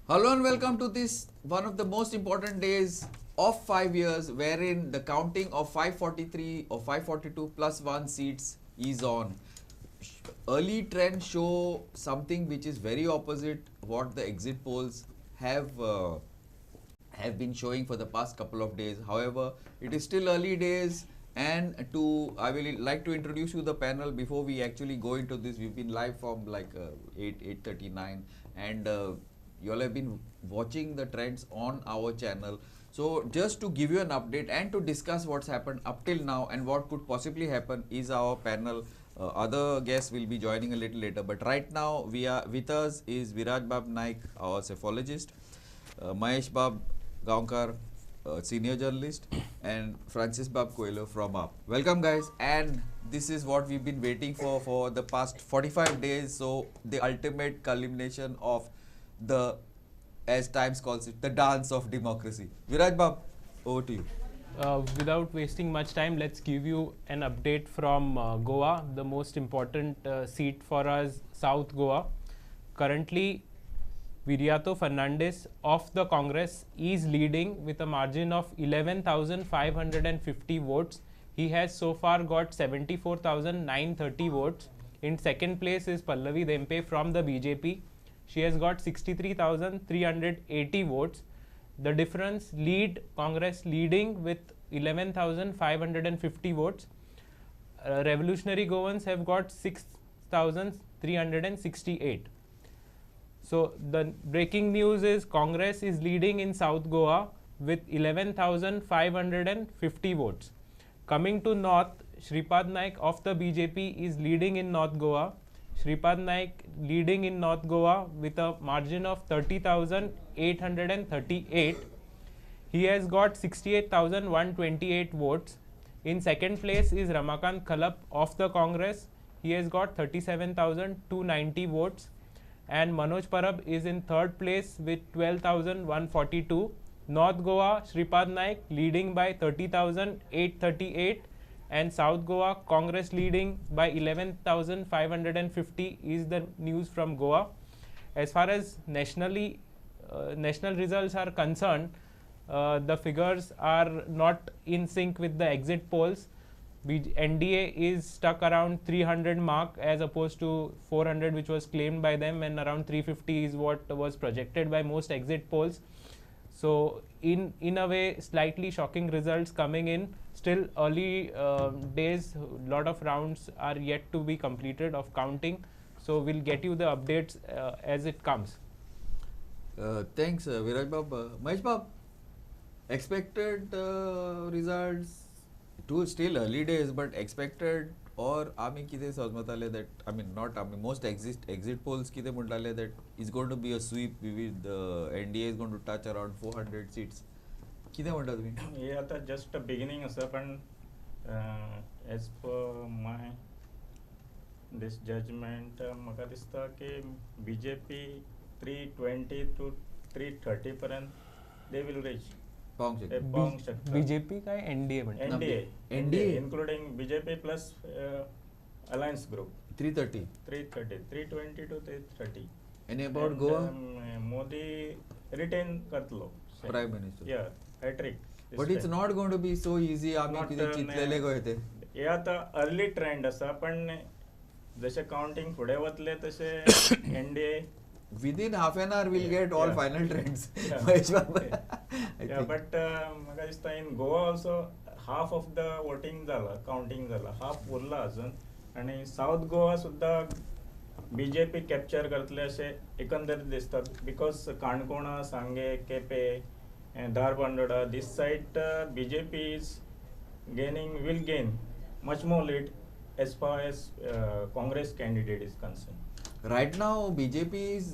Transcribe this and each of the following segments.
Hello and welcome to this one of the most important days of 5 years, wherein the counting of 543 or 542 plus 1 seats is on. Early trends show something which is very opposite what the exit polls have been showing for the past couple of days. However, it is still early days, and I will like to introduce you the panel before we actually go into this. We've been live from like 8:39, and you all have been watching the trends on our channel. So just to give you an update and to discuss what's happened up till now and what could possibly happen is our panel. Other guests will be joining a little later, but right now we are with us is Viraj Bab Naik, our cephalogist, Mahesh Bab Gaonkar, senior journalist, and Francis Bab Coelho from UP. Welcome, guys. And this is what we've been waiting for the past 45 days. So the ultimate culmination of the, as Times calls it, the dance of democracy. Viraj Bab, over to you. Without wasting much time, let's give you an update from Goa, the most important seat for us, South Goa. Currently, Viriato Fernandes of the Congress is leading with a margin of 11,550 votes. He has so far got 74,930 votes. In second place is Pallavi Dempe from the BJP. She has got 63,380 votes. The difference lead Congress leading with 11,550 votes. Revolutionary Goans have got 6,368. So the breaking news is Congress is leading in South Goa with 11,550 votes. Coming to North, Shripad Naik of the BJP is leading in North Goa. Shripad Naik leading in North Goa with a margin of 30,838. He has got 68,128 votes. In second place is Ramakant Khalap of the Congress. He has got 37,290 votes. And Manoj Parab is in third place with 12,142. North Goa, Shripad Naik leading by 30,838, and South Goa, Congress leading by 11,550 is the news from Goa. As far as national results are concerned, the figures are not in sync with the exit polls. NDA is stuck around 300 mark as opposed to 400 which was claimed by them, and around 350 is what was projected by most exit polls. So in a way, slightly shocking results coming in. Still early days, lot of rounds are yet to be completed of counting. So we'll get you the updates as it comes. Thanks, Viraj Bab. Mahesh Bab, expected results? Still early days, but expected, or आमी कितें समजताले that, I mean not आमी, most exit polls कितें म्हणटाले that is going to be a sweep with the NDA is going to touch around 400 seats. कितें म्हणटा तुमी? हे आता just beginning आसा, पण as per my this judgement म्हाका दिसता की BJP 320 to 330 पर्यंत दे विल रीच. बीजेपी काय NDA NDA including BJP plus alliance group 320 to 330. And about Goa, Modi retain करतलो Prime Minister. Yeah, hat-trick. But it's not going to be so easy. आमी कितें चिंतलेले गो येते. हे आता early trend आसा, पण जसे counting फुडें वतले तसे NDA within half an hour we'll get all final trends. Yeah, but म्हाका दिसता in Goa also half of the voting जाला, counting जाला, half उरला अजून, आणि साऊथ गोवा सुद्धा BJP कॅप्चर करतले असे एकंदरीत दिसतात, बिकॉज काणकोणा, सांगे, Quepem, Dharbandora, this side BJP is will gain much more lead as far as Congress candidate is concerned. Right now, BJP is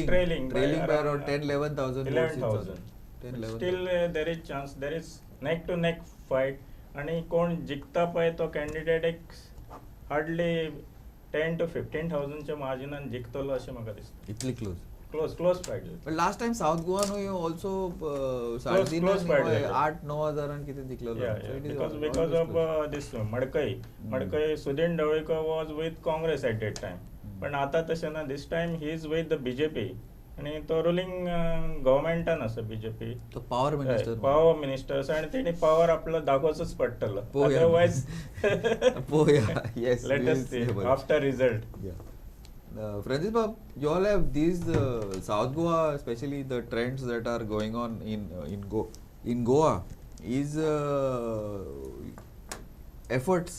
trailing by around 10-11,000 votes. Still, there is chance. There is neck to neck fight. आणि कोण जिंकता पळय तो candidate एक hardly 10 to 15,000च्या मार्जिनान जिंकतलो अशें म्हाका दिसता. इतली close fight. But last time South Goa नो also close fight. 8-9,000 किती जिंकलो. Because of this Madkai Sudhin Dawekar was with Congress at that time. But आता तशें ना, this time he is with the BJP आणि तो रुलिंग गव्हर्मेंटान आसा BJP तो पॉवर मिनिस्टर पॉवर मिनिस्टर्स आणि तेणी पॉवर आपलं दाखोवचंच पडटलो otherwise yes, let us see after result. Francis Bab, you all have these South Goa, especially the trends that are going on in Goa is efforts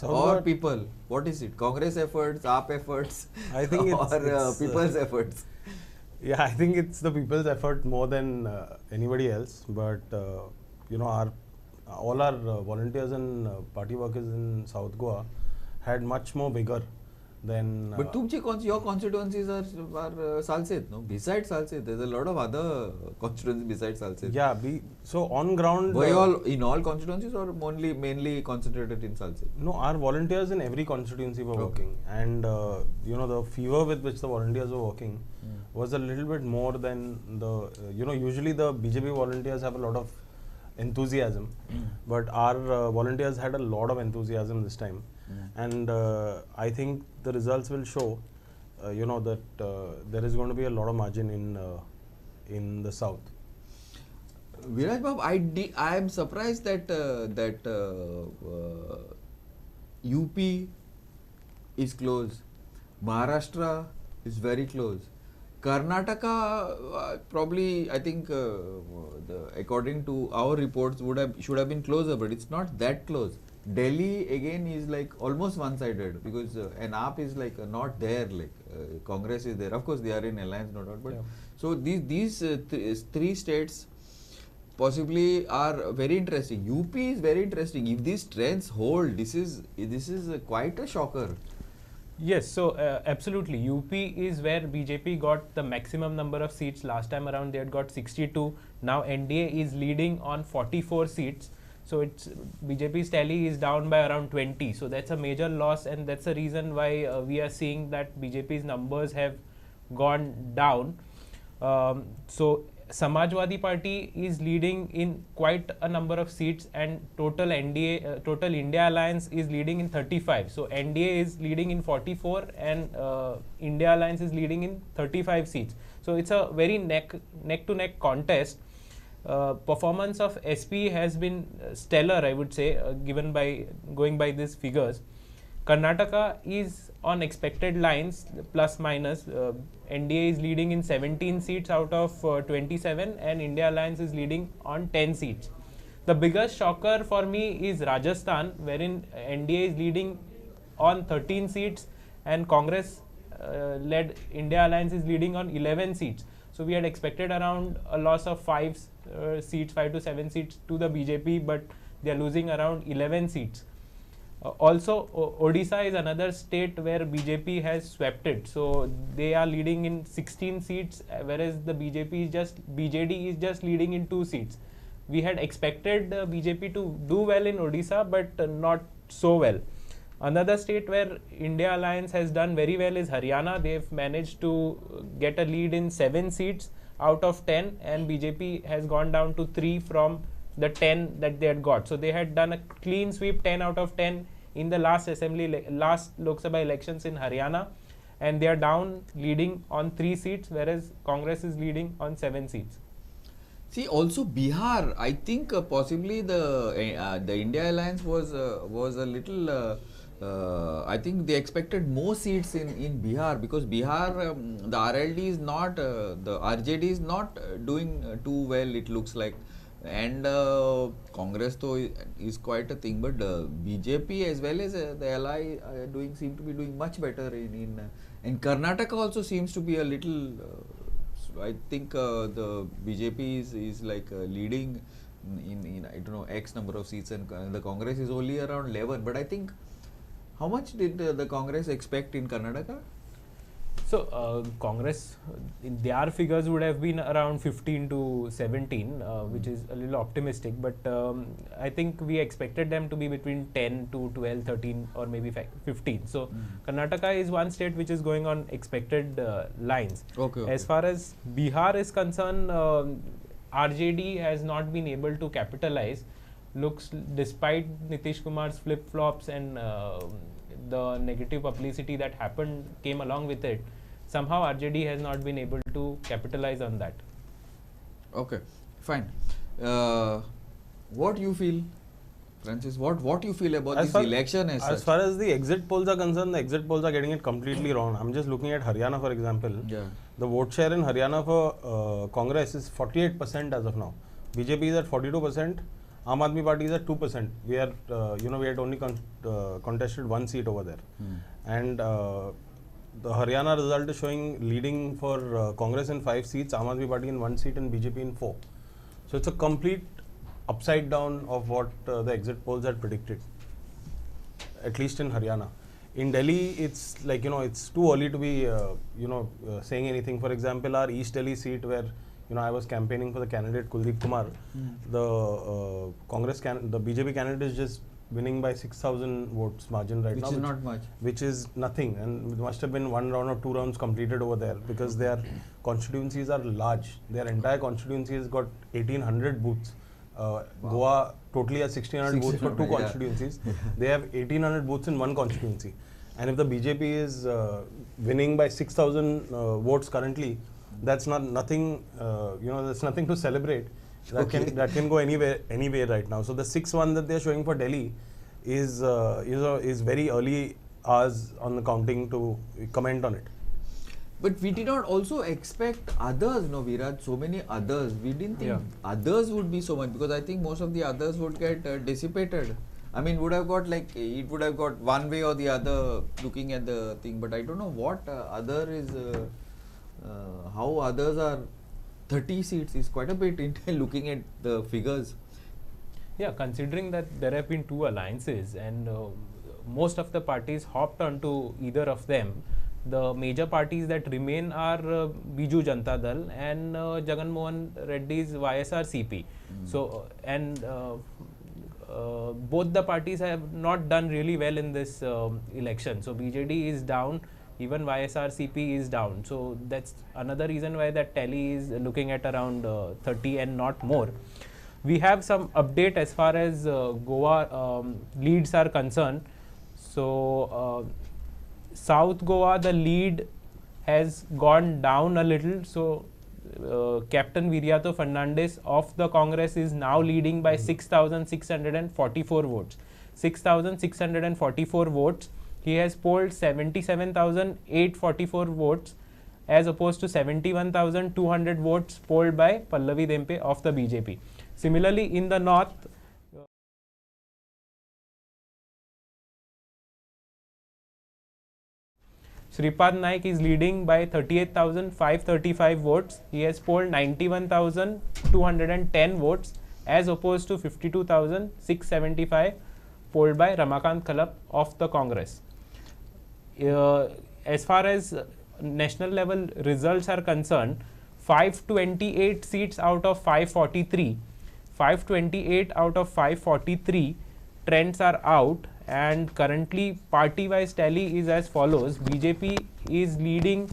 or people. What is it? Congress efforts, AAP efforts, I think it's people's efforts. Yeah, I think it's the people's effort more than anybody else. But you know, all our volunteers and party workers in South Goa had much more vigor than. But your constituencies are Salset, no? Besides Salset, there's a lot of other constituencies besides Salset. Yeah, so on ground. Were you all in all constituencies or mainly concentrated in Salset? No, our volunteers in every constituency were working, and you know, the fever with which the volunteers were working was a little bit more than the you know, usually the BJP volunteers have a lot of enthusiasm, but our volunteers had a lot of enthusiasm this time, and I think the results will show you know, that there is going to be a lot of margin in the south. Viraj Bab, I am surprised that UP is close, Maharashtra is very close, Karnataka probably, I think according to our reports should have been closer, but it's not that close. Delhi again is like almost one-sided because an AAP is like not there, like Congress is there. Of course, they are in alliance, no doubt. But so these three states possibly are very interesting. UP is very interesting. If these trends hold, this is quite a shocker. Yes, so absolutely. UP is where BJP got the maximum number of seats. Last time around they had got 62. Now NDA is leading on 44 seats. So it's BJP's tally is down by around 20. So that's a major loss, and that's the reason why we are seeing that BJP's numbers have gone down. So Samajwadi Party is leading in quite a number of seats, and total NDA, total India Alliance is leading in 35. So NDA is leading in 44 and India Alliance is leading in 35 seats. So it's a very neck to neck contest. Performance of SP has been stellar, I would say, going by these figures. Karnataka is on expected lines, plus minus. NDA is leading in 17 seats out of 27, and India Alliance is leading on 10 seats. The biggest shocker for me is Rajasthan, wherein NDA is leading on 13 seats and Congress led India Alliance is leading on 11 seats. So we had expected around a loss of 5 to 7 seats to the BJP, but they are losing around 11 seats. Also, Odisha is another state where BJP has swept it. So they are leading in 16 seats, whereas the BJD is just leading in 2 seats. We had expected BJP to do well in Odisha, but not so well. Another state where India Alliance has done very well is Haryana. They've managed to get a lead in 7 seats out of 10, and BJP has gone down to 3 from the 10 that they had got. So they had done a clean sweep, 10 out of 10 in the last Lok Sabha elections in Haryana, and they are down leading on 3 seats, whereas Congress is leading on 7 seats. See, also Bihar, I think possibly the India Alliance was a little. I think they expected more seats in Bihar, because Bihar, the RLD is not, the RJD is not doing too well, it looks like. And Congress though is quite a thing, but BJP as well as the ally seem to be doing much better in Karnataka also seems to be a little. I think the BJP is like leading in I don't know X number of seats, and the Congress is only around 11. But I think, how much did the Congress expect in Karnataka? So Congress, their figures would have been around 15 to 17, which is a little optimistic, but I think we expected them to be between 10 to 12, 13 or maybe 15. So Karnataka is one state which is going on expected lines. Okay. As far as Bihar is concerned, RJD has not been able to capitalize. Looks, despite Nitish Kumar's flip-flops and the negative publicity that came along with it, somehow RJD has not been able to capitalize on that. Okay, fine. What you feel, Francis? What you feel about this election as far as the exit polls are concerned, the exit polls are getting it completely wrong. I'm just looking at Haryana, for example. Yeah. The vote share in Haryana for Congress is 48% as of now. BJP is at 42%. Aam Aadmi Party is at 2%. We are, we had only contested one seat over there. And the Haryana result is showing leading for Congress in 5 seats, Aam Aadmi Party in 1 seat and BJP in 4. So it's a complete upside down of what the exit polls had predicted, at least in Haryana. In Delhi, it's like, it's too early to be, saying anything. For example, our East Delhi seat where, I was campaigning for the candidate Kuldeep Kumar, the the BJP candidate is just winning by 6,000 votes margin right now. Which is not much. Which is nothing, and it must have been 1 round or 2 rounds completed over there because their constituencies are large. Their entire constituency has got 1,800 booths. Goa totally has 1,600 booths for 2 constituencies. They have 1,800 booths in 1 constituency. And if the BJP is winning by 6,000 votes currently, that's nothing. That's nothing to celebrate. That can go anywhere right now. So the 6-1 that they're showing for Delhi is very early hours on the counting to comment on it. But we did not also expect others, Viraj, so many others. We didn't think others would be so much, because I think most of the others would get dissipated. I mean, would have got it would have got one way or the other looking at the thing. But I don't know what other is, how others are. 30 seats is quite a bit in looking at the figures. Yeah, considering that there have been 2 alliances and most of the parties hopped onto either of them, the major parties that remain are Biju Janata Dal and Jagan Mohan Reddy's YSRCP. So, and both the parties have not done really well in this election. So, BJD is down. Even YSRCP is down. So that's another reason why that tally is looking at around 30 and not more. We have some update as far as Goa leads are concerned. So South Goa, the lead has gone down a little. So Captain Viriato Fernandes of the Congress is now leading by 6,644 votes. 6,644 votes. He has polled 77,844 votes as opposed to 71,200 votes polled by Pallavi Dempe of the BJP. Similarly, in the north, Shripad Naik is leading by 38,535 votes. He has polled 91,210 votes as opposed to 52,675 polled by Ramakant Khalap of the Congress. As far as national level results are concerned, 528 seats out of 543, 528 out of 543 trends are out, and currently party-wise tally is as follows. BJP is leading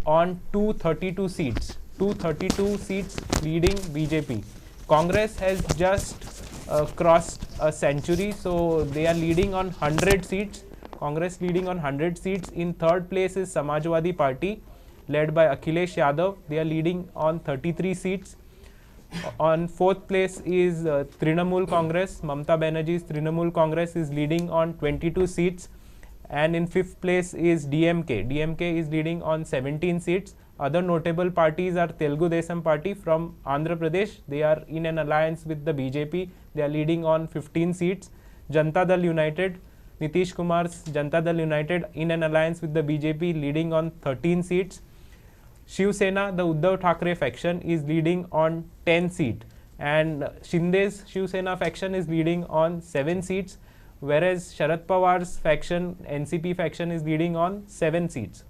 on 232 seats, 232 seats leading BJP. Congress has just crossed a century, so they are leading on 100 seats. Congress leading on 100 seats. In 3rd place is Samajwadi Party, led by Akhilesh Yadav. They are leading on 33 seats. On 4th place is Trinamool Congress. Mamata Banerjee's Trinamool Congress is leading on 22 seats. And in 5th place is DMK. DMK is leading on 17 seats. Other notable parties are Telugu Desam Party from Andhra Pradesh. They are in an alliance with the BJP. They are leading on 15 seats. Janata Dal United, Nitish Kumar's Janata Dal United in an alliance with the BJP, leading on 13 seats. Shiv Sena, the Uddhav Thackeray faction, is leading on 10 seats. And Shinde's Shiv Sena faction is leading on 7 seats. Whereas Sharad Pawar's faction, NCP faction, is leading on 7 seats.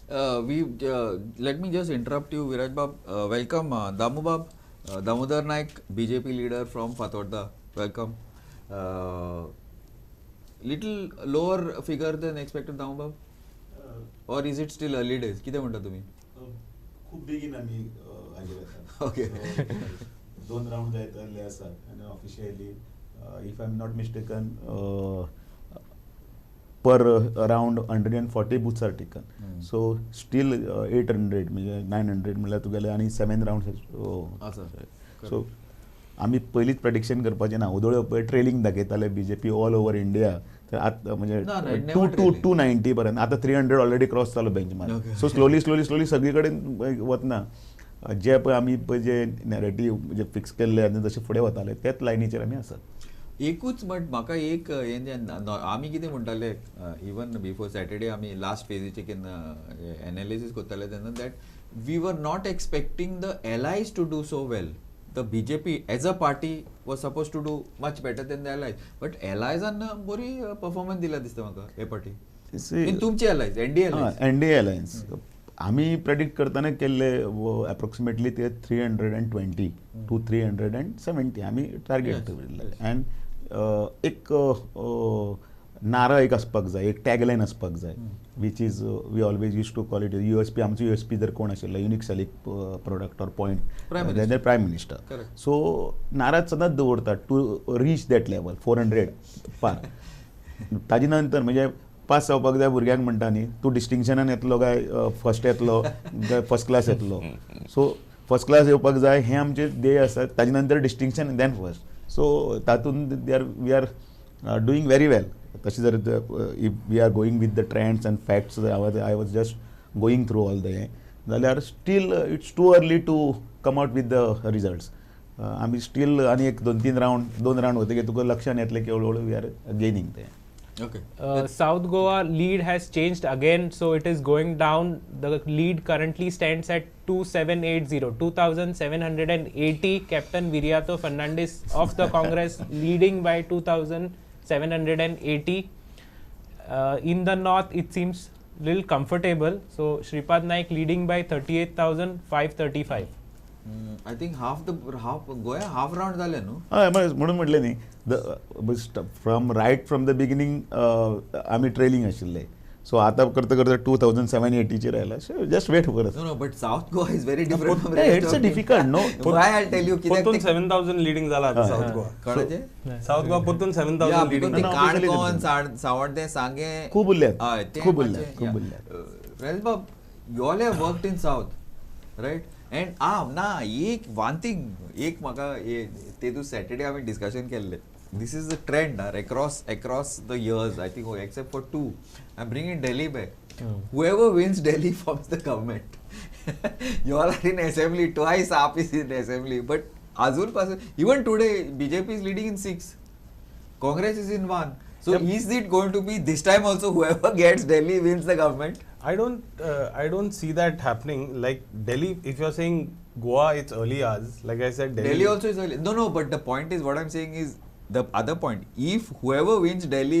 Let me just interrupt you, Viraj Bab. Welcome, Damu Bab, Damodar Naik, BJP leader from Fatorda. Welcome. Little lower figure than expected, Damu Bab? Or is it still early days? किती म्हणता तुम्ही? खूप बेगीन आम्ही आलेले असतात. Okay. 2 round जायतले असतात आणि officially if I am not mistaken around 140 booths are taken. So still 800 म्हणजे 900 म्हणल्यार तुगेले आनी 7 राउंड्स सो आमी पयलींच प्रेडिक्शन करपाचें ना उदोळ्यो पळय ट्रेलिंग दाखयताले बीजेपी ऑल ओव्हर इंडिया आतां म्हणजे 290 पर्यंत आतां 300 ऑलरेडी क्रॉस जालो बेंचमार्क सो स्लोली सगळी कडेन वतना जे पळय आमी पळय जे नॅरेटीव म्हणजे फिक्स केल्ले आनी जशे फुडें वताले तेच लायनीचेर आमी आसात. एकूच बट म्हाका एक आमी कितें म्हणटाले इवन बिफोर सॅटर्डे आमी लास्ट फेजीचे केन्ना एनालिसीस करताले तेन्ना that we were not expecting the allies to do so well. The BJP as a party was supposed to do much better than the allies, but allies बरी performance दिला दिसता म्हाका हे पाटी. In तुमचे allies, NDA alliance. आमी predict करताना केल्ले approximately ते 320 to 370 आमी टार्गेट दवरले एंड एक नारा एक आसपाक जाय एक टॅगलायन आसपाक जाय which is we always use to call it USP आमचो USP जर कोण आशिल्लो unique selling product or point prime minister so नारा सदांच दवरतात टू रीच दॅट लेवल 400 पार ताजे नंतर म्हणजे पास जावपाक जाय भुरग्यांक म्हणटा न्ही तूं डिस्टिंक्शनान येतलो काय फर्स्ट येतलो काय फर्स्ट क्लास येतलो सो फर्स्ट क्लास येवपाक जाय हें आमचें ध्येय आसा ताजे नंतर डिस्टिंक्शन देन फर्स्ट सो तातूंत we are doing very well. तशें जर if we are going with the trends and facts I was just going through all the जाल्यार still it's too early to come out with the results. आमी still आनी एक 2 round वतकीर तुका लक्षांत येतलें की हळू वी आर गेनिंग ते. Okay. South Goa lead has changed again, so it is going down. The lead currently stands at 2,780. Captain Viriato Fernandes of the Congress leading by 2,780. In the north, it seems little comfortable. So Shripad Naik leading by 38,535. I think half Goa half round झाले न्हू. म्हणून म्हटलें न्ही from the beginning आमी trailing आशिल्ले so आतां करता 2,780 आयला just wait for us. No, but South Goa is very different from it's difficult no why I'll tell you परतून 7,000 लीडिंग जाला आता साऊथ गोवा. कळजे साऊथ गोवा परतून 7,000 लीडिंग काणकोण सावड्डे सांगे खूब उरल्यात Rajat Bab, you all have worked in South, right? And एक one thing एक म्हाका तेतू सॅटर्डे आमी डिस्कशन केल्ले this is the trend across the years I think except for 2 I'm bringing Delhi back. Whoever wins Delhi forms the government. You all are in assembly twice AAP is in assembly but azun pasun even today BJP is leading in 6 Congress is in 1 so is it going to be this time also whoever gets Delhi wins the government? I don't see that happening. Like Delhi, if you're saying Goa, it's early hours. Like I said, Delhi also is early. No, but the point is, what I'm saying is the other point. If whoever wins Delhi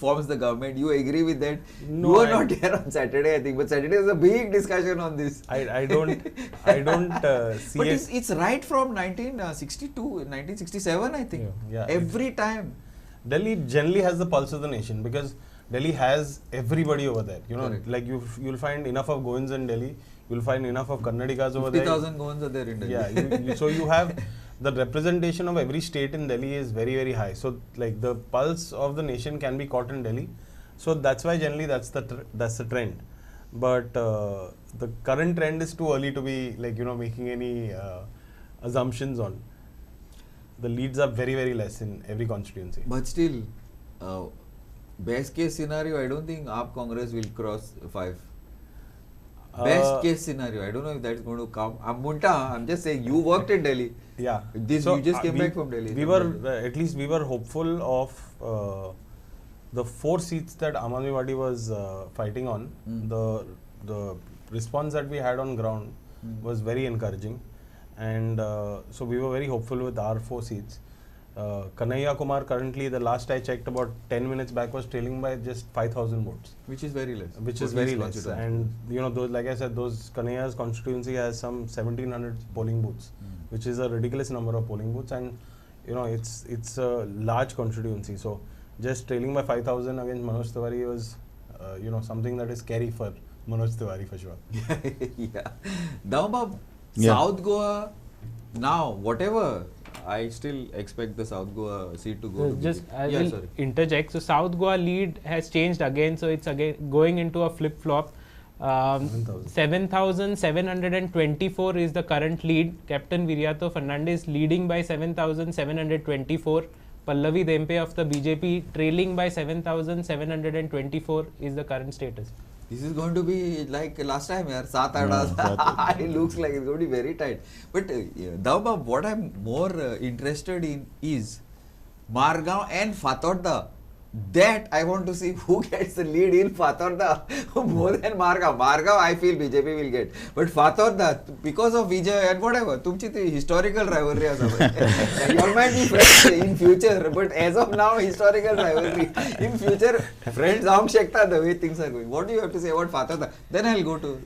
forms the government, you agree with that? No, you are not here on Saturday, I think. But Saturday is a big discussion on this. I don't see but it. It's right from 1962, 1967, I think. Yeah. Every time. Delhi generally has the pulse of the nation because Delhi has everybody over there. You know, Correct. like you'll find enough of Goans in Delhi. You'll find enough of Kannadigas over there. 50,000 Goans are there in Delhi. Yeah, so you have the representation of every state in Delhi is very, very high. So like the pulse of the nation can be caught in Delhi. So that's why generally that's the trend. But the current trend is too early to be like making any assumptions on. The leads are very, very less in every constituency. But still, best case scenario, I don't think AAP Congress will cross 5. Best case scenario, I don't know if that's going to come. I'm just saying, you worked in Delhi. Yeah. You just came back from Delhi. We were, at least we were hopeful of the 4 seats that Aam Aadmi Party was fighting on. The response that we had on ground was very encouraging. And so we were very hopeful with our 4 seats. Kanhaiya Kumar currently, the last I checked about 10 minutes back, was trailing by just 5,000 votes. Which is very less. Which is very less. And those, like I said, Kanhaiya's constituency has some 1,700 polling booths, which is a ridiculous number of polling booths. And it's a large constituency. So just trailing by 5,000 against Manoj Tiwari was something that is scary for Manoj Tiwari for sure. Yeah. Now, South Goa, now whatever I still expect the South Goa seat to go to Just BJP. I Yeah, will sorry. interject. So South Goa lead has changed again. So it's again going into a flip flop. 7,724 is the current lead. Captain Viriato Fernandes leading by 7,724. Pallavi Dempe of the BJP trailing by 7,724 is the current status. This is going to be like last time, yaar. 7-8. It looks like it's going to be very tight. But Daubab, what I'm more interested in is Margaon and Fatorda. That I want to see who gets the lead in Fatorda more than Margaon. Margaon, I feel BJP will get. But Fatorda, because of Vijay and whatever, tumchi the historical rivalry or something. You might be friends in future, but as of now, historical rivalry. In future, friends aren't shekta the way things are going. What do you have to say about Fatorda? Then I'll go to.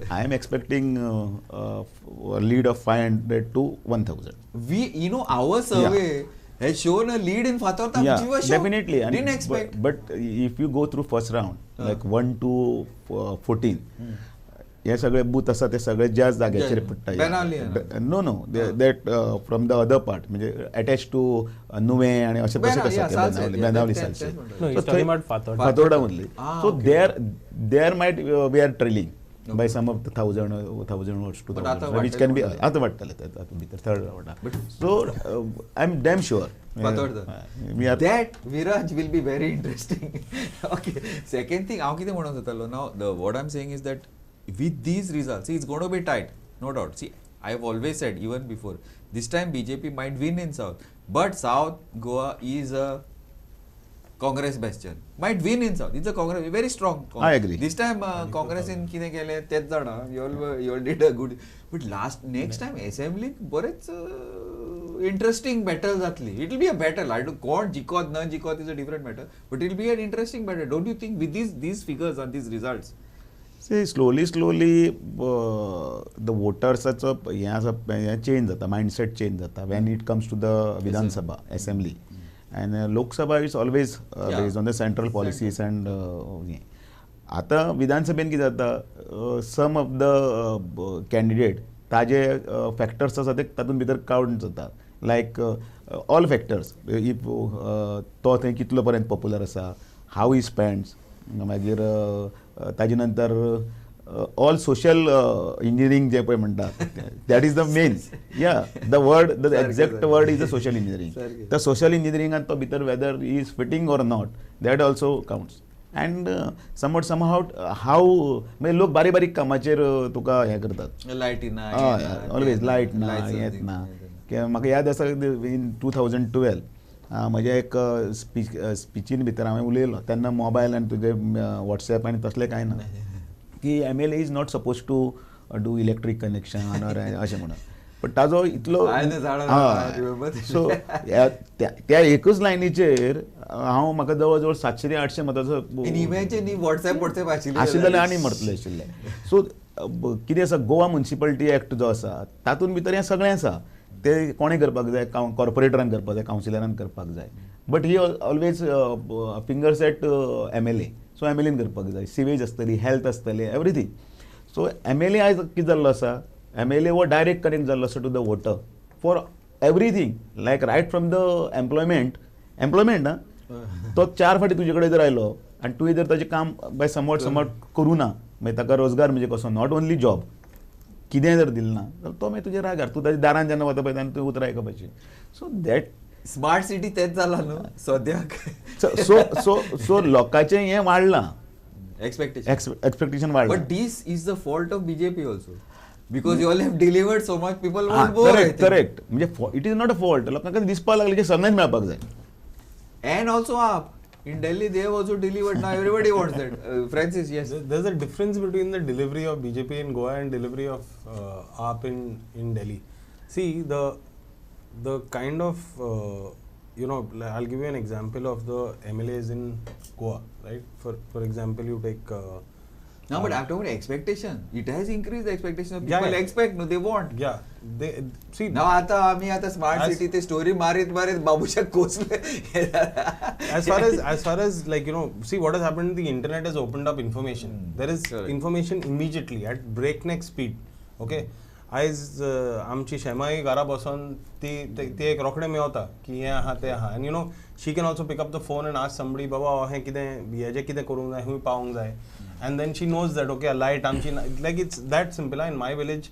I am expecting a lead of 500 to 1,000. Our survey has shown a lead in Fatorda, which you were shocked. Definitely. And Didn't expect. But if you go through first round, like 1 to 14, हे सगळे booth असतात ते सगळे ज्याच जाग्याचेर पडटा. Know that from the other part म्हणजे attach to नुवें आनी अशें तशें बेनावली सायडचे फातोर्डा मदली. So there might we are trailing by some of the 1,000 votes to 2,000, which can be आता वाटतले भितर third round. So I'm damn sure that Viraj will be very interesting. Okay, second thing हांव कितें म्हणत होतालो, now what I'm saying is that with these results, see, it's going to be tight, no doubt. See, I've always said even before, this time BJP might win in South, but South Goa is a Congress bastion, might win in South. It's a Congress, very strong Congress. I agree. This time Congress in kine kele तेच jana you all did a good, but next time assembly बरेच interesting battle जातली. It will be a battle. I don't कोण जिकोत न जिकोत is a different matter, but it will be an interesting battle. Don't you think with these figures and these results? See, slowly the voters change जाता, mindset change जाता when it comes to the Vidhan Sabha assembly. And Lok Sabha is always based on the central policies and आता विधानसभेन कितें जाता, some of the candidate ताजे factors आसा ते तातूंत भितर काउंट जाता, लायक ऑल फॅक्टर्स. इफ तो थंय कितलो पर्यंत पॉप्युलर आसा, हाव ही स्पेंड्स, मागीर ताजे नंतर ऑल सोशल इंजिनियरिंग जे पळय म्हणटा, that is the main. The exact word is the social engineering. The social इंजिनियरिंगान तो भितर whether is fitting or not, that also counts. And somehow how म्हणजे लोक बारीक बारीक कामाचेर तुका हें करतात, ऑलवेज लायट ना, येत ना. म्हाका याद आसा इन 2012 म्हज्या एक स्पिचीन भितर हांवें उलयलो तेन्ना मोबायल आनी तुजे वॉट्सॅप आनी तसलें कांय ना, की MLA is not suppose to do electric connection or अशें म्हणून. पण ताजो इतलो सो त्या एकूच लायनीचेर हांव म्हाका जवळ जवळ 700-800 मताचो आशिल्ले आनी मरतले आशिल्ले. सो कितें आसा, गोवा म्युनिसिपालिटी एक्ट जो आसा तातूंत भितर हें सगळें आसा. ते कोणें करपाक जाय, कॉर्पोरेटरान करपाक जाय, कावन्सिलरान करपाक जाय, but he always fingers eight MLA. सो MLAन करपाक जाय, सिवेज आसतली, हेल्थ आसतलें, एवरीथींग. सो MLA आयज कितें जाल्लो आसा, MLA हो डायरेक्ट कनेक्ट जाल्लो आसा to the voter for everything, like right from the employment ना, तो 4 फावटी तुजे कडेन जर आयलो आनी तुवें जर ताचें काम बाय समवट करूं ना, मागीर ताका रोजगार म्हणजे कसो, नॉट ओन्ली जॉब, कितें जर दिलें ना जाल्यार तो मागीर तुजेर रागार, तूं ताच्या दारान जेन्ना वता पळय तेन्ना तुवें उतरां आयकपाचीं. सो दॅट स्मार्ट सिटी तेच जाला न्हू सद्याक. सो लोकांचें हें वाडलां, एक्सपेक्टेशन वाडलां. But this is the fault of BJP also, because you all have delivered so much, people want more. Correct. म्हणजे it is not a fault, लोकांक दिसपाक लागलें की सगळ्यांक मेळपाक जाय. And also in Delhi they have also delivered. Now everybody wants that. Francis, yes. There's a difference between the delivery of BJP in Goa and delivery of AAP in Delhi. See, the kind of I'll give you an example of the MLAs in Goa, right? For example, you take No, but I'm talking about expectation. It has increased the expectation of people. Expect, no, they want. Yeah, they see. Now, आता smart city ते story मारित Babusha Kosle. As far as like see what has happened. The internet has opened up information. There is information immediately at breakneck speed. Okay, आयज आमची शेमाई घरा बसून ती एक रोखडे मेवता की हें आहा तें आहा and you know she can also pick up the phone and ask somebody बाबा हें कितें हेजें कितें करूंक जाय खूंय पावूंक जाय and then she knows that okay right आमची like it's that simple in my village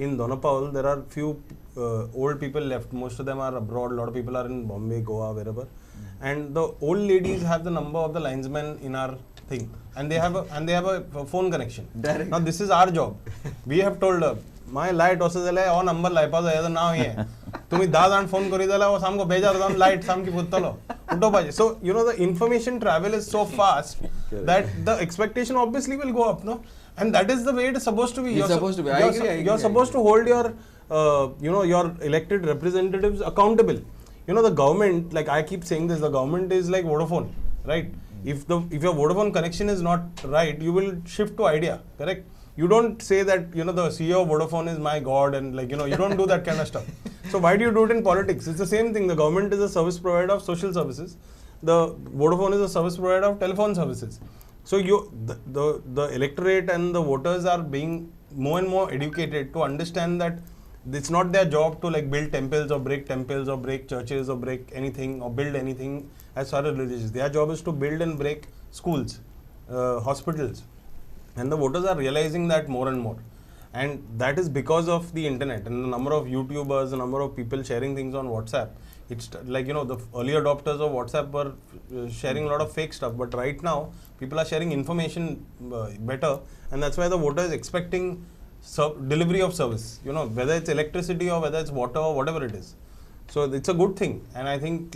in Donapaul there are few old people left. Most of them are abroad. A lot of people are in Bombay, Goa, wherever. And the old ladies have the number of the linesmen in our thing, and they have a phone connection. Direct. Now this is our job. We have told her, my light also zale o number लायपा जाय नाव हे तुम्ही 10 जाण phone करी जाल्यार सामको बेजार जावन light सामकी पुत्तलो उठो पाहिजे. So you know the information travel is so fast that the expectation obviously will go up, no? And that is the way it is supposed to be. It's supposed to be. I agree. You're supposed to hold your, your elected representatives accountable. You know, the government, like I keep saying this, the government is like Vodafone, right? If your Vodafone connection is not right, you will shift to Idea, correct? You don't say that, the CEO of Vodafone is my God and you don't do that kind of stuff. So why do you do it in politics? It's the same thing. The government is a service provider of social services. The Vodafone is a service provider of telephone services. So the electorate and the voters are being more and more educated to understand that it's not their job to like build temples or break churches or break anything or build anything as far as religious. Their job is to build and break schools, hospitals, and the voters are realizing that more and more. And that is because of the internet and the number of YouTubers, the number of people sharing things on WhatsApp. It's like, the early adopters of WhatsApp were sharing a lot of fake stuff, but right now people are sharing information better, and that's why the voter is expecting delivery of service, whether it's electricity or whether it's water or whatever it is. So it's a good thing, and I think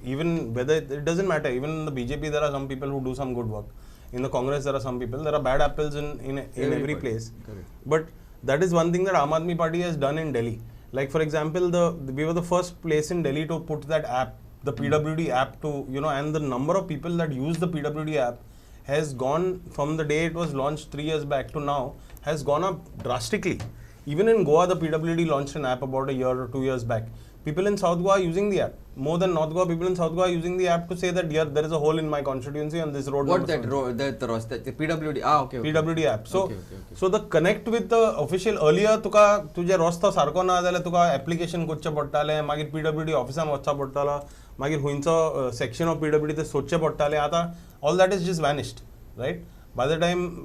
even whether it doesn't matter, even in the BJP there are some people who do some good work. In the Congress there are some people, there are bad apples in every place. Correct. But that is one thing that Aam Aadmi Party has done in Delhi. Like for example, we were the first place in Delhi to put that app, the PWD app to, and the number of people that use the PWD app has gone from the day it was launched 3 years back to now, has gone up drastically. Even in Goa, the PWD launched an app about a year or 2 years back. People in South Goa are using the app. More than North Goa, people in South Goa are using the app to say that there is a hole in my constituency on this road. What that road? That the PWD. Okay. PWD app. So, so the connect with the official earlier तुझे रस्ता सारको ना जाल्यार तुका application करचें पडटालें, मागीर PWD ऑफिसान वचचा पडटालो, मागीर हुंयचो section of PWD ते सोदचें पडटालें. आतां all that is just vanished, right? By the time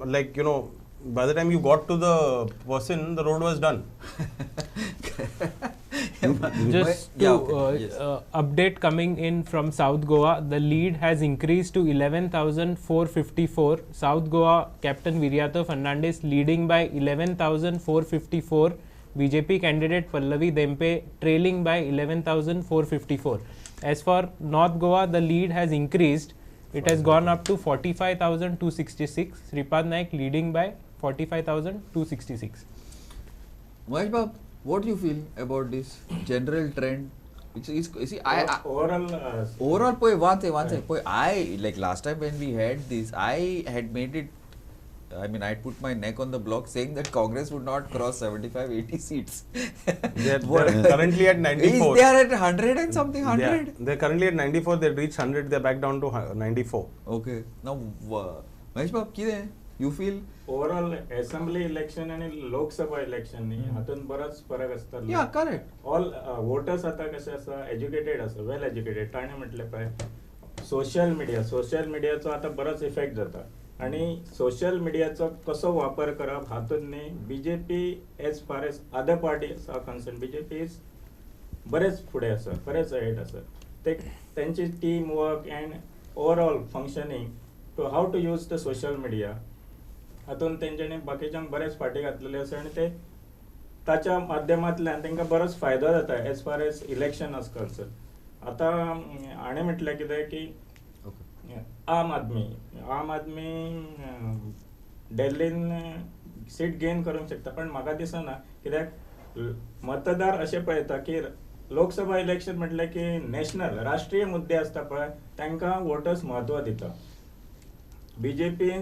by the time you got to the person, the road was done. Just to update coming in from South Goa, the lead has increased to 11,454. South Goa Captain Viriato Fernandes leading by 11,454. BJP candidate Pallavi Dempe trailing by 11,454. As for North Goa, the lead has increased. It has gone up to 45,266. Sripad Naik leading by 45,266. Mahesh Bab, what do you feel about this general trend? Overall, I like last time when we had this, I had made it. I mean, I put my neck on the block saying that Congress would not cross 75-80 seats. They're currently at 94. They are at 100 and something, 100. They're currently at 94. They reached 100. They're back down to 94. Okay. Now, Mahesh Bab, you feel? Overall, assembly election and Lok Sabha election, hatun baras farak astal. Yeah, correct. All voters ata kase asa educated asa, well educated. Tane म्हटले पाय. Social media चो आता बराच effect जाता. आणि social मिडियाचा कसो वापर करप हातून न्ही BJP as far as other parties are concern BJP is बरेच फुडें आसा बरेच अहेड आसा ते त्यांची team work and overall functioning to how to use the social media हातून तेंच्यांनी बाकीच्यांक बरेच फाटी घातलेले आसा आनी ते ताच्या माध्यमांतल्यान तांकां बरोच फायदो जाता एज फार एज इलेक्शन आस कन्सर्न. आतां हाणें म्हटलें कितें की आम आदमी दिल्लीन सीट गेन करूंक शकता पण म्हाका दिसना कित्याक मतदार अशें पळयता की लोकसभा इलेक्शन म्हटलें की नॅशनल राष्ट्रीय मुद्दे आसता पळय तांकां वोटर्स म्हत्व दिता. बीजेपीन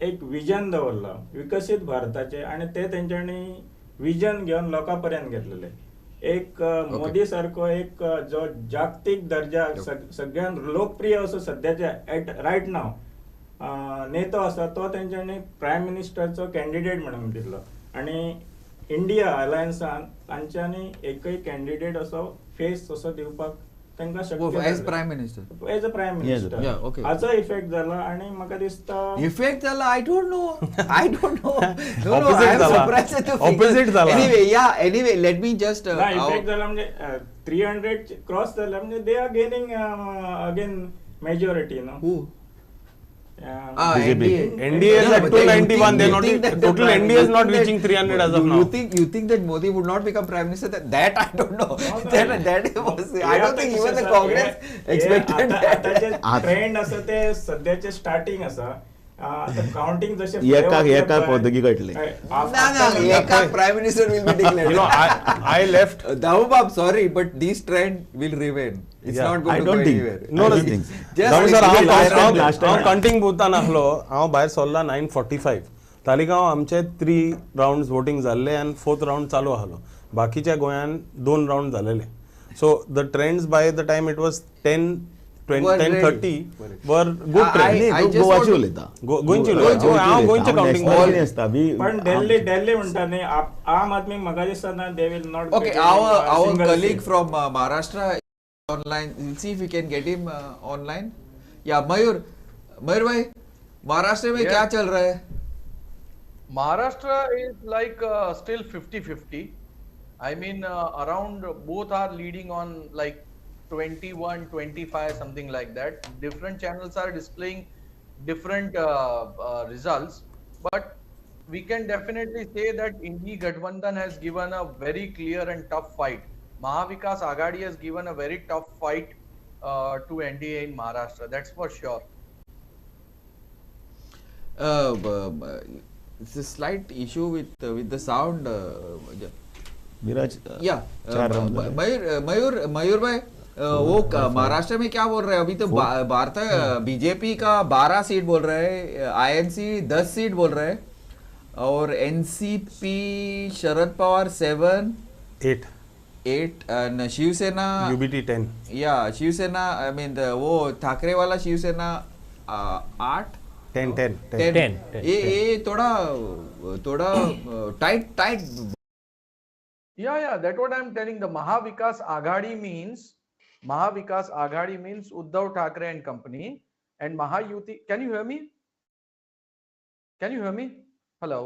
एक विजन दवरला विकसीत भारताचे आनी ते तेंच्यांनी विजन घेवन लोकां पर्यंत घेतलेले. एक मोदी सारको एक जो जागतिक दर्जा सगळ्यात लोकप्रिय असो सध्याच्या रायट नाव नेतो आसा तो तेंच्यांनी प्रायम मिनिस्टरचो कॅन्डिडेट म्हणून दिल्लो. आणि इंडिया अलायन्सान तांच्यांनी एकय कॅन्डिडेट असो फेस असो दिवपाक तांकां शक्य as prime minister as a prime Yeah, minister okay. हाचो इफेक्ट जाला आनी म्हाका दिसता इफेक्ट झाला आय डोंट नो Opposite झाला. Opposite झाला. Anyway let me just effect जाला म्हणजे 300 क्रॉस जाला म्हणजे they are gaining again majority no BJP. NDA is at 291. They're not. Total NDA is not reaching 300 as of now. You think that Modi would not become prime minister? That I don't know. That was. I don't think even the Congress expected that. Trend आसा ते सध्याचे starting आसा counting जशे एका पद्धती घडले एका prime minister will be declared. You know, I left. Dahubab, sorry, but this trend will remain. It's Yeah, not going I to don't go think. anywhere. No, no, जावं सर last time. हांव counting बूथान आहलो हांव भायर सरला 9:45 तालिगांव आमचे 3 rounds voting जाल्ले आनी 4th round चालू आहलो बाकीच्या गोंयान 2 राउंड जालेले so the trends by the time it was 10:30 were good trend गोवाची उलयता गोंयची हांव गोंयचे काउंटिंग पण दिल्ली म्हणटा न्ही आम आदमी म्हाका दिसता they will not Okay, our colleague from Maharashtra is online. We'll see if we can get him online. Yeah, Mayur bhai, Maharashtra में क्या चल रहा है? Maharashtra is like still 50-50. I mean, around both are leading on like 21, 25, something like that. Different channels are displaying different results, but we can definitely say that Indi Gathbandhan has given a very clear and tough fight. Mahavikas Aghadi has given a very tough fight to NDA in Maharashtra. That's for sure. It's a slight issue with the sound. Viraj Yeah, चार round झाले. मयूर भाई वो महाराष्ट्र में क्या बोल रहे हैं अभी तो भारत बीजेपी का 12 सीट बोल रहे हैं INC 10 सीट बोल रहे हैं और NCP Sharad Pawar 8 and Shiv Sena UBT 10 या शिवसेना आई मीन वो ठाकरे वाला शिवसेना 8 10 ये थोड़ा tight Yeah, that's what I'm telling. The Mahavikas Aghadi means Uddhav Thackeray and company, and Mahayuti. Can you hear me? Hello.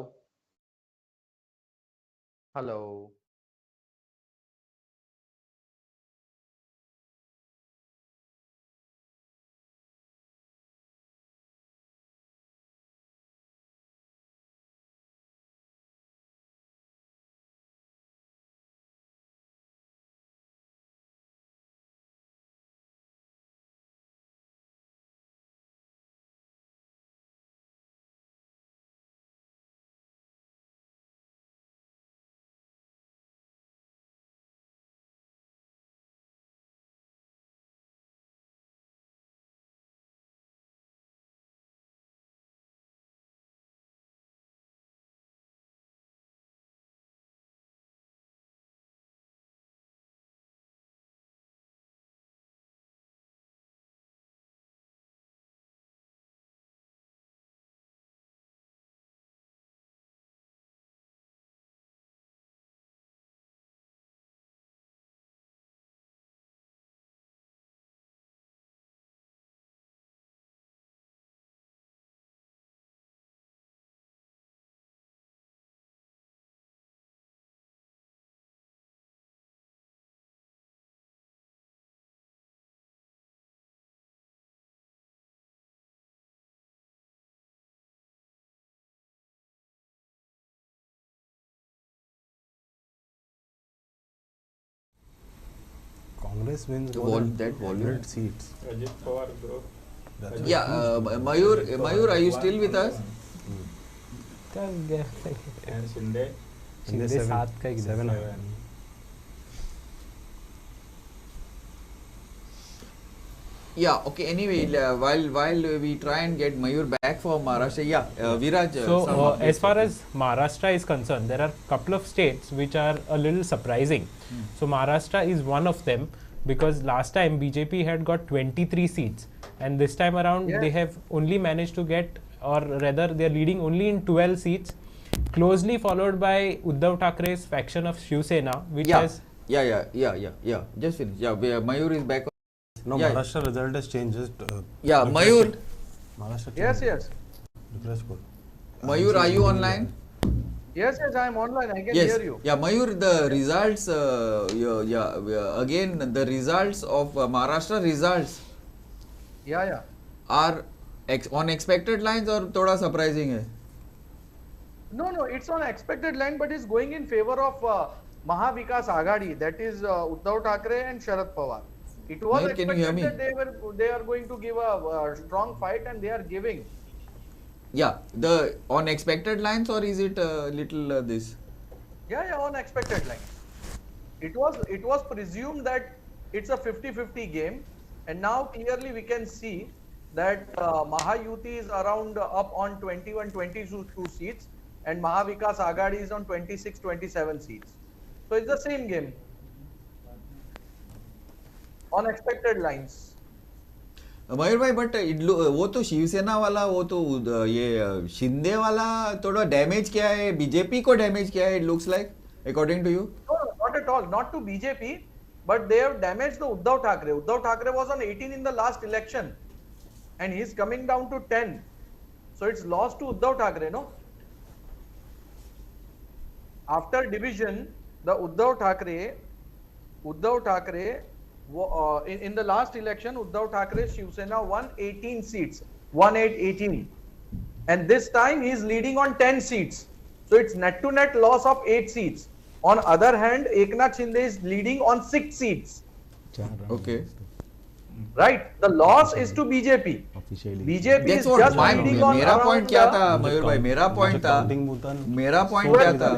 Congress wins that volume 100 seats. Ajit Pawar bro. Yeah, Mayur, are you still with us? And Shinde. Shinde 7 Yeah, okay. Anyway, while we try and get Mayur back from Maharashtra, yeah, Viraj. So, as far as Maharashtra is concerned, there are a couple of states which are a little surprising. So, Maharashtra is one of them because last time BJP had got 23 seats and this time around they have only managed to get, or rather they are leading only in 12 seats. closely followed by Uddhav Thackeray's faction of Shiv Sena, which Yeah. has Just finish. Yeah, Mayur is back. No, Yeah. Maharashtra result has changed. Just, Yeah, refresh Mayur. it. Maharashtra Yes, changed. yes. Refresh code. Mayur, are you online? Yes, yes, I am online. I can Yes. hear you. Yeah, Mayur, the results, again, the results of Maharashtra results Yeah. are on expected lines or thoda surprising hai? No, it's on expected line, but it's going in favor of Mahavikas Aghadi, that is Uddhav Thackeray and Sharad Pawar. It was Mayur, can you hear expected me? that they are going to give a strong fight, and they are giving. Yeah, the on expected lines, or is it little this? Yeah, on expected line. It was presumed that it's a 50-50 game, and now clearly we can see that Mahayuti is around up on 21-22 seats, and Mahavikas Aghadi is on 26-27 seats. So it's the same game on expected lines. मयूर भाई but वो तो शिवसेना वाला वो तो ये शिंदे वाला थोड़ा damage किया है बीजेपी को डैमेज किया है it looks like according to you No, not at all. Not to BJP, but they have damaged the Uddhav Thackeray. Uddhav Thackeray was on 18 in the last election, and he's coming down to 10. So it's lost to Uddhav Thackeray, no? After division, the Uddhav Thackeray, in the last election, Uddhav Thackeray Shiv Sena won 18 seats, 18. And this time he is leading on 10 seats. So it's net to net loss of 8 seats. On other hand, Eknath Shinde is leading on 6 seats. Okay. Right? The loss is to BJP. Officially. BJP That's is what just my leading on मेरा point क्या था around मयूर भाई मेरा point था क्या था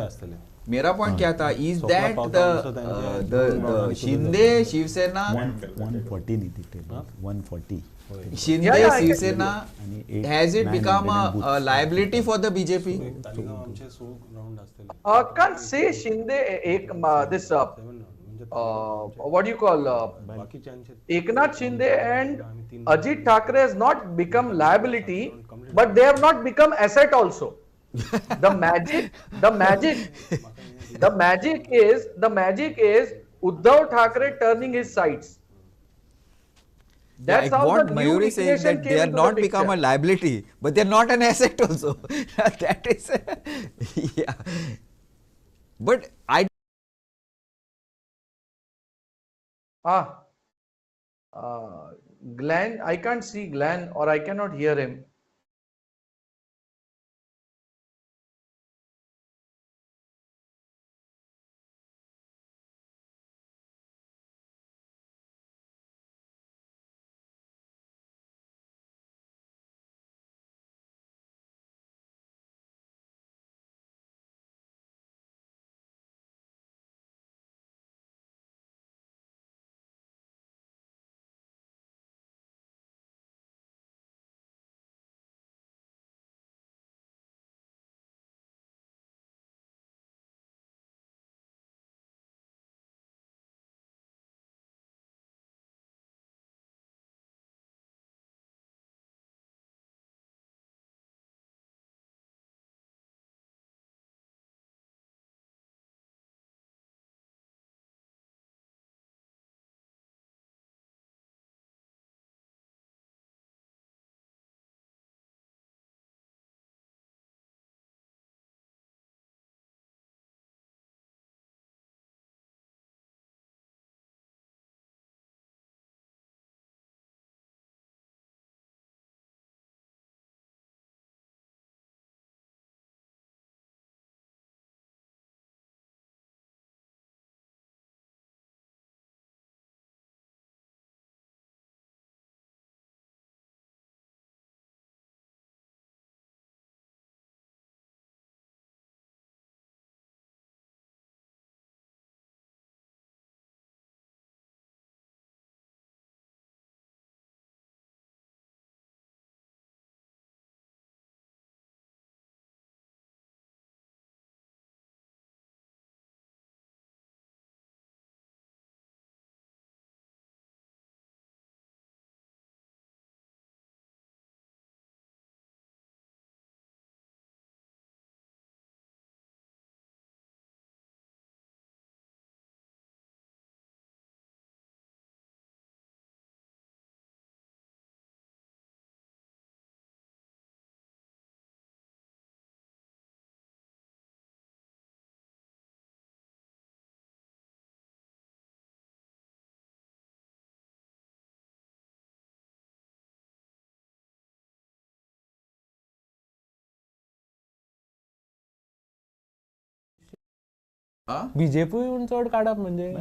मेरा point क्या था is that the Shinde Shivsena 140 नीति table 140 Shinde Yeah, I can Shivsena has it become a liability for the BJP? can't say Shinde this what do you call Eknath Shinde and Ajit Thackeray has not become liability, but they have not become asset also. The magic is Uddhav Thackeray turning his sides. That's Yeah, how what the new Mayur is saying equation that came they are into the not become a picture. liability, but they are not an asset also. That is, yeah. But I Glenn, I can't see Glenn or I cannot hear him. बीजेपीहून चड काडप म्हणजे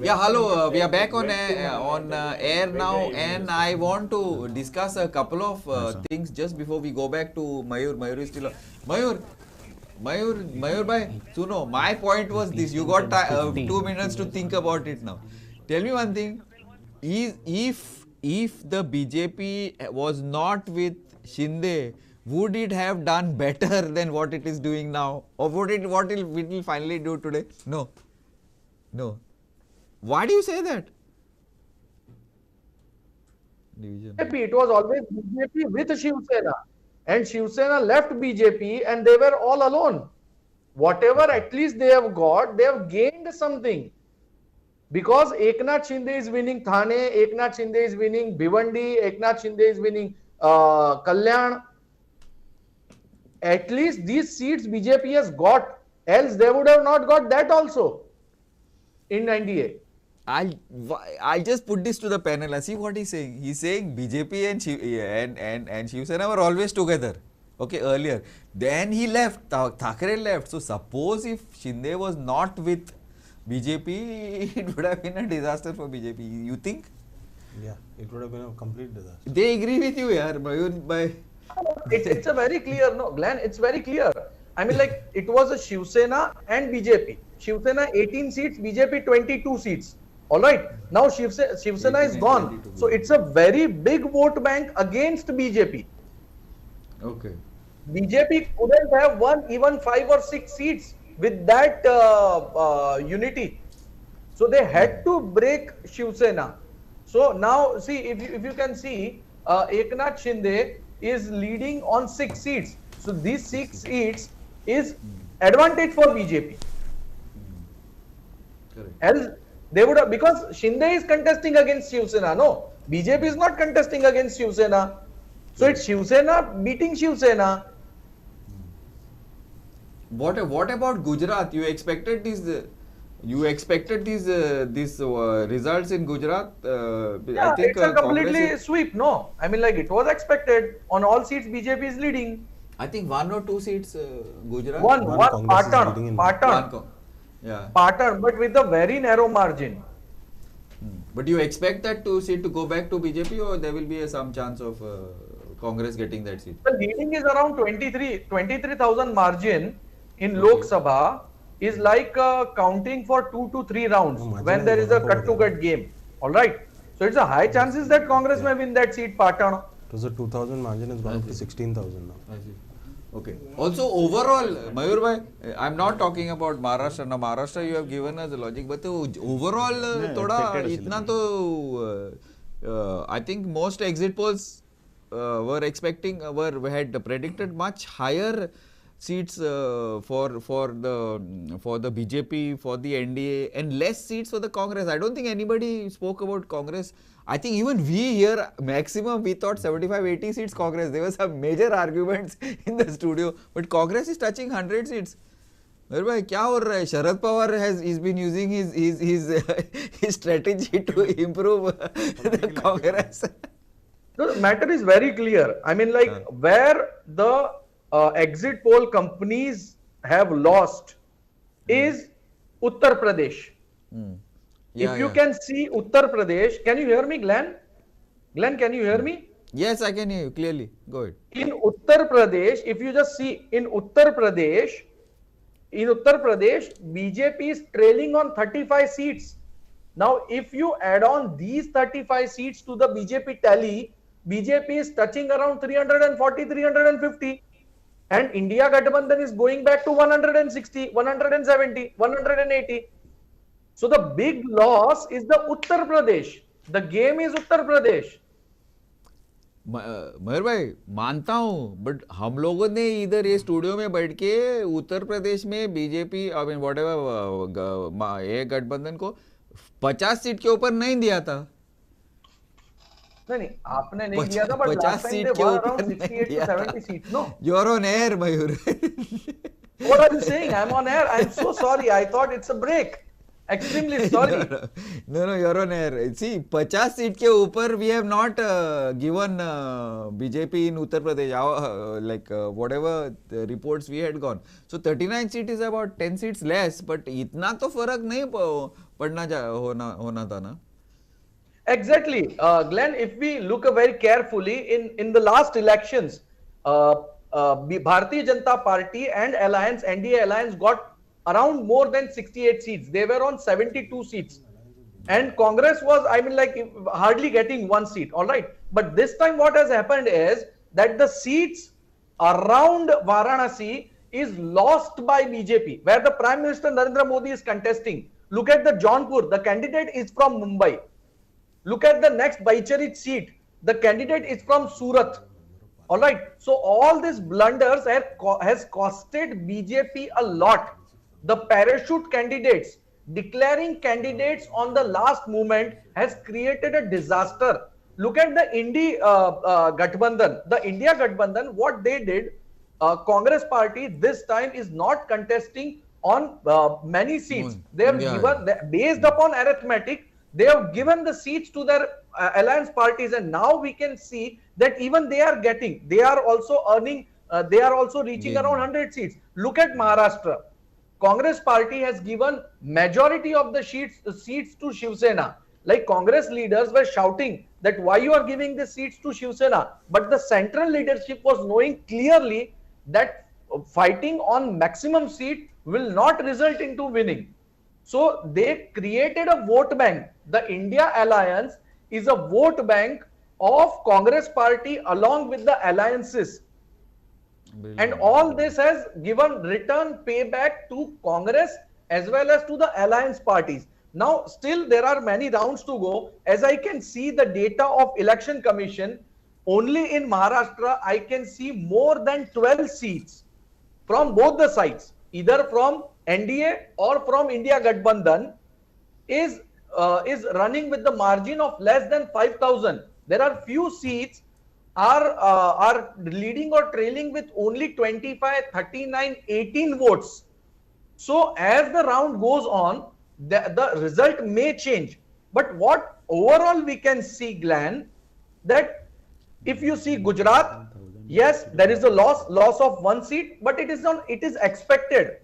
Yeah, hello. We are back on air now, and I want to discuss a couple of things just before we go back to Mayur. Mayur is still Mayur bhai. Suno, my point was this. You got 2 minutes to think about it now. Tell me one thing. If the BJP was not with Shinde, would it have done better than what it is doing now, or what it will finally do today? No. Why do you say that? BJP, it was always BJP with Shiv Sena, and Shiv Sena left BJP and they were all alone. Whatever at least they have got, they have gained something. Because Eknath Shinde is winning Thane, Eknath Shinde is winning Bhiwandi, Eknath Shinde is winning Kalyan. At least these seats BJP has got, else they would have not got that also in NDA. I'll just put this to the panel and see what he's saying. He's saying BJP and Shiv Sena were always together. Okay, earlier. Then he left. Thackeray left. So suppose if Shinde was not with BJP, it would have been a disaster for BJP. You think? Yeah, it would have been a complete disaster. They agree with you, yaar. It's a very clear, no, Glenn, it's very clear. I mean, like, it was a Shiv Sena and BJP. Shiv Sena 18 seats, BJP 22 seats. All right. Now Shiv Sena is gone. So it's a very big vote bank against BJP. Okay. BJP couldn't have won even 5 or 6 seats with that unity. So they had to break Shiv Sena. So now, see, if you can see, Eknath Shinde is leading on 6 seats. So these 6 seats is advantage for BJP. Correct. Else they would have, because Shinde is contesting against Shiv Sena. No, BJP is not contesting against Shiv Sena. So it's Shiv Sena beating Shiv Sena. What about Gujarat? You expected these results in Gujarat? Yeah, I think it's a completely Congress sweep. No, I mean, like, it was expected. On all seats, BJP is leading. I think 1 or 2 seats Gujarat. One Congress is leading in Patan, Yeah. Patan, but with a very narrow margin. But you expect that seat to go back to BJP, or there will be some chance of Congress getting that seat? The leading is around 23,000 margin in Lok Sabha is like counting for 2 to 3 rounds when there is a cut-to-cut game. All right. So it's a high chances that Congress may win that seat, Patan. It was a 2,000 margin, has gone up to 16,000 now. I see. Okay. Also, overall, Mayur bhai, I'm not talking about Maharashtra. Now, Maharashtra, you have given us the logic, but overall, thoda itna to, I think most exit polls were had predicted much higher seats for the BJP, for the NDA, and less seats for the Congress. I don't think anybody spoke about Congress. I think even we here, maximum, we thought 75-80 seats Congress. There were some major arguments in the studio, but Congress is touching 100 seats. Bhai, kya ho raha hai? Sharad Pawar he's been using his strategy to improve the Congress. No, the matter is very clear. I mean, like, where the exit poll companies have lost is Uttar Pradesh. If you can see Uttar Pradesh, can you hear me, Glenn? Glenn, can you hear me? Yes, I can hear you clearly. Go ahead. In Uttar Pradesh, if you just see in Uttar Pradesh, BJP is trailing on 35 seats. Now, if you add on these 35 seats to the BJP tally, BJP is touching around 340, 350. And India Gathbandhan is going back to 160, 170, 180. So the big loss is the Uttar Pradesh. The game is Uttar Pradesh. मयूर भाई मानता हूँ, but हम लोगों ने इधर ये studio में बैठ के उत्तर प्रदेश में BJP I mean what ever ये गठबंधन को 50 सीट के ऊपर नहीं दिया था. नहीं आपने नहीं दिया था, बट 50 सीट के ऊपर नहीं दिया था. 70 seats, no? You are on air, Mayur. What are you saying? I'm on air. I'm so sorry. I thought it's a break. Extremely sorry. No, Your Honor. See, 50 seat ke upar we have not given BJP in Uttar Pradesh, whatever the reports we had gone. So 39 seat is about 10 seats less, but itna to farak nahi hona tha na. Exactly, Glenn. If we look very carefully in the last elections, Bharatiya Janata Party and Alliance NDA Alliance got around more than 68 seats. They were on 72 seats, and Congress was, I mean, like hardly getting 1 seat. All right, but this time what has happened is that the seats around Varanasi is lost by BJP, where the Prime Minister Narendra Modi is contesting. Look at the Jaunpur. The candidate is from Mumbai. Look at the next Baicharit seat. The candidate is from Surat. All right. So all these blunders has costed BJP a lot. The parachute candidates, declaring candidates on the last moment has created a disaster. Look at the Gathbandhan. The India Gathbandhan, what they did, Congress party this time is not contesting on many seats. They have given, based upon arithmetic, they have given the seats to their alliance parties, and now we can see that even they are also earning, they are also reaching around 100 seats. Look at Maharashtra. Congress party has given majority of the seats to Shiv Sena. Like Congress leaders were shouting that why you are giving the seats to Shiv Sena, but the central leadership was knowing clearly that fighting on maximum seat will not result into winning. So they created a vote bank. The India Alliance is a vote bank of Congress party along with the alliances. Brilliant. And all this has given return payback to Congress as well as to the alliance parties. Now, still there are many rounds to go. As I can see the data of Election Commission, only in Maharashtra, I can see more than 12 seats from both the sides, either from NDA or from India Gathbandhan, is running with the margin of less than 5,000. There are few seats are leading or trailing with only 25, 39, 18 votes. So as the round goes on, the result may change. But what overall we can see, Glenn, that if you see Gujarat, yes, there is a loss of 1 seat, but it is expected.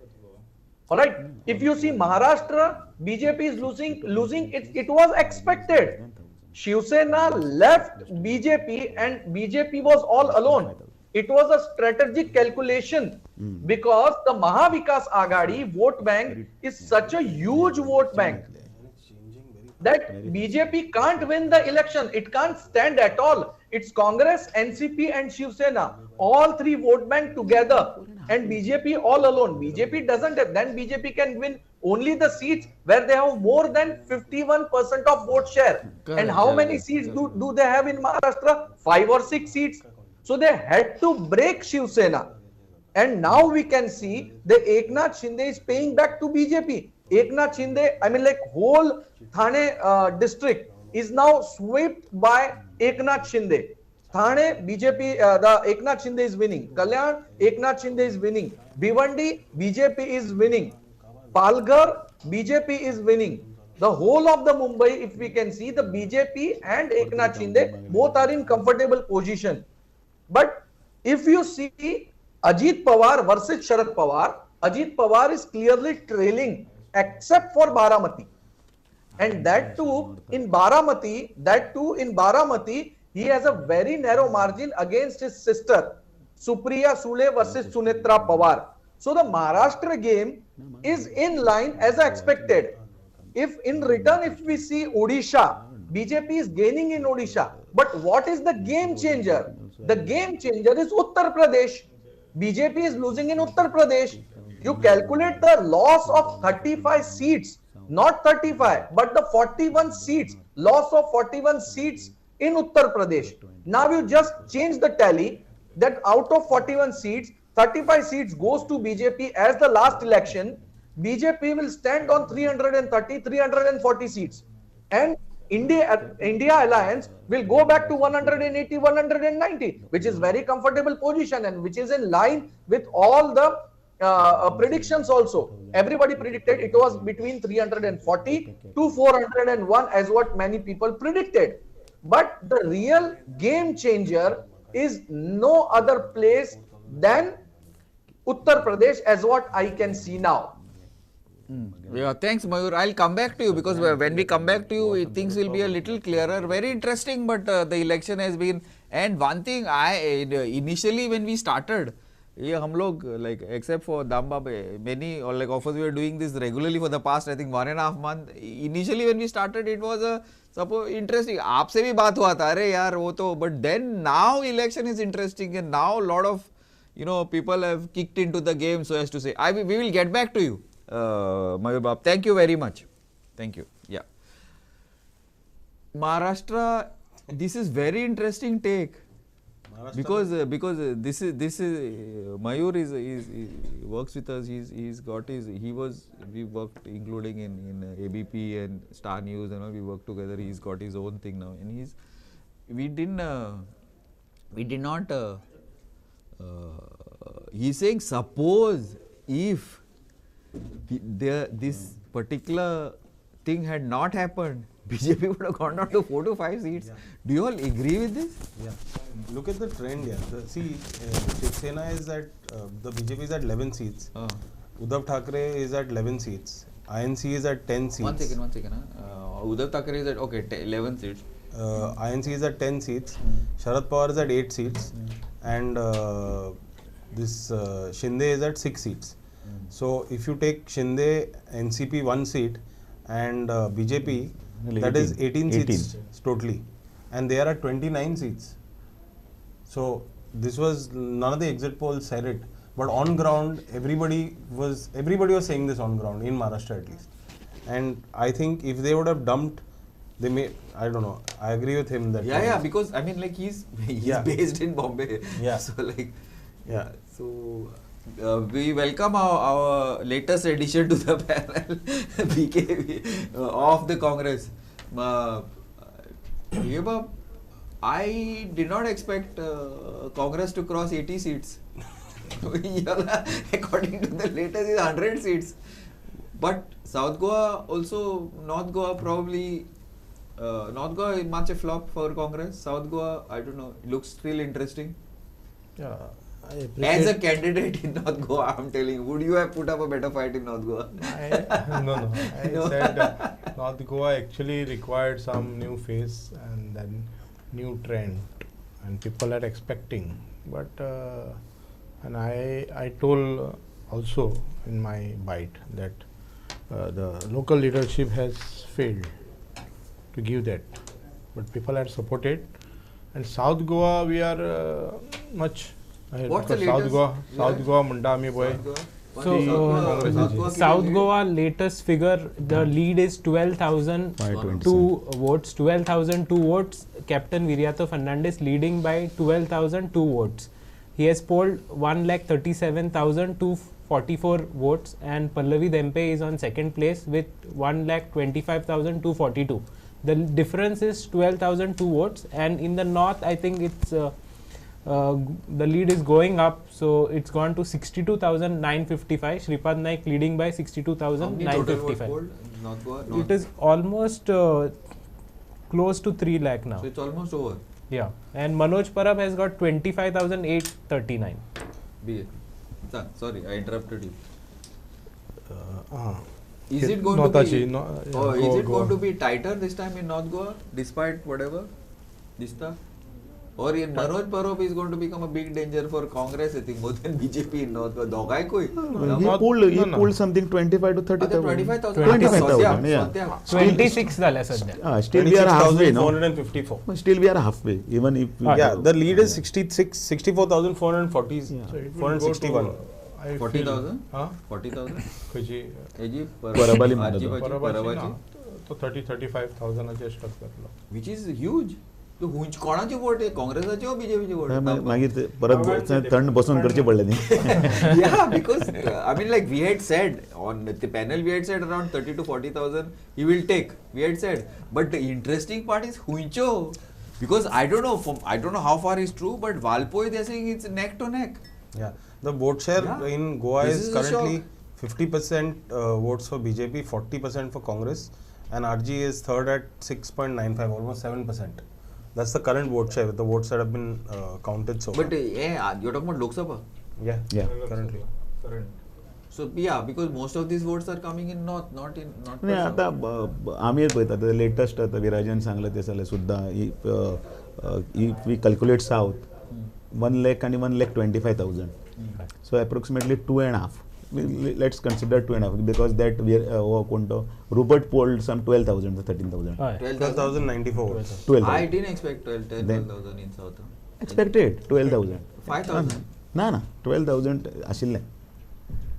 All right. If you see Maharashtra, BJP is losing. It was expected. Shiv Sena left BJP and BJP was all alone. It was a strategic calculation because the Mahavikas Aghadi vote bank is such a huge vote bank that BJP can't win the election. It can't stand at all. It's Congress, NCP and Shiv Sena, all three vote bank together, and BJP all alone. BJP doesn't have, then BJP can win only the seats where they have more than 51% of vote share. Correct. And how many seats do they have in Maharashtra? 5 or 6 seats. So they had to break Shiv Sena. And now we can see the Eknath Shinde is paying back to BJP. Eknath Shinde, I mean, like whole Thane district is now swept by Eknath Shinde. Thane, BJP, the Eknath Shinde is winning. Kalyan, Eknath Shinde is winning. Bhiwandi, BJP is winning. Palghar, BJP is winning. The whole of the Mumbai, if we can see, the BJP and Eknath Shinde both are in comfortable position. But if you see Ajit Pawar versus Sharad Pawar, Ajit Pawar is clearly trailing except for Baramati. And that too in Baramati, he has a very narrow margin against his sister, Supriya Sule versus Sunitra Pawar. So the Maharashtra game is in line as expected. If in return, if we see Odisha, BJP is gaining in Odisha. But what is the game changer? The game changer is Uttar Pradesh. BJP is losing in Uttar Pradesh. You calculate the loss of 35 seats, not 35, but the 41 seats, loss of 41 seats in Uttar Pradesh. Now you just change the tally that out of 41 seats, 35 seats goes to BJP as the last election. BJP will stand on 330, 340 seats. And India Alliance will go back to 180, 190, which is very comfortable position and which is in line with all the predictions also. Everybody predicted it was between 340 to 401 as what many people predicted. But the real game changer is no other place than Uttar Pradesh as what I can see now. Yeah, thanks Mayur. I'll come back to you because when we come back to you, things will be a little clearer. Very interesting, but the election has been. And one thing, initially when we started, yeah, hum log, like except for Damba, many or like of us we were doing this regularly for the past I think 1.5 months. Initially when we started, it was a suppose interesting. आपसे भी बात हुआ था, अरे यार वो तो. But then now election is interesting, and now a lot of people have kicked into the game, so as to say. We will get back to you. Mayur Bab, thank you very much. Thank you. Yeah. Maharashtra, this is very interesting take because this is Mayur is works with us. We worked including in ABP and Star News and all. We worked together. He's got his own thing now, and we did not. He's saying suppose if this particular thing had not happened, BJP would have gone down to 4 to 5 seats. Yeah. Do you all agree with this? Yeah. Look at the trend here. See, Shiv Sena is at, the BJP is at 11 seats. Uddhav Thackeray is at 11 seats. INC is at 10 seats. One second. Uddhav Thackeray is at, 11 seats. INC is at 10 seats. Sharad Pawar is at 8 seats. And this Shinde is at 6 seats. So if you take Shinde, NCP 1 seat and BJP, that is 18 seats totally, and they are at 29 seats. So this was, none of the exit polls said it, but on ground everybody was saying this on ground in Maharashtra at least. And I think if they would have dumped, they may, I don't know, I agree with him that because I mean like he's based in Bombay, so like so we welcome our latest addition to the panel, BK of the Congress. I did not expect Congress to cross 80 seats. According to the latest, is 100 seats. But South Goa also, North Goa probably, North Goa is much a flop for Congress. South Goa, I don't know, looks still interesting. Yeah. As a candidate in North Goa, I'm telling you, would you have put up a better fight in North Goa? No. I said North Goa actually required some new face and then new trend, and people are expecting. But and I told also in my bite that the local leadership has failed to give that, but people are supported. And South Goa, we are much. What's the latest? South Goa, Mundami boy. So South Goa latest figure, the lead is 12,002 votes. 12,002 votes. Captain Viriato Fernandes leading by 12,002 votes. He has polled 1,37,244 votes, and Pallavi Dempe is on second place with 1,25,242. The difference is 12,002 votes, and in the north, I think it's the lead is going up, so it's gone to 62,955. Shripad Naik leading by 62,955. It is almost close to 3 lakh now. So it's almost over. Yeah, and Manoj Parab has got 25,839. Sorry, I interrupted you. Is it going to be tighter this time in North Goa, despite whatever? Or in Manoj Parab is going to become a big danger for Congress, I think, more than BJP in North Goa. He pulled something 25 to 30,000. 25,000. Yeah. 26 still we are halfway, no? 454. Still we are halfway, even if the lead is 64,440. So 461. 40,000? 40,000? So 30-35,000 adjust कर लो. Which is huge. तो कोणाची vote आहे, काँग्रेसाची व बीजेपीची vote? मागीर परत थंड बसून करचे पडले न्ही. Yeah, because I mean, like we had said on the panel, we had said around 30 to 40,000 he will take. We had said, but the interesting part is Huncho, because I don't know how far is true, but Valpoi they are saying it's neck to neck. Yeah, the vote share in Goa This is is a currently 50% votes for BJP, 40% for Congress, and RG is third at 6.95, almost 7%. That's the current vote share with the votes that have been counted so far. But you're talking about Lok Sabha. Yeah, Yeah. currently. Current. So yeah, because most of these votes are coming in north, not नाही south. आता आम्ही पळयता आता latest आता विराजन सांगलं ते जाल्यार सुद्दां if we calculate South 1 lakh आणि 1,25,000 so approximately 2.5 let's consider 2.5 because that we कोण तो Rupert polled some 12,000 or 13,000 12,094 votes. 12,000 I didn't expect 12,000 in south. expected 12,000 5,000. ना 12,000 आशिल्लें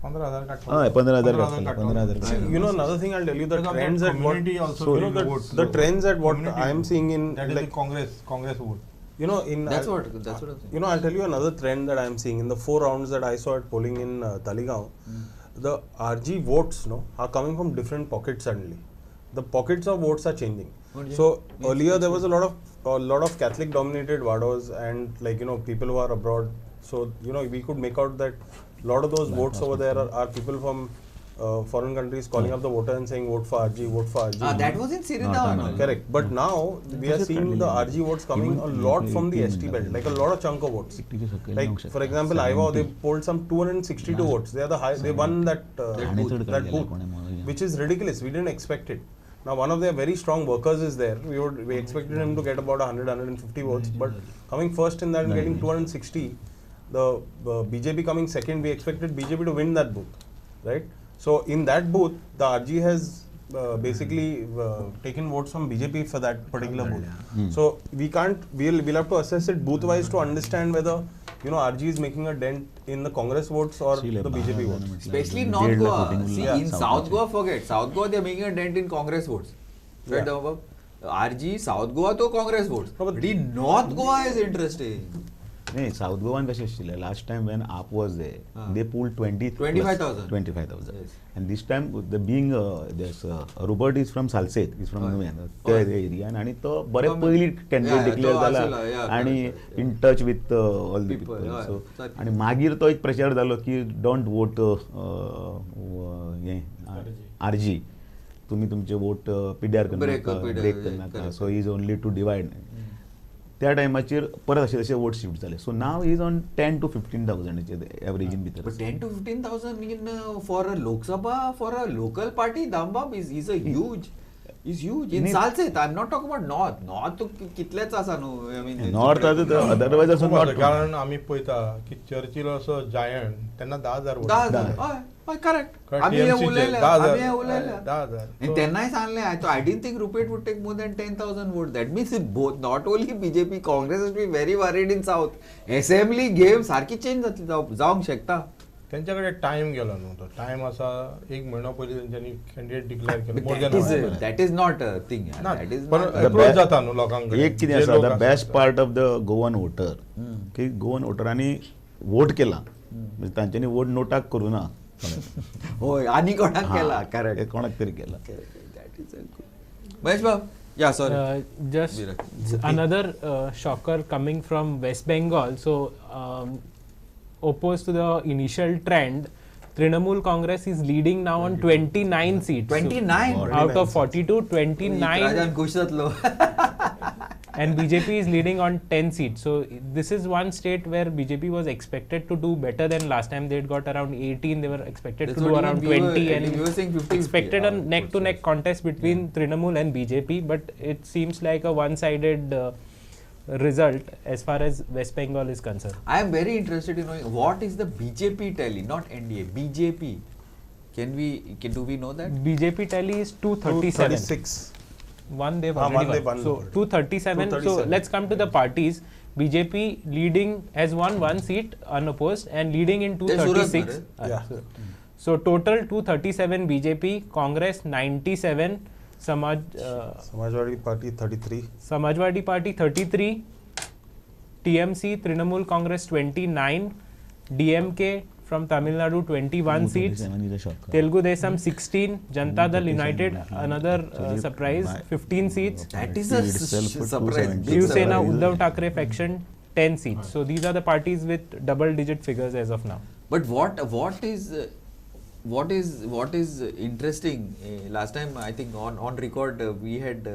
15,000 काडटा. हय 15,000 15,000 काडटले 15,000 See, you know another thing I'll tell you, the Because trends that at what community also so, you know will vote. the trends at what Community I am seeing in that is like the Congress vote. you know in That's what I'm saying. you know I'll tell you another trend that I am seeing in the 4 rounds that I saw at polling in Taligaon. The RG votes are coming from different pockets suddenly. The pockets of votes are changing. So earlier there was a lot of Catholic dominated Vados and like people who are abroad. So we could make out that a lot of those votes over there are people from foreign countries calling up the voter and saying vote for RG, vote for RG. That was in Sirida. Correct. But now we are seeing the RG votes coming a lot from the ST belt, like a lot of chunk of votes. Like for example, Iowa, they polled some 262 votes. They are the high. They won that booth, which is ridiculous. We didn't expect it. Now one of their very strong workers is there. We expected him to get about 150 votes, but coming first in that and getting 260. The BJP coming second, we expected BJP to win that booth, right? So in that booth, the RG has basically taken votes from BJP for that particular booth. So we'll have to assess it booth wise to understand whether RG is making a dent in the Congress votes or the BJP votes. Especially North Goa. See, in South Goa, forget. South Goa, they are making a dent in Congress votes. Right, RG, South Goa, to Congress votes. But in North Goa is interesting. No, South Goan कशें आशिल्लें last time when AAP was there, they pooled 25,000. 25,000. Yes. And this time, this Rupert is from Salsette, he's from the area, and तो बरे पयली candidate declare जाला आणि in touch with all the people. So आणि मागीर तो एक प्रचार जालो की don't vote RG. तुम्ही तुमचे vote पिड्यार करनाका. So he is only to divide. त्या टायमाचेर परत अशे वोट शिफ्ट जाले. सो नाव इज ऑन 10 to 15,000 एवरेजीन भितर. But 10 to 15,000 in for a Lok Sabha, for a local party, Dambab is a huge. Is huge. In Salsette, I'm not talking about North. North to कितलेच आसा न्हू. I mean North otherwise also not. कारण आम्ही पळयता की Churchill असो giant तेन्ना 10,000 vote. 10,000. हय correct. आम्ही हे उलयले. And तेन्नाय सांगले I didn't think Rupert would take more than 10,000 votes. That means both not only BJP, Congress has been very worried in South. Assembly game सारखी चेंज जावंक शकता. त्यांच्याकडे टाइम गेलो न्हू. तो टाइम असा 1 महिना पयलीं त्यांनी candidate declare Kelo. That is not a thing. That is पण अप्रोच जाता न्हू लोकांकडे. एक कितें आसा the best part of the Goan voter की गोवन वोटरांनी वोट केला. म्हणजे तांच्यांनी वोट नोटाक करूं ना. होय आणि कोणाक केला. करेक्ट. कोणाक तरी केला. That is a good. Mahesh Babu. Yeah, sorry. Just another shocker coming from West Bengal. So opposed to the initial trend, Trinamool Congress is leading now on 29 seats. 29 so out of 42, 29. Rajan खुश जातलो. And BJP is leading on 10 seats. So this is one state where BJP was expected to do better than last time. They had got around 18. They were expected That's to do around 20, and we were saying 50, expected a neck-to-neck contest between Trinamool and BJP. But it seems like a one-sided result as far as West Bengal is concerned. I am very interested in knowing what is the BJP tally, not NDA. BJP. Do we know that? BJP tally is 237. 236. One they've already won. So 237. So let's come to the parties. BJP leading has won 1 seat unopposed and leading in 236. So total 237 BJP, Congress 97, Samajwadi Party 33. Samajwadi Party 33, TMC Trinamool Congress 29, DMK from Tamil Nadu 21 seats, Telugu Desam 16, Janata Dal United another surprise 15 seats. That is a surprise. Shiv Sena Uddhav Thackeray faction 10 seats. So these are the parties with double-digit figures as of now. But what is interesting? Last time I think on record we had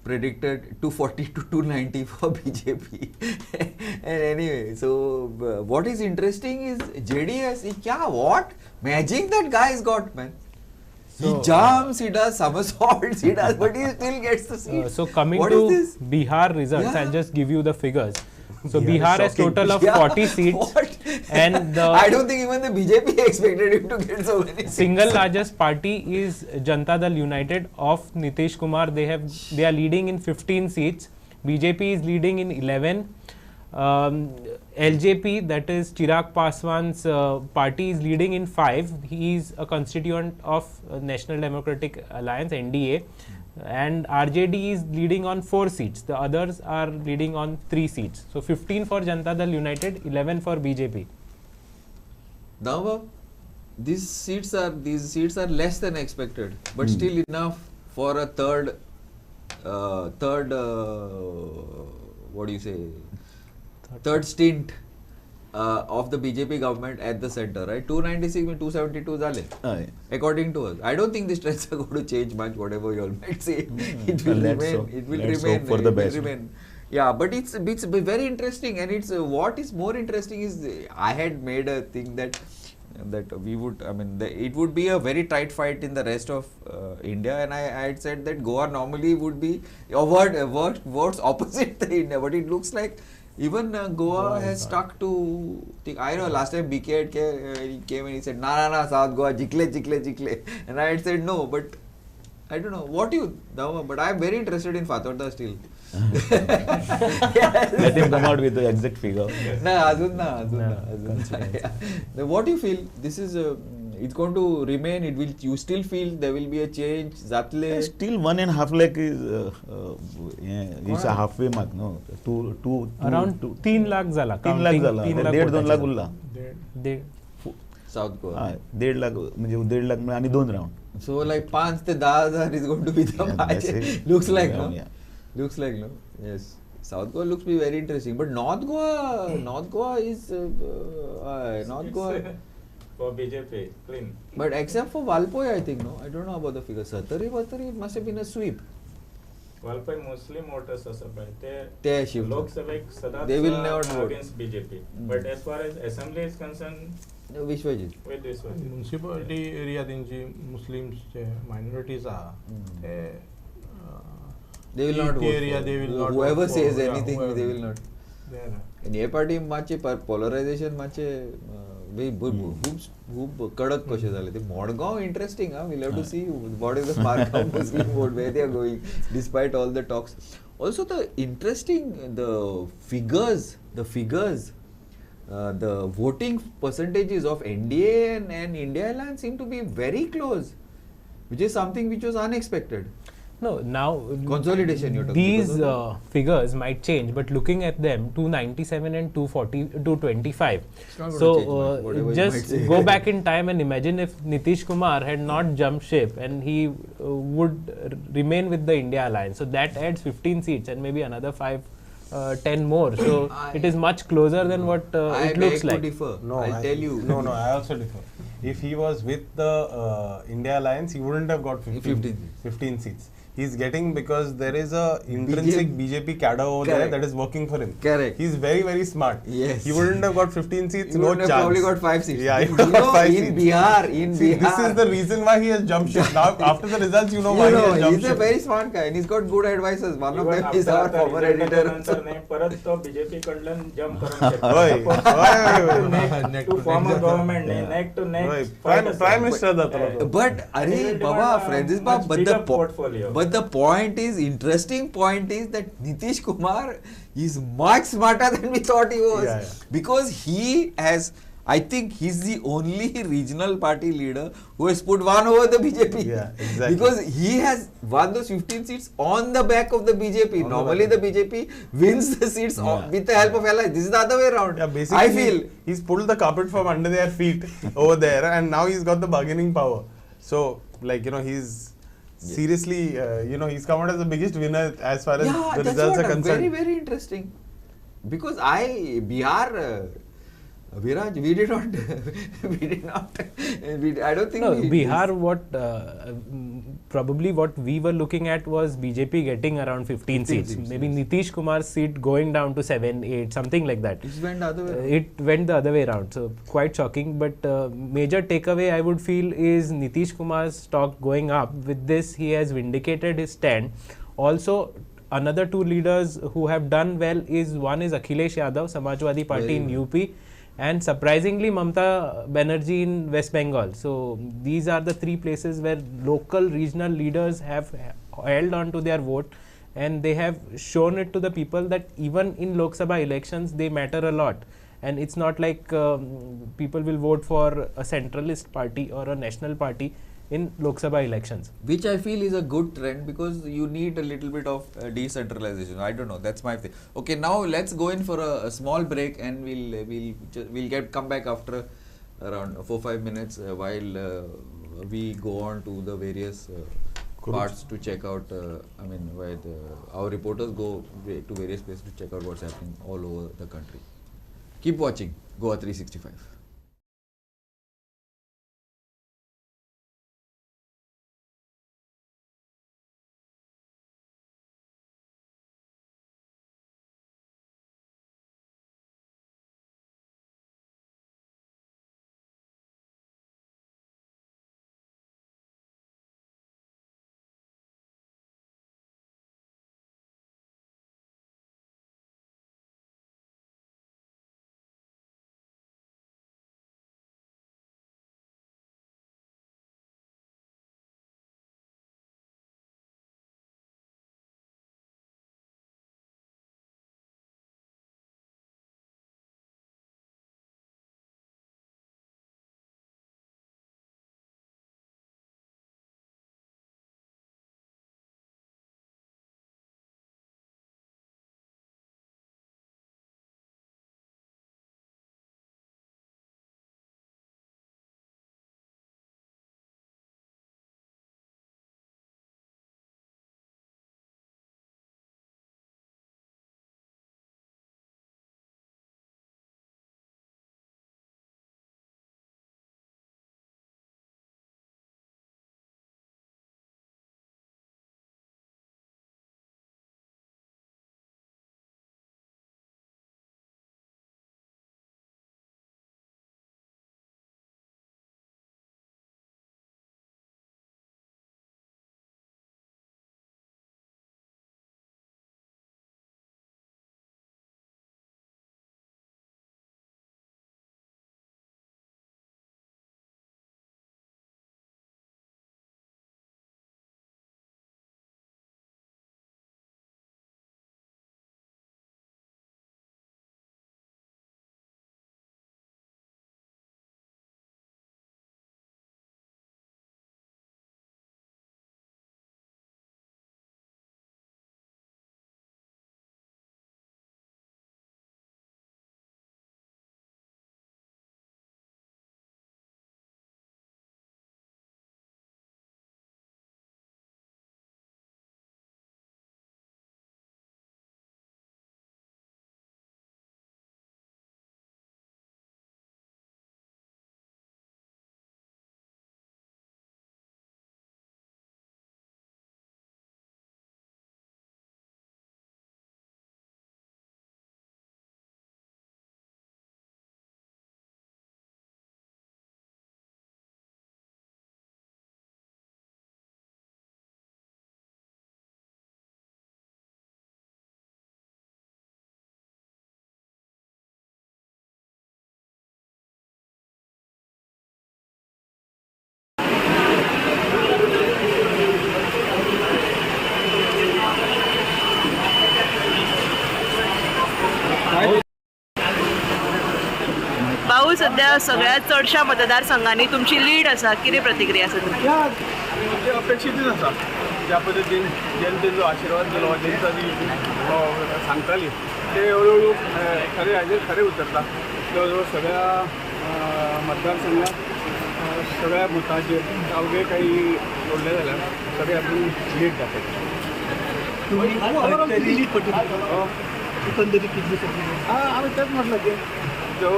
predicted 240 to 290 for BJP. And anyway, so what is interesting is JDS. What magic that guy's got, man. So, he jumps, he does somersaults, he does, but he still gets the seat. So coming What to is this? Bihar results, Yeah. I'll just give you the figures. So Bihar is Bihar has shocking. total of Yeah, 40 seats, what? and the I don't think even the BJP expected him to get so many seats. single largest party is Janata Dal United of Nitish Kumar. They are leading in 15 seats. BJP is leading in 11. LJP, that is Chirag Paswan's party, is leading in 5. He is a constituent of National Democratic Alliance (NDA), and RJD is leading on 4 seats. The others are leading on 3 seats. So 15 for Janata Dal United, 11 for BJP. Now, these seats are less than expected, but still enough for a third. What do you say? Third stint of the BJP government at the center, right? 296 and 272 zale. According to us, I don't think these trends are going to change much. Whatever you all might say, it will Let's remain. hope. It will Let's remain. hope for it the will best. remain. Yeah, but it's very interesting, and it's what is more interesting is I had made a thing that we would, I mean, it would be a very tight fight in the rest of India, and I had said that Goa normally would be words opposite the India, but it looks like even Goa has stuck to. I know last time BK he came and he said, "Na, South Goa, jikle," and I had said no, but I don't know what you know, but I am very interested in Fatorda still. Let him come out with the exact figure. Azun na. What do you feel? This is it's going to remain. It will. You still feel there will be a change. Zatle. Still 1.5 lakh is it's a halfway mark. No, two Around 3 lakh zala. 3 lakh झाला. 1.5-2 lakh Urla. South Goa. 1.5 lakh म्हणजे 1.5 लाख आणि 2 round. So like 5 to 10,000 is going to be the margin. Looks like no. Yeah. Looks like no. Yes. South Goa looks to be very interesting, but North Goa is North Goa. For BJP, clean. But except for Valpoi, I think no. I don't know about the figure. Satari must have been a sweep. Valpai Muslim voters असं पाहिजे ते ते shift. लोकसभेक सदाच They will never vote. against BJP. But as far as assembly is concerned, Which way is? with this one. Municipality area तेंची मुस्लिम्सचे minorities आहा ते They will not vote. area for. they will not Whoever vote for, says yeah, anything, whoever. they will not. And ये party माचे polarization माचे खूप कडक कसे झाले ते Madgaon interesting we'll have to see what is the mark of Muslim vote where they are going despite all the talks. Also the interesting the figures the voting percentages of NDA and India Alliance seem to be very close, which is something which was unexpected. No, now Consolidation you're talking these because figures might change, but looking at them, 297 and 225. not gonna So change much, whatever you just might say. go back in time and imagine if Nitish Kumar had not jumped ship and he would remain with the India Alliance. So that adds 15 seats and maybe another 10 more. So it is much closer than what I it looks beg to like. differ. No, I'll tell you. No, I also differ. If he was with the India Alliance, he wouldn't have got 15 seats. He's getting because there is a intrinsic BJP cadre over there that is working for him. Correct. He's very, very smart. Yes. He wouldn't have got 15 seats, He no would have chance. probably got 5 seats. Yeah, he You would have got know, 5 in seats. Bihar, See, this is the reason why he has jumped ship. Now, after the results, you know why he has jumped he's a ship. very smart guy and he's got good advisors. One of Even them is after our the former result editor. नंतर नाही परत तो BJP कडल्यान jump Oi, करून Neck to to form a neck. government neck to neck Oi, fight Prime Minister असं. जातो ना तो. But He will Baba, demand a Francis much Bab, bigger portfolio. but the point is, interesting point is that Nitish Kumar is much smarter than we thought he was. Yeah. Because he has, I think he's the only regional party leader who has put one over the BJP. Yeah, exactly. Because he has won those 15 seats on the back of the BJP. On the Normally the BJP wins the seats with the help of allies. This is the other way around. Yeah, basically, I feel. he's pulled the carpet from under their feet over there, and now he's got the bargaining power. So, like, he's seriously, he's come out as the biggest winner as far as the that's results what are concerned. Very, very interesting. Because Bihar, Viraj, we did not, I don't think. No, Bihar, probably what we were looking at was BJP getting around 15 seats. Maybe yes. Nitish Kumar's seat going down to 7, 8, something like that. It went the other way around. It went the other way around. So quite shocking. But major takeaway I would feel is Nitish Kumar's stock going up. With this, he has vindicated his stand. Also, another two leaders who have done well is one is Akhilesh Yadav, Samajwadi Party in UP, and surprisingly Mamata Banerjee in West Bengal. So these are the three places where local regional leaders have held on to their vote, and they have shown it to the people that even in Lok Sabha elections they matter a lot. And it's not like people will vote for a centralist party or a national party in Lok Sabha elections. Which I feel is a good trend, because you need a little bit of decentralization. I don't know, that's my thing. Okay, now let's go in for a small break, and we'll come back after around 4-5 minutes while we go on to the various parts to check out. Where our reporters go to various places to check out what's happening all over the country. Keep watching Goa365. भाऊ, सध्या सगळ्यात चडशा मतदारसंघांनी तुमची lead आसा, कितें प्रतिक्रिया आसा तुमची? म्हणजे अपेक्षितच आसा. ज्या पद्दतीन जनतेचो आशिर्वाद दिलो, जनता जी सांगताली ते हळूहळू खरे हाजेर खरें उतरता. जवळ जवळ सगळ्या मतदारसंघात सगळ्या मतांचेर अवघे काही जोडले जाल्यार सगळे आपण लीड दाखयता. एकंदरीत किती आम्ही तेच म्हटलं की जो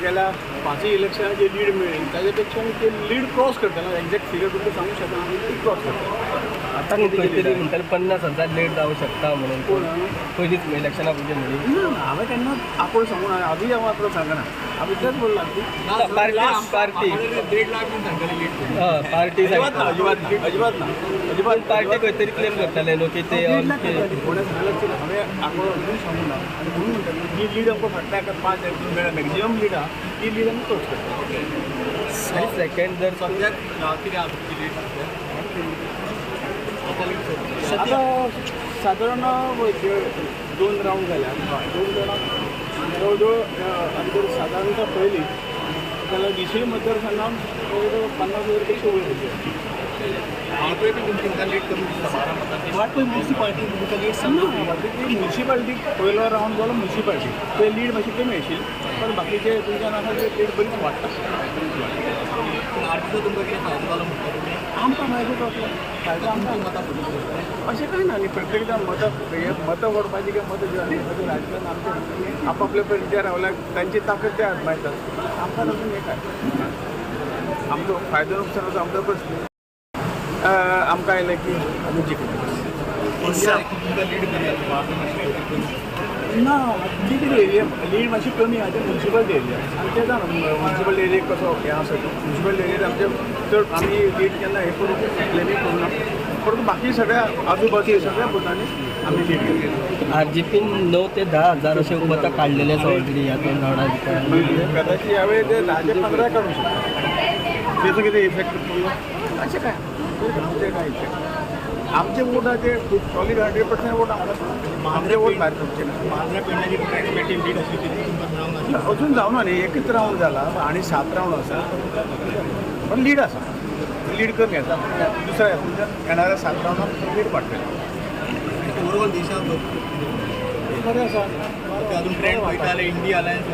गेल्या 5 इलेक्शनात जे लीड मिळेल त्याच्यापेक्षा ते लीड क्रॉस करताना एक्झॅक्ट फिगर तुमचं सांगू शकता ती क्रॉस करतात. आता खंयतरी म्हणटाले 50,000 लेट जावं शकता म्हणून पयलींच इलेक्शना पयलीं म्हणून हांवें केन्ना आपूण सांगून आजूय हांव आपलो सांगना आमी तेच बोलला की पार्टी 1.5 लाख बीन सांगताले लीड पार्टी अजिबात ना पार्टी खंयतरी क्लेम करताले न्हू की ते कोणें सांगलें की हांवें आपूण अजून सांगूं ना आनी म्हणून म्हणटा जी लीड आमकां फाटल्या 5 1 मेळ्ळा मॅक्झिमम लीड आहा ती लीड आमी क्रॉस करता. आनी सेकंड जर सद्याक कितें आहा तुमची लीड आता साधारण 2 राऊंड झाल्या 2 राऊंड जवळजवळ अंतर साधारणतः पहिली त्याला दिसळी मतदारसंघात जवळजवळ 50,000पेक्षा वयर म्युन्सिपाल्टी पयलो राऊंड जालो म्युन्सिपाल्टी ते लीड मातशी कमी आशिल्ली पण बाकीचे तुमच्यान आसा ते लीड बरीच वाडटा. आमकां माहिती असलो फायदो आमकां अशें कांय ना न्ही प्रत्येक जाण मतं ओडपाची काय मतं जेवणी राजकारण आमचे आपापल्या परिचय रावल्याक तांची ताकद ते आजमायतात आमकां अजून हे काय आमचो फायदो नुकसानाचो आमचो प्रश्न आमकां आयलें की आमी जिखले ना ती कितें एरिया लीड मातशी कमी आहा ते म्युन्सिपल एरिया आनी ते जाण म्युन्सिपल एरियेक कसो हें आसा म्युन्सिपल एरियेत आमचे चड आमी लीड केन्ना हें करून क्लेमींग करूना परंतु बाकी सगळ्या आजूबाजू सगळ्या भुतांनी आमी लीड केली. RGPन 9 ते 10,000 अशे मतां काडलेले ऑलरेडी ह्या 2 रावंडां कदाचित यावेळी ते 10 ते 15 काडूं शकता तेचो कितें इफेक्ट पडलो अशें काय आमचें कांय इफेक्ट आमचे वोट आहा ते सॉलीड 100% वोट आमचे वोट भायर पडचे ना अजून जावना न्ही एकच राऊंड जाला आनी 7 राऊंड आसा पण लीड आसा लीड कमी आसा दुसऱ्या येणाऱ्या 7 राऊंडाक लीड वाडटलें ओवरऑल देशांत बरें आसा अजून ट्रेंड वयताले इंडिया अलायन्स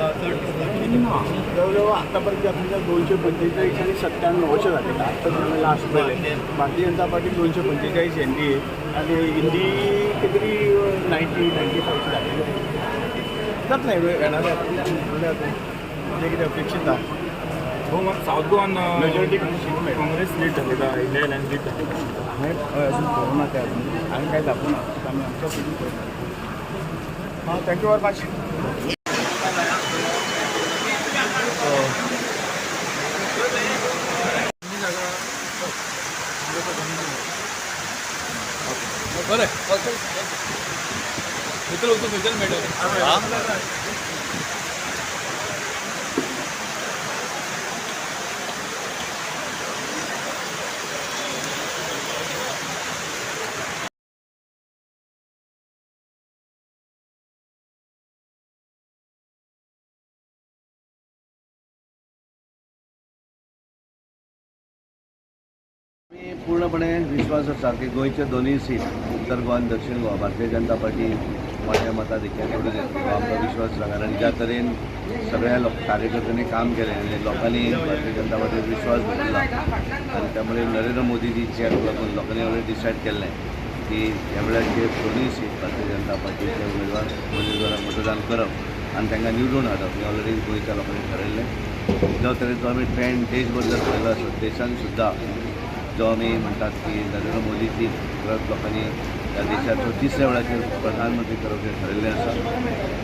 जवळ आतां पर्यंत आपल्या 245 आनी 97 अशें जालें आतां लास्ट पयलें भारतीय जनता पार्टी 245 NDA आनी इंडी कितें तरी 90-95 जालें जातलें येणाऱ्या म्हणजे कितें अपेक्षीत आहा. हो मग साऊथ गोवान मेजॉरिटी काँग्रेस लीड झाली का इंडिया अलायन्स लीड झाली हांवें अजून पळोवना तें अजून हांवें कांय दाखोवना आमी आमच्या पयलीं पळयता. हां थँक्यू वेरी मच. बरें मित्र सोशल मीडिया मी पूर्णपणे विश्वास आसा की गोंयचे दोनूय सीट उत्तर गोवा आनी दक्षिण गोवा भारतीय जनता पार्टी मोठ्या मताधिक्यान निवडून येतली हो आमकां विश्वास आसा. कारण ज्या तरेन सगळ्या कार्यकर्त्यांनी काम केलें आनी लोकांनी भारतीय जनता पार्टीर विश्वास दवरला आनी त्यामुळे नरेंद्र मोदीजीच्या लागून लोकांनी ऑलरेडी डिसायड केल्लें की ह्या वेळाचेर दोनूय सीट भारतीय जनता पार्टीचे उमेदवारांक मतदान करप आनी तांकां निवडून हाडप हें ऑलरेडी गोंयच्या लोकांनी ठरयल्लें. ज्या तरेचो आमी ट्रेंड देशभर जर पळयलो आसत देशान सुद्दां जो आमी म्हणटात की नरेंद्र मोदीची परत लोकांनी ह्या देशाचो 3ऱ्या वेळाचेर प्रधानमंत्री करप हें ठरयल्लें आसा.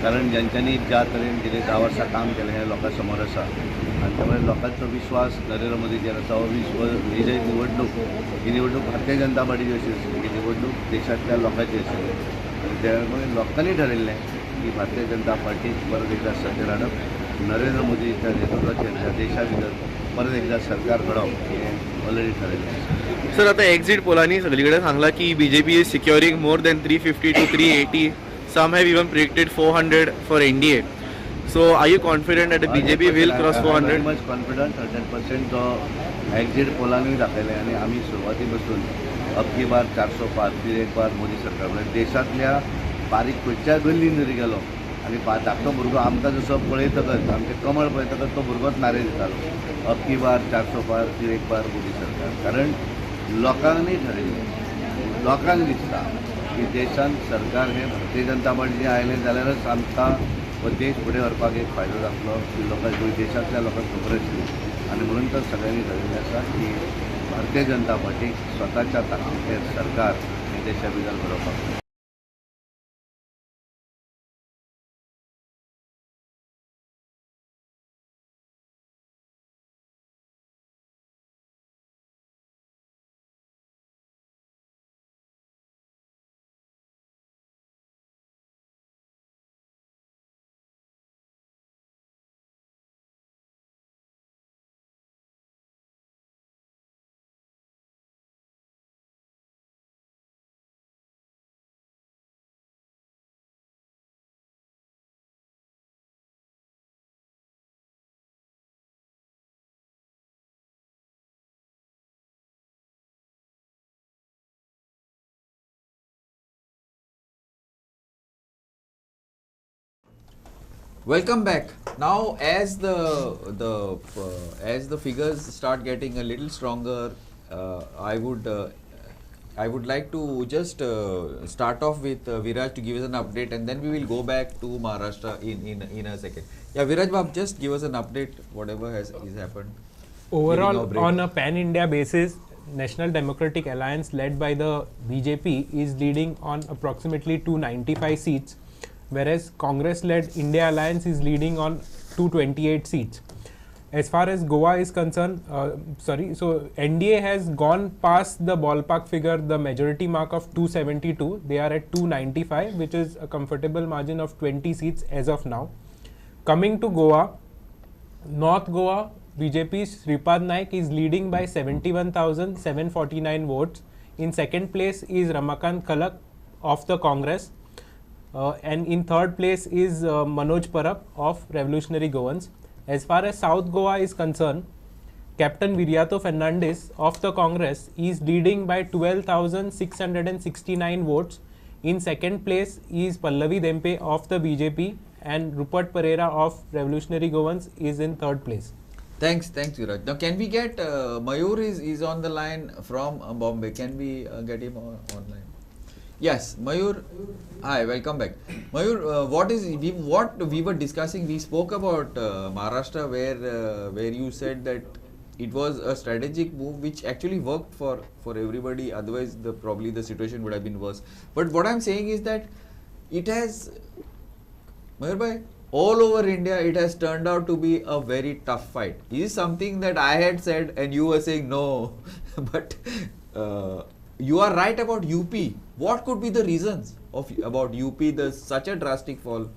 कारण ज्यांच्यांनी ज्या तरेन गेले 10 वर्सां काम केलें हें लोकां समोर आसा आनी त्यामुळे लोकांचो विश्वास नरेंद्र मोदीचेर आसा. हो ही जी निवडणूक ही निवडणूक भारतीय जनता पार्टीची अशी आशिल्ली ही निवडणूक देशांतल्या लोकांची आशिल्ली आनी त्यामुळे लोकांनी ठरयल्लें की भारतीय जनता पार्टीक परत एकदा सत्तेर हाडप नरेंद्र मोदीच्या नेतृत्वाचेर ह्या देशा भितर परत एकदा सरकार घडोवप हें ऑलरेडी ठरयल्लें. सर आता एक्झिट पोलांनी सगळीकडे सांगला की BJP is securing more than 350 to 380. Some have even predicted 400 for NDA. So are you confident that the BJP will cross 400? Very much confident. 100% तो एक्झिट पोलांनी दाखयलें आनी आमी सुरवाती पासून अब की बार 400 पार फिर एक बार मोदी सरकार म्हणजे देशांतल्या बारीक खंयच्याय गल्लीन जरी गेलो आनी धाकटो भुरगो आमकां जसो पळयतकच आमचें कमळ पळयतकच तो भुरगोच नारे दितालो अब की बार 400 पार फिर एक बार मोदी सरकार. कारण लोकांनी ठरयलें लोकांक दिसता की देशांत सरकार हे भारतीय जनता पार्टीचे आयलें जाल्यारच आमकां हो देश फुडें व्हरपाक एक फायदो जातलो की लोकांक देशांतल्या लोकांक खबर आसली आनी म्हणून तर सगळ्यांनी ठरयिल्लें आसा की भारतीय जनता पार्टीक स्वताच्या ताकदीचेर सरकार हे देशा भितर घडोवपाक जाय. Welcome back. Now, as the figures start getting a little stronger, I would like to just start off with Viraj to give us an update, and then we will go back to Maharashtra in a second. Yeah, Viraj Bab, just give us an update, whatever has happened. Overall, on a pan-India basis, National Democratic Alliance led by the BJP is leading on approximately 295 seats, whereas Congress-led India Alliance is leading on 228 seats. As far as Goa is concerned, so NDA has gone past the ballpark figure, the majority mark of 272. They are at 295, which is a comfortable margin of 20 seats as of now. Coming to Goa, North Goa, BJP's Sripad Naik is leading by 71,749 votes. In second place is Ramakant Khalak of the Congress. And in third place is Manoj Parab of Revolutionary Goans. As far as South Goa is concerned, Captain Viriato Fernandes of the Congress is leading by 12,669 votes. In second place is Pallavi Dempe of the BJP, and Rupert Pereira of Revolutionary Goans is in third place. Thanks, Viraj. Now, can we get Mayur is on the line from Bombay? Can we get him online? Yes, Mayur. Hi, welcome back. Mayur, what we were discussing? We spoke about Maharashtra, where you said that it was a strategic move which actually worked for everybody. Otherwise, probably the situation would have been worse. But what I'm saying is that it has, Mayur bhai, all over India, it has turned out to be a very tough fight. This is something that I had said, and you were saying no, but. You are right about UP. What could be the reasons about UP? There's such a drastic fall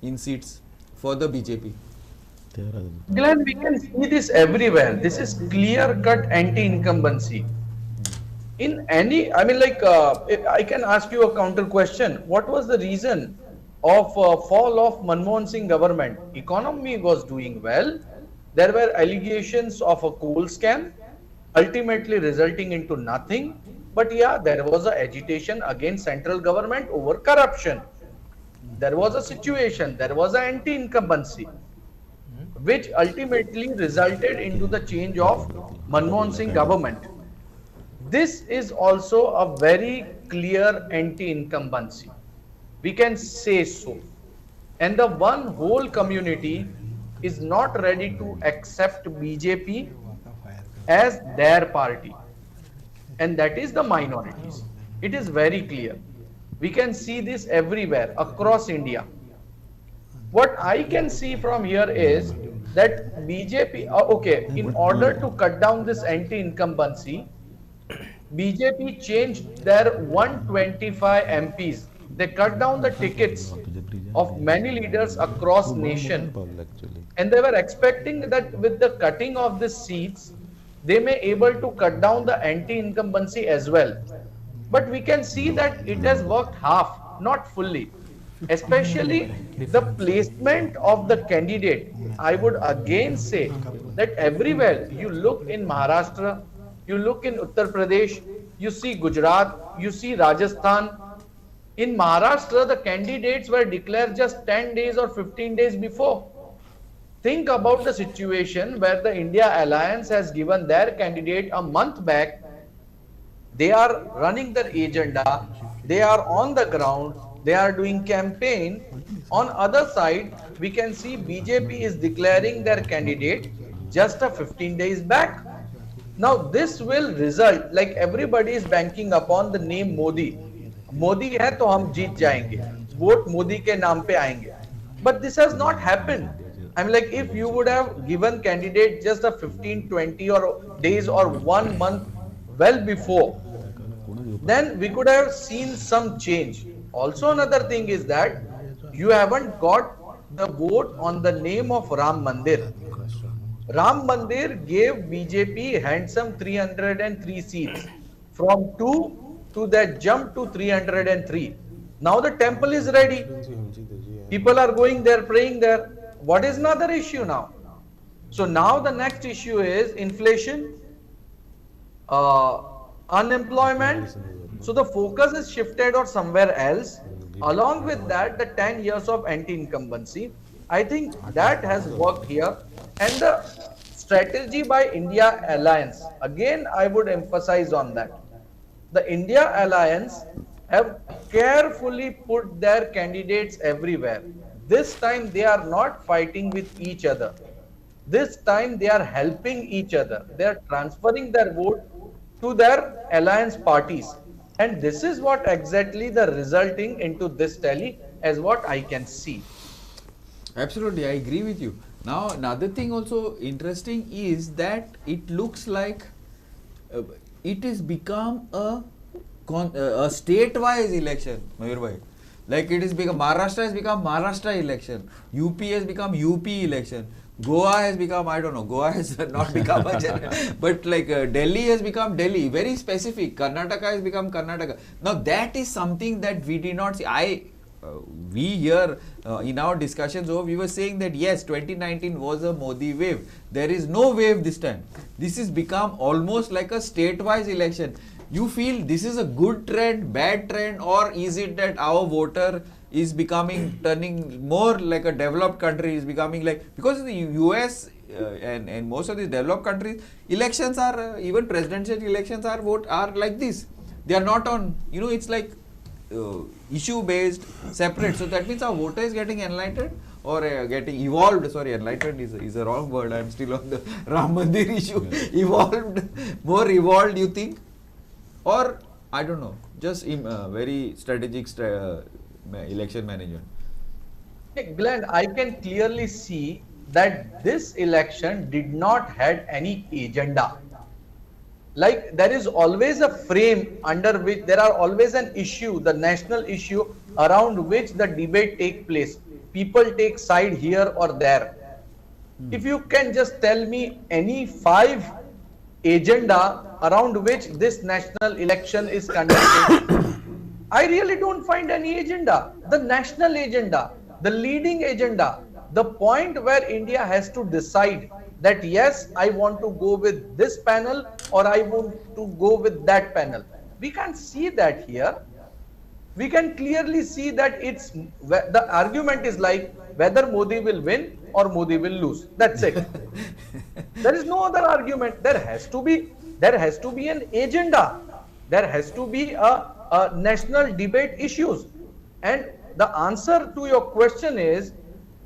in seats for the BJP. Glenn, we can see this everywhere. This is clear-cut anti-incumbency. In any, I mean, like, I can ask you a counter question. What was the reason of fall of Manmohan Singh government? Economy was doing well. There were allegations of a coal scam, ultimately resulting into nothing. But yeah, there was an agitation against central government over corruption. There was a situation, there was an anti-incumbency, which ultimately resulted into the change of Manmohan Singh government. This is also a very clear anti-incumbency. We can say so. And the one whole community is not ready to accept BJP as their party, and that is the minorities. It is very clear. We can see this everywhere across India. What I can see from here is that BJP, in order to cut down this anti-incumbency, BJP changed their 125 MPs. They cut down the tickets of many leaders across nation, and they were expecting that with the cutting of the seats, they may able to cut down the anti-incumbency as well. But we can see that it has worked half, not fully. Especially the placement of the candidate. I would again say that everywhere you look in Maharashtra, you look in Uttar Pradesh, you see Gujarat, you see Rajasthan. In Maharashtra, the candidates were declared just 10 days or 15 days before. Think about the situation where the India Alliance has given their candidate a month back. They are running their agenda. They are on the ground. They are doing campaign. On other side, we can see BJP is declaring their candidate just a 15 days back. Now this will result, like everybody is banking upon the name Modi. Modi hai to hum jeet jayenge. Vote Modi ke naam pe aayenge. But this has not happened. I'm like, if you would have given candidate just a 15, 20 or days or 1 month well before, then we could have seen some change. Also another thing is that you haven't got the vote on the name of Ram Mandir. Ram Mandir gave BJP handsome 303 seats. From 2 to that jump to 303. Now the temple is ready. People are going there, praying there. What is another issue now? So now the next issue is inflation, unemployment. So the focus is shifted or somewhere else. Along with that, the 10 years of anti-incumbency, I think that has worked here. And the strategy by India Alliance, again I would emphasize on that. The India Alliance have carefully put their candidates everywhere. This time they are not fighting with each other. This time they are helping each other. They are transferring their vote to their alliance parties. And this is what exactly the resulting into this tally as what I can see. Absolutely, I agree with you. Now, another thing also interesting is that it looks like it has become a state-wise election, Mayur bhai. Like it has become, Maharashtra has become Maharashtra election, UP has become UP election, Goa has become, I don't know, Goa has not become a general, but like Delhi has become Delhi, very specific, Karnataka has become Karnataka. Now that is something that we did not see. We here in our discussions, we were saying that yes, 2019 was a Modi wave. There is no wave this time. This has become almost like a state-wise election. You feel this is a good trend, bad trend, or is it that our voter is becoming, turning more like a developed country, is becoming like, because the US and most of these developed countries, elections are, even presidential elections are like this. They are not on, it's like issue based, separate. So that means our voter is getting enlightened or getting evolved. Sorry, enlightened is a wrong word. I am still on the Ram Mandir issue. Evolved, more evolved, you think? Or, I don't know, just very strategic election management. Glenn, I can clearly see that this election did not had any agenda. Like there is always a frame under which there are always an issue, the national issue around which the debate take place. People take side here or there. If you can just tell me any 5 agenda around which this national election is conducted, I really don't find any agenda. The national agenda, the leading agenda, the point where India has to decide that yes, I want to go with this panel or I want to go with that panel. We can't see that here. We can clearly see that it's the argument is like whether Modi will win or Modi will lose. That's it. There is no other argument. There has to be an agenda. There has to be a national debate issues. And the answer to your question is,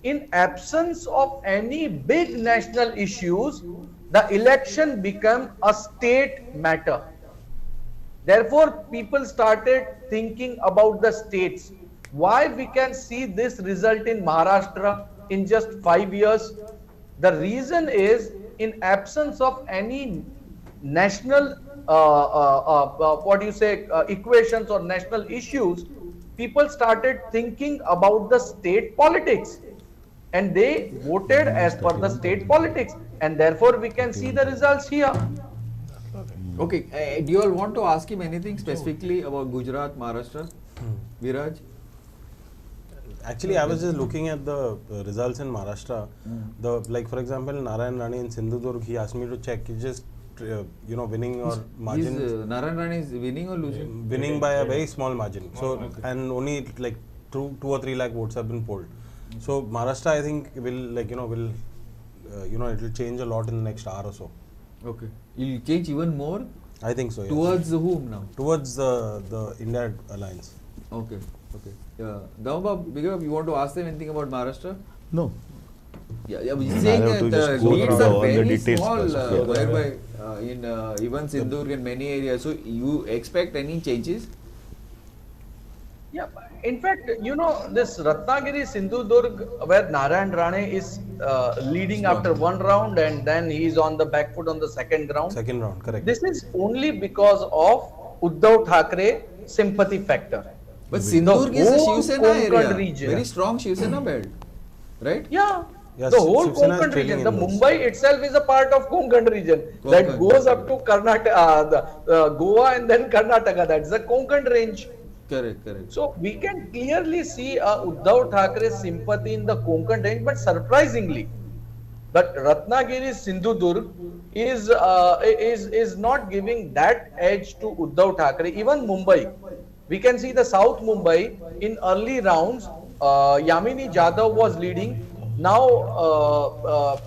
in absence of any big national issues, the election became a state matter. Therefore, people started thinking about the states. Why we can see this result in Maharashtra in just 5 years? The reason is, in absence of any national equations or national issues, people started thinking about the state politics and they voted as per the state politics, and therefore we can see the results here. Okay, do you all want to ask him anything specifically about Gujarat, Maharashtra? Viraj? Actually, I was just looking at the results in Maharashtra. Like for example, Narayan Rani in Sindhudurg, he asked me to check. He just winning or margin. Narayan Rani is winning or losing? Winning by a very small margin. So and only like 2 or 3 lakh votes have been polled. So Maharashtra, I think will it will change a lot in the next hour or so. Okay, it will change even more. I think so. Yes. Towards whom now? Towards the India alliance. Okay. Gawamba, you want to ask them anything about Maharashtra? No. Yeah, he's saying that the leads are very small, whereby in even Sindhurg and many areas. So you expect any changes? Yeah, in fact, this Ratnagiri Sindhudurg, where Narayan Rane is leading after one round and then he is on the back foot on the second round. Second round, correct. This is only because of Uddhav Thackeray sympathy factor. But Sindhurg is a Shiv Sena area, region. very strong Shiv Sena belt, right? Yeah. Yes, the whole Shiv Sena is Konkan region, the trailing in this. Mumbai itself is a part of Konkan region that goes up to Karnataka, Goa and then Karnataka. That's the Konkan range. Correct. So we can clearly see Uddhav Thackerae's sympathy in the Konkan range, but surprisingly, that Ratnagiri Sindhudurg is not giving that edge to Uddhav Thackerae. Even Mumbai, we can see the South Mumbai in early rounds. Yamini Jadhav was leading. Now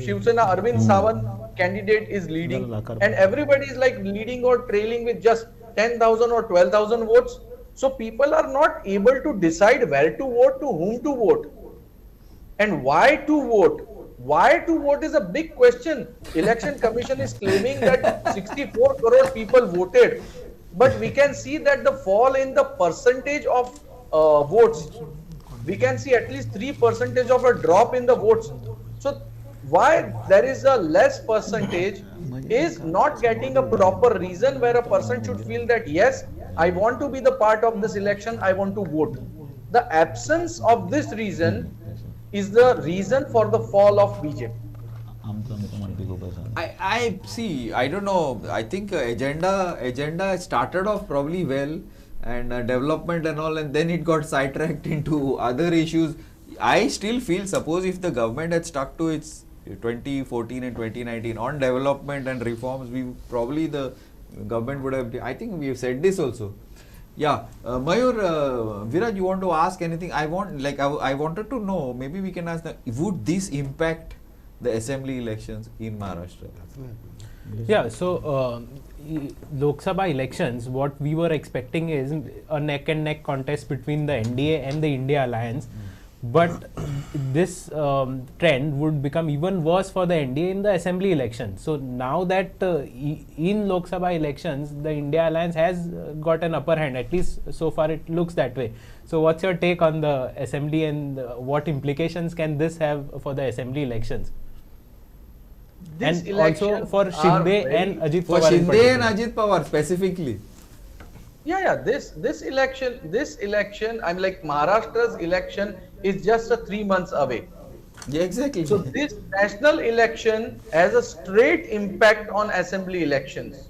Shiv Sena Arvind Sawant candidate is leading, and everybody is like leading or trailing with just 10,000 or 12,000 votes. So people are not able to decide where to vote, to whom to vote, and why to vote. Why to vote is a big question. Election Commission is claiming that 64 crore people voted, but we can see that the fall in the percentage of votes, we can see at least 3% of a drop in the votes. So why there is a less percentage is not getting a proper reason where a person should feel that yes, I want to be the part of this election, I want to vote. The absence of this reason is the reason for the fall of BJP. I see. I don't know. I think agenda started off probably well, and development and all, and then it got sidetracked into other issues. I still feel, suppose if the government had stuck to its 2014 and 2019 on development and reforms, the government would have. I think we have said this also. Yeah, Mayur, Viraj, you want to ask anything? I wanted to know. Maybe we can ask would this impact the assembly elections in Maharashtra? Yeah, so Lok Sabha elections, what we were expecting is a neck and neck contest between the NDA and the India alliance. But this trend would become even worse for the NDA in the assembly election. So now that in Lok Sabha elections, the India alliance has got an upper hand, at least so far it looks that way. So what's your take on the assembly and what implications can this have for the assembly elections? This and also for Shinde and Ajit Pawar. For Shinde and Ajit Pawar specifically. Yeah. This election, I'm like Maharashtra's election is just 3 months away. Yeah, exactly. So this national election has a straight impact on assembly elections.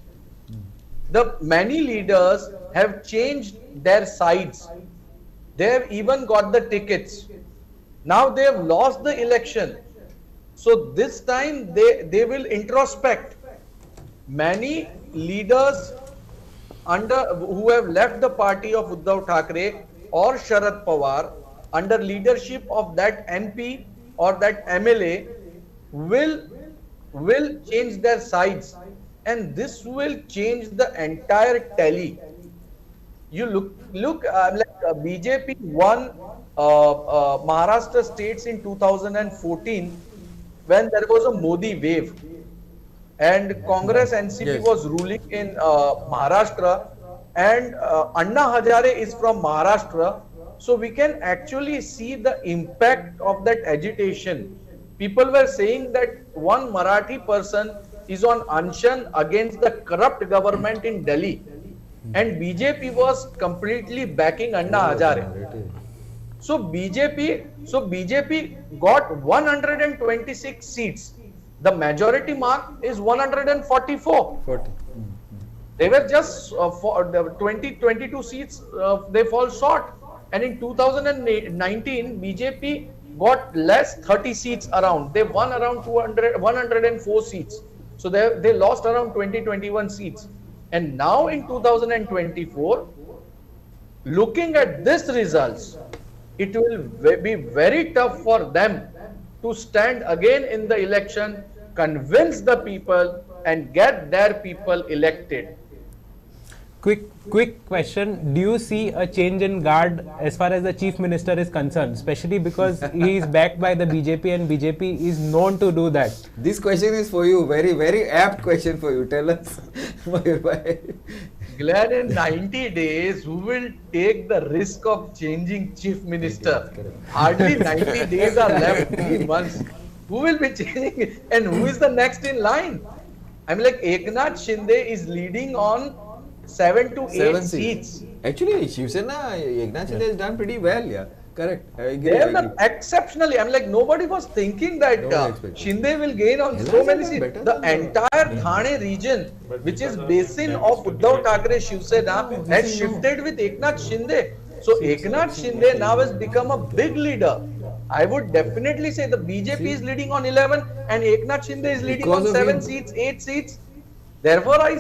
The many leaders have changed their sides. They have even got the tickets. Now they have lost the election. So this time they will introspect. Many leaders who have left the party of Uddhav Thackeray or Sharad Pawar under leadership of that MP or that MLA will change their sides, and this will change the entire tally. You look like BJP won Maharashtra states in 2014 when there was a Modi wave. And Congress NCP was ruling in Maharashtra, and Anna Hazare is from Maharashtra. So we can actually see the impact of that agitation. People were saying that one Marathi person is on Anshan against the corrupt government in Delhi, and BJP was completely backing Anna Hazare. So BJP got 126 seats. The majority mark is 144. They were just 22 seats, they fall short. And in 2019, BJP got less 30 seats around. They won around 104 seats. So they lost around 21 seats. And now in 2024, looking at these results, it will be very tough for them to stand again in the election convince the people and get their people elected. Quick question. Do you see a change in guard as far as the chief minister is concerned, especially because he is backed by the BJP and BJP is known to do that? This question is for you. Very apt question for you. Tell us. Glenn, in 90 days, who will take the risk of changing chief minister? Hardly 90 days are left, 3 months. Who will be changing and who is the next in line? I mean, like Eknath Shinde is leading on 7 to 8 seats. Actually, Shiv Sena, Eknath Shinde has done pretty well, yeah. Correct. I agree. They have done exceptionally. I'm like, nobody was thinking that Shinde will gain on so many seats. The entire Thane region, which is basin of Uddhav Thackeray Shiv Sena, has shifted with Eknath Shinde. So Eknath Shinde now has become a big leader. I would definitely say the BJP is leading on 11 and Eknath Shinde is leading on 7 seats, 8 seats. Therefore, I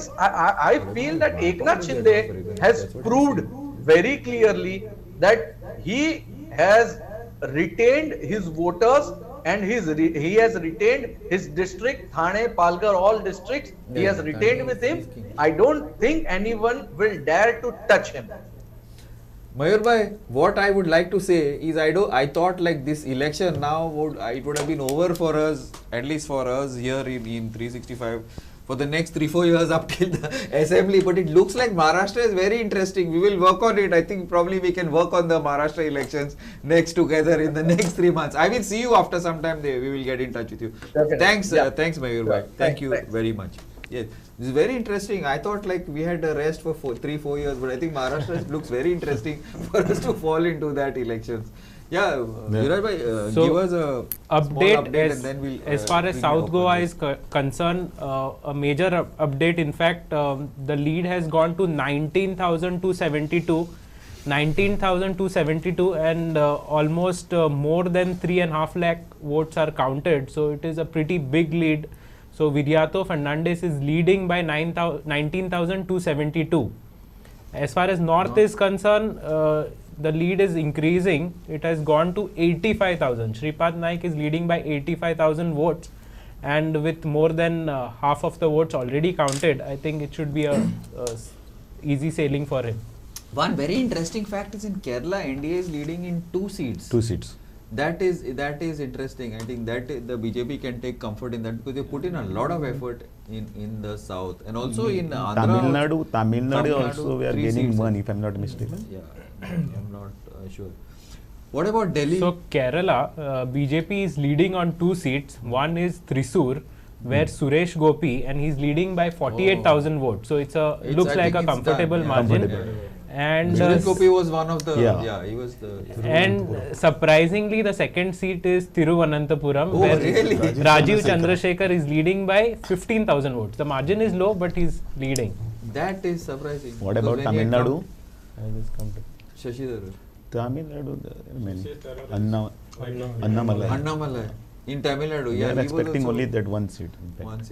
feel that Eknath Shinde has proved very clearly that he has retained his voters and he has retained his district, Thane, Palghar, all districts. He has retained with him. I don't think anyone will dare to touch him. Mayur bhai, what I would like to say is I thought like this election now it would have been over for us, at least for us here in 365 for the next 3-4 years up till the assembly, but it looks like Maharashtra is very interesting. We will work on it. I think probably we can work on the Maharashtra elections next together in the next 3 months. I will see you after some time there. We will get in touch with you. Definitely. Thanks, thanks Mayur bhai. Thank you very much. Yes, this is very interesting. I thought like we had a rest for 3-4 years, but I think Maharashtra looks very interesting for us to fall into that elections. Yeah, Viraj bhai, give us a update and then we'll, as far as South Goa is concerned, a major update. In fact, the lead has gone to 19,272, and almost more than 3.5 lakh votes are counted. So it is a pretty big lead. So Viriato Fernandes is leading by 19,272. As far as North is concerned, the lead is increasing. It has gone to 85,000. Shripad Naik is leading by 85,000 votes, and with more than half of the votes already counted, I think it should be a easy sailing for him. One very interesting fact is in Kerala, NDA is leading in 2 seats. 2 seats. That is interesting. I think that the BJP can take comfort in that because they put in a lot of effort in the south and also in Andhra. Tamil Nadu also we are gaining 1 if I am not mistaken. Yeah, I am not sure. What about Delhi? So Kerala, BJP is leading on 2 seats. One is Thrissur, where Suresh Gopi, and he's leading by 48,000 votes. So it's looks like a comfortable margin. And Suresh Gopi was one of the he was the. And surprisingly, the second seat is Thiruvananthapuram, where really? Rajiv Chandrasekhar is leading by 15,000 votes. The margin is low, but he's leading. That is surprising. What about Tamil Nadu? I just come to Shashi Tharoor. Tamil Nadu, Annamalai. In Tamil Nadu, we are expecting only that 1 seat.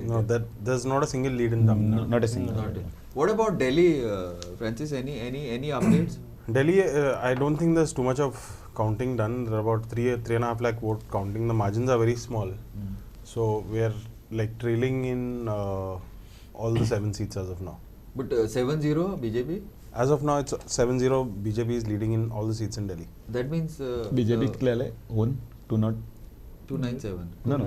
No, there's not a single lead in Tamil Nadu. Not a single. What about Delhi, Francis? Any updates? Delhi, I don't think there's too much of counting done. There are about 3.5 lakh vote counting. The margins are very small, so we are like trailing in all the 7 seats as of now. But 7-0 BJP? As of now, it's 7-0. BJP is leading in all the seats in Delhi. That means BJP clearly won 297. No.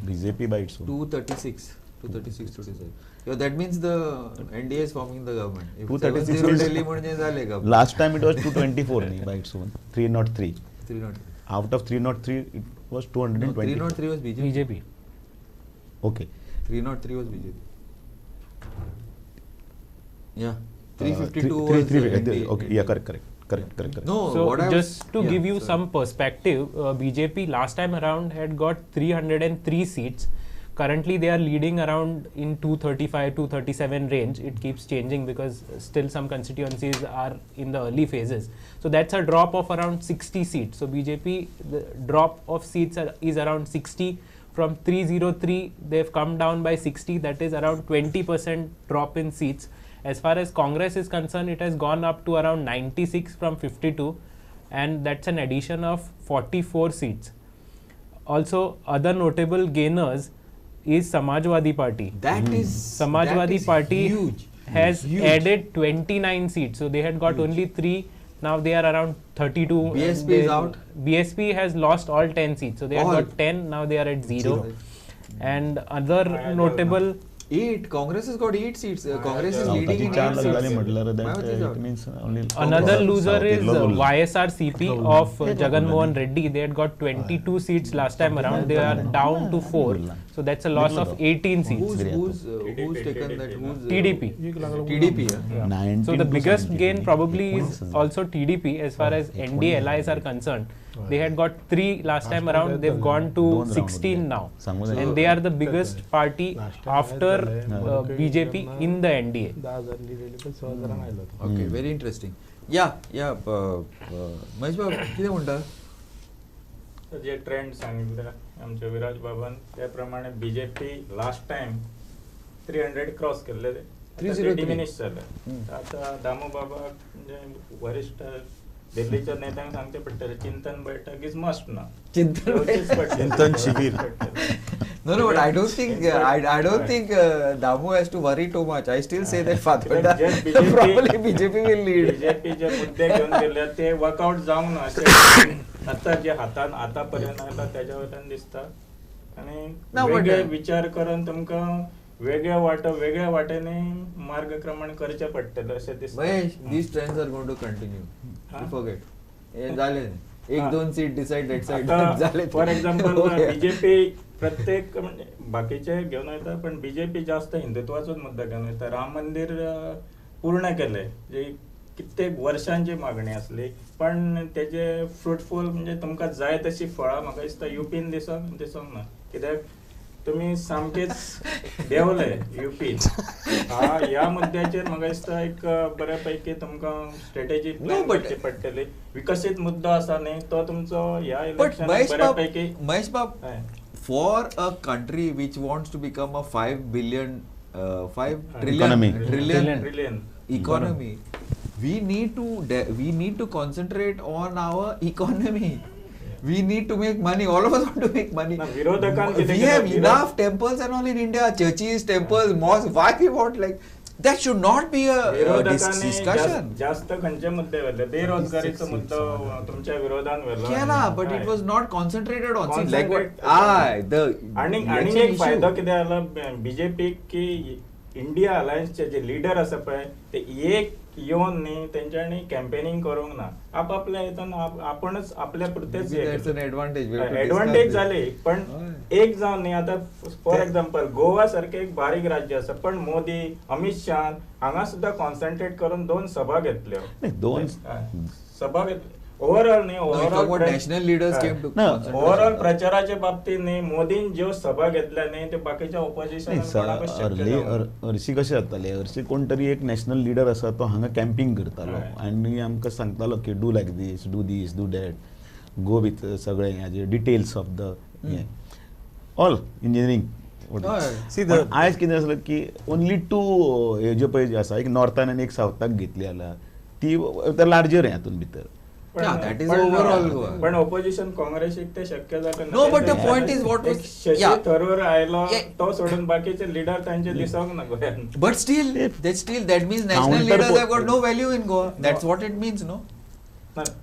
BJP by its own. 236. 237. Yeah, that means the NDA is forming the government. If 236 Delhi last time it was 224 by its own. 303. 303. Out of 303, it was 220. 303 was BJP. Okay. 303 was BJP. Yeah. 352 was NDA. Okay. Yeah, correct. No, so just to give you some perspective, BJP last time around had got 303 seats. Currently they are leading around in 235, 237 range. It keeps changing because still some constituencies are in the early phases. So that's a drop of around 60 seats. So BJP, the drop of seats is around 60. From 303, they've come down by 60. That is around 20% drop in seats. As far as Congress is concerned, it has gone up to around 96 from 52, and that's an addition of 44 seats. Also, other notable gainers, is Samajwadi Party. Samajwadi Party has added 29 seats. So they had got only 3. Now they are around 32. BSP is out. BSP has lost all 10 seats. So they had got 10. Now they are at 0. And other notable. 8. Congress has got 8 seats. Congress is leading in 8 seats. Another loser is YSRCP of Jagan Mohan Reddy. They had got 22 seats last time around. They are down to 4. So that's a loss of 18 seats. Who's taken that? TDP. TDP. Yeah. So the biggest gain probably is also TDP as far as NDA allies are concerned. They had got 3 last time around. They've gone to 16 now, and they are the biggest party after BJP in the NDA. Okay, very interesting. Yeah. Mahesh बाब किती म्हणता? जे trend सांगितलं आमचे विराज बाबान त्याप्रमाणे BJP last time 300 cross केले ते diminish झालं. आता दामू बाबा म्हणजे वरिष्ठ दिल्लीच्या नेत्यांक सांगते पडटले चिंतन बैठक इज मस्ट ना. चिंतन शिबिर. No, but I don't think Damu has to worry too much. I still say that probably BJP will lead. BJP जे मुद्दे घेऊन गेले ते वर्कआउट जाऊन असे आता जे हातान आतापर्यंत आला त्याच्यावरून दिसता आणि वेगळे विचार करून तुमका वेगळ्या वाटेने मार्गक्रमण करचे पडटले असे दिसता. These trends are going to continue. You forget. हे झाले 1-2 सीट डिसाइड झाले. फॉर एक्झाम्पल बीजेपी प्रत्येक म्हणजे बाकीचे घेऊन येतात पण बीजेपी जास्त हिंदुत्वाचाच मुद्दा घेऊन येतात. राम मंदिर पूर्ण केले जे कित्येक वर्षांची मागणी असली पण त्याचे फ्रुटफुल म्हणजे तुमका जाय तशी फळां म्हाका दिसता युपीन दिसोंक ना. कित्याक तुम्ही सामकेच देवले युपी ह्या मुद्द्याचेर म्हाका दिसता एक बऱ्यापैकी तुमकां स्ट्रॅटेजी प्लॅन करची पडटली. विकसीत मुद्दो आसा न्ही तो तुमचो ह्या इलेक्शनाक बऱ्यापैकी. महेश बाब, for a country which wants to become a 5 trillion economy, we need to concentrate on our economy. We need to make money. All of us want to make money. We have enough temples and all in India, churches, temples, mosques. Why we want that should not be a discussion. जास्त खंयचे मुद्दे वेले बेरोजगारीचो मुद्दो तुमच्या विरोधान वेलो केला, but it was not concentrated on like what आणि एक फायदो कितें जाला बीजेपी की इंडिया अलायन्सचे जे लीडर आसा पळय ते एक येवन न्ही तेंच्यांनी कॅम्पेनिंग करूंक ना. आपापल्या हितून आपणच आपल्या पुरतेच एडवांटेज जाली पण एक जावन न्ही. आता फॉर एक्झाम्पल गोवा सारखे एक बारीक राज्य आसा पण मोदी अमित शाह हांगा सुद्धा कॉन्सन्ट्रेट करून 2 सभा घेतल्यो. ओव्हरऑल न्ही national leaders came to overall प्रचाराच्या बाबतीत न्ही मोदीन ज्यो सभा घेतल्या न्ही ते बाकीच्या ऑपोजिशन हरशी कशें जातालें. हरशी कोण तरी एक नॅशनल लिडर आसा तो हांगा कॅम्पिंग करतालो आनी आमकां सांगतालो की do like this do that, go with सगळे हेजे details of the all engineering. आयज कितें आसलें की ओन्ली 2 ज्यो पळय आसा एक नॉर्थान आनी एक सावथाक घेतली जाल्यार ती लार्जर हातून भितर. that is overall. पण ऑपोजिशन काँग्रेसीक ते शक्य जाता. No, but the point is what was Shashi Tharoor आयलो तो सोडून बाकीचे लीडर तांचे दिसोंक ना गोंयान. But still that means national leaders have got no value in Goa. That's what it means, no?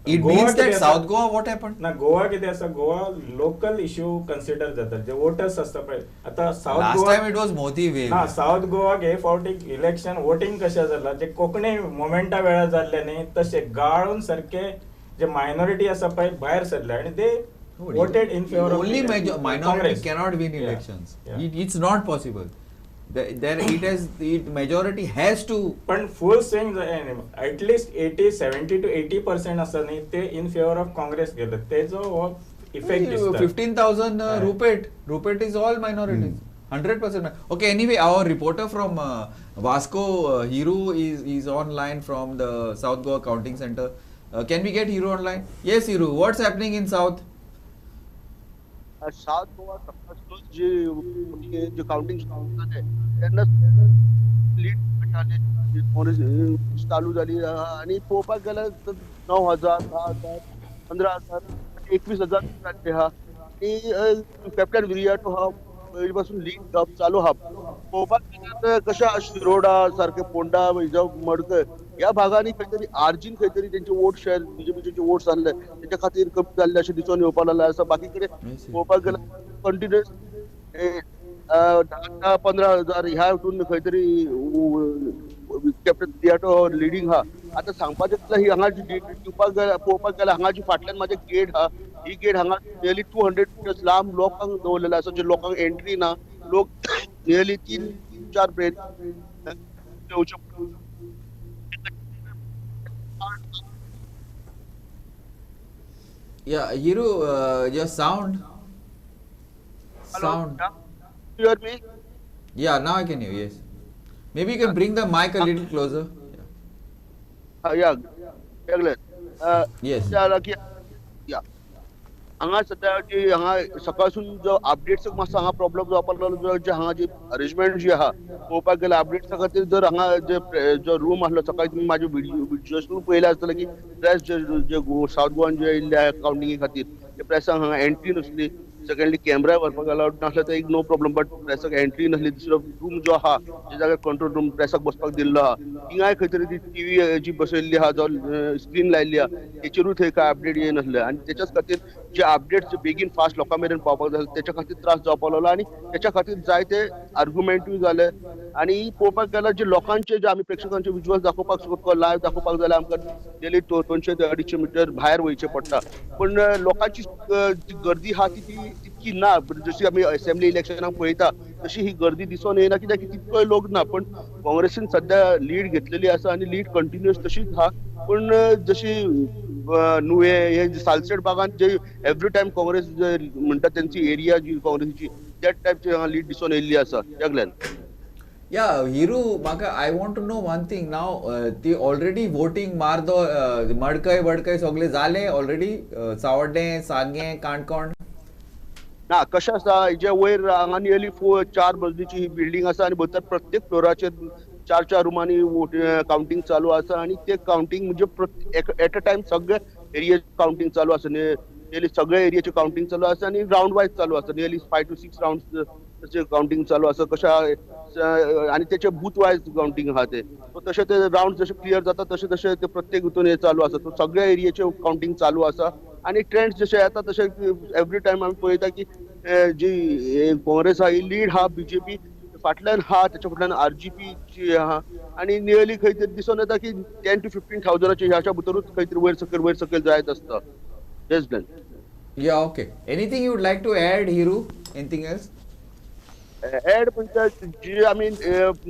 It means that South Goa what happened? ना गोवा कितें आसा गोवा लोकल इश्यू कन्सिडर जाता जे वोटर्स आसता पळय. आता south Goa last time it was Modi wave. ना south गोवाक हे फावटी इलेक्शन वोटिंग कशें जालां जे कोंकणी मोमेंटा वेळार जाल्ले न्ही तशे गाळून सारखे जे मायनॉरिटी आसा पळय भायर सरले आणि ते voted in favor of only minority cannot win elections. It's not possible. Majority has to. पण फुल स्विंग ॲटलिस्ट 70 to 80% आसा न्ही ते इन फेवर ऑफ काँग्रेस गेले. तेजो इफेक्ट दिसता. 15,000 Rupet is all minorities. 100%. Okay, anyway, our reporter from Vasco, Hiru, is online from the South Goa Counting Center. Can we get Hiru online? Yes, Hiru. What's happening in South? South Goa J counting त्यांना lead चालू झाली आणि पळोवपाक गेल्यार 9,000, 10,000, 15,000, 21,000 हा आणि captain Viriato हा पयली पासून लीड चालू आहा पळोवपाक गेल्यार कशें शिरोडा सारखे पोंडा मडकय ह्या भागांनी खंय तरी आर्जीन खंय तरी तेंचे वोट शेअर बीजेपीचे वोट्स जाल्ले तेच्या खातीर कमी जाल्ले अशें दिसून येवपाक लागले आसा बाकी कडेन पळोवपाक गेल्यार कंटिन्युअस 10-15,000 ह्या हितून खंय तरी कॅप्टन तियाटो लिडींग आहा आतां सांगपाचें जाल्यार ही हांगा जी पळोवपाक गेल्यार हांगा जी फाटल्यान म्हाजे गेट आहा ही गेट हांगा नियरली 200 मिटर्स लांब लोकांक दवरलेले आसा जे लोकांक एंट्री ना लोक nearly 3-4 breath Yeah, Hiru, your sound. Hello, you hear me? Yeah, now I can hear you, yes. Maybe you can bring the mic a little closer. Yes. Yeah. हांगा सध्या जी हांगा सकाळसून जो अपडेट्साक मातसो हांगा प्रॉब्लेम जावपाक लागलो जे हांगा जी अरेंजमेंट जी आहा पळोवपाक गेल्यार अपडेट्सा खातीर जर हांगा जो रूम आसलो सकाळी तुमी म्हाजे व्हिडिओसून पळयले आसतले की प्रेस जे सावथ गोवान जे येयल्ले कावंटिंगे खातीर ते प्रेसाक हांगा एंट्री नासली सेकंडली कॅमेरा व्हरपाक अलाउड नासले तर एक नो प्रॉब्लेम बट प्रेसाक एंट्री नासली दुसरो रूम जो आहा जे जाग्यार कंट्रोल रूम प्रेसाक बसपाक दिल्लो आहा थिंगाय खंय तरी ती टीव्ही जी बसयल्ली आहा जो स्क्रीन लायल्ली आहा तेचेरूय थंय काय अपडेट येनासले आनी तेच्याच खातीर जे अपडेट्स बेगीन फास्ट लोकां मेरेन पावपाक जाय तेच्या खातीर त्रास जावपाक लागलो आनी तेच्या खातीर जायते आर्ग्युमेंटूय जाले आनी पळोवपाक गेल्यार जे लोकांचे जे आमी प्रेक्षकांचे विज्युअल्स दाखोवपाक सोदतो लायव्ह दाखोवपाक जाल्यार आमकां डेली 200 ते 250 मिटर भायर वयचें पडटा पूण लोकांची जी गर्दी आहा ती तितकी ना जशी आमी असेंब्ली इलेक्शनाक पळयता तशी ही गर्दी दिसून येना कित्याक तितकोय लोक ना पण काँग्रेसीन सध्या लीड घेतलेली आसा आनी लीड कंटिन्युअस तशीच आहा पूण जशी नुवे हे सालसेट भागांत जे एवरी टायम काँग्रेस म्हणटा त्यांची एरिया जी काँग्रेसीची त्या टायपची हांगा लीड दिसून येयल्ली आसा त्यागल्यान Yeah, Hiru, I want to know one thing now. The already voting mardo madkai sogle zale already सावड्डे सांगे काणकोण ना कशें आसा जे वयर हांगा नियरली 4 मजलीची ही बिल्डींग आसा आनी भितर प्रत्येक फ्लोराचेर 4 रुमांनी काउंटिंग चालू आसा आनी ते काउंटिंग म्हणजे एट अ टायम सगळे एरियाचे काउंटिंग चालू आसा नियरली सगळे एरियाचे काउंटिंग चालू आसा आनी राउंड वायज चालू आसा नियरली 5 to 6 राउंड्स तशें काउंटिंग चालू आसा कशें आनी तेचे बूथ वायज काउंटिंग आहा ते सो तशें ते राउंड जशे क्लियर जाता तशें ते प्रत्येक हितून हे चालू आसा सो सगळ्या एरियाचे काउंटिंग चालू आसा आनी ट्रेंड्स जशे येता तशे एवरी टायम आमी पळयता की जी काँग्रेस आहा ही लीड आहा बीजेपी फाटल्यान आहा तेच्या फाटल्यान आरजीपी जी आहा आनी नियरली खंय तरी दिसून येता की 10 to 15,000 ह्याच्या भितरूच खंय तरी वयर सकयल जायत आसता yes done Yeah, okay. Anything you would like to add, Hiru? Anything else? Add म्हणजे जी आमी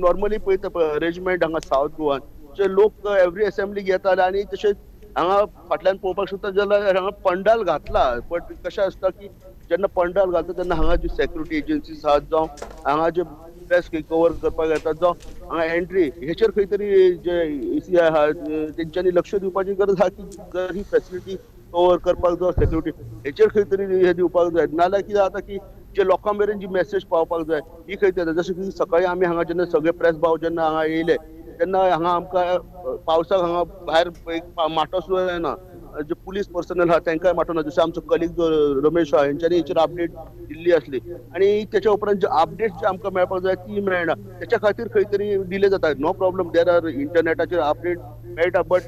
नॉर्मली पळयता अरेंजमेंट हांगा सावथ गोवान जे लोक एवरी असेंब्ली घेतात आनी तशेंच हांगा फाटल्यान पळोवपाक शकता जाल्यार हांगा पंडाल घातला बट कशें आसता की जेन्ना पंडाल घालता तेन्ना हांगा जी सेक्युरिटी एजन्सीज आहात जावं हांगा जे प्रेस कवर करपाक येतात जावं हांगा एंट्री हेचेर खंय तरी जे एसी आहा तेंच्यांनी लक्ष दिवपाची गरज आहा की जर ही फॅसिलिटी कवर करपाक जाय सेक्युरिटी हेचेर खंय तरी हे दिवपाक जाय नाल्यार कितें जाता की जे लोकां मेरेन जी मेसेज पावपाक जाय ही खंय तरी जशें की सकाळी आमी हांगा जेन्ना सगळे प्रेस भाव जेन्ना हांगा येयले तेन्ना हांगा आमकां पावसाक हांगा भायर एक माटो सुद्दां येना जे पुलीस पर्सनल आहा तांकांय माटो ना जशें आमचो कलीग जो रमेश आहा हेंच्यांनी हेचेर अपडेट दिल्ली आसली आनी तेच्या उपरांत जे अपडेट्स जे आमकां मेळपाक जाय ती मेळना तेच्या खातीर खंय तरी डिले जाता नो प्रॉब्लम देर आर इंटरनेटाचेर अपडेट मेळटा बट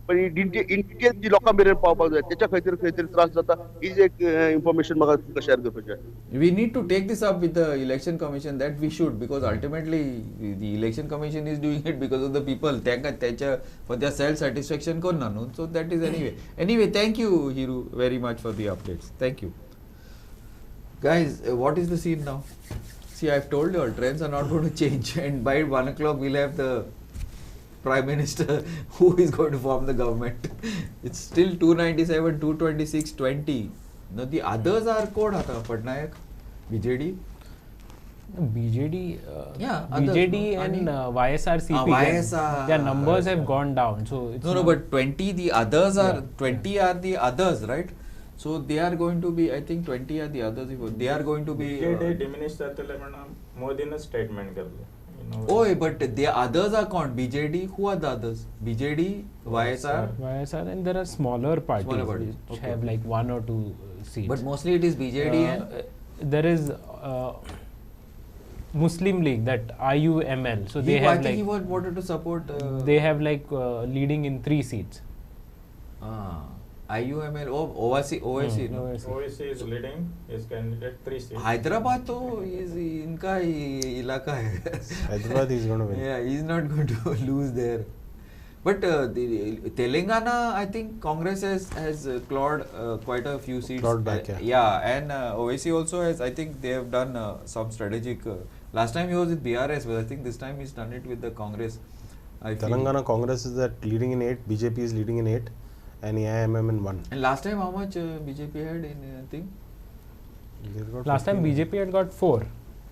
पण इन डिटेल जी लोकां मेरेन पावपाक जाय तेच्या खातीर खंय तरी त्रास जाता ही एक इन्फॉर्मेशन म्हाका तुमकां शेअर करपाचें We need to take this up with the election commission that we should because ultimately the election commission is doing it because of the people for their self satisfaction करना न्हू so that is anyway thank you Hiru very much for the updates thank you guys what is the scene now see I've told you all trends are not going to change and by 1 o'clock we'll have the Prime Minister who is going to form the government. It's still 297, 226, 20. Now the others are code hata Patnaik, BJD. BJD, yeah, BJD and YSRCP. YSR. Their numbers have gone down. So it's no, but 20 the others are 20 are the others, right? So they are going to be. I think 20 are the others. They are going to be. BJD diminished जातले म्हणून मोदीने statement केलं. Oh, but the others are called BJD. Who are the others? BJD, YSR, and there are smaller parties which okay. have like 1 or 2 seats. But mostly it is BJD and there is Muslim League, that IUML. So they I have think like he wanted to support. they have like leading in 3 seats. IUML, OIC. OIC is leading his candidate 3 seats. Hyderabad तो is इनका इलाका है. Hyderabad is going to win. Yeah, he's not going to lose there. But the Telangana, I think Congress has clawed quite a few seats. Clawed back, and OIC also has. I think they have done some strategic. Last time he was with BRS, but I think this time he's done it with the Congress. Telangana Congress is leading in 8, BJP is leading in 8, and AIMM in 1. And last time how much BJP had in thing? Last time BJP had got 4.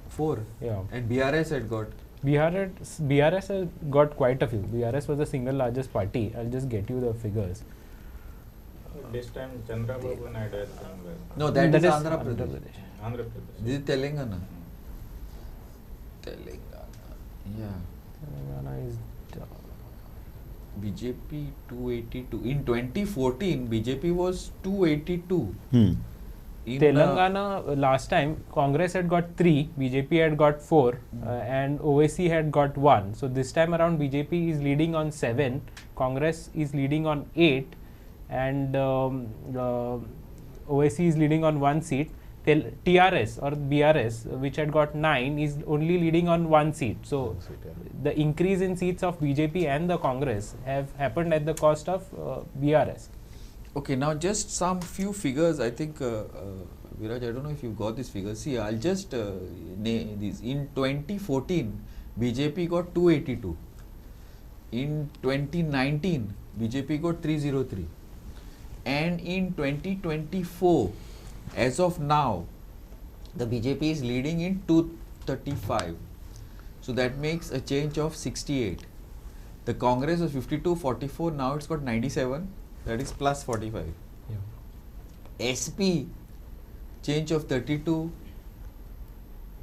4? Yeah. And BRS had got? BRS has got quite a few. BRS was the single largest party. I'll just get you the figures. This time Chandrababu Naidu has done well. No, that is Andhra Pradesh. Andhra Pradesh. This is Telangana. Yeah. Telangana is BJP 282. In 2014, BJP was 282. In Telangana last time Congress had got 3, BJP had got 4, and OIC had got 1. So this time around BJP is leading on 7, Congress is leading on 8, and OIC is leading on 1 seat. TRS or BRS, which had got 9, is only leading on 1 seat. So the increase in seats of BJP and the Congress have happened at the cost of BRS. Okay, now just some few figures. I think Viraj, I don't know if you've got these figures. See, I'll just name these. In 2014, BJP got 282. In 2019, BJP got 303. And in 2024, as of now, the BJP is leading in 235. So that makes a change of 68. The Congress was 52-44, now it's got 97. That is plus 45. Yeah. SP, change of 32.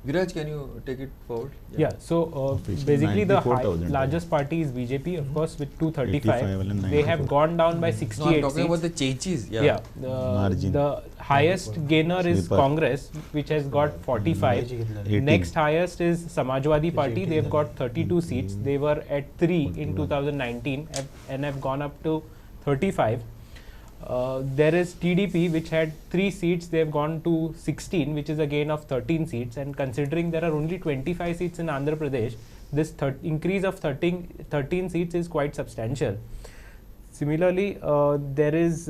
Viraj, can you take it forward? Yeah, so basically the largest party is BJP, of course, with 235. They have gone down by 68 No, I'm talking seats. about the changes. Yeah, the highest gainer is Congress, which has got 45. Next highest is Samajwadi Party. They've got 32 seats. They were at 3 in 2019 and have gone up to 35. There is TDP, which had 3 seats. They have gone to 16, which is a gain of 13 seats. And considering there are only 25 seats in Andhra Pradesh, this increase of 13 seats is quite substantial. Similarly, there is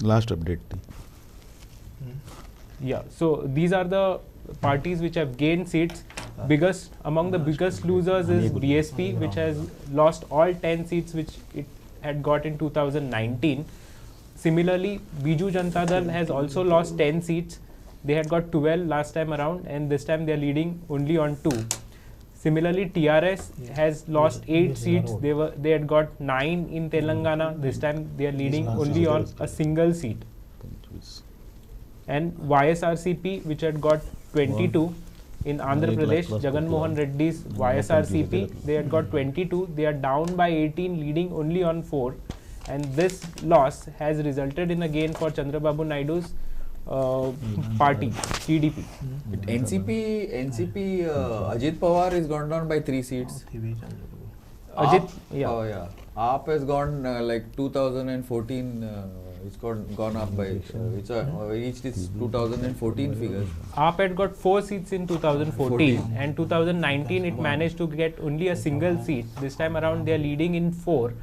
last update. Yeah, so these are the parties which have gained seats. Among the biggest losers is BSP, which has lost all 10 seats which it had got in 2019. Similarly, Biju Janata Dal has also lost 10 seats. They had got 12 last time around, and this time they are leading only on 2. Similarly, TRS has lost 8 seats. They had got 9 in Telangana. This time they are leading only on a single seat. And YSRCP, which had got 22 in Andhra Pradesh, Jagan Mohan Reddy's YSRCP, they had got 22. They are down by 18, leading only on 4. And this loss has resulted in a gain for Chandrababu Naidu's party, TDP. NCP, Ajit Pawar has gone down by 3 seats. Ajit, yeah. Oh yeah. AAP has gone like 2014. It's gone up by. It's reached its 2014 figures. AAP had got 4 seats in 2014, and 2019 it managed to get only a single seat. This time around they are leading in 4,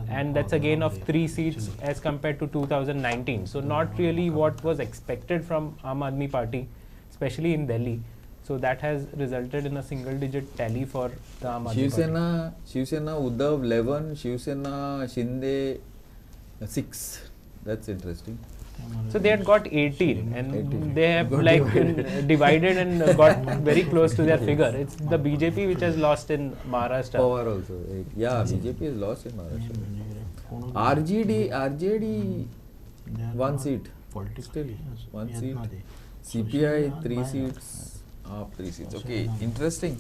and that's a gain of 3 seats as compared to 2019. So not really what was expected from Aam Aadmi Party, especially in Delhi. So that has resulted in a single-digit tally for the Aam Aadmi Party. Shiv Sena Uddhav 11, Shiv Sena Shinde 6. That's interesting. So they had got 18, and they have divided and got very close to their figure. It's the BJP which has lost in Maharashtra. Power also. Yeah, BJP has lost in Maharashtra. RJD 1 seat. Still 1 seat. CPI 3 seats. 3 seats. Okay, interesting.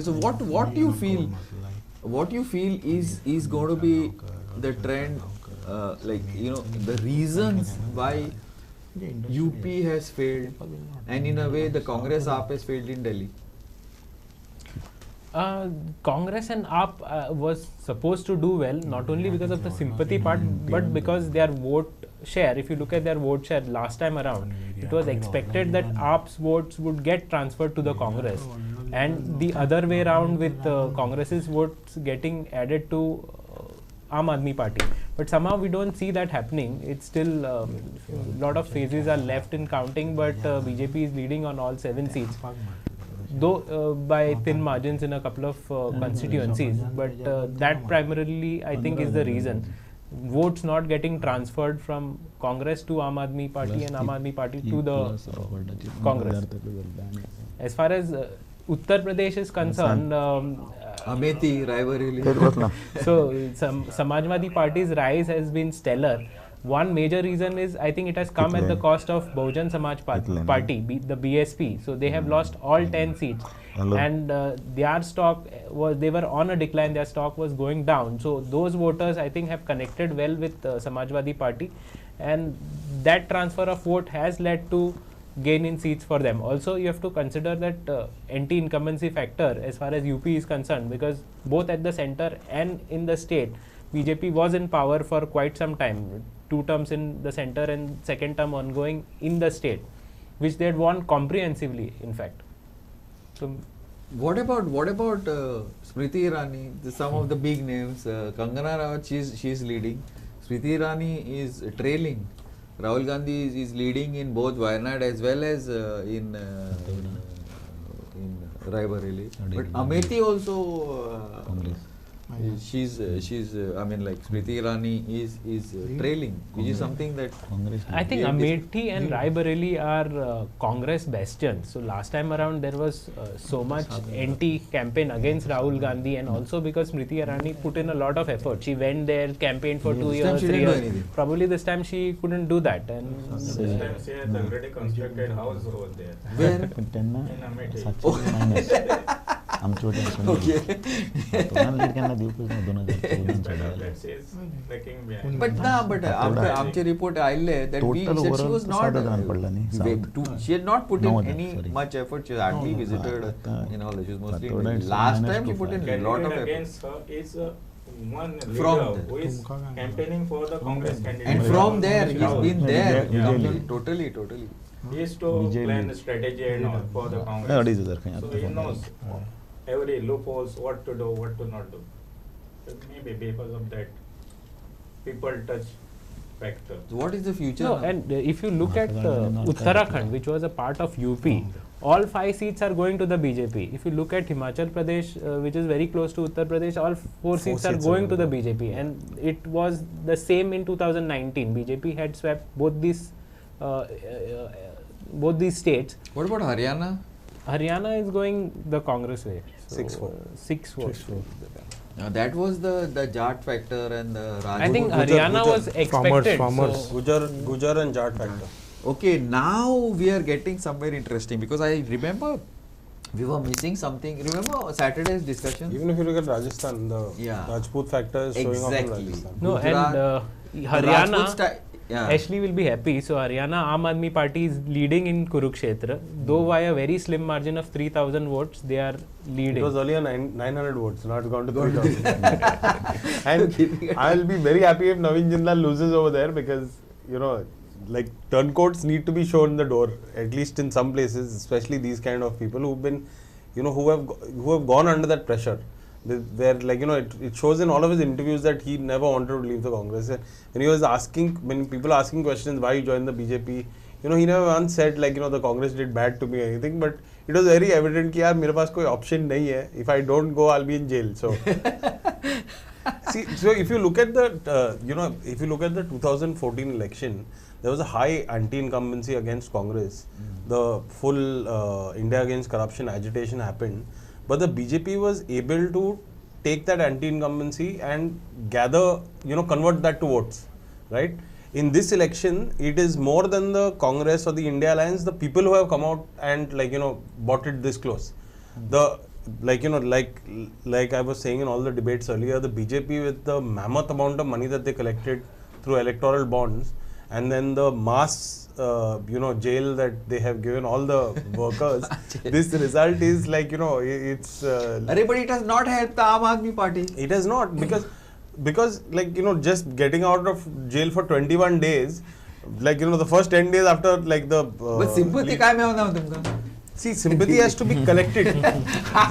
So what do you feel? What you feel is going to be the trend? The reasons why UP has failed, and in a way the Congress AAP has failed in Delhi. Congress and AAP was supposed to do well, not only because of the sympathy part, but because their vote share. If you look at their vote share last time around, it was expected that AAP's votes would get transferred to the Congress, and the other way around with Congress's votes getting added to Aam Aadmi Party. But somehow we don't see that happening. It's still a lot of phases are left in counting, but BJP is leading on all 7 seats. Though by thin margins in a couple of constituencies, but that primarily I think is the reason. Votes not getting transferred from Congress to Aam Aadmi Party and Aam Aadmi Party to the Congress. As far as Uttar Pradesh is concerned, Amethi, Raebareli. So Samajwadi Party's rise has been stellar. One major reason is I think it has come at the cost of Bahujan Samaj Party, the BSP. So they have lost all 10 seats, and their stock they were on a decline. Their stock was going down. So those voters I think have connected well with Samajwadi Party, and that transfer of vote has led to gain in seats for them. Also, you have to consider that anti-incumbency factor as far as UP is concerned, because both at the center and in the state, BJP was in power for quite some time. 2 terms in the center and second term ongoing in the state, which they had won comprehensively, in fact. So, what about Smriti Irani? Some of the big names. Kangana Ranaut, she's leading. Smriti Irani is trailing. Rahul Gandhi is leading in both Wayanad as well as in Raebareli. But Amethi also. She's I mean, like Smriti Irani is trailing, which is something that I think Amethi and Raebareli are Congress bastions. So last time around there was so much anti-campaign against Rahul Gandhi, and also because Smriti Irani put in a lot of effort. She went there, campaigned for 2 years, 3 years. Probably this time she couldn't do that. And this time she has already constructed house over there. Where? In Amethi. but आमचे report आले that she was not she had not put in any much effort. She hardly visited in all. She was mostly last time she put in a lot of effort. Against her is one leader who is campaigning for the Congress candidate. And from there, he's been there. Totally. He is to plan the strategy and all for the Congress. So he knows every loopholes, what to do, what to not do. So maybe because of that people touch factor. So what is the future? No, and if you look at Uttarakhand, which was a part of UP, all 5 seats are going to the BJP. If you look at Himachal Pradesh, which is very close to Uttar Pradesh, all 4 seats are going to the BJP, and it was the same in 2019. BJP had swept both these states. What about Haryana? Haryana is going the Congress way. So 6-4. That was the Jat factor and the Raj. I think Haryana was expected. Farmers. Gujar and Jat factor. Okay, now we are getting somewhere interesting, because I remember we were missing something. Remember Saturday's discussion? Even if you look at Rajasthan, the Rajput factor is showing off in Rajasthan. No, and Haryana, Ashley will be happy. So Haryana Aam Aadmi Party is leading in Kurukshetra, though by a very slim margin of 3,000 votes, they are leading. It was earlier 900 votes, now it's gone to 3,000. And I'll be very happy if Naveen Jindal loses over there, because, you know, like turncoats need to be shown the door, at least in some places, especially these kind of people who've been, you know, who have gone under that pressure. Where, like, you know, it shows in all of his interviews that he never wanted to leave the Congress. When he was when people are asking questions why he joined the BJP, you know, he never once said, like, you know, the Congress did bad to me or anything, but it was very evident that mere paas koi option nahi hai. If I don't go, I'll be in jail. So see, so if you look at the if you look at the 2014 election, there was a high anti-incumbency against Congress. The full India against corruption agitation happened. But the BJP was able to take that anti-incumbency and gather, you know, convert that to votes, right? In this election, it is more than the Congress or the India Alliance, the people who have come out and, like, you know, brought it this close. The, like, you know, like I was saying in all the debates earlier, the BJP with the mammoth amount of money that they collected through electoral bonds and then the mass jail that they have given all the workers, this result is like, it's... but it has not helped the Aam Aadmi Party. It has not, because like, just getting out of jail for 21 days, like, the first 10 days after, like, the... but sympathy kai mein hona tumka? See, sympathy has to be collected.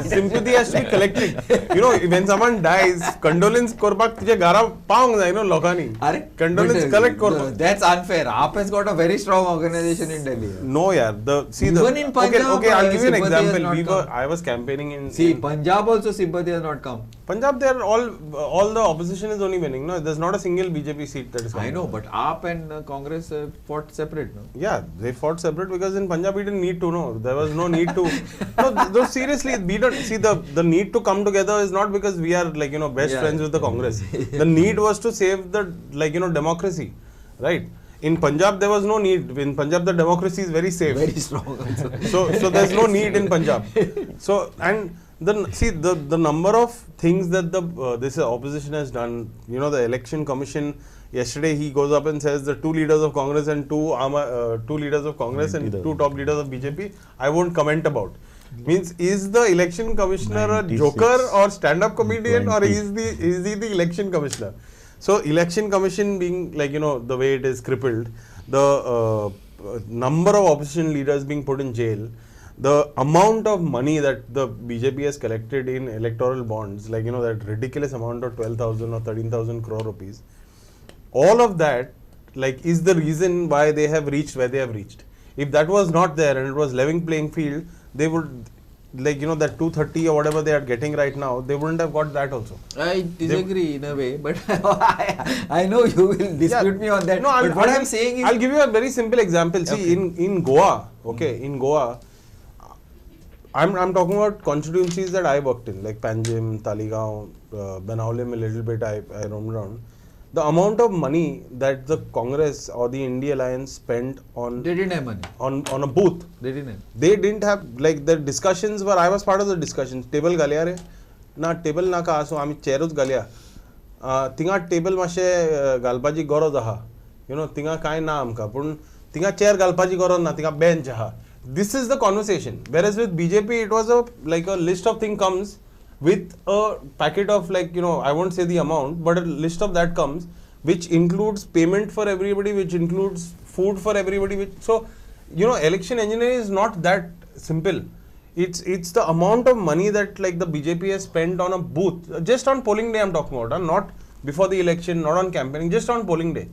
Sympathy has to be collected. When someone dies, condolence korpak tuje gara paung jai lokani. Condolence collect korpak. That's unfair. AAP has got a very strong organization in Delhi. No, yaar. Even in Punjab, okay, I'll give you an example. I was campaigning in... See, Punjab also sympathy has not come. Punjab, they're all the opposition is only winning. No, there's not a single BJP seat that is coming. I know, but AAP and Congress fought separate. No? Yeah, they fought separate because in Punjab we didn't need to know. There was no need to. No, seriously, we don't see the need to come together is not because we are like best friends with the Congress. The need was to save the democracy, right? In Punjab there was no need. In Punjab the democracy is very safe, very strong. so there's no need in Punjab. So and the number of things that this opposition has done. The election commission. Yesterday he goes up and says the two leaders of Congress and two leaders of Congress and two top leaders of BJP, I won't comment about. Means is the election commissioner 96. A joker or stand-up comedian 20. Or is he the election commissioner? So election commission being like the way it is crippled, the number of opposition leaders being put in jail, the amount of money that the BJP has collected in electoral bonds, like that ridiculous amount of 12,000 or 13,000 crore rupees. All of that is the reason why they have reached where they have reached. If that was not there and it was level playing field, they would that 230 or whatever they are getting right now, they wouldn't have got that also. I disagree in a way, but I know you will dispute me on that. No, but what I'm saying is, I'll give you a very simple example. See, in Goa, in Goa, I'm talking about constituencies that I worked in, like Panjim, Taligaon, Benaulim a little bit. I roamed around. The amount of money that the Congress or the India Alliance spent on... They didn't have money. On a booth. They didn't have. They didn't have, like the discussions were, I was part of the discussions. Table galya re? Na table na ka aso, ami chairus galya. Tinga table mashe galpaji goro zaha. Tinga kai na amka. Pun tinga chair galpaji goro na, tinga bench ha. This is the conversation. Whereas with BJP, it was a list of things comes with a packet of I won't say the amount, but a list of that comes, which includes payment for everybody, which includes food for everybody. So, election engineering is not that simple. It's the amount of money that the BJP has spent on a booth, just on polling day I'm talking about, not before the election, not on campaigning, just on polling day.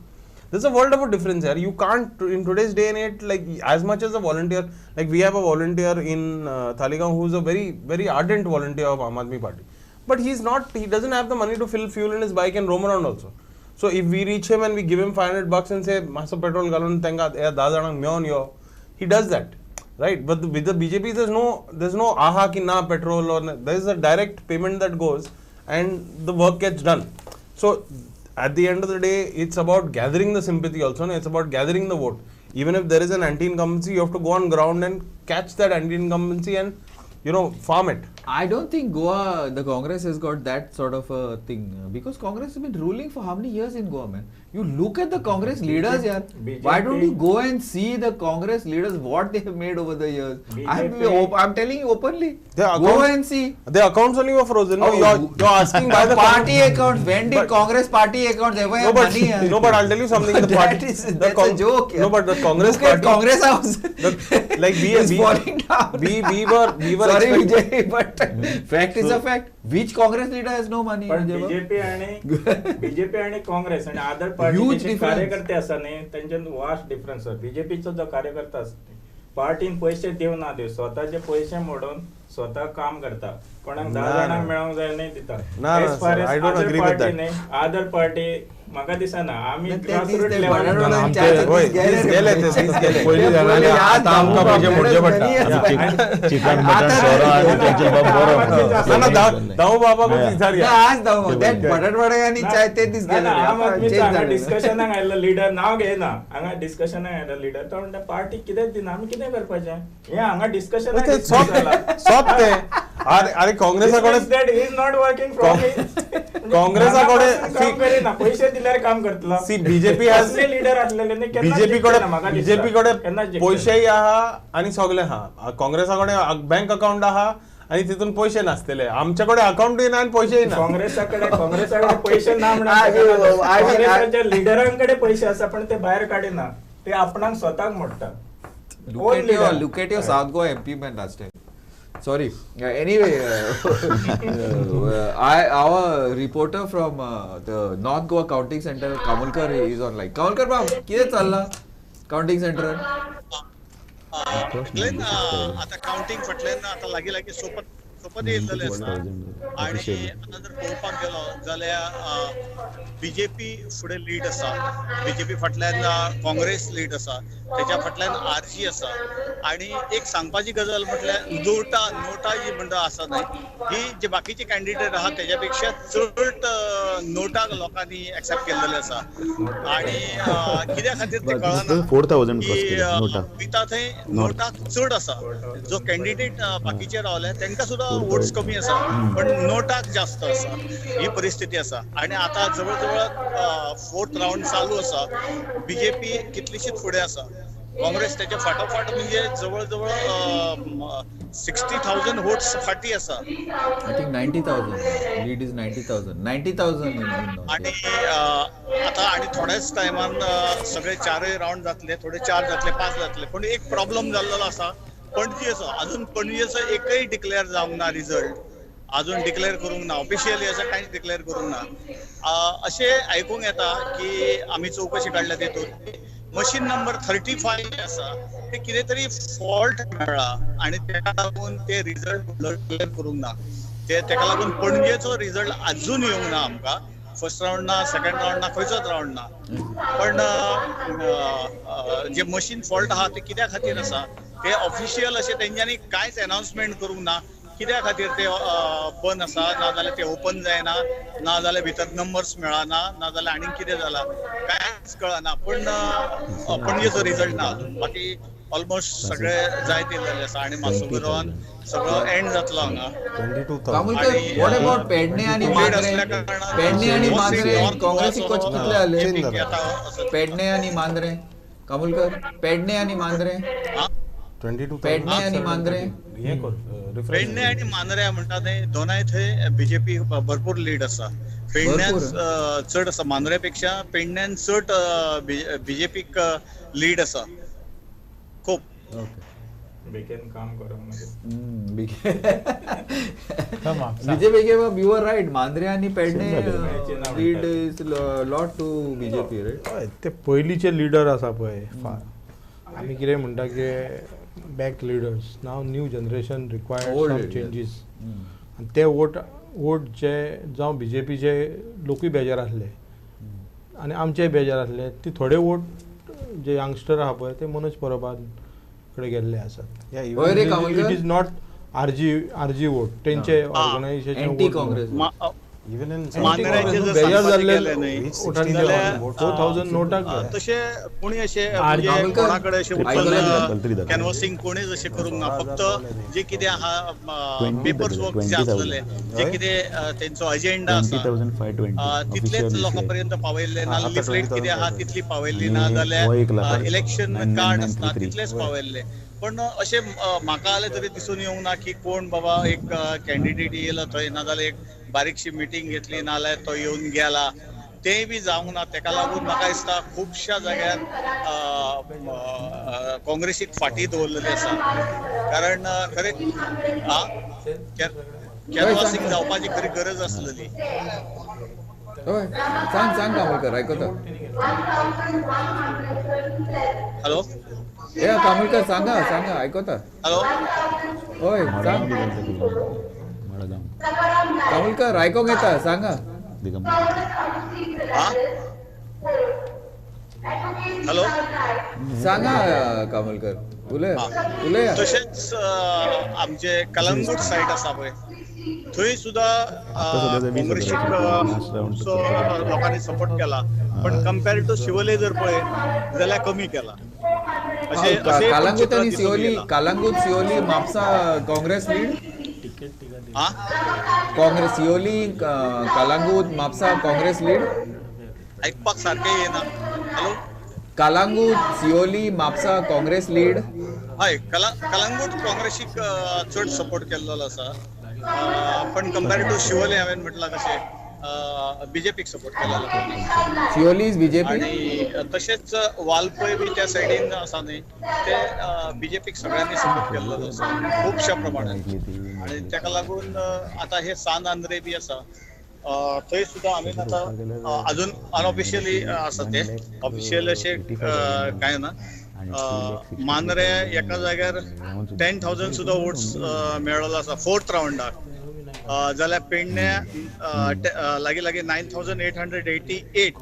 There's a world of a difference here. You can't, in today's day and age, as much as a volunteer, we have a volunteer in Taligaon who's a very, very ardent volunteer of Aam Aadmi Party. But he doesn't have the money to fill fuel in his bike and roam around also. So if we reach him and we give him $500 and say, Masa petrol galon tenga dadana myon yo, he does that. Right? But with the BJP, there's no aha ki na petrol, or there's a direct payment that goes and the work gets done. So at the end of the day, it's about gathering the sympathy also, it's about gathering the vote. Even if there is an anti-incumbency, you have to go on ground and catch that anti-incumbency and, farm it. I don't think Goa, the Congress has got that sort of a thing, because Congress has been ruling for how many years in Goa, man? You look at the Congress leaders here. Why don't you go and see the Congress leaders, what they have made over the years? I'm telling you openly. Go and see. The accounts only were frozen. No, you're asking by the party accounts. When did Congress party accounts ever have money? No, but I'll tell you something. That's a joke. No, but the Congress party. Congress House. We were sorry, Vijay, but fact is a fact. Which Congress leader has no money? But BJP and Congress and other parties कार्यकर्ते असं नाही त्यांच्यात vast difference आहे. बीजेपीचा जो कार्यकर्ता असते पार्टीन पैसे देव ना देव स्वतःचे पैसे मोडून स्वतः काम करता कोणाक 10 जणांक मेळोंक जाय नाही दिता. अदर पार्टी म्हाका दिसना आम्ही ग्रासरूट लेवल गेले पहिली जणांनी आता आमका पैसे मोडचे पडटा चिकन मटन सोरा आणि त्यांचे बाप बरो ना दाऊ बाबा को विचार आज दाऊ दॅट बटाट वडे आणि चाय ते दिस गेले आम आदमीचा डिस्कशनाक आयला लीडर नाव घेना हांगा डिस्कशनाक आयला लीडर तो म्हणटा पार्टी कितें दिना आमी कितें करपाचें हे हांगा डिस्कशन सोप ते अरे काँग्रेसाकडे that he is not working from काँग्रेसाकडे पैसे दिल्यार काम करतलो. सी बीजेपी हॅज लीडर असलेले बीजेपी कडे पैसेही आहा आणि सगळे आहा. काँग्रेसाकडे बँक अकाउंट आहा आणि तिथून पैसे नासतले. आमच्याकडे अकाउंटही ना आणि पैसेही ना. काँग्रेसाकडे पैसे ना म्हणा, लिडरांकडे पैसे असा पण ते बाहेर काढेना, ते आपणाक स्वतःक मोडटा. Look at your South Goa MP man last time. Sorry. Anyway, our reporter from the North Goa Counting Center, Kamulkar, is on line. Kamulkar, ma'am, किती चालला counting center? आता काउंटिंग फाटल्यान आता लागीं लागीं सोपत येयल्लेले आसा. आनी आता जर पळोवपाक गेलो जाल्यार बीजेपी फुडें लीड आसा, बीजेपी फाटल्यान काँग्रेस लीड आसा, तेच्या फाटल्यान आरजी आसा. आनी एक सांगपाची गजाल म्हटल्यार नोटा जी म्हणटा आसा न्हय, ही जे बाकीचे कॅन्डिडेट आहा तेच्या पेक्षा चड नोटाक लोकांनी एक्सेप्ट केल्लेले आसा. आनी कित्या खातीर ते कळना 4000 की थंय नोटाक चड आसा. जो कॅन्डिडेट बाकीचे रावले तांकां सुद्दां वोट्स कमी आसा, पण नोटाक जास्त आसा. ही परिस्थिती आसा. आनी आता जवळ जवळ 4th राउंड चालू आसा. बीजेपी कितलीशीच फुडें आसा. काँग्रेस त्याच्या फाटोफाट म्हणजे जवळ जवळ 60,000 वोट्स फाटी आसा. I think 90,000. Lead is 90,000. 90,000 आणि आता आणि थोड्याच टायमान सगळे 4 राउंड जातले, थोडे 4 जातले, 5 जातले. पण एक प्रॉब्लेम जाल्लो आसा, पणजी आसा. अजून पणजेचो एकय डिक्लेअर जावंक ना रिझल्ट. अजून डिक्लेअर करूंक ना, ऑफिशियली असं कांयच डिक्लेअर करूंक ना. अशें आयकूंक येता की आमी चवकशी काडल्या तेतून मशीन नंबर 35 आसा ते कितें तरी फॉल्ट मेळ्ळा आनी तेका लागून ते रिझल्ट डिक्लेअर करूंक ना. तेका लागून पणजेचो रिझल्ट अजून येवंक ना आमकां. फर्स्ट राउंड ना, सेकंड राउंड ना, खंयचोच राउंड ना. पण जे मशीन फॉल्ट आहा ते कित्या खातीर आसा ते ऑफिशियल अशें तेंच्यांनी कांयच अनाउन्समेंट करूंक ना. कित्या खातीर ते बंद आसा, ना जाल्यार ते ओपन जायना, ना जाल्यार भितर नंबर्स मेळना, ना जाल्यार आनीक कितें जाला कांयच कळना. पण पणजेचो रिझल्ट ना अजून. बाकी ऑलमोस्ट सगळे जाय तितलेले आसा आनी मातसो रावन सगळो एंड जातलो हांगा. What about पेडणे आणि मांद्रे? पेडणे आणि मांद्रे काँग्रेसी कितले आले? पेडणे आणि मांद्रे कामुलकर, पेडणे आणि मांद्रे 22 पेडणे आणि मांद्रे पेडणे आणि मांद्रे म्हणटा ते दोनाय थंय बीजेपी भरपूर लीड आसा. पेडण्यान चड आसा, मांद्रे पेक्षा पेडण्यान चड बीजेपीक लीड आसा खूप. बेगीन काम करूंक BJP you were right. Mandrem आणि Pernem lead is lot to BJP right. ते पयलींचे लिडर आसा पळय, आमी कितें म्हणटा की back leaders. Now new generation required some changes. आनी ते वोट जे जावं बीजेपीचे लोकूय बेजार आसले आनी आमचेय बेजार आसले. ती थोडे वोट जे यंगस्टर आहा पळय ते मनोज परबान कडे गेल्ले आसात. It is not RG vote, तेंचे ऑर्गनायझेशन काँग्रेस. Even in बेजार जाल्ले 4000 नोटाक तशे कोणी अशे कोणाकडे अशे कॅनवसिंग कोणीच अशें करूंक ना. फक्त जे कितें आहा पेपर्स वर्क जे आसलेले, जे कितें तेंचो अजेंडा आसा तितलेच लोकां पर्यंत पावयल्ले ना. लिफलेट कितें आहा तितली पावयल्ली ना, जाल्यार इलेक्शन कार्ड आसता तितलेच पावयल्ले. पण अशें म्हाका जाल्यार तरी दिसून येवंक ना की कोण बाबा एक कॅन्डिडेट येयलो थंय, ना जाल्यार एक बारीकशी मिटींग घेतली, ना जाल्यार तो येवन गेला, तेंय बी जावंक ना. तेका लागून म्हाका दिसता खुबश्या जाग्यार काँग्रेसीक फाटी दवरलेली आसा. कारण खरें कॅनवासींग जावपाची खरी गरज आसलेली. सांग कामलकर आयकता. हॅलो कामलकर सांगा आयकता. हॅलो होय सांग कामलकर आयकोंक येता सांगा. हॅलो सांगा कामलकर उलया. तशेंच आमचे कलंगूट सायड आसा पळय थंय सुद्धा काँग्रेसीक लोकांनी सपोर्ट केला. पण कंपेअर्ड टू शिवोले जर पळय जाल्यार कमी केला. कालांगूट आणि Siolim, Calangute Siolim Mapusa Congress lead. Congress Siolim Calangute Mapusa Congress lead ऐकपाक सारकें येना. Hello, Calangute Siolim Mapusa Congress lead. हय, कलांगूट काँग्रेसीक चड सपोर्ट केल्लो आसा, पण कंपॅरेटिव्ह शिवोले हांवें म्हटलां तशें बीजेपीक सपोर्ट केलेलो. Siolim is BJP. आणि तशेंच वालपय बी त्या सायडीन आसा न्ही, ते बीजेपीक सगळ्यांनी सपोर्ट केल्लो आसा खुबश्या प्रमाणात. आणि ताका लागून आतां हे सान आंध्रे बी आसा, थंय सुद्दां हांवें आतां अजून अनऑफिशियली आसा ते, ऑफिशियल अशें कांय ना. मांद्रे एका जाग्यार 10,000 सुद्दां वोट्स मेळ्ळो आसा 4th राउंडाक. जाल्यार पेडण्या लागीं 9,888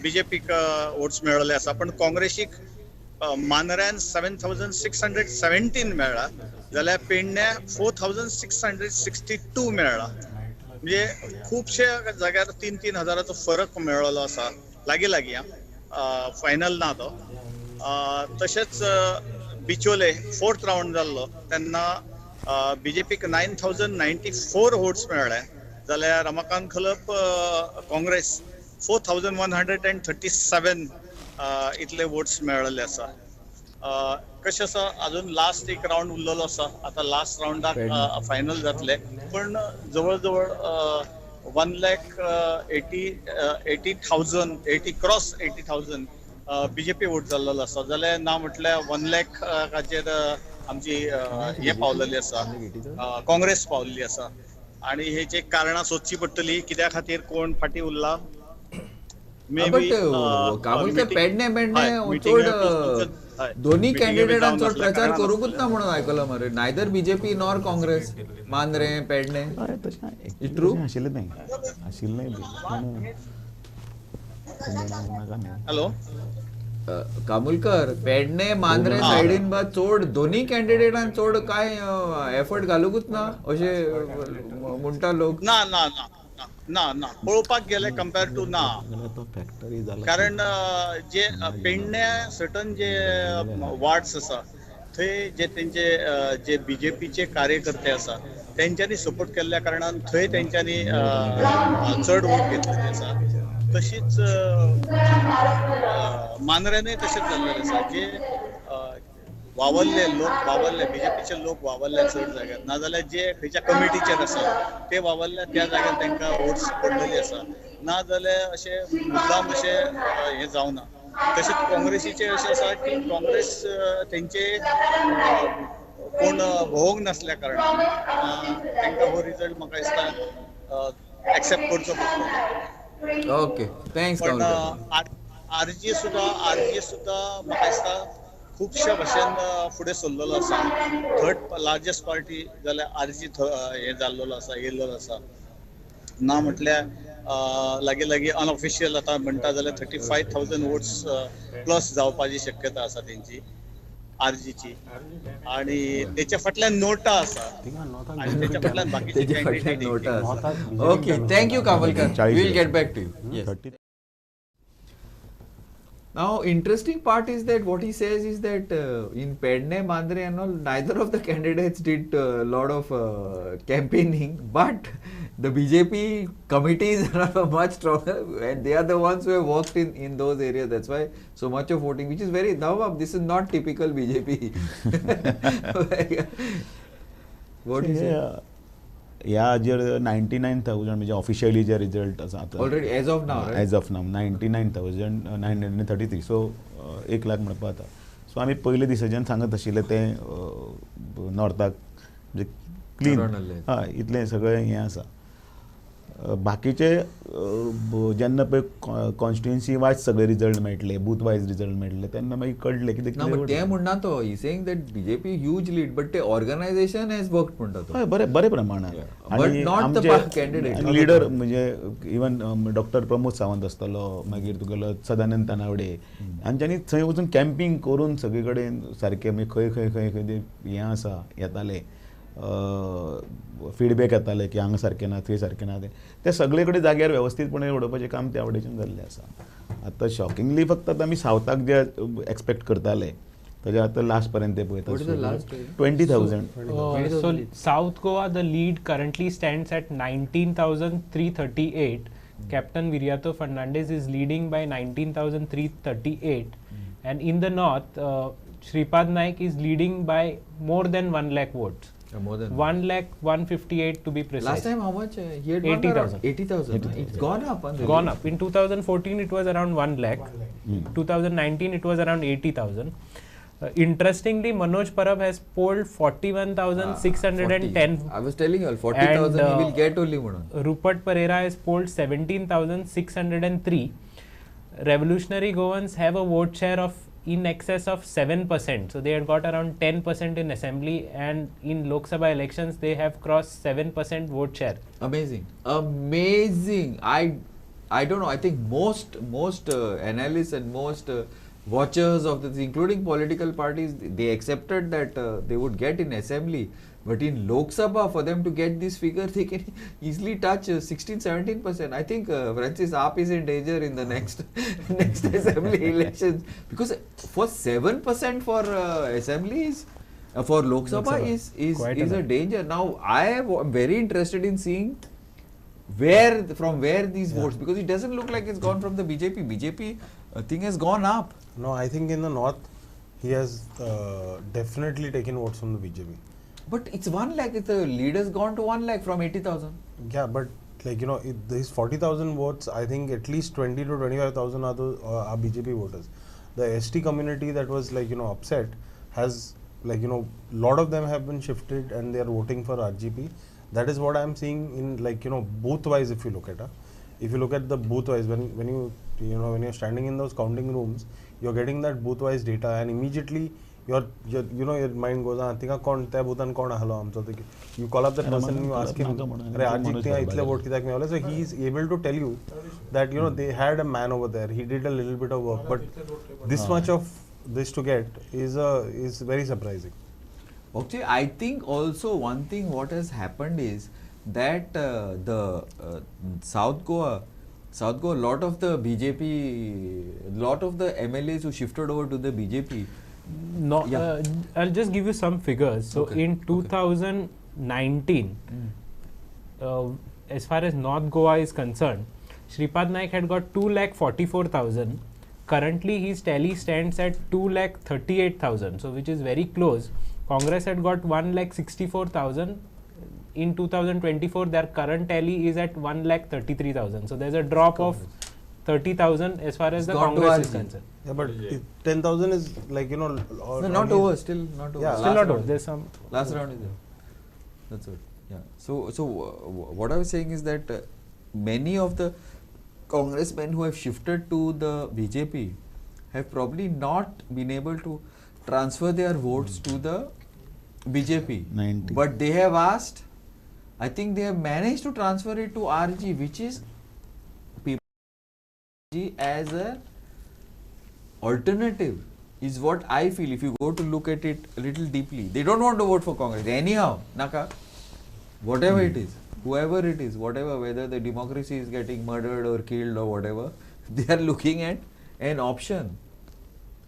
बीजेपीक वोट्स मेळ्ळले आसा, पण काँग्रेसीक मांद्र्यान 7,617 मेळ्ळा, जाल्यार पेडण्या 4,662 मेळ्ळा. म्हणजे खुबशे जाग्यार 3-3 हजाराचो फरक मेळ्ळो आसा, लागीं फायनल ना तो. तशेंच बिचोले 4th राउंड जाल्लो तेन्ना बीजेपीक 9,094 वोट्स मेळ्ळे, जाल्यार रमाकांत खलप काँग्रेस 4,137 इतले वोट्स मेळ्ळले आसा. कशें आसा, अजून लास्ट एक राउंड उरलेलो आसा. आतां लास्ट राउंडाक फायनल जातले, पण जवळ जवळ 1,80,000 बीजेपी वोट जाल्लो आसा, जाल्यार ना म्हटल्यार 1,00,000 आमची हे पावलेली आसा, काँग्रेस पावलेली आसा. आणि हेची कारणां सोदची पडटली, कित्या खातीर कोण फाटी उरला. काबुलकर पेडणे चड दोन्ही कॅन्डिडेटांचो चड प्रचार करूंकूच ना म्हणून आयकलो मरे, neither BJP nor Congress Mandrem Pernem. True आशिल्लें हॅलो काबुलकर, पेडणे मांद्रे सायडीन बा चड दोन्ही कॅन्डिडेटांक चड काय एफर्ट घालूंकूच ना अशें म्हणटा लोक. ना ना ना ना ना पळोवपाक गेले कंपॅरेटिव्ह ना, कारण जे पेडण्या सर्टन जे वार्ड्स आसा थंय जे तेंचे जे बीजेपीचे कार्यकर्ते आसा तेंच्यांनी सपोर्ट केल्ल्या कारणान थंय तेंच्यांनी चड वोट घेतलेले आसा. तशीच मांद्र्यानूय तशेंच जाल्लेलें आसा, जे वावरले बीजेपीचे लोक वावरले चड जाग्यार, नाजाल्यार जे खंयच्या कमिटीचेर आसा ते वावरल्या त्या जाग्यार तांकां वोट्स पडलेली आसा, नाजाल्यार अशें मुद्दाम अशें हें जावना. तशेंच काँग्रेसीचे अशें आसा की काँग्रेस तेंचे कोण भोवंक नासल्या कारणान तांकां हो रिजल्ट म्हाका दिसता एक्सेप्ट करचो पडटलो. Okay, thanks. पण आरजी सुद्दां म्हाका दिसता खुबश्या भशेन फुडें सरलेलो आसा. 3rd लार्जस्ट पार्टी जाल्यार आरजी हे जाल्लो आसा, येयल्लो आसा. ना म्हटल्यार लागीं अनऑफिशियल आतां म्हणटा जाल्यार 35,000 वोट्स प्लस जावपाची शक्यता आसा तेंची आरजीची. आणि तेच्या फाटल्यान नोटा आसा, आणि तेच्या फाटल्यान बाकीचे कॅन्डिडेट नोटा आसा. Okay, thank you Kabulkar, we will get back to you. Now, interesting part is that what he says is that in Pedne, Mandre and all, neither of the candidates did a lot of campaigning, but the BJP committees are much stronger and they are the ones who have worked in those areas. That's why so much of voting, which is very, now this is not typical BJP. What is it? ह्या हाजेर 99,000 म्हणजे officially जे result आसा already as of नाव 99,933, सो 1 लाख म्हणपा जाता. सो आमी पयले दिसाच्यान सांगत आशिल्ले ते नॉर्थाक म्हणजे क्लीन इतलें सगळें हें आसा. बाकीचे जेन्ना पळय कॉन्स्टिट्युएन्सी वायज सगळे रिजल्ट मेळटले, बूथ वायज रिजल्ट मेळटले, तेन्ना मागीर कळटलें कितें ते म्हणना तो he saying that BJP huge lead but ते ऑर्गनायझेशन हॅज वर्कड म्हणटा तो. हय, बरे प्रमाणात. But not the candidate leader म्हणजे इवन डॉक्टर प्रमोद सावंत आसतलो, मागीर तुगेलो सदानंद तानावडे, हांच्यांनी थंय वचून कॅम्पिंग करून सगळे कडेन सारकें म्हणजे खंय खंय हें आसा येतालें फीडबॅक येताले की हांगा सारकें ना, थंय सारकें ना, ते सगळे कडेन जाग्यार वेवस्थीतपणे उडोवपाचें काम त्या वटेच्यान जाल्लें आसा. आतां शॉकिंगली फक्त आतां आमी सावथाक जे एक्सपेक्ट करताले ताच्या आता लास्ट पर्यंत पळयता. What is the last? 20,000. So South Goa, the lead currently stands at 19,338. Captain Viriato Fernandez is leading by 19,338, and in the north, Shripad Naik is leading by more than 1 lakh votes. More than 1,158 to be precise. Last time how much? He had 80,000. 80,000. It's gone up. Gone up. In 2014 it was around 1 lakh. 2019 it was around 80,000. Interestingly, Manoj Parab has polled 41,610. I was telling you, 40,000 he will get only. Rupert Pereira has polled 17,603. Revolutionary Goans have a vote share of in excess of 7%. So they had got around 10% in assembly, and in Lok Sabha elections they have crossed 7% vote share. Amazing. I don't know. I think most analysts and most watchers of this, including political parties, they accepted that they would get in assembly. But in Lok Sabha, for them to get this figure, they can easily touch 16-17%. I think Francis Aap is in danger in the next assembly elections, because for 7% for assemblies for Lok Sabha is a danger. Now I am very interested in seeing from where these votes, because it doesn't look like it's gone from the BJP. BJP thing has gone up. No, I think in the north he has definitely taken votes from the BJP. But it's 1 lakh. The leader's gone to 1 lakh from 80,000. Yeah, but like these 40,000 votes, I think at least 20 to 25,000 are BJP voters. The ST community that was upset has lot of them have been shifted and they are voting for RGP. That is what I am seeing in booth wise. If you look at the booth wise, when you're standing in those counting rooms, you're getting that booth wise data, and immediately your mind goes on. You call up that person and you ask him, so he is able to tell you that they had a man over there, he did a little bit of work, but this much of this to get is very surprising. Okay, I think also one thing what has happened is that the South Goa, lot of the BJP, lot of the MLAs who shifted over to the BJP. No, I'll just give you some figures. So in 2019, as far as North Goa is concerned, Shripad Naik had got 2,44,000. Currently his tally stands at 2,38,000, so which is very close. Congress had got 1,64,000. In 2024, their current tally is at 1,33,000. So there's a drop of 30,000 as far as the Congress is concerned. Yeah, but 10,000 is no, not over. Still not over. Yeah, still not over. There's some last round is there. That's it. Yeah. So what I was saying is that many of the congressmen who have shifted to the BJP have probably not been able to transfer their votes to the BJP. 90. But they have asked. I think they have managed to transfer it to RG, which is as a alternative, is what I feel. If you go to look at it a little deeply, they don't want to vote for Congress anyhow. Naka, whatever it is, whoever it is, whatever, whether the democracy is getting murdered or killed or whatever, they are looking at an option,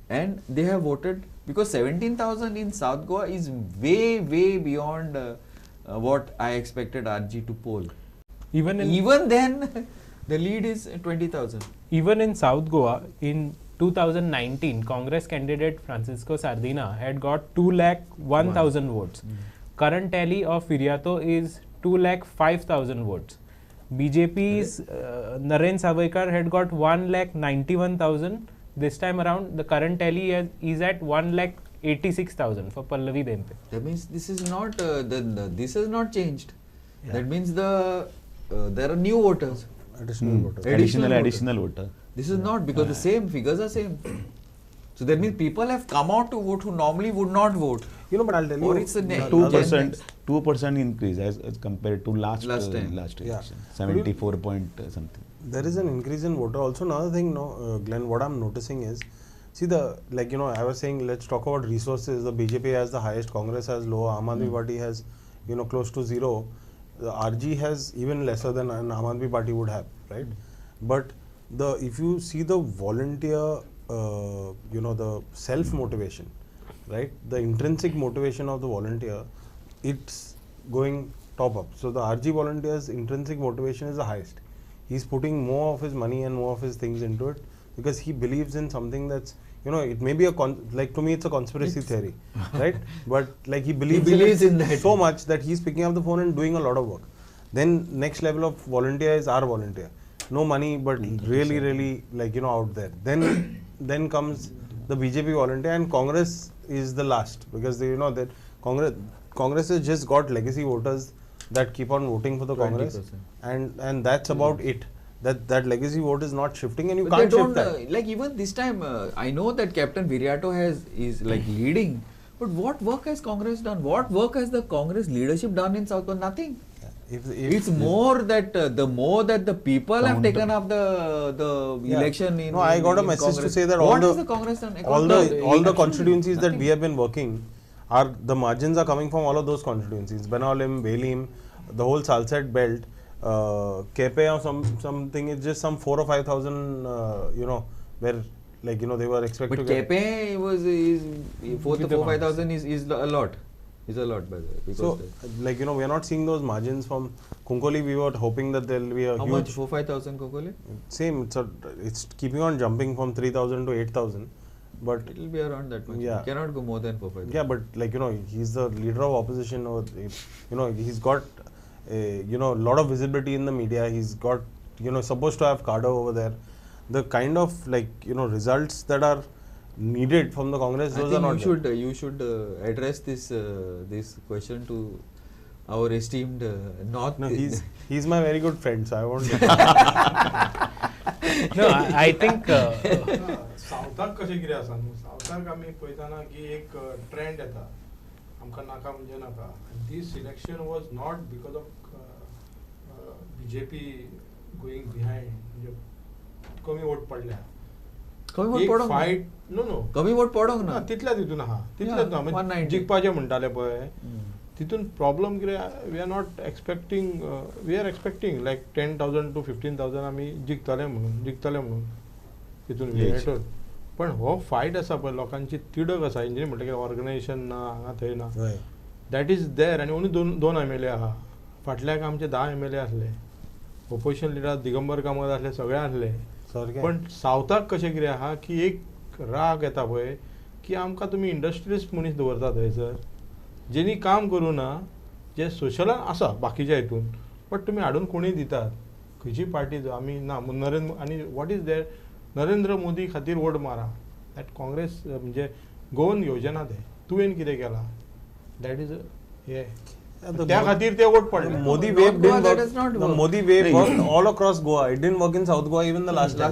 and they have voted, because 17,000 in South Goa is way beyond what I expected RG to poll. Even then, the lead is 20,000. Even in South Goa, in 2019, Congress candidate Francisco Sardina had got 2,01,000 votes. Current tally of Viriato is 2,05,000 votes. BJP's Naren Savaikar had got 1,91,000. This time around, the current tally is at 1,86,000 for Pallavi Bempe. That means this is not this has not changed. Yeah. That means there are new voters. Additional voter. This is not, because the same figures are same. So that means people have come out to vote who normally would not vote. But I'll tell you, it's a 2% increase as compared to last election. 74 point something. There is an increase in voter. Also, another thing, Glenn, what I'm noticing is, see I was saying, let's talk about resources. The BJP has the highest, Congress has low, Aam Aadmi Party has, close to zero. The RG has even lesser than an Aam Aadmi Party would have, right? But if you see the volunteer, the self motivation, right, the intrinsic motivation of the volunteer, it's going top up. So the RG volunteer's intrinsic motivation is the highest. He's putting more of his money and more of his things into it because he believes in something that's, you know, it may be like to me it's a conspiracy theory, right? But like he believes in that so much that he's picking up the phone and doing a lot of work. Then next level of volunteer is our volunteer. No money, but really, like, you know, out there. Then comes the BJP volunteer, and Congress is the last because you know that Congress has just got legacy voters that keep on voting for the 20%. Congress, and that's about it. That legacy vote is not shifting, and you can't shift that. Like even this time, I know that Captain Viriato is like leading, but what work has Congress done? What work has the Congress leadership done in South Goa? Nothing. It's more that the more that the people have taken up the election in. No, I got a message Congress. to say that what has the Congress done? all the constituencies that we have been working are the margins are coming from all of those constituencies. Benalim, Velim, the whole Salsette belt, Kepe or something is just some 4,000 or 5,000. You know, where like, you know, they were expected. But Kepe is 4,000 to 5,000 is a lot. Is a lot, by the way. So, like, you know, we are not seeing those margins from Kunkoli. We were hoping that there will be a How huge. much? 4,000-5,000 Kunkoli? Same. It's keeping on jumping from 3,000 to 8,000. But it will be around that much. Yeah. It cannot go more than 4,000. Yeah, but like, you know, he's the leader of opposition. Or, you know, he's got a, you know, a lot of visibility in the media. He's got, you know, supposed to have cadre over there. The kind of, like, you know, results that are needed from the Congress, those are not there. You should address this question to our esteemed North. No, he's my very good friend, so I won't. No, I think सावथाक कशें कितें आसा न्हू, सावथाक आमी पळयतना की एक trend येता, आमकां नाका म्हणजे नाका. This election was not because of BJP going behind, म्हणजे कमी वोट पडल्या. कमी वोट पडोंक फायट नो कमी वोट पडोंक ना, तितल्या तितून आहा, तितलेच ना, जिखपाचें म्हणटाले पळय तितून प्रॉब्लम कितें, we are not expecting, we are expecting like 10,000 to 15,000 आमी जिखतले म्हणून तितून विनेटून. पण हो फायट आसा पळय, लोकांची तिडक आसा, इंजिनी म्हणटा की ऑर्गनायझेशन ना, हांगा थंय ना, दॅट इज देर. आनी ओन्ली दोन MLA आहा. फाटल्याक आमचे 10 MLA आसले, ऑपोजिशन लिडर दिगंबर कामत आसले, सगळे आसले. पण सावथाक कशें कितें आहा की एक राग येता पळय की आमकां तुमी इंडस्ट्रियलिस्ट मनीस दवरता थंयसर, जेणी काम करूं ना, जे सोशलान आसा बाकीच्या हितून, बट तुमी हाडून कोणी दितात, खंयची पार्टी आमी ना. नरेंद्र आनी what is there, Narendra Modi खातीर वोट मारा. दॅट काँग्रेस म्हणजे गोवन योजना ते तुवें कितें केलां, दॅट इज हे त्या खातीर ते वोट पडले. Modi wave didn't work. The Modi wave worked all across Goa. It didn't work in South Goa even the last time.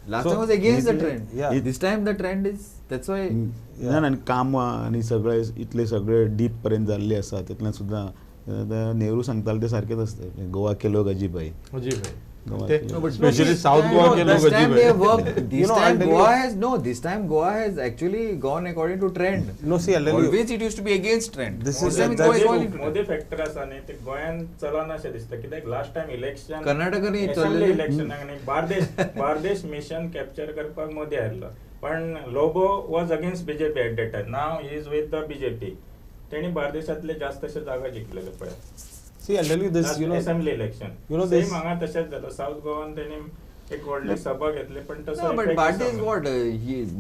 Last time was against the trend. Yeah. This time the trend is, that's why. आणि काम आणि सगळे इतले सगळे deep पर्यंत जाल्ले आसा, तितल्यान सुद्दां नेहरू सांगताले ते सारकेच असते. गोवा केलो गजीबाई. Especially South Goa ke log This time Goa has actually gone according to trend. No, see, always it used to be against trend. This is Modi factor आसा न्ही, ते गोंयान चलना अशें दिसता. कित्याक लास्ट टाइम इलेक्शन कर्नाटकानी असेंब्ली इलेक्शन आनी बार्देश मिशन कॅप्चर करपाक मोदी हारलो. पण Lobo was against BJP at that time. Now he is with the BJP. तेणी बार्देशांतले जास्तशे जागा जिखलेले पळय. See, I'll tell you this, you know, assembly election. You know, this हांगा तशेंच जाता. साउथ गोवान तेणी एक व्हडली सभा घेतली, पण तसो No, but Bardes what?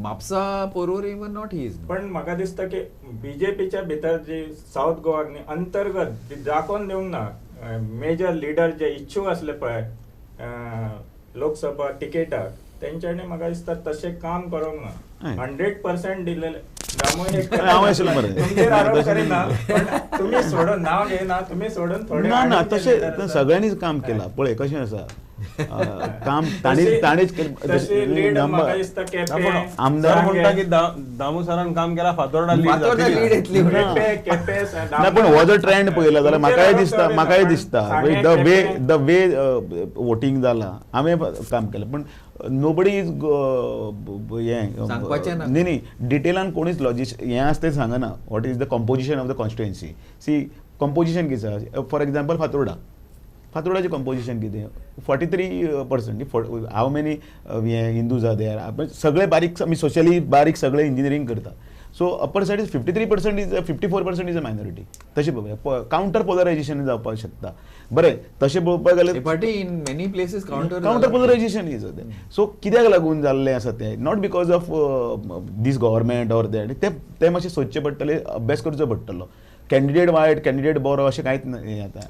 Mapusa पोरवर even not he is. पण म्हाका दिसता की BJPच्या भितर जी साउथ गोवाक न्ही अंतर्गत दाखोवन दिवंक ना. मेजर लिडर जे इच्छूक आसले पळय लोकसभा तिकेटाक, तेंच्यांनी म्हाका दिसता तशें काम करूंक ना. 100% दिलेले. तुम्ही सोडून नाव घेना, तुम्ही सोडून थोडे ना तशें सगळ्यांनीच काम केलां पळय. कशें आसा काम ताणेच केलें. आमदार म्हणटा की दामू सरान काम केला, फातोर्डा लीड येतली. ना पण हो जर ट्रेंड पळयलो जाल्यार म्हाकाय दिसता द वे वोटींग जाला, हांवें काम केलें. पण नोबडी इज न्ही डिटेलान कोणीच हें आसा तें सांगना. What is the composition of the constituency. See composition कितें आसा, फॉर एक्झाम्पल फातोर्डाचें कंपोजिशन कितें, 43%. How many Hindus are there. सगळे बारीक आमी सोशली बारीक सगळे इंजिनियरींग करता. So upper side is 53% is 54% is a minority. तशें पळोवया काउंटर पोलरायझेशन जावपाक शकता. बरें तशें पळोवपाक गेल्यार party in many places counter polarisation is तें. सो कित्याक लागून जाल्लें आसा तें not because of this government or ते मातशें सोदचें पडटलें, अभ्यास करचो पडटलो. कॅन्डिडेट वायट कॅन्डिडेट बरो अशें कांयच हें जाता.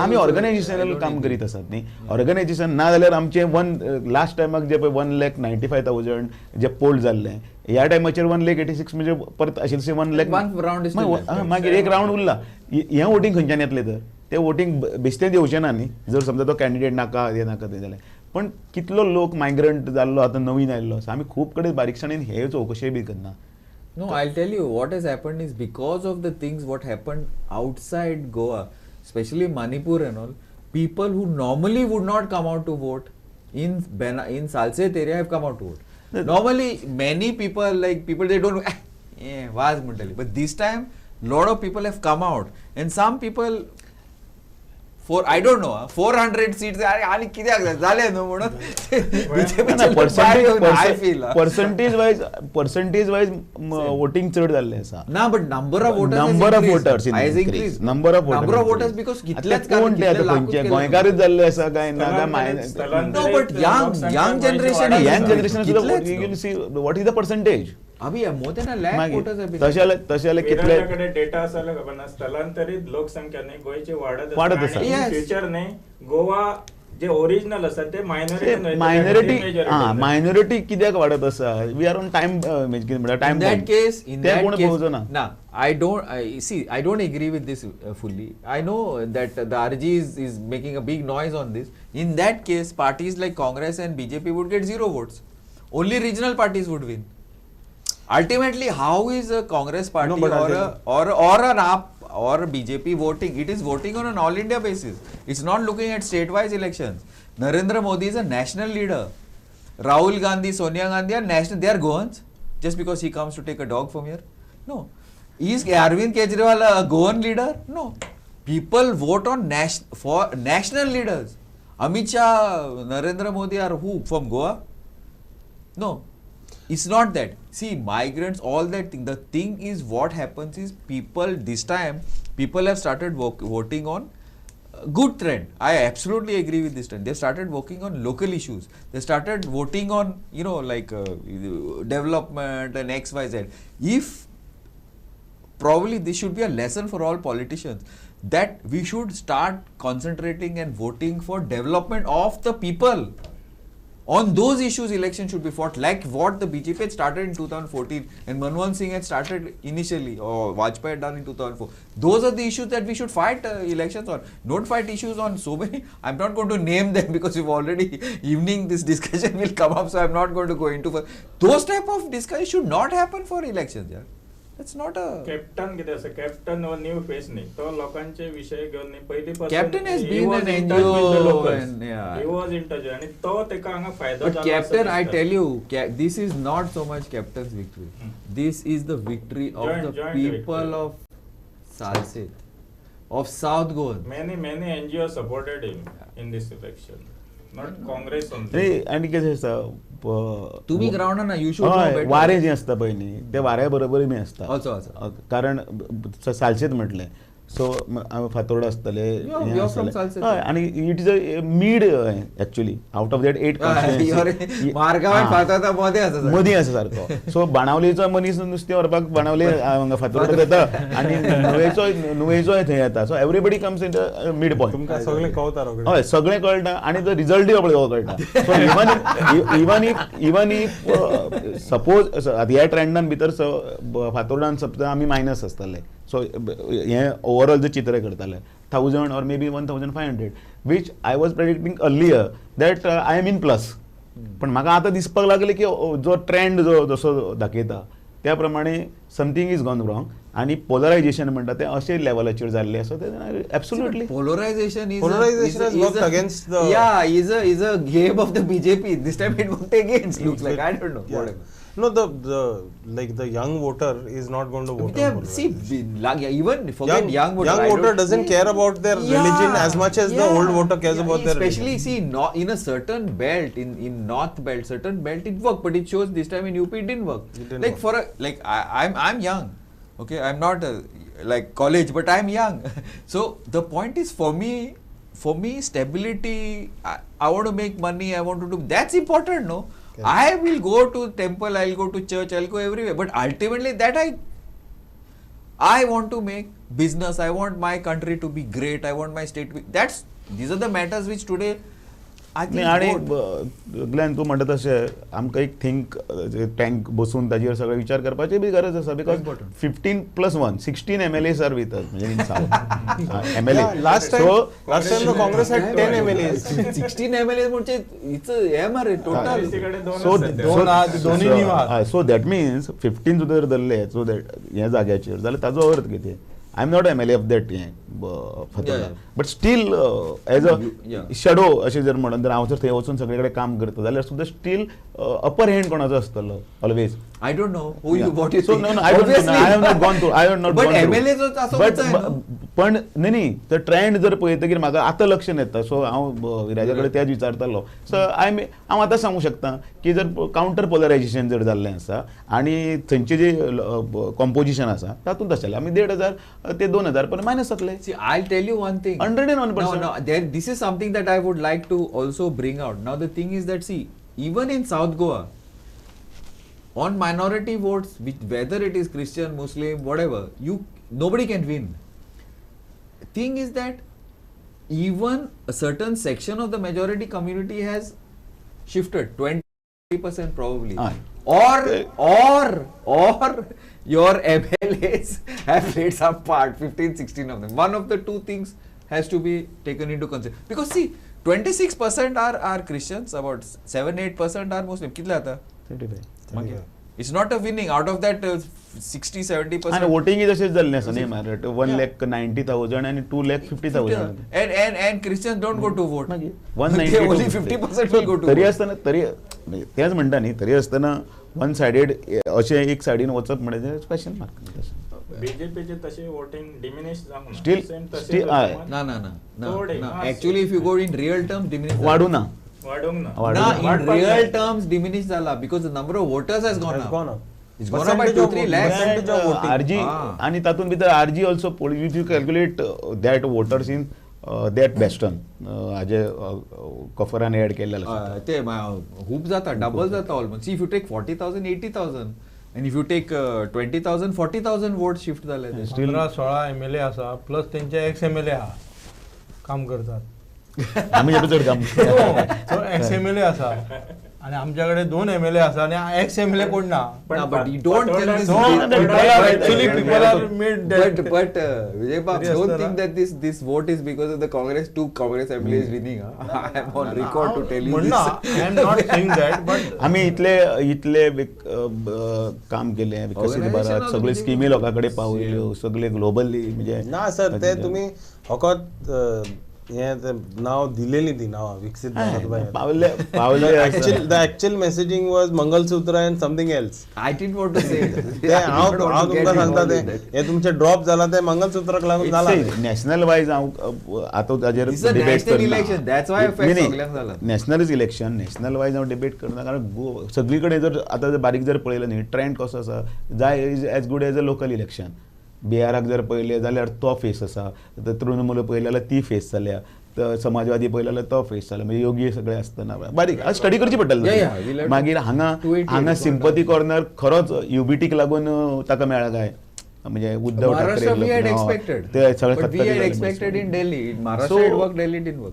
आमी ऑर्गनायझेशनल काम करीत आसात न्ही. ऑर्गनायझेशन ना जाल्यार आमचें लास्ट टायमाक जे पळय 1,95,000 जे पोल जाल्ले ह्या टायमाचेर 1,86,000 म्हणजे परत आशिल्लें 1,00,000 मागीर एक रावंड उरला. हें वोटींग खंयच्यान येतलें तर तें वोटींग बेश्टेंच येवचें ना न्ही जर समजा तो कॅन्डिडेट नाका हें नाका तें जाल्यार. पण कितलो लोक मायग्रंट जाल्लो आतां नवीन आयिल्लो आसा. आमी खूब कडेन बारीकसाणेन हे चवकशे बी करना. No, I'll tell you what has happened is because of the things what happened outside Goa, especially Manipur and all, people who normally would not come out to vote in Salset area have come out to vote. Normally, many people they don't was mentally, but this time lot of people have come out and some people for I don't know 400 seats आणि कित्याक झाले न्हू म्हणून percentage wise voting चड जाल्लें आसा ना. But number of voters because कितलेच गोंयकारूच जाल्ले आसा काय ना but young generation what is the percentage अभी मोठे ना लॅक वोटर्स तशे कितले डेटा आसा खबर ना. स्थलांतरित लोकसंख्या न्ही गोंयची वाडत आसा. फ्युचर न्ही गोवा जे ओरिजिनल आसा ते मायनॉरिटी कित्याक वाडत आसा. We are on time time that case in ते कोण पळोवचो ना. I don't agree with this fully. I know that the RG is making a big noise on this. In that case, parties like Congress and BJP would get 0 votes. Only regional parties would win. Ultimately, how is a Congress party or an AAP or BJP voting? It is voting on an all India basis. It's not looking at state-wise elections. Narendra Modi is a national leader. Rahul Gandhi, Sonia Gandhi are national. They are Goans just because he comes to take a dog from here. No. Is Arvind Kejriwal a Goan leader? No. People vote on for national leaders. Amit Shah, Narendra Modi are who? From Goa? No. It's not that. See, migrants, all that thing. The thing is what happens is this time, people have started voting on good trend. I absolutely agree with this trend. They started working on local issues. They started voting on, development and X, Y, Z. If probably this should be a lesson for all politicians that we should start concentrating and voting for development of the people. On those issues, election should be fought like what the BJP had started in 2014 and Manmohan Singh had started initially or Vajpayee had done in 2004. Those are the issues that we should fight elections on. Don't fight issues on so many. I'm not going to name them because we've already evening this discussion will come up, so I'm not going to go into those type of discussion should not happen for elections. Yeah. That's not a captain कितें आसा. Captain हो new face न्ही. तो लोकांचे विशय घेवन न्ही पयली पासून Captain has been an NGO and he was in touch आणि तो तेका हांगा फायदो जालो. But Captain, I tell you, this is not so much Captain's victory. This is the victory of the people of Salset, of South Goa. Many NGOs supported him in this election. Not Congress only. आणि कितें आसा तुम्ही ground ना you should वारें जें आसता पळय न्ही ते वाऱ्या बरोबर बी आसता. कारण सालसेत म्हटलें सो फातोर्डा आसतले आनी it is a mid actually out of that 8 मदीं आसा सारको. सो बाणावलेचो मनीस नुस्तें व्हरपाक बाणावले फातोर्डा येता आनी नुवेचोय थंय येता. So everybody comes in the mid point. तुमकां सगळें कळटा. हय सगळें कळटा आनी तो रिजल्टूय आपल्याक कळटा. सो इवन इफ सपोज ह्या ट्रेंडान भितर फातोर्डान सप्ता आमी मायनस आसताले. सो हें ओवरऑल जे चित्र करताले 1000 or maybe 1500 which I was predicting earlier that I am in plus. पण म्हाका आतां दिसपाक लागले की जो ट्रेंड जो जसो दाखयता त्या प्रमाणे समथींग इज गॉन रॉंग आनी पोलरायझेशन म्हणटा तें अशें लेवलाचेर जाल्लें आसा तें absolutely. Polarization has worked against the is a game of the BJP. This time it worked against. Looks like I don't know. No, the young voter is not going to vote. Even forget young voter. Young voter doesn't care about their religion as much as the old voter cares about their religion. Especially in a certain belt, in north belt, certain belt it worked, but it shows this time in UP it didn't work. I'm young. Okay, I'm not like college, but I'm young. So the point is, for me stability, I want to make money, I want to do, that's important, no? Okay. I will go to temple, I'll go to church, I'll go everywhere, but ultimately that I want to make business, I want my country to be great, I want my state to be, these are the matters which today I think. आणि Glenn तू म्हणत तसे आमकां एक think tank बसून ताजेर सगळे विचार करपाची बी गरज आसा, because 15+1 16 MLAs are with us, म्हणजे MLA last time Congress had 10 MLAs 16 MLAs म्हणजे इट्स हे मारे टोटल. सो दॅट मिन्स 15 जर धरले सो दॅट ह्या जाग्याचेर जाल्यार ताजो अर्थ कितें. I am not MLA of that but still as a shadow अशें जर म्हणून जर हांव जर थंय वचून सगळे कडेन काम करता जाल्यार सुद्दां स्टील अपर हँड कोणाचो आसतलो always. I don't know who you what you so think. No, I don't know. I have not gone through. But MLA जो असो पण न्ही तर ट्रेंड जर पळयतकीर म्हाका आतां लक्ष येता. सो हांव विराजा कडेन तेच विचारतालो. सो हांव आतां सांगूं शकता की जर काउंटर पोलरायझेशन जर जाल्लें आसा आनी थंयचें जें कॉम्पोजिशन आसा तातूंत आसलें आमी 1,500 ते 2,000 पर्यंत मायनस जातले. See, I'll tell you one thing. 101%. No, this is something that I would like to also bring out. Now the thing is that, see, even in South Goa, on minority votes, whether it is Christian, Muslim, whatever, nobody can win. Thing is that even a certain section of the majority community has shifted 20% probably, or your MLAs have played some part, 15-16 of them. One of the two things has to be taken into consideration, because see, 26% are Christians, about 7-8% are Muslim. Kitla आता? 35. It's not a winning. Out of that 60-70%. And voting is अशेंच जाल्लें आसा न्ही मार 1,90,000 and 2,50,000. And Christians don't go to vote. 190 only 50% will go to तरी vote. आसतना तेच म्हणटा न्ही, तरी आसतना वन सायडेड अशें एक सायडीन वचप म्हणजे क्वेश्चन मार्क. बीजेपीचे तसे वोटिंग डिमिनिश जावंक ना. स्टील ना. Actually, if you go in real terms, diminish. वाडूना. In real terms, diminish zala because the number of voters has gone up. It's gone up by 2-3 lakhs. RG आणि तातूंत भितर RG also, if you calculate that voters in that Western हाजे कफरान add केल्लेले ते खूब जाता, double जाता almost. See, if you take 40,000, 80,000, and if you take 20,000, 40,000 votes shift झाले. 15-16 MLA आसा प्लस तेंचे एक्स MLA आहा काम करतात. आम्ही चड काम सो एक्स MLA आसा आणि आमच्याकडे 2 MLA आसा आणि एक्स MLA कोण ना. But you don't tell this. Actually, people are made that. But Vijay Bab, don't think that this vote is because of the Congress. 2 Congress MLAs winning. I am on record to tell you this. I am not saying that, but आम्ही इतले काम केले, विकसित भारत, सगळे स्किमी लोकांकडे पावल्यो, सगळे globally म्हणजे ना सर ते तुम्ही फकत नाव दिलेली ती नाव विकसित Pawle the actual messaging was mangalsutra and something else. I didn't want to say ते हांव तुमकां सांगता ते हे तुमचे ड्रॉप जाला ते मंगलसूत्राक लागून जाला. नॅशनल वायज हांव आतां ताजेर डिबेट करना. नॅशनल इलेक्शन नॅशनल वायज हांव डिबेट करना, कारण सगळी कडेन जर आतां बारीक जर पळयलें न्ही ट्रेंड कसो आसा, जाय is as good as a local election. बिहाराक जर पळयलें जाल्यार तो फेस आसा, तृणमूल पळयलें जाल्यार ती फेस जाल्या, समाजवादी पळयलें जाल्यार तो फेस जाला, म्हणजे योगी सगळे आसतना बारीक स्टडी करची पडटली. मागीर हांगा सिंपथी कॉर्नर खरोच युबीटीक लागून ताका मेळ्ळा काय, म्हणजे उद्धव ठाकरे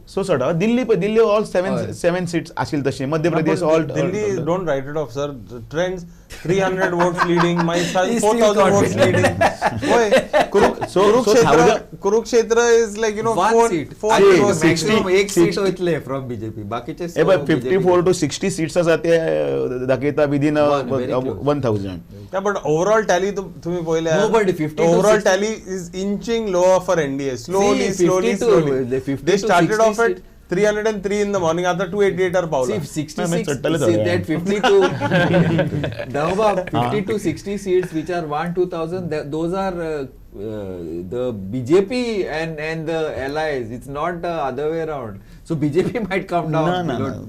सो सडा दिल्ली ऑल 7 सीट्स आशिल्ली तशी. Madhya Pradesh all Delhi don't write it off sir. Trends 300 votes leading, my son 4,000 votes leading. Kurukshetra is like 4 एक सीट वयतले फ्रॉम बीजेपी, बाकीचे 54 to 60 सीट्स आसा ते दाखयता विदिन 1,000. बट ओवरऑल टॅली तुम्ही पळयल्या, overall tally is inching lower for NDA. Slowly. They started off at 303 in the morning. After 288 are Paula. See, 66, see that 50 to Dahaba, 50 to 60 seats which are 1-2,000, those are the BJP and the allies. It's not the other way around. So BJP might come down. No.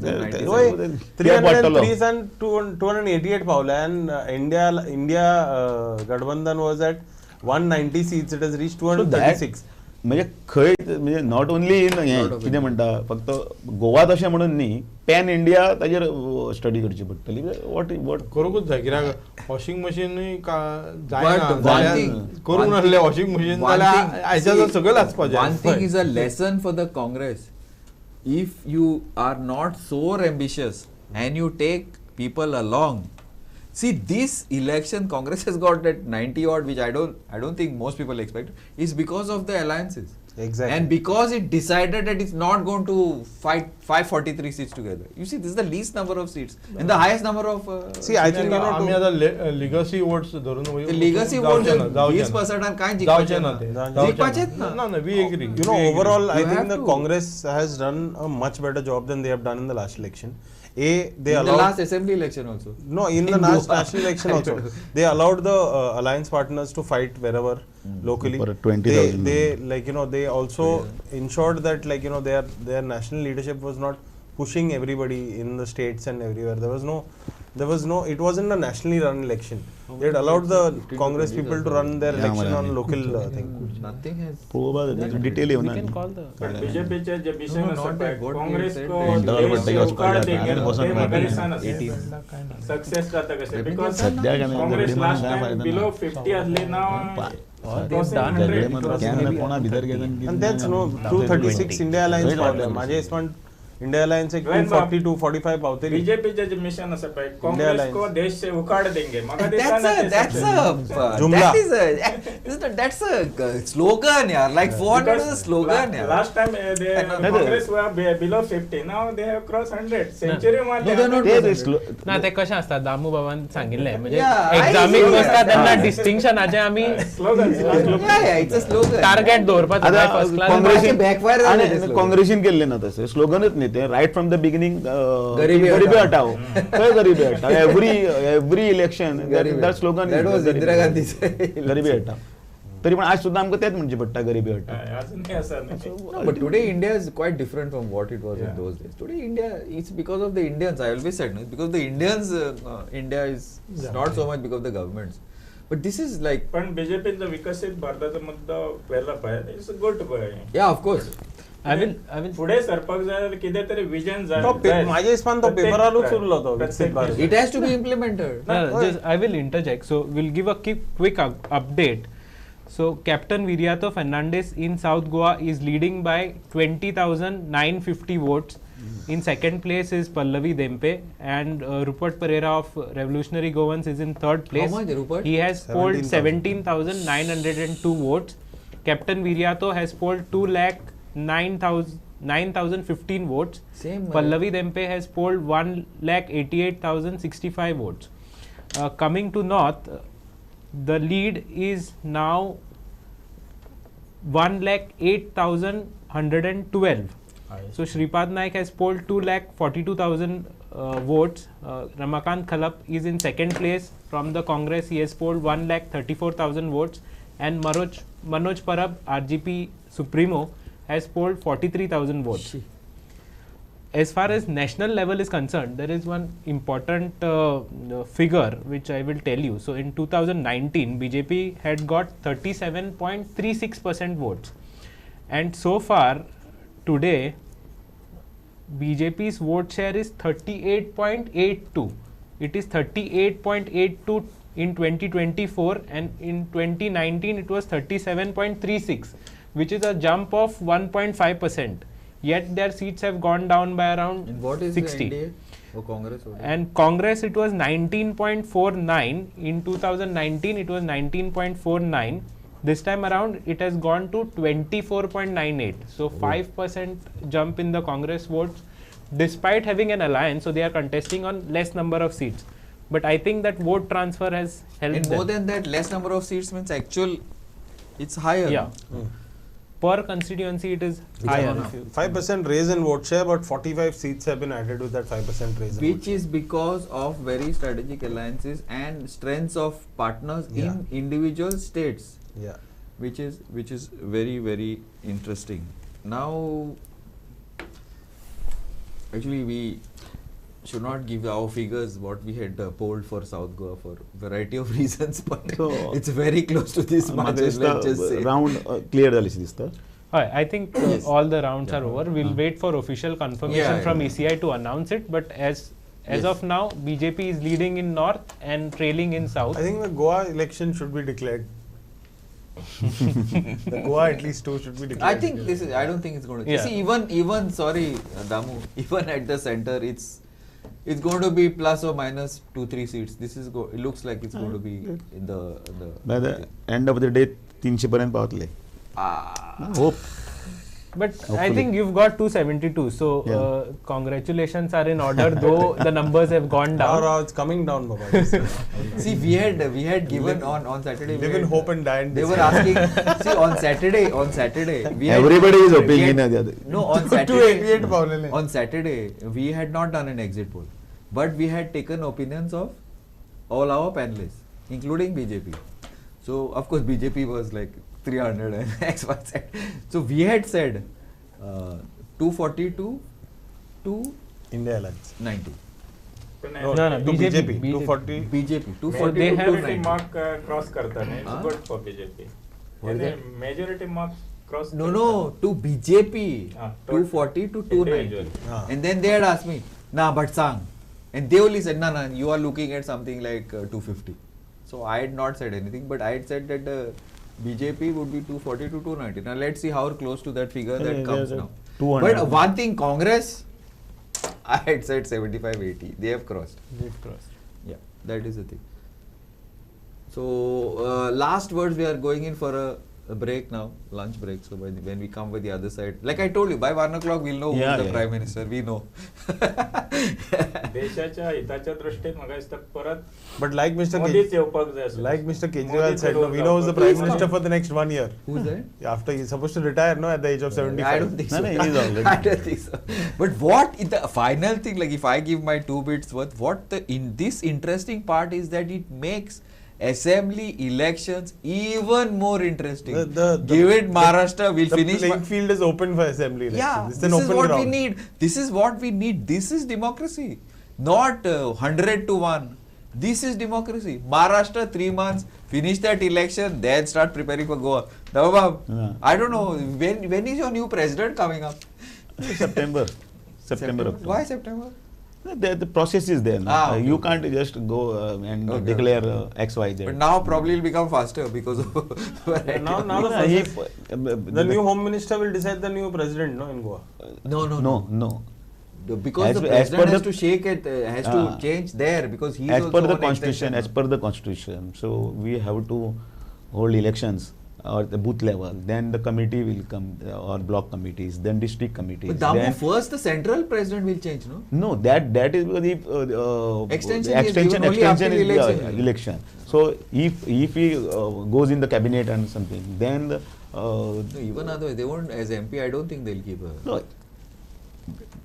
303 and 288 Paula, and India Gadbandhan was at 190 seats. It has reached 236. म्हणजे खंय म्हणजे not only in हें कितें म्हणटा फक्त गोवा तशें म्हणून न्ही पॅन इंडिया ताजेर स्टडी करची पडटली वॉट करूंकूच जाय कित्याक वॉशिंग मशीनूय करूंक नासलें वॉशिंग मशीन जाल्यार आयच्या सगळें आसपाचें. One thing is a lesson for the Congress. If you are not so ambitious and you take people along, see, this election Congress has got that 90 odd, which I don't think most people expect, is because of the alliances. Exactly. And because it decided that it's not going to fight 543 seats together. You see, this is the least number of seats and the highest number of. See, I think आमी आतां legacy votes धरून the legacy votes 20% are kind जावचे ना ते जिखपाचेच ना. No, we agree. You know, overall, I think the Congress has done a much better job than they have done in the last election. They in the last assembly election also. No, in the last national election also. They allowed the alliance partners to fight wherever locally. For 20,000. They like, you know, they also ensured that, like, you know, their national leadership was not pushing everybody in the states and everywhere. There was no, it wasn't a nationally run election. They had allowed the Congress people to run their election on local thing. Nothing has. Detail येऊ ना. We can call the. बीजेपीचे जे विषय Congress success जाता कशें because Congress last time below 50 असली नाव. And that's no 236 India Alliance problem. माझे इसमें India alliance एक 240 245 पावते. बीजेपीचे जे मिशन असे पळय काँग्रेस को देश से उखाड़ देंगे. That's a slogan, yaar. Like 400 is a slogan, yaar. Last time Congress were below 50. Now they have crossed 100. Century मारले. ना ते कशें आसता दामू बाबान सांगिल्लें म्हणजे एग्जामीक बसता तेन्ना डिस्टिंक्शनाचे आमी slogan it's a slogan. Target दवरपाचो फर्स्ट क्लास. काँग्रेसीन केल्ले ना तसे स्लोगनच न्ही ते रायट फ्रॉम द बिगिनिंग गरिबी हटाओ खंय गरिबी हटाओ every election that slogan Indira Gandhi गरिबी हटाओ. तरी पण आज सुद्धा आमकां तेच म्हणचे पडटा गरिबी हटाओ. But today India is quite different from what it was in those days. Today India, it's because of the Indians. I always said, no, it's because the Indians. India is not so much because of the governments. But this is like. पण बीजेपीचा विकसित भारताचा मुद्दा वेगळा पाहिजे. It's good boy. Yeah, of course. I will पुढे सरपंच जाय किती तरी विजन जाय. माझे इसपान तो पेपरालूच सुरू होतो विकसित Bharat. It has to be implemented. Just I will interject. So we'll give a quick update. So Captain Viriato Fernandes in South Goa is leading by 20,950 votes. In second place is Pallavi Dempe, and Rupert Pereira of Revolutionary Goans is in third place. How much, Rupert? He has polled 17,902 votes. Captain Viriato has polled 2,09,015 votes. Same. Pallavi Dempe has polled 1,88,065 votes. Coming to North, the lead is now 1,08,112. So Shripad Naik has polled 2,42,000 votes. Ramakant Khalap is in second place from the Congress. He has polled 1,34,000 votes, and Manoj Parab, RGP Supremo, has polled 43,000 votes. As far as national level is concerned, there is one important figure which I will tell you. So in 2019, BJP had got 37.36% votes, and so far today BJP's vote share is 38.82. It is 38.82 in 2024, and in 2019 it was 37.36, which is a jump of 1.5%. Yet their seats have gone down by around And what is 60. the NDA? Or Congress? And Congress, it was 19.49. In 2019 it was 19.49. This time around it has gone to 24.98. So 5% jump in the Congress votes, despite having an alliance. So they are contesting on less number of seats. But I think that vote transfer has helped And them. more than that, less number of seats means actual, it's higher. Yeah. per constituency it is higher. 5% raise in vote share, but 45 seats have been added with that 5% raise. Which is because of very strategic alliances and strengths of partners in individual states. Yeah. Which is very, very interesting. Now, actually we should not give our figures what we had polled for South Goa for variety of reasons, but so it's very close to this much. Let's just say. Round clear the I think all the rounds are over. We'll wait for official confirmation from ECI to announce it. But as of now, BJP is leading in north and trailing in south. I think the Goa election should be declared. The Goa at least 2 should be declared. I think this is. I don't think it's going to. See, even sorry, Damu. Even at the center, it's going to be plus or minus 2-3 seats. This is it looks like it's going to be in the. By the end of the day, 300 पर्यंत पावतले. Hope. But hopefully. I think you've got 272. So congratulations are in order, though the numbers have gone down. No, it's coming down, Baba. See, we had given on Saturday. Live in hope and die in They were asking. See, on Saturday, everybody is hoping in the other. No, on Saturday. On Saturday, we had not done an exit poll, but we had taken opinions of all our panelists, including BJP. So of course BJP was like 300 and X, Y, Z. So we had said 242 to India Alliance 90. No, BJP 240. BJP 240 they to have 290. mark cross करता है. It's good for BJP. Majority mark cross. No, to BJP 240 to 290. And then they had asked me, nah, but sang. And they only said, nah, you are looking at something like 250. So I had not said anything, but I had said that BJP would be 240 to 290. Now let's see how close to that figure that comes now. But one thing, Congress, I had said 75-80. They have crossed. They've crossed. Yeah, that is the thing. So last words, we are going in for a break now, lunch break. So when we come with the other side, like I told you, by 1 o'clock we'll know who is the Prime Minister. We know. देशाच्या हिताच्या दृष्टीने मग परत. But like Mr. Kejriwal said, no, we know who's the Prime Minister for the next 1 year. Who's that? After he's supposed to retire, no, at the age of 75. I don't think so. No, he is already. I don't think so. But what is the final thing? Like if I give my 2 bits worth, in this interesting part is that it makes assembly elections even more interesting. Given Maharashtra will finish. The playing field is open for assembly elections. Yeah, this is what we need. This is what we need. This is democracy, not 100 to 1. This is democracy. Maharashtra 3 months, finish that election, then start preparing for Goa. Now, I don't know when is your new president coming up? September. Why September? The process is there. Okay. You can't just go and declare X, Y, Z. But now probably it will become faster because of now the new Home Minister will decide the new president, no, in Goa. No. Because the president has to shake it, has to change there because he is as per the constitution. As per the constitution, so we have to hold elections or the booth level, then the committee will come, or block committees, then district committees. But Damu, first the central president will change, no? No, that is the extension is election. So if he goes in the cabinet and something, then no, even otherwise they won't. As MP, I don't think they'll keep a. No.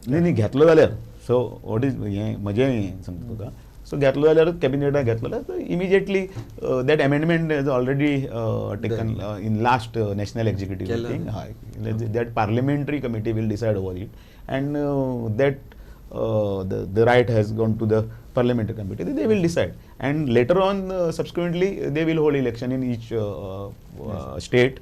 नाही घेतलं जाल्यार so what is हें म्हजें सांगता तुका सो घेतलो जाल्यार कॅबिनेटान घेतलो जाल्यार immediately that amendment is already taken in last national executive meeting हय that parliamentary committee will decide over it and that the right has gone to the parliamentary committee. They will decide, and later on subsequently they will hold election in each state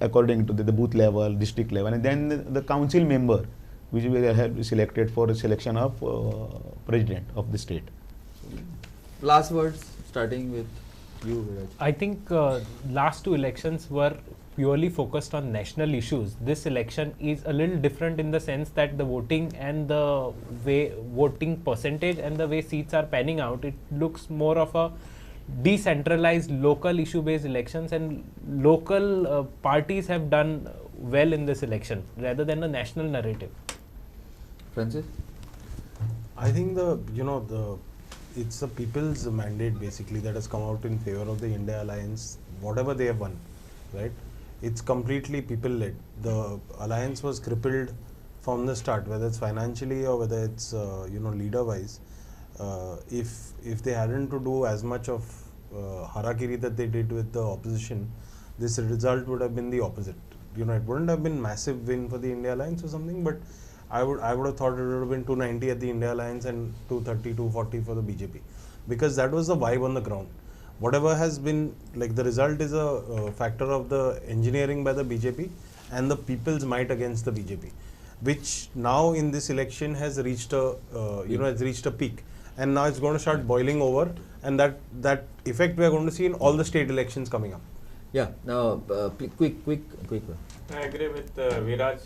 according to the booth level, district level, and then the council member which will have selected for selection of president of the state. Last words, starting with you, Viraj. I think last 2 elections were purely focused on national issues. This election is a little different in the sense that the voting and the way voting percentage and the way seats are panning out, it looks more of a decentralized local issue based elections, and local parties have done well in this election rather than a national narrative. Francis? I think it's the people's mandate basically that has come out in favor of the India Alliance, whatever they have won, right? it's completely people-led. The alliance was crippled from the start, whether it's financially or whether it's leader-wise. If they hadn't to do as much of harakiri that they did with the opposition, this result would have been the opposite. It wouldn't have been massive win for the India Alliance or something, but I would have thought it would have been 290 at the India Alliance and 230, 240 for the BJP, because that was the vibe on the ground. Whatever has been, like, the result is a factor of the engineering by the BJP and the people's might against the BJP, which now in this election has reached a peak, and now it's going to start boiling over, and that effect we are going to see in all the state elections coming up. Yeah. Now, quick one. I agree with Viraj.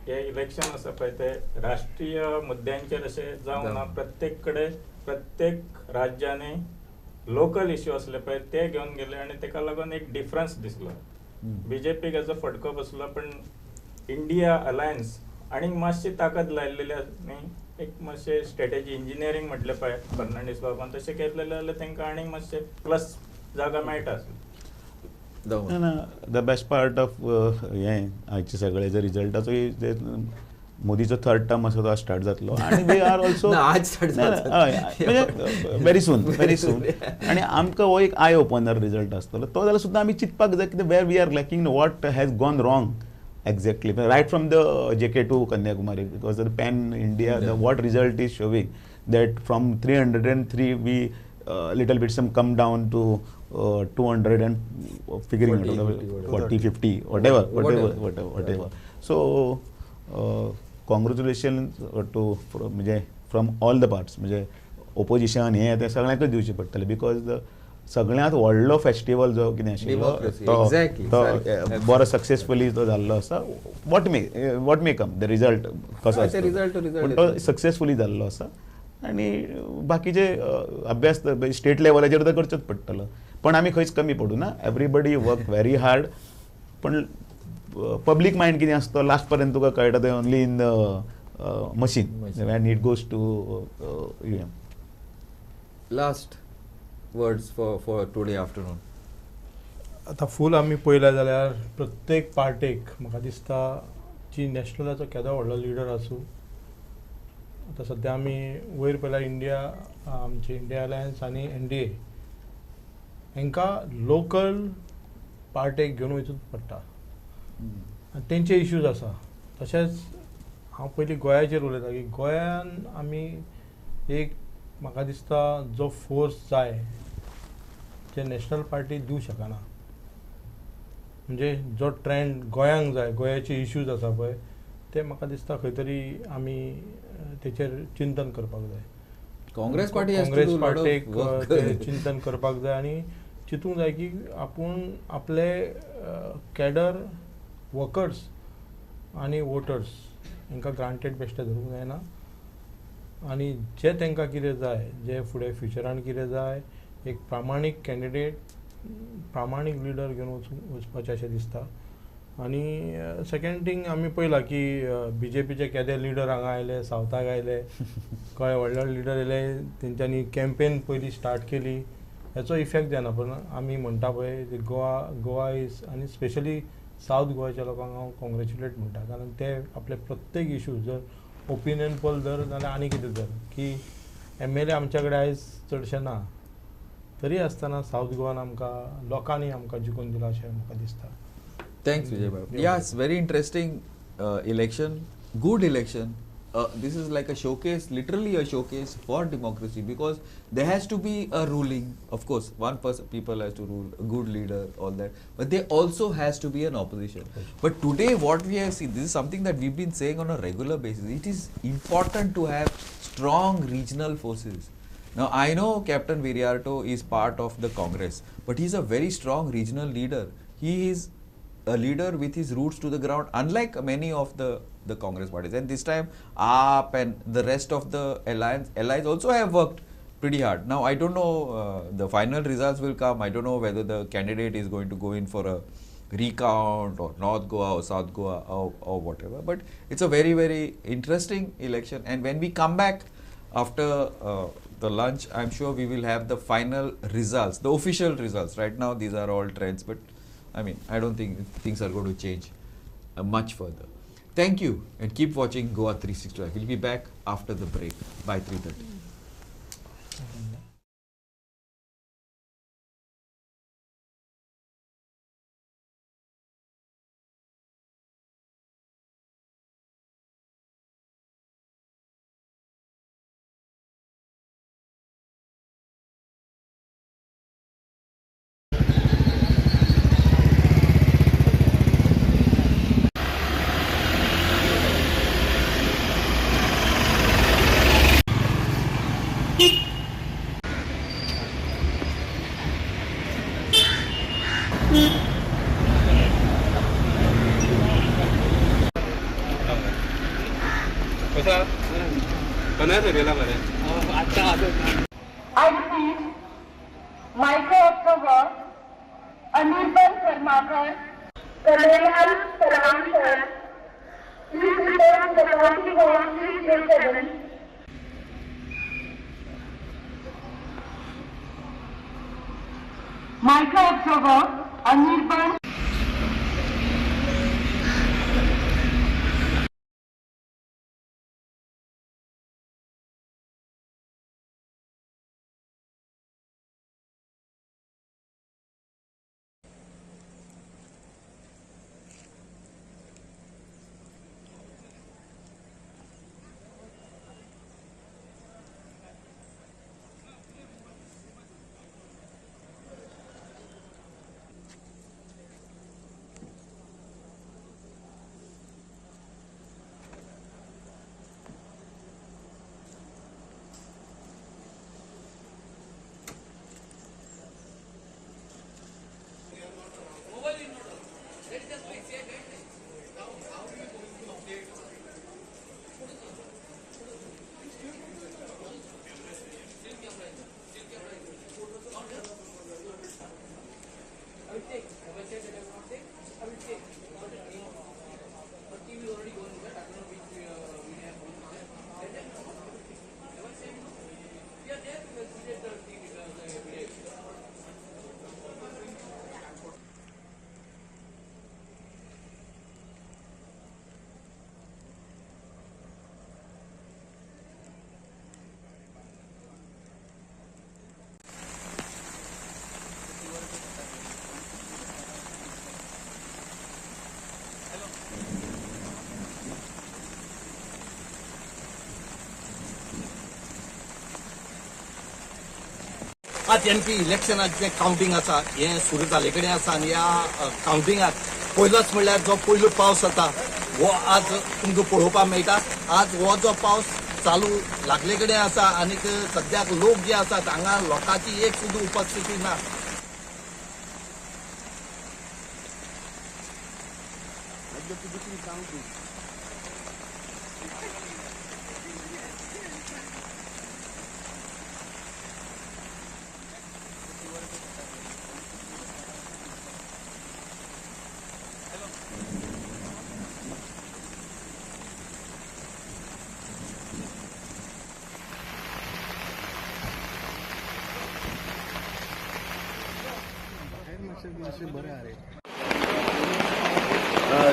हे election असं पाहिजे राष्ट्रीय मुद्द्यांचेर असे जाऊन ना प्रत्येक राज्याने local issue असले पाहिजे ते घेऊन गेले आणि तेका लागून एक डिफरन्स दिसलो. बीजेपीक हेजो फटको बसलो, पण इंडिया अलायन्स आणि मातशी ताकद लायलेली न्ही, एक मातशे स्ट्रॅटेजी इंजिनियरिंग म्हटले पाहिजे फर्नांडीस बाबान तशें केलेले जाल्यार तांकां आनीक मातशे प्लस जागा मेळटा. द बेस्ट पार्ट ऑफ हें आयचे सगळे जे रिजल्टाचो मोदीचो थर्ड टर्म असो तो स्टार्ट जातलो आनी we are also very soon आनी आमकां हो एक आय ओपनर रिजल्ट आसतलो तो जाल्यार सुद्दां आमी चिंतपाक जाय कितें where we are lacking what has gone wrong exactly right from the JK2 Kanyakumari, because the pan India what result is showing that from 303 we little bit some come down to 200 and figuring 40 50 whatever. So congratulations to from all the parts, opposition हे ते सगळ्यांकच दिवचे पडटले, because the सगळ्यांत व्हडलो festival जो कितें आशिल्लो तो बरो सक्सेसफुली तो जाल्लो आसा. What may come the result कसो आसा पूण तो सक्सेसफुली जाल्लो आसा आनी बाकीचे अभ्यास स्टेट लेवलाचेर तर करचोच पडटलो, पण आमी खंयच कमी पडू ना. एवरीबडी वर्क व्हेरी हार्ड, पण पब्लीक मायंड कितें आसता तो लास्ट पर्यंत तुका कळटा ते only in the machine when it goes to EVM. Last words for today afternoon. आता फूल आमी पळयला जाल्यार प्रत्येक पार्टेक म्हाका दिसता जी नॅशनलाचो केदो व्हडलो लिडर आसूं, आतां सद्या आमी वयर पळयल्यार इंडिया आमचे इंडिया अलायन्स आनी NDA हांकां लोकल पार्टेक घेवन वचूंच पडटा आनी तेंचे इश्यूज आसा. तशेंच हांव पयलीं गोंयाचेर उलयता की गोंयान आमी एक म्हाका दिसता जो फोर्स जाय जे नॅशनल पार्टी दिवं शकना, म्हणजे जो ट्रेंड गोंयांक जाय, गोंयाचे इश्यूज आसा पळय ते म्हाका दिसता खंय तरी आमी तेचेर चिंतन करपाक जाय. काँग्रेस पार्टीक चिंतन करपाक जाय आनी चिंतूंक जाय की आपूण आपले कॅडर वर्कर्स आनी वोटर्स हांकां ग्रांटेड बेश्टे धरूंक जायना, आनी जे तांकां कितें जाय, जे फुडें फ्युचरान कितें जाय, एक प्रामाणीक कॅन्डिडेट, प्रामाणीक लिडर घेवन वचपाचें अशें दिसता. आनी सेकंड थींग आमी पळयलां की BJPचे केदे लिडर हांगा आयले, सावथाक आयले, कळ्ळे व्हडले लिडर येयले, तेंच्यांनी कॅम्पेन पयलीं स्टार्ट केली, हेचो इफेक्ट जायना. पूण आमी म्हणटा पळय गोवा इज, आनी स्पेशली सावथ गोवाच्या लोकांक हांव कॉंग्रेच्युलेट म्हणटा, कारण ते आपले प्रत्येक इश्यू जर ओपिनियन पोल धर नाल्यार आनी कितें धर की MLA आमच्या कडेन आयज चडशे ना, तरी आसतना सावथ गोवान आमकां लोकांनी आमकां जिखून दिला अशें म्हाका दिसता. Thanks, Vijay Bhai. Yes, very interesting election, good election. This is like a showcase, literally a showcase for democracy, because there has to be a ruling. Of course, one person, people has to rule, a good leader, all that. But there also has to be an opposition. But today, what we have seen, this is something that we've been saying on a regular basis. It is important to have strong regional forces. Now, I know Captain Viriarto is part of the Congress, but he's a very strong regional leader. He is a leader with his roots to the ground, unlike many of the Congress parties. And this time, AAP and the rest of the allies also have worked pretty hard. Now, I don't know, the final results will come. I don't know whether the candidate is going to go in for a recount or North Goa or South Goa or whatever. But it's a very, very interesting election. And when we come back after the lunch, I'm sure we will have the final results, the official results. Right now, these are all trends, but I mean, I don't think things are going to change much further. Thank you, and keep watching Goa 365. We'll be back after the break by 3:30. I repeat, micro-observer, Anirban Karmakar, Kalyan Saravankar, please report to the county hall 337. Micro-observer, Anirban. आज MP इलेक्शनाचे counting आसा हे सुरू जाले कडेन आसा आनी ह्या काउंटिंगाक पयलोच म्हणल्यार जो पयलो पावस जाता हो आज तुमकां पळोवपाक मेळटा. आज हो जो पावस चालू लागले कडेन आसा आनीक सद्याक लोक जे आसात हांगा लोकांची एक सुद्दां उपस्थिती ना.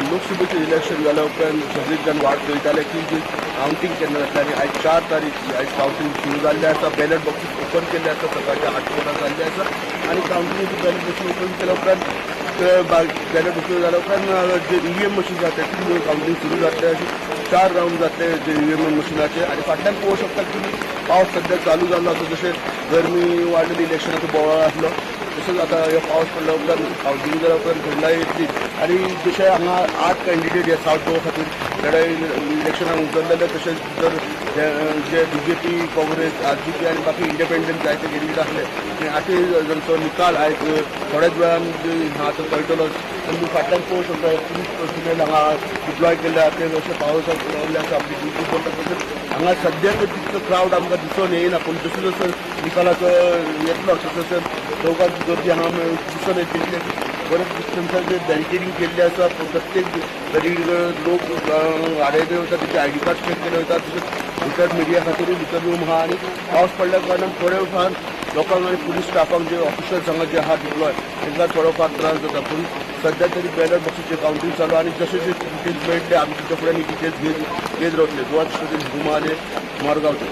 लोकसभेचे इलेक्शन जाल्या उपरांत सगळीच जाण वाट पळयताले की काउंटिंग केन्ना जातलें आनी आयज 4 तारीख आयज काउंटिंग सुरू जाल्लें आसा. बॅलेट बॉक्सीस ओपन केल्ले आसा सकाळच्या 8 वरां जाल्ले आसा आनी काउंटिंगेची बॅलेट बॉक्स ओपन केल्या उपरांत बॅलेट बॉक्स जाल्या उपरांत जे ईव्हीएम मशीन जाता तेतून काउंटिंग सुरू जातलें अशें 4 राउंड जातले जे ईव्हीएम मशिनाचे. आनी फाटल्यान पळोवंक शकता की पावस सध्या चालू जाल्लो आसा. जशें गरमी वाडलेली इलेक्शनाचो बोवाळ आसलो तसोच आतां हो पावस पडल्या उपरांत काउंटिंग जाल्या उपरांत थंडाय येतली. आनी जशें हांगा 8 कॅन्डिडेट हे सावथ गोवा खातीर थोडे इलेक्शनाक उतरलेले तशेंच जर जे बीजेपी काँग्रेस आरजीपी आनी बाकी इंडिपेंडंट जायते कॅन्डिडेट आसले आनी 8 जांचो निकाल आयज थोड्याच वेळान आतां कळटलोच. आनी फाटल्यान पळोवंक शकता पुलीस फिमेल हांगा डिप्लॉय केल्ले आसा ते अशें पावसाक रावल्ले आसा आपली ड्युटी करता. तशेंच हांगा सद्याक तितलो क्रावड आमकां दिसून येयना पूण जसो जसो निकालाचो येतलो तसो तसो लोकांची गर्दी हांगा दिसून येतली. बरेच डिस्टन्साचे बॅरिकेडींग केल्ले आसा. प्रत्येक लोक आडयले वता तेचे आयडी कार्ड चेक केले वता. तशेंच भितर मिडिया खातीरूय भितर रूम आहा आनी पावस पडल्या कारणान थोडे फार लोकांक आनी पुलीस स्टाफाक जे ऑफिसर्स हांगा जे आहा डिप्लॉय तांकां थोडोफार त्रास जाता पूण सध्या तरी बॅलट बॉक्साचें कावंटींग चालू आनी जशे जशे डिटेल्स मेळटले आमी तुमच्या फुड्यान डिटेल्स घेत रावतले गोवा घुमाले मोरगांवचे.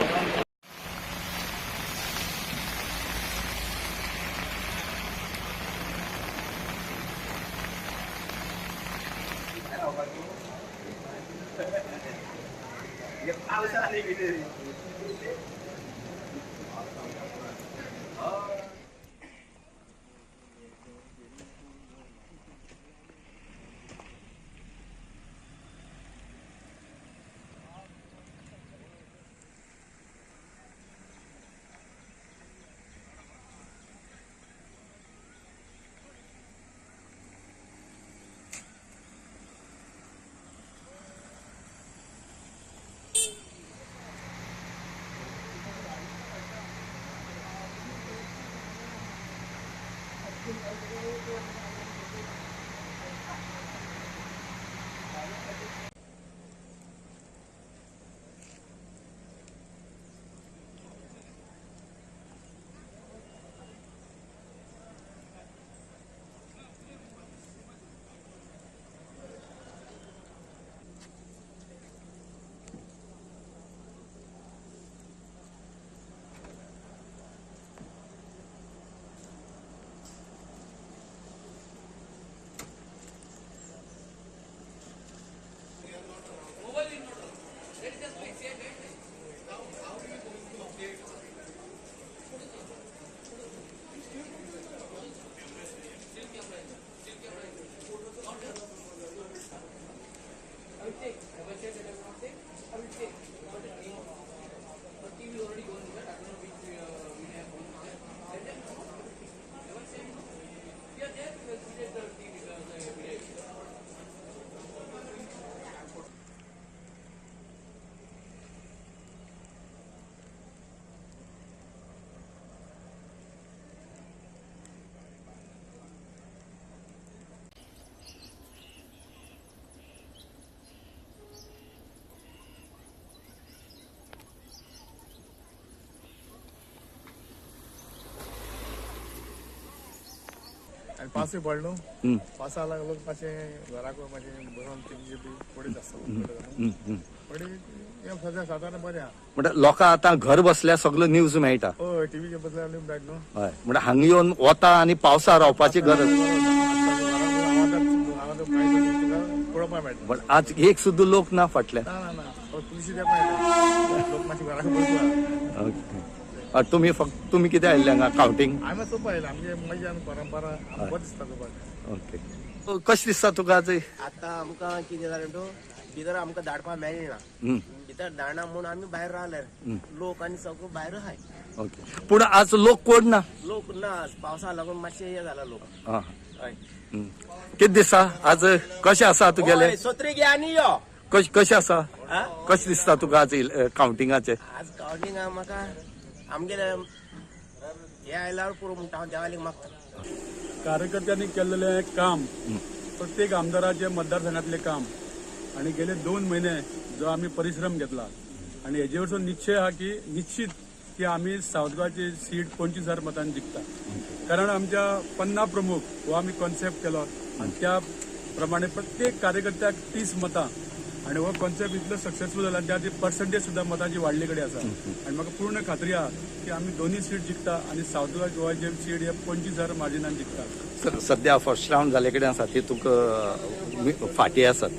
आनी पावसूय पडलो पावसा लागलो मातशें घराक मातशें बरोवन तेंची बी पडीत आसता पडी हें सद्या सादारण बरें आहा. म्हणजे लोकां आतां घर बसल्या सगळो न्यूज मेळटा. हय टीव्हीचेर बसल्यार मेळटा न्हू. हय म्हणजे हांगा येवन वता आनी पावसा रावपाची गरज पळोवपाक मेळटा. पण आज एक सुद्दां लोक ना फाटल्यान. ना ना पुलिशी मेळटा लोक मातशें घराक बसला. तुम्ही फक्त तुम्ही कितें आयिल्ले हांगा कावंटींग? आमी चोवपा आयला आमगे मजा आनी परंपरा बरें दिसता चोवपाक. ओके कशें दिसता तुका आज? आतां आमकां कितें जालें तो भितर आमकां धाडपाक मेळना भितर धाडना म्हूण आमी भायर रावल्यार लोक आनी सगळो भायर आहाय. ओके पूण आज लोक कोण ना? लोक ना पावसा लागून मातशें हें जाला लोक. हय कितें दिसता आज कशें आसा तुगेलें? सत्री घे आनी यो. कशें आसा कशें दिसता तुका आज कावंटिंगाचें? आज कावंटिंगा म्हाका आमगेले हे आयल्यार पुरो म्हणटा हांव देवालीक मागता. कार्यकर्त्यांनी केलेलें काम प्रत्येक आमदाराचे मतदारसंघातले काम आणि गेले 2 महिने जो आम्ही परिश्रम घेतला आणि हेजे वरचो निश्चय हा की निश्चित की आम्ही साऊथ गोवाची सीट 25,000 मतांनी जिखता. कारण आमच्या 50 प्रमुख हो आम्ही कॉन्सेप्ट केलो आणि त्या प्रमाणे प्रत्येक कार्यकर्त्याक 30 मतां आणि हो कॉन्सेप्ट इतलो सक्सेसफूल जाला त्याची पर्सेंटेज सुद्धा मतांची वाडले कडेन आसा आणि म्हाका पूर्ण खात्री आहा की आम्ही दोन्ही सीट जिखता आणि साऊथ गोवाची सीट हे 25,000 मार्जिनान जिखता. सध्या फर्स्ट राऊंड जाले कडेन आसा ती तुका फाटी आसात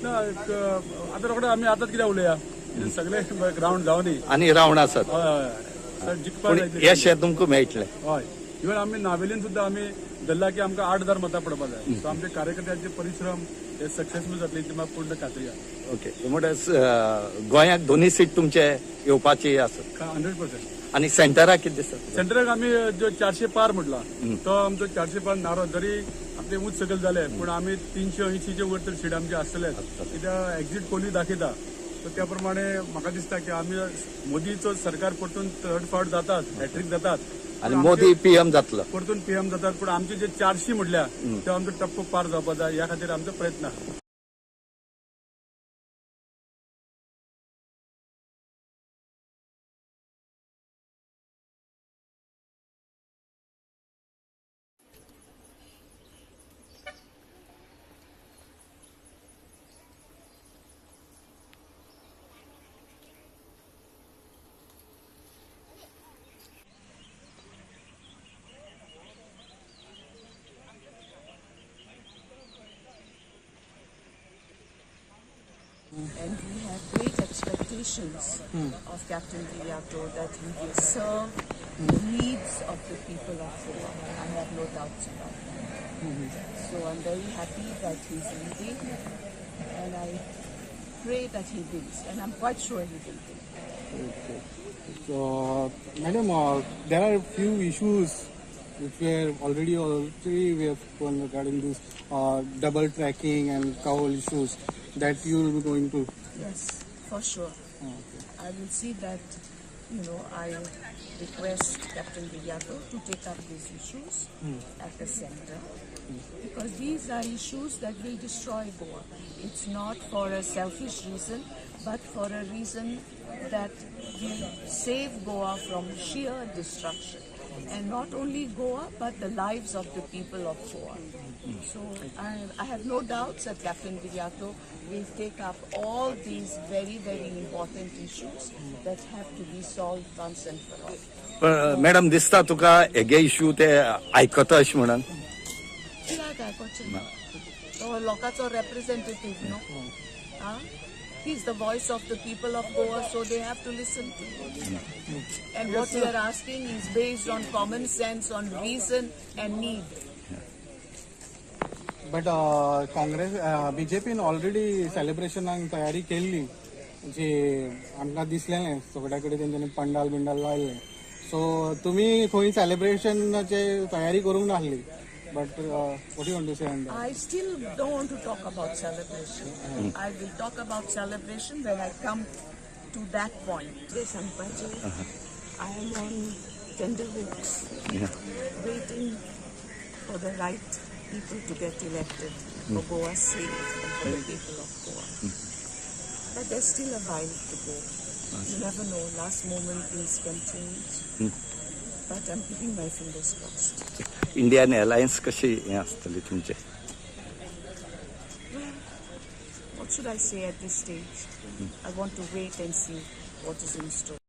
ना आता रोखडे आम्ही आताच कितें उलया सगळे ग्राउंड जावनी आनी रावंड आसात. हय जिखपाक हे शेत तुमकां मेळटलें. हय इवन आमी नावेलीन सुद्धा आमी धरला की आमकां 8,000 मतां पडपाक जाय. सो आमचे कार्यकर्त्यांचे परिश्रम हे सक्सेसफूल जातले ती म्हाका पूर्ण खात्री आहा. ओके म्हणजे गोंयाक दोन्ही सीट तुमचे येवपाची आसात 100%. आणि सेंटराक कितें दिसता? सेंटराक आमी जो 400 पार म्हटला तो आमचो 400 पार नारो जरी आपले उंच सकयल जाले पूण आमी 380चे वयर तर सीट आमचे आसतले कित्याक एक्झिट पोली दाखयता. सो त्या प्रमाणे म्हाका दिसता की आमी मोदीचो सरकार परतून थर्ड फावट जातात हॅट्रिक जातात आणि मोदी पीएम जातलो परतून पीएम जातात पूण आमचे जे 400 म्हटल्या ते आमचो टप्पो पार जावपाक जाय ह्या खातीर आमचो प्रयत्न आहा. And we have great expectations of Captain Viriato that he will serve the needs of the people of Goa. I have no doubts about that. So I'm very happy that he's leading, and I pray that he wins, and I'm quite sure he will win. Okay. So, Madam, there are a few issues which were already we have spoken regarding this double tracking and cowl issues that you will be going to. Yes, for sure. I will see that, I request Captain Viriato to take up these issues at the center, because these are issues that will destroy Goa. It's not for a selfish reason, but for a reason that will save Goa from sheer destruction. And not only Goa, but the lives of the people of Goa. So I have no doubts that Captain Viriato will take up all these very, very important issues that have to be solved once and for all. पण madam दिसता तुका हेगे issue ते आयकता अशें म्हणून कित्याक आयकोचें ना? तो लोकांचो representative, no? He's the voice of the people of Goa, so they have to listen to him. And what we are asking is based on common sense, on reason and need. But Congress, BJP already celebration and तयारी केली जे आमकां दिसलें सगळ्या कडेन तेंच्यांनी पंडाल बिंडाल लायले. सो तुमी खंय सेलिब्रेशनाची तयारी करूंक नासली. But what do you want to say on that? I still don't want to talk about celebration. I will talk about celebration when I come to that point. I am on tenterhooks, waiting for the right people to get elected for Goa's sake and for the people of Goa. But there's still a while to go. You never know, last moment things can change. But I'm keeping my fingers crossed. Indian airlines कशी हे आसतली तुमचे? What should I say at this stage? I want to wait and see what is in store.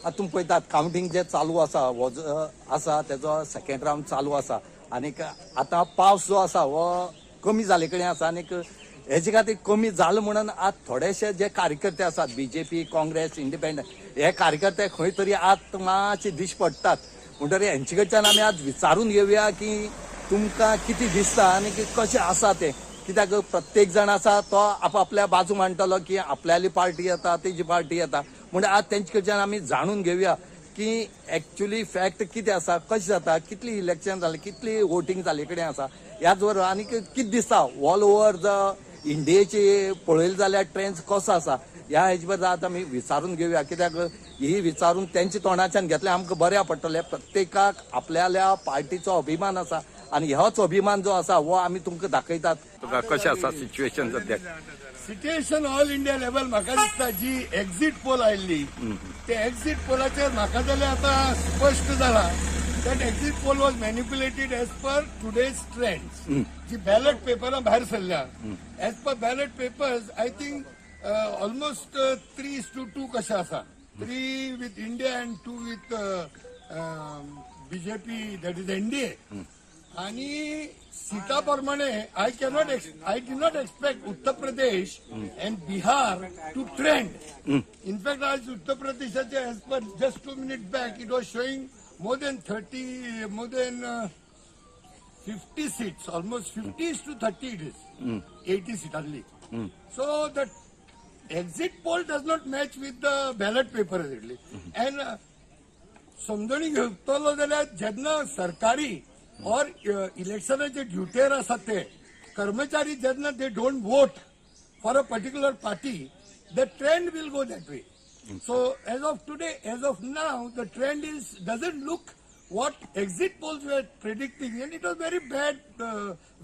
आता तुमी पळयतात कावंटींग जे चालू आसा हो जो आसा तेजो सेकंड राउंड चालू आसा आनीक आतां पावस जो आसा हो कमी जाले कडेन आसा आनीक हेजे खातीर कमी जालें म्हणून आज थोडेशे जे कार्यकर्ते आसात बीजेपी काँग्रेस इंडिपेंडंट हे कार्यकर्ते खंय तरी आज मातशे दिश्ट पडटात म्हणटरी हेंचे कडच्यान आमी आज विचारून घेवया की तुमकां कितें दिसता आनी कशें आसा तें कित्याक प्रत्येक जण आसा तो आपल्या बाजू मांडटलो की आपल्याली पार्टी येता तेजी पार्टी येता म्हणजे आज तेंचे कडच्यान आमी जाणून घेवया की एक्चुअली फॅक्ट कितें आसा कशें जाता कितली इलेक्शन जालें कितली वोटींग जाले कडेन आसा ह्याच बरोबर आनी कितें दिसता ऑल ओव्हर द इंडियेची पळयलें जाल्यार ट्रेंड कसो आसा ह्या हेजे बद्दल आतां आमी विचारून घेवया कित्याक ही विचारून तेंच्या तोंडाच्यान घेतलें आमकां बरें पडटलें प्रत्येकाक आपल्या पार्टीचो अभिमान आसा आनी होच अभिमान जो आसा हो आमी तुमकां दाखयतात तुका कशें आसा सिच्युएशन सद्याक सिच्युएशन ऑल इंडिया लेवल म्हाका दिसता जी एक्झिट पोल आयिल्ली ते एक्झिट पोलाचेर म्हाका जाल्यार आतां स्पश्ट जाला that exit poll was manipulated as per today's trends. The ballot paper bahar sarल्या. As per ballot papers, I think almost 3:2 kasha asa. 3 with India and 2 with BJP, that is NDA. आणि सीटा प्रमाणे I did not expect Uttar Pradesh and Bihar to trend. In fact, as Uttar Pradesh, as per just 2 minutes back, it was showing more than 50 seats, almost 50:30 it is, 80 seats only. So the exit poll does not match with the ballot paper exactly. And समजून घेतलो जाल्यार जेन्ना सरकारी और इलेक्शनाचे ड्युटेर आसा ते कर्मचारी जेन्ना they don't vote for a particular party, the trend will go that way. So as of today, as of now, the trend doesn't look what exit polls were predicting, and it was very bad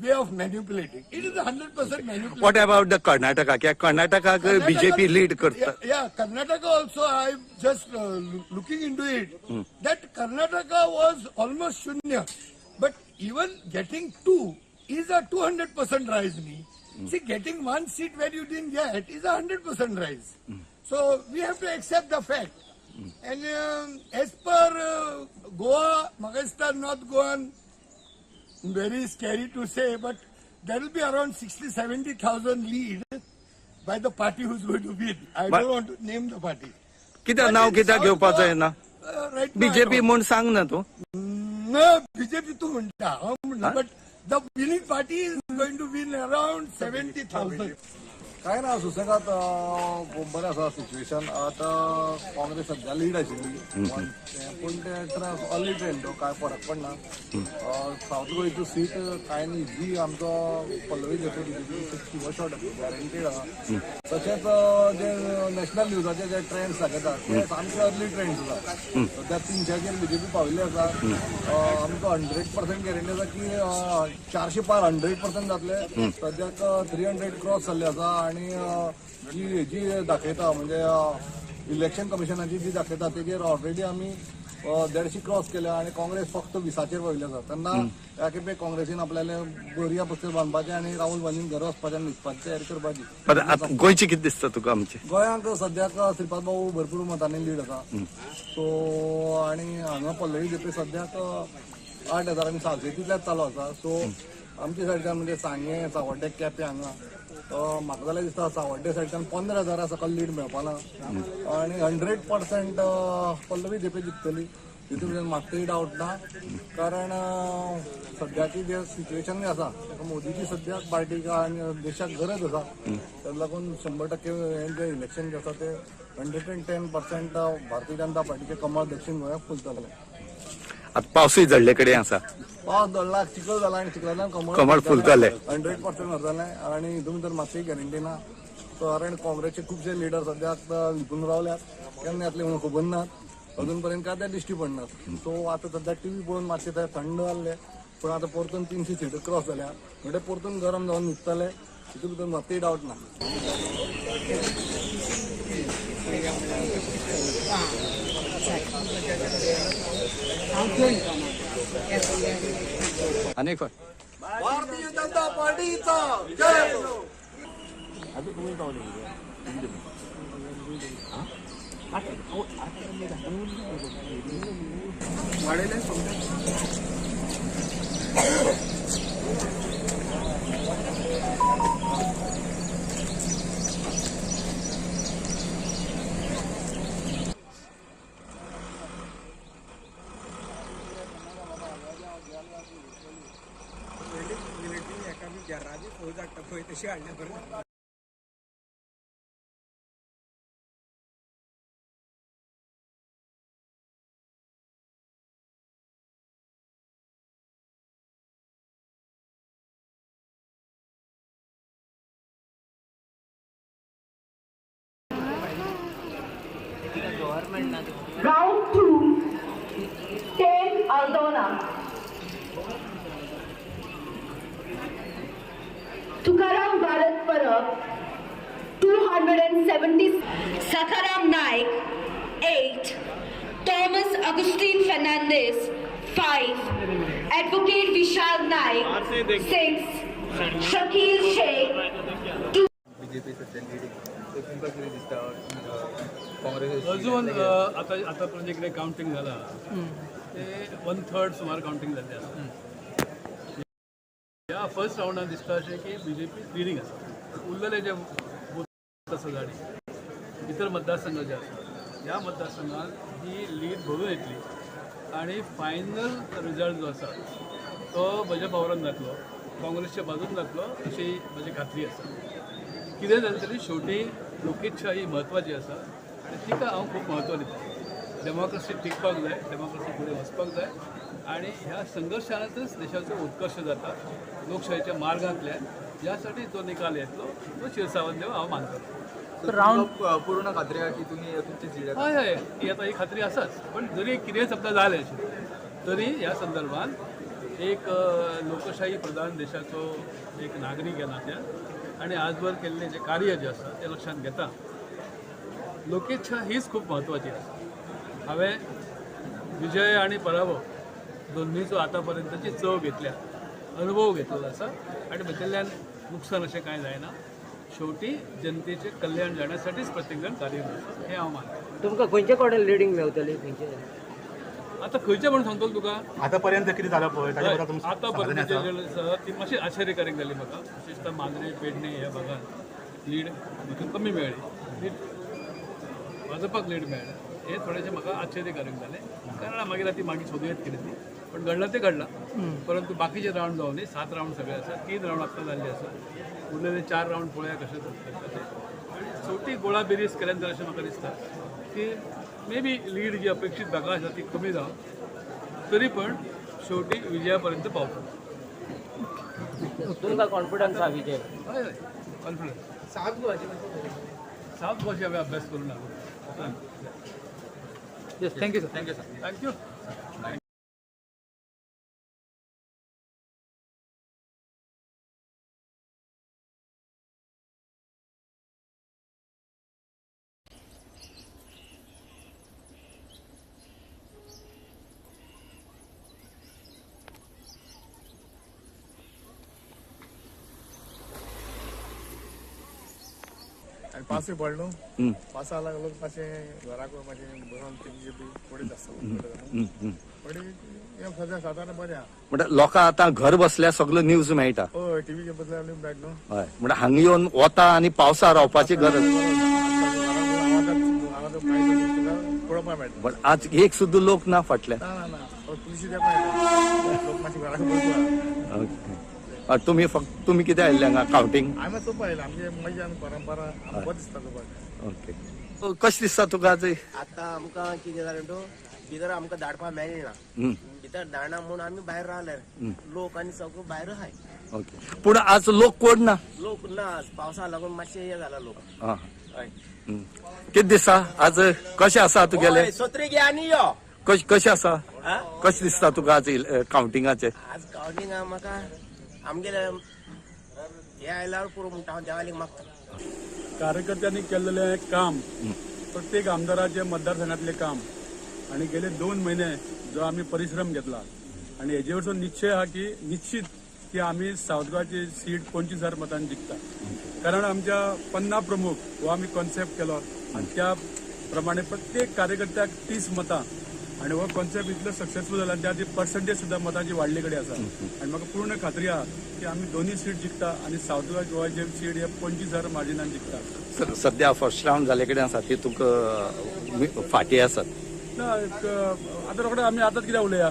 way of manipulating. It is 100% manipulating. What about the Karnataka? क्या Karnataka BJP lead करता? Yeah, Karnataka also. I'm just looking into it. That Karnataka was almost shunya, but even getting 2 is a 200% rise. See, getting 1 seat where you didn't get is a 100% rise. So we have to accept the fact. And as per Goa, Maharashtra, North Goan, very scary to say, but there will be around 60,000-70,000 lead by the party who's going to win. I don't want to name the party. कित्याक नाव कित्याक घेवपाचो येना Right now, BJP म्हूण सांग ना तूं No, BJP तू म्हणता हांव म्हणना, but the winning party is going to win around 70,000. काय ना सुसेगात बरें आसा सिच्युएशन. आतां काँग्रेस सध्या लीड आशिल्ली पूण ते अर्ली ट्रेन तो काय फरक पडना. साऊथ गोंयचो सीट काय न्ही इजी आमचो पल्लवी घेतली किंवा शॉर्ट गॅरंटीड आहा. तशेंच जे नॅशनल न्यूजाचे जे ट्रेंड्स दाखयतात ते सामके अर्ली ट्रेंड्स आसा. सध्या 300 बीजेपी पाविल्ले आसा. आमकां 100% गॅरंटी आसा की 400 पार 100% जातले. सद्याक 300 क्रॉस जाल्ले आसा आणि जी दाखयता म्हणजे इलेक्शन कमिशनाची जी दाखयता तेजेर ऑलरेडी आमी 150 क्रॉस केल्या आणि काँग्रेस फक्त 20चेर वयले आसा. तेन्ना ह्या खेपे काँग्रेसीन आपल्याले बरया बसतेर बांदपाचें आनी राहुल गांधीन घर वचपाचें आनी न्हिदपाची तयारी करपाची. गोंयची कितें दिसता तुका आमची गोंयांक सद्याक श्रीपाद भाऊ भरपूर मतांनी लीड आसा. सो आनी हांगा पल्लवी देपे सद्याक 8,700 तितल्याच चालू आसा. सो आमच्या सायडीच्यान म्हणजे सांगे सावड्डे केपें हांगा म्हाका जाल्यार दिसता सावड्डे सायडीच्यान 15,000 सकल लीड मेळपाना आनी 100% पल्लवी देपे जिखतली. तितून म्हाका डावट ना. कारण सद्याची जे सिच्युएशन आसा ताका मोदीची सद्याक पार्टीक आनी देशाक गरज आसा. ताका लागून 100% हें जें इलेक्शन जें आसा तें 110% भारतीय जनता पार्टीचे कमळ दक्षिण गोंयाक फुलतलें. आतां पावसूय जळ्ळे कडेन आसा. पावस दडला चिखल जाला आनी चिखलांतल्यान कमळ फुलतलें 100% जातलें आनी हितून भितर मात्शेय गॅरंटी ना. कारण काँग्रेसचे खुबशे लिडर सद्याक लिपून रावल्यात. केन्ना येतले म्हणून खबर ना. अजून पर्यंत काय ते दिश्टी पडनात. सो आतां सद्याक टीव्ही पळोवन मातशें ते थंड जाल्ले. पूण आतां परतून 300 सीट क्रॉस जाल्या म्हणजे परतून गरम जावन न्हिदतले. हितून भितर मात्शेय डावट ना. अनेक भारतीय जनता पार्टीचा जय हो. Round 2, 10 Aldona. Tukaram Bharat Parab, 270. Sakharam Naik, 8. Thomas Augustine Fernandez, 5. Advocate Vishal Naik, 6. Shakil Sheikh, 2. अजून आतापर्यंत इकडे काउंटिंग झाला ते 1/3 सुमार काउंटिंग झाले आसा. ह्या फर्स्ट राउंडात दिसता अशें की बीजेपी लिडींग आसा. उरलेले जे बूथ आसा जाणी इतर मतदारसंघ जे आसा ह्या मतदारसंघात ही लीड भरून येतली आणि फायनल रिजल्ट जो आसा तो म्हज्या पावरान जातलो, काँग्रेसच्या बाजून जातलो अशी म्हजी खात्री आसा. कितें जालें तरी शेवटी लोकशाही महत्वाची आसा आनी तिका हांव खूब महत्व दिता. डेमोक्रेसी टिकपाक जाय, डेमोक्रेसी फुडें वचपाक जाय आनी ह्या संघर्शांतच देशाचो उत्कर्श जाता लोकशाहीच्या मार्गांतल्यान. ह्या साठी जो निकाल येतलो तो शिरसावन देव हांव मानतलो. राउंड पूर्ण खात्री आहा की तुमी तुमची सीट हय हय ही आतां ही खात्री आसाच. पण जरी कितेंय समजा जालें अशें तरी ह्या संदर्भात एक लोकशाही प्रधान देशाचो एक नागरीक ह्या नात्यान आनी आजवर केल्लें जें कार्य जें आसा तें लक्षांत घेता लोकेच्छा हीच खूब महत्वाची आसा. हांवें विजय आनी पराभव दोन्हीचो आतां पर्यंतची चव घेतल्या, अनुभव घेतलेलो आसा आनी भितरल्यान नुकसान अशें कांय जायना. शेवटी जनतेचे कल्याण जाण्यासाठीच प्रत्येक जण कार्यरत आसा हें हांव मानतां. तुमकां खंयचे कडेन लिडींग मेळटली खंयचे आता खंयचे म्हणून सांगतलो तुका आतापर्यंत किती झालं पळय ताच्या बद्दल तुमचं आतापर्यंत जे आसा ती मातशी आश्चर्यकारक जाली म्हाका विशेषतः मांद्रे पेडणे ह्या भागात लीड म्हाका कमी मेळ्ळी लीड भाजपाक लीड मेळ्ळें हे थोडेशें म्हाका आश्चर्यकारक जालें कारण मागीर ती मागीर सोदुयेत कितें ती पण घडला ते घडला परंतु बाकीचे रावंड जावन न्ही 7 रावंड सगळे आसा 3 रावंड आत्तां जाल्ले आसा उरलेले 4 रावंड पळोवया कशें जाता ते शेवटी गोळा बेरीज केल्या नंतर अशें म्हाका दिसता की मे बी लीड जी अपेक्षीत भागां आसा ती कमी जावन तरी पण शेवटी विजयापर्यंत पावता तुमकां कॉन्फिडन्स आहा विजय हय हय कॉन्फिडन्स सात गोवाची हांवें अभ्यास करून आलो yes thank you sir thank you sir thank you pass पडलो पासा लागलो मातशें घराक मातशें बरोवन तेजी पडीत आसता पडी हें सद्या सादारण बरें आहा म्हणजे लोकां आतां घर बसल्या सगळो न्यूज मेळटा हय टीव्हीचेर बसल्यार मेळटा न्हू हय म्हणजे हांगा येवन वता आनी पावसा रावपाची गरज पळोवपा मेळटा बट आज एक सुद्दां लोक ना फाटल्यान ना ना पुलिशी तें मेळटा लोक मातशें घराक बसला तुम्ही फक्त तुम्ही कितें आयिल्ले हांगा कावंटींग आमी चोवपा आयला आमगे मजा आनी परंपरा आमकां बरें दिसता चोवपाक ओके कशें दिसता तुका आज आतां आमकां कितें जालें तो भितर आमकां धाडपा मेळना भितर धाडना म्हणून आमी भायर रावल्यार लोक आनी सगळो भायर आहाय ओके पूण आज लोक कोण ना लोक ना पावसा लागून मातशें हे जाला लोक हय कितें दिसता आज कशें आसा तुगेलें सत्री घे आनी यो कशें आसा कशें दिसता तुका आज कावंटिंगाचें आज कावंटिंगा म्हाका आमगेले हे आयल्यार पुरो म्हणटा हांव देवालीक मागता कार्यकर्त्यांनी केलेले काम प्रत्येक आमदाराचे मतदारसंघातले काम आणि गेले 2 महिने जो आम्ही परिश्रम घेतला आणि हेजे वरसून निश्चय हा की निश्चित की आम्ही साऊथ गोवाची सीट 25,000 मतांनी जिखता कारण आमच्या 50 प्रमुख हो आम्ही कॉन्सेप्ट केलो आणि त्या प्रमाणे प्रत्येक कार्यकर्त्याक 30 मतां आणि हो कॉन्सेप्ट इतलो सक्सेसफूल जाला त्या पर्संटेज सुद्धा मतांची वाडले कडेन आसा आणि म्हाका पूर्ण खात्री आहा की आम्ही दोन्ही सीट जिखता आणि साऊथ गोवाचे सीट हे 25,000 मार्जिनान जिखता सध्या फर्स्ट रावंड जाले कडेन आसा ती तुका फाटी आसात ना आता रोखडे आम्ही आताच कितें उलया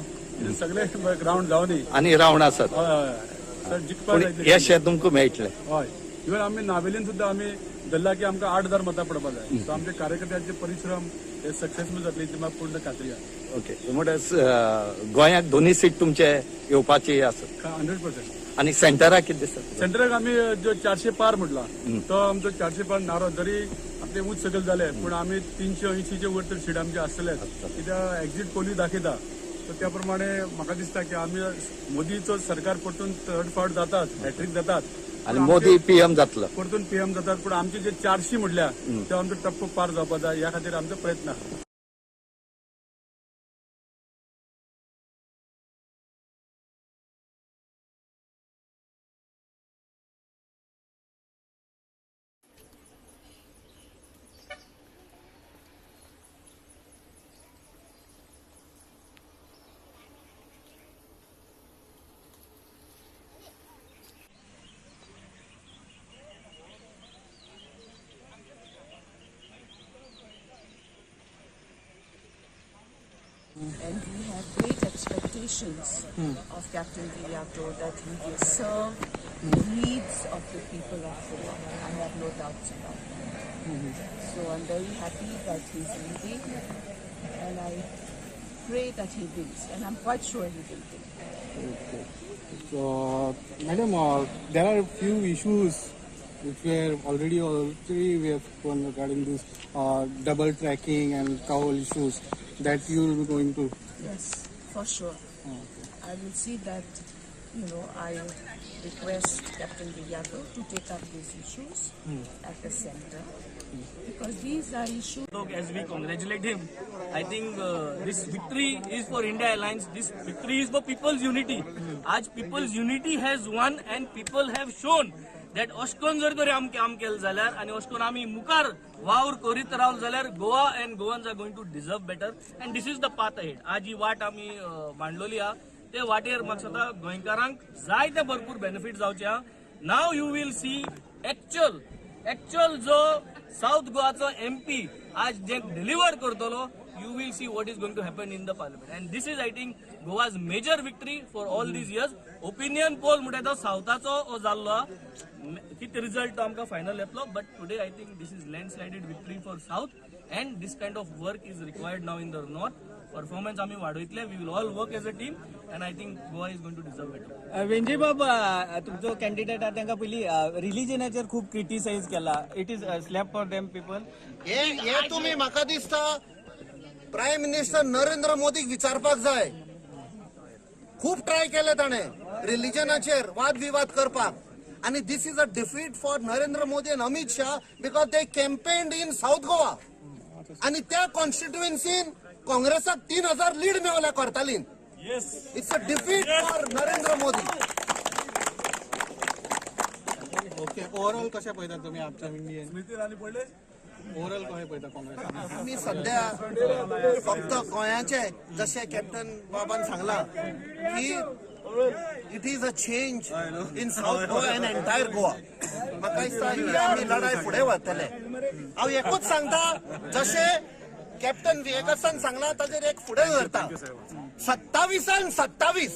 सगळे ग्राउंड जावनी आनी रावंड आसात हय जिखपा जाय यश तुमकां मेळटलें हय इवन आमी नावेलीन सुद्धा आमी धरला की आमकां 8,000 मतां पडपा जाय सो आमचे कार्यकर्त्यांचे परिश्रम हे सक्सेसफूल जातले ती म्हाका पूर्ण खात्री आहा ओके म्हणल्यार गोंयाक दोन्ही सीट तुमचे येवपाची आसत 100% आनी सेंटराक कितें दिसता सेंटराक आमी जो 400 पार म्हटला तो आमचो 400 पार नारो जरी आपले उंच सकयल जाले पूण आमी 380 चे वयर तर सीट आमचे आसतलेच कित्याक एक्झिट पोली दाखयता तर त्या प्रमाणे म्हाका दिसता की आमी मोदीचो सरकार परतून 3rd फावट जातात हॅट्रिक जातात आणि मोदी पीएम जातलो परतून पीएम जातात पण आमचे जे 400 म्हटल्या ते आमचो टप्पो पार जावपा जाय ह्या खातीर आमचो प्रयत्न आहा And we have great expectations of Captain Viriato that he will serve the needs of the people of Goa. I have no doubts about that. So I'm very happy that he's leading and I pray that he wins and I'm quite sure he will win. Okay. So, Madam, there are a few issues which were already we have gone regarding this double tracking and cowl issues that you will be going to. Yes, for sure. I will see that, I request Captain Viriato to take up these issues at the center because these are issues. As we congratulate him, I think this victory is for India Alliance. This victory is for people's unity. As people's unity has won and people have shown that अशकोन जर तरी आमी काम केलें जाल्यार आनी अशकोन आमी मुखार वावर करीत रावले जाल्यार Goa and Goans are going to deserve better and this is the path ahead. आज ही वाट आमी मांडलेली आहा ते वाटेर म्हाका दिसता गोंयकारांक जायते भरपूर बेनिफीट जावचे आहा. नाव यू वील सी एक्चुअल जो साऊथ गोवाचो MP आज जे डिलिव्हर करतलो, you will see what is going to happen in the parliament, and this is I think Goa's major victory for all these years. Opinion poll म्हणटा तो साउथाचो जाल्लो किती result तो आमकां final येतलो, but today I think this is landslided victory for south and this kind of work is required now in the north. Performance आमी वाडयतले, we will all work as a team and I think Goa is going to deserve better. Venzy बाबा तुमचो candidate आहा तांकां पयली रिलिजनाचेर खूब criticise केला. It is slap for them people. हे तुम्ही म्हाका दिसता प्रायम मिनिस्टर नरेंद्र मोदीक विचारपाक जाय. खूप ट्राय केले ताणें रिलिजनाचेर वाद विवाद करपाक आणि this is a defeat for Narendra Modi and Amit Shah because they campaigned in south Goa आणि त्या कॉन्स्टिट्युएन्सीन काँग्रेसाक 3000 लीड मेवल्या कोर्तालीन. It's a defeat for Narendra Modi. Okay, overall कशें पळयता तुमी आमच्या इंडियन स्मृती इराणी पडले ओव्हरऑल कशें पळयता काँग्रेस? आमी सध्या फक्त गोंयाचे जशें कॅप्टन बाबान सांगला की it is a change in south Goa and entire Goa. म्हाका दिसता ही आमी लढाई फुडें व्हरतले. हांव एकूच सांगता जशें कॅप्टन विएकासान सांगला ताजेर एक फुडें धरता. 27 आणि 27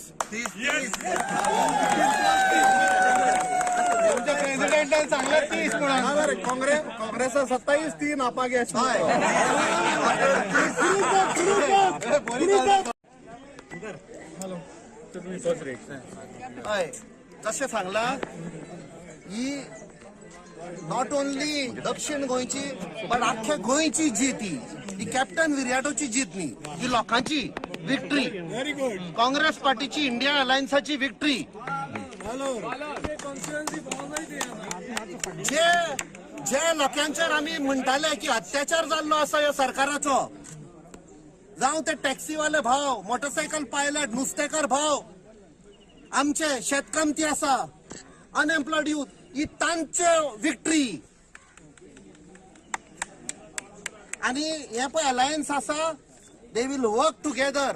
प्रेसिडेंटान सांगला 30 म्हणून काँग्रेसा 27 ती नापाक हय जशें सांगला ही नॉट ओनली दक्षिण गोंयची बट आख्ख्या गोंयची जीत ही कॅप्टन विराटोची जीत न्ही, ही लोकांची विक्ट्री. काँग्रेस पार्टीची इंडिया अलायन्साची विक्ट्री. जे लोकांचेर आमी म्हणटाले की अत्याचार जाल्लो आसा ह्या सरकाराचो, जावं ते टॅक्सीवाले भाव, मोटरसायकल पायलट, नुस्तेकार भाव, आमचे शेतकामती आसा, अनएम्प्लॉयड यूथ, ही तांचे विक्ट्री. आणि हे पळय अलायन्स आसा, they will work together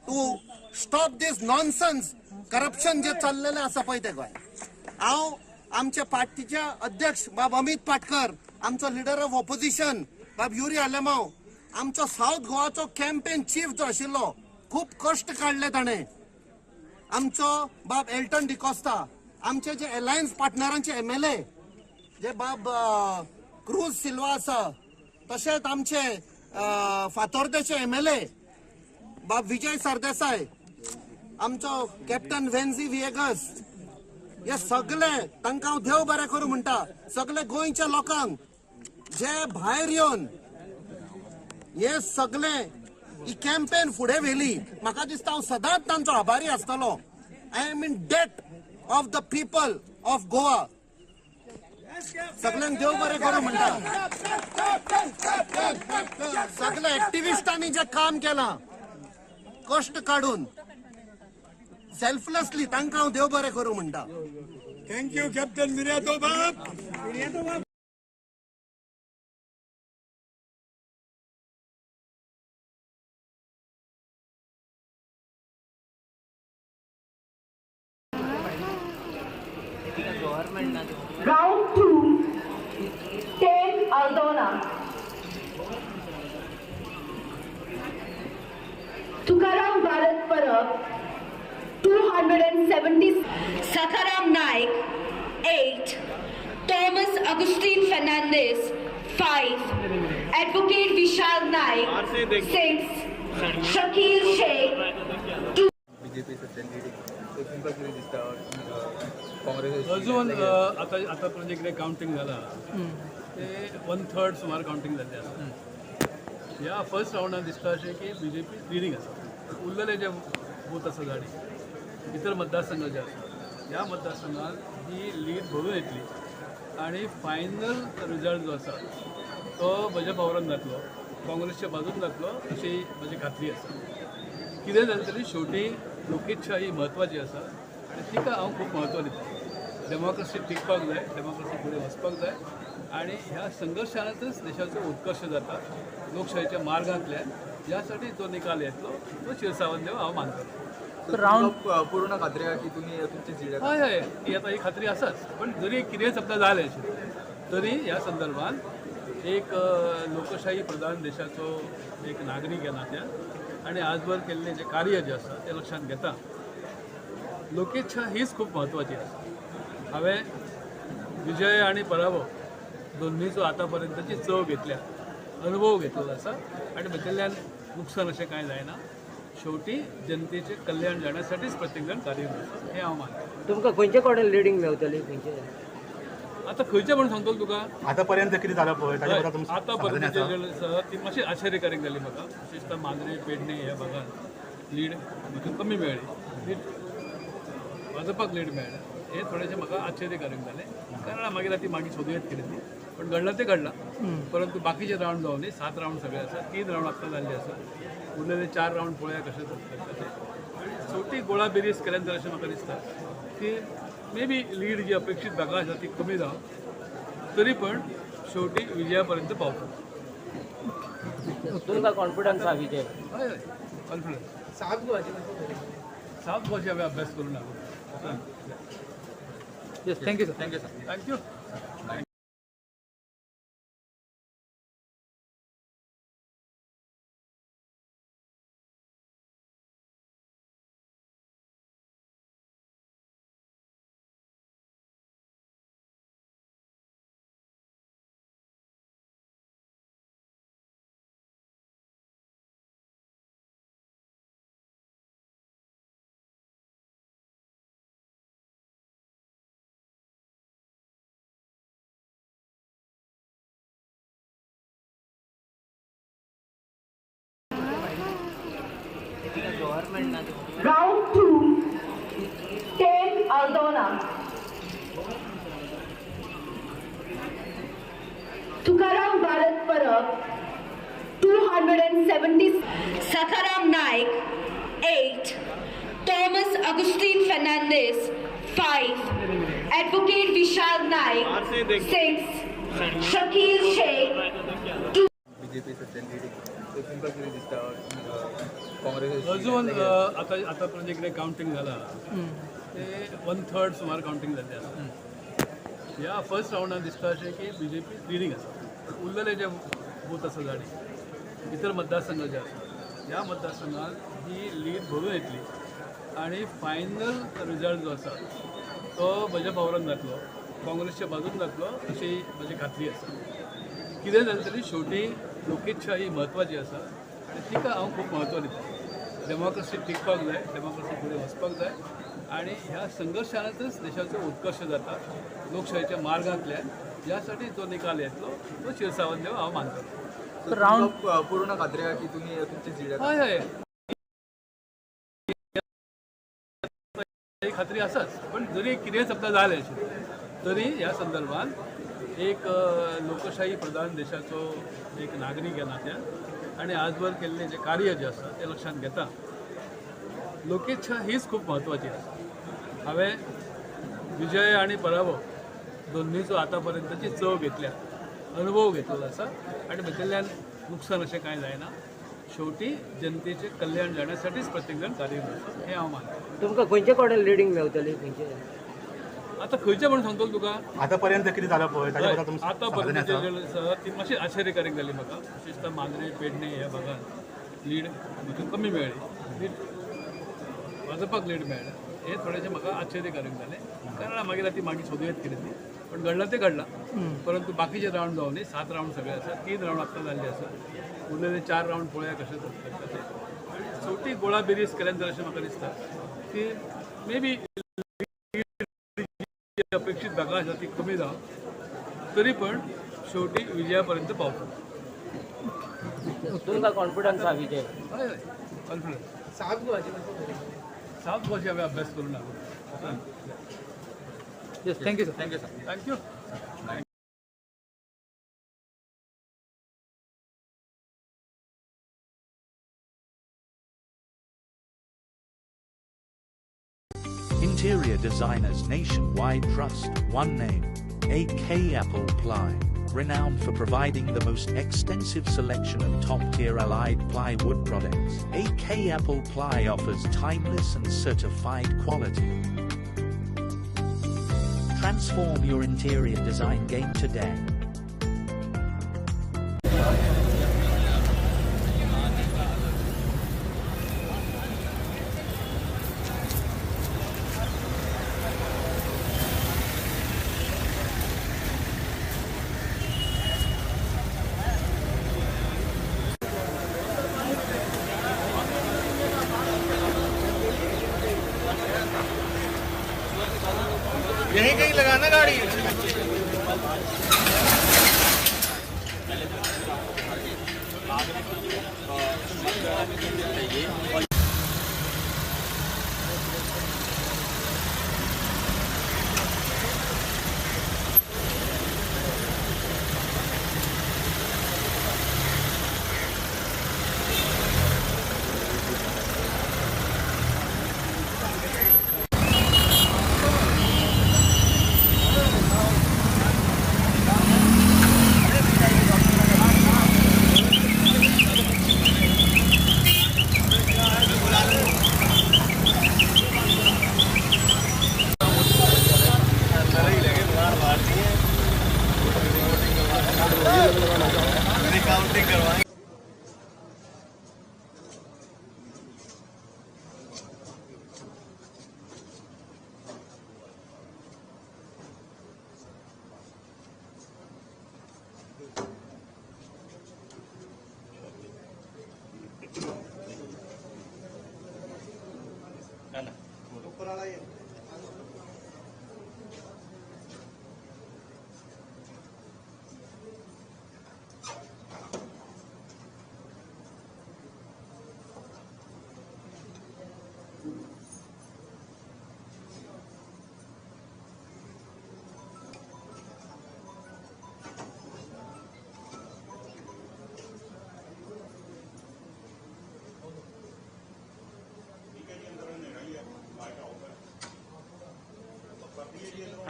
to stop this nonsense corruption जे चाललेले आसा पळय ते गोंय. हांव आमच्या पार्टीचे अध्यक्ष बाब अमित पाटकर, आमचो लिडर ऑफ ऑपोजिशन बाब युरी आलेमांव, आमचो साऊथ गोवाचो कॅम्पेन चीफ जो आशिल्लो, खूप कश्ट काडले ताणें. आमचो बाब एल्टन डिकोस्टा, आमचे जे अलायन्स पार्टनरांचे MLA जे बाब क्रूज सिल्वा आसा, तशेंच आमचे फातोर्डेचे MLA बाब विजय सरदेसाय, आमचो कॅप्टन वेन्झी विएगस, हे सगळे तांकां हांव देव बरें करूं म्हणटा. सगळे गोंयच्या लोकांक जे भायर येवन हे सगळे ही कॅम्पेन फुडें व्हेली, म्हाका दिसता हांव सदांच तांचो आभारी आसतलो. I am in debt of the people of Goa. सगळ्यांक देव बरें करूं म्हणटा. सगळ्या एक्टिविस्टांनी जे काम केलां कश्ट काडून सेल्फलेसली, तांकां हांव देव बरें करूं म्हणटा. थँक्यू कॅप्टन विराटो बाब. Round 2, 10 Aldona. Tukaram Bharat Parab, 270. Sakaram Naik, 8. Thomas Agustin Fernandez, 5. Advocate Vishal Naik, 6. Shakir Sheikh, 2. BJP अजून आतापर्यंत कितें कावंटींग जाला ते 1/3 सुमार कावंटींग जाल्लें आसा. ह्या फर्स्ट रावंडान दिसता अशें की BJP लिडींग आसा. उरलेले जे बूथ आसा गाडी इतर मतदारसंघ जे आसा, ह्या मतदारसंघात ही लीड भरून येतली आणि फायनल रिजल्ट जो आसा तो म्हज्या पावरान जातलो, काँग्रेसच्या बाजून जातलो अशी म्हजी खात्री आसा. कितें जालें तरी शेवटी लोकशाही ही म्हत्वाची आसा आणि तिका हांव खूब म्हत्व दिता. डेमोक्रेसी टिकपाक जाय, डेमोक्रेसी फुडें वचपाक जाय आणि ह्या संघर्शानच देशाचो उत्कर्ष जाता लोकशाहीच्या मार्गांतल्यान. यासाठी जो निकाल येतलो तो शिरसावन देव हांव मानतलो. राऊंड पूर्ण खात्री आहे की तुम्ही तुमची जीड हय हय ती आता ही खात्री आसाच. पण जरी कितें समजा जालें तरी ह्या संदर्भात एक लोकशाही प्रधान देशाचो एक नागरीक ह्या नात्यान आणि आजवर केल्लें जें कार्य जें आसा तें लक्षांत घेता लोकेच्छा हीच खूब म्हत्वाची आसा. हांवें विजय आनी पराभव दोन्हीचो आतां पर्यंतची चव घेतल्या, अनुभव घेतलेलो आसा आनी भितरल्यान नुकसान अशें कांय जायना. शेवटी जनतेचे कल्याण जाण्यासाठीच प्रत्येक जण कार्य करता हें हांव मानतां. तुमकां खंयचे कडेन लिडींग मेळटली खंयचे आतां खंयचें म्हणून सांगतलो तुका आता पर्यंत कितें जालां पळय ताच्या बद्दल तुमचें आतां पर्यंत ती मातशी आश्चर्यकारक जाली म्हाका. विशेषतः मांद्रे पेडणे ह्या भागांत लीड म्हाका कमी मेळ्ळी. लीड भाजपाक लीड मेळ्ळें हें थोडेंशें म्हाका आश्चर्यकारक जालें. कारण मागीर ती मागीर सोदूं कितें ती पण घडलां तें घडलां. परंतु बाकीचे रावंड जावन न्ही 7 रावंड सगळे आसा, 3 रावंड आत्तां जाल्ले आसा. उरलेले 4 रावंड पळोवया कशें जाता ते. आनी शेवटी गोळा बेरीज केल्या नंतर अशें म्हाका दिसता की मे बी लीड जी अपेक्षीत भागां आसा ती कमी जावं तरी पण शेवटी विजयापर्यंत पावता. तुमकां कॉन्फिडन्स आहा विजय? हय हय कॉन्फिडन्स. सात गोवाची हांवें अभ्यास करून हाडलो. Yes thank you sir. Thank you sir. Thank you. Round 2, 10 Aldona. Tukaram Bharat Parab, 270. Sakaram Naik, 8. Thomas Agustin Fernandez, 5. Advocate Vishal Naik, 6. Shakil Sheikh, 2. अजून आतापर्यंत जे कितें कावंटींग जालां ते 1/3 सुमार कावंटींग जाल्लें आसा. ह्या फर्स्ट रावंडान दिसता अशें की BJP लिडींग आसा. उरलेले जे बूथ आसा जाणी इतर मतदारसंघ जे आसा ह्या मतदारसंघात ही लीड भरून येतली आनी फायनल रिजल्ट जो आसा तो म्हज्या फावरान जातलो, काँग्रेसच्या बाजून जातलो अशी म्हजी खात्री आसा. कितें जालें तरी शेवटी लोकेच्छा ही म्हत्वाची आसा आनी तिका हांव खूब म्हत्व दिता. डेमोक्रेसी टिकपाक जाय, डेमोक्रेसी फुडें वचपाक जाय आनी ह्या संघर्शानच देशाचो उत्कर्ष जाता लोकशाहीच्या मार्गांतल्यान. यासाठी जो निकाल येतलो तो शिरसावन देव हांव मानतलो. राऊंड पूर्ण खात्री आहे की तुम्ही तुमची जीड हय हय ही खात्री आसाच. पण जरी कितें समजा जालें तरी ह्या संदर्भात एक लोकशाही प्रधान देशाचो एक नागरीक ह्या नात्यान आणि आजवर केल्लें जें कार्य जें आसा तें लक्षांत घेता लोकेच्छा हीच खूब म्हत्वाची आसा. हांवें विजय आनी पराभव दोन्हीचो आतां पर्यंतची चव घेतल्या, अनुभव घेतलेलो आसा आनी भितरल्यान नुकसान अशें कांय जायना. शेवटी जनतेचे कल्याण जाण्यासाठीच प्रत्येक जण कार्य करता हें हांव मानतां. तुमकां खंयचे कडेन लिडींग मेळटली खंयचे आतां खंयचें म्हणून सांगतलो तुका आता पर्यंत कितें जालां पळय ताच्या बद्दल तुमचें आतां पर्यंत ती मातशी आश्चर्यकारक जाली म्हाका. विशेषतः मांद्रे पेडणे ह्या भागांत लीड म्हाका कमी मेळ्ळी. लीड भाजपाक लीड मेळ्ळें हें थोडेंशें म्हाका आश्चर्यकारक जालें. कारण मागीर ती मागीर सोदूं कितें ती पण घडलां तें घडलां. परंतु बाकीचे रावंड जावन न्ही 7 रावंड सगळे आसा, 3 रावंड आत्तां जाल्ले आसा. उरलेले 4 रावंड पळोवया कशें जाता ते. आनी शेवटी गोळा बेरीज केल्या नंतर अशें म्हाका दिसता की मे बी अपेक्षीत भागां आसा ती कमी जावं तरी पण शेवटी विजयापर्यंत पावता. तुमकां कॉन्फिडन्स आहा विजय? हय हय कॉन्फिडन्स. 7 गोवाची हांवें अभ्यास करून हाडलो. Yes thank you sir. Thank you sir. Thank you. Interior designers nationwide trust one name, AK Apple Ply. Renowned for providing the most extensive selection of top-tier allied plywood products, AK Apple Ply offers timeless and certified quality. Transform your interior design game today. यहीं कहीं लगाना गाड़ी।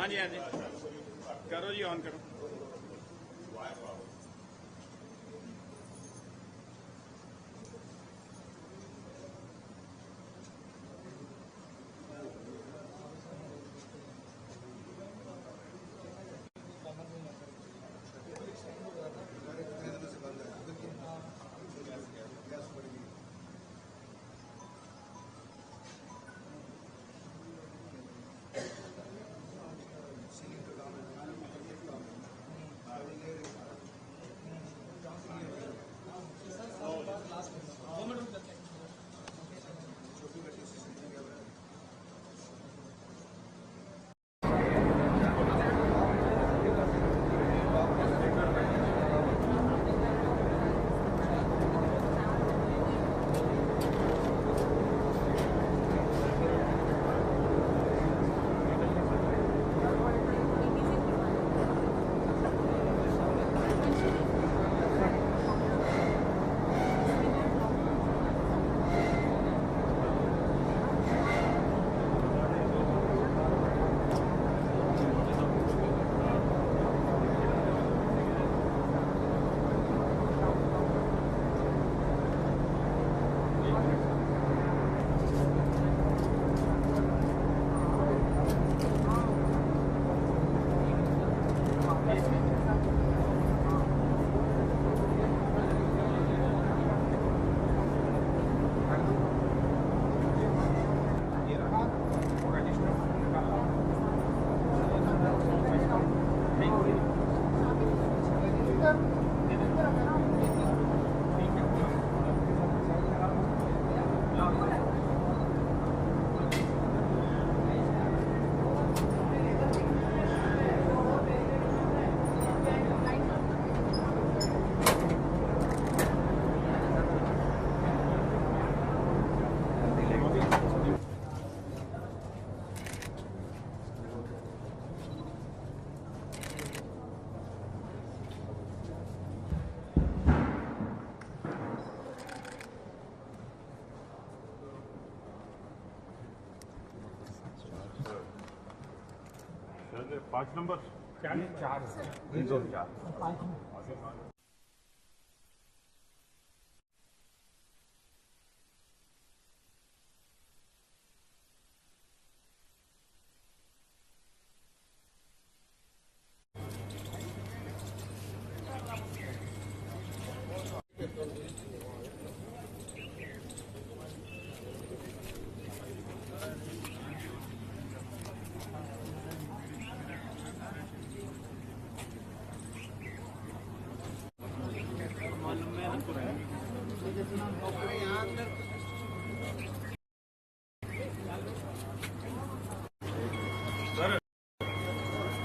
हाँ जी करो जी on करो। 5 number 4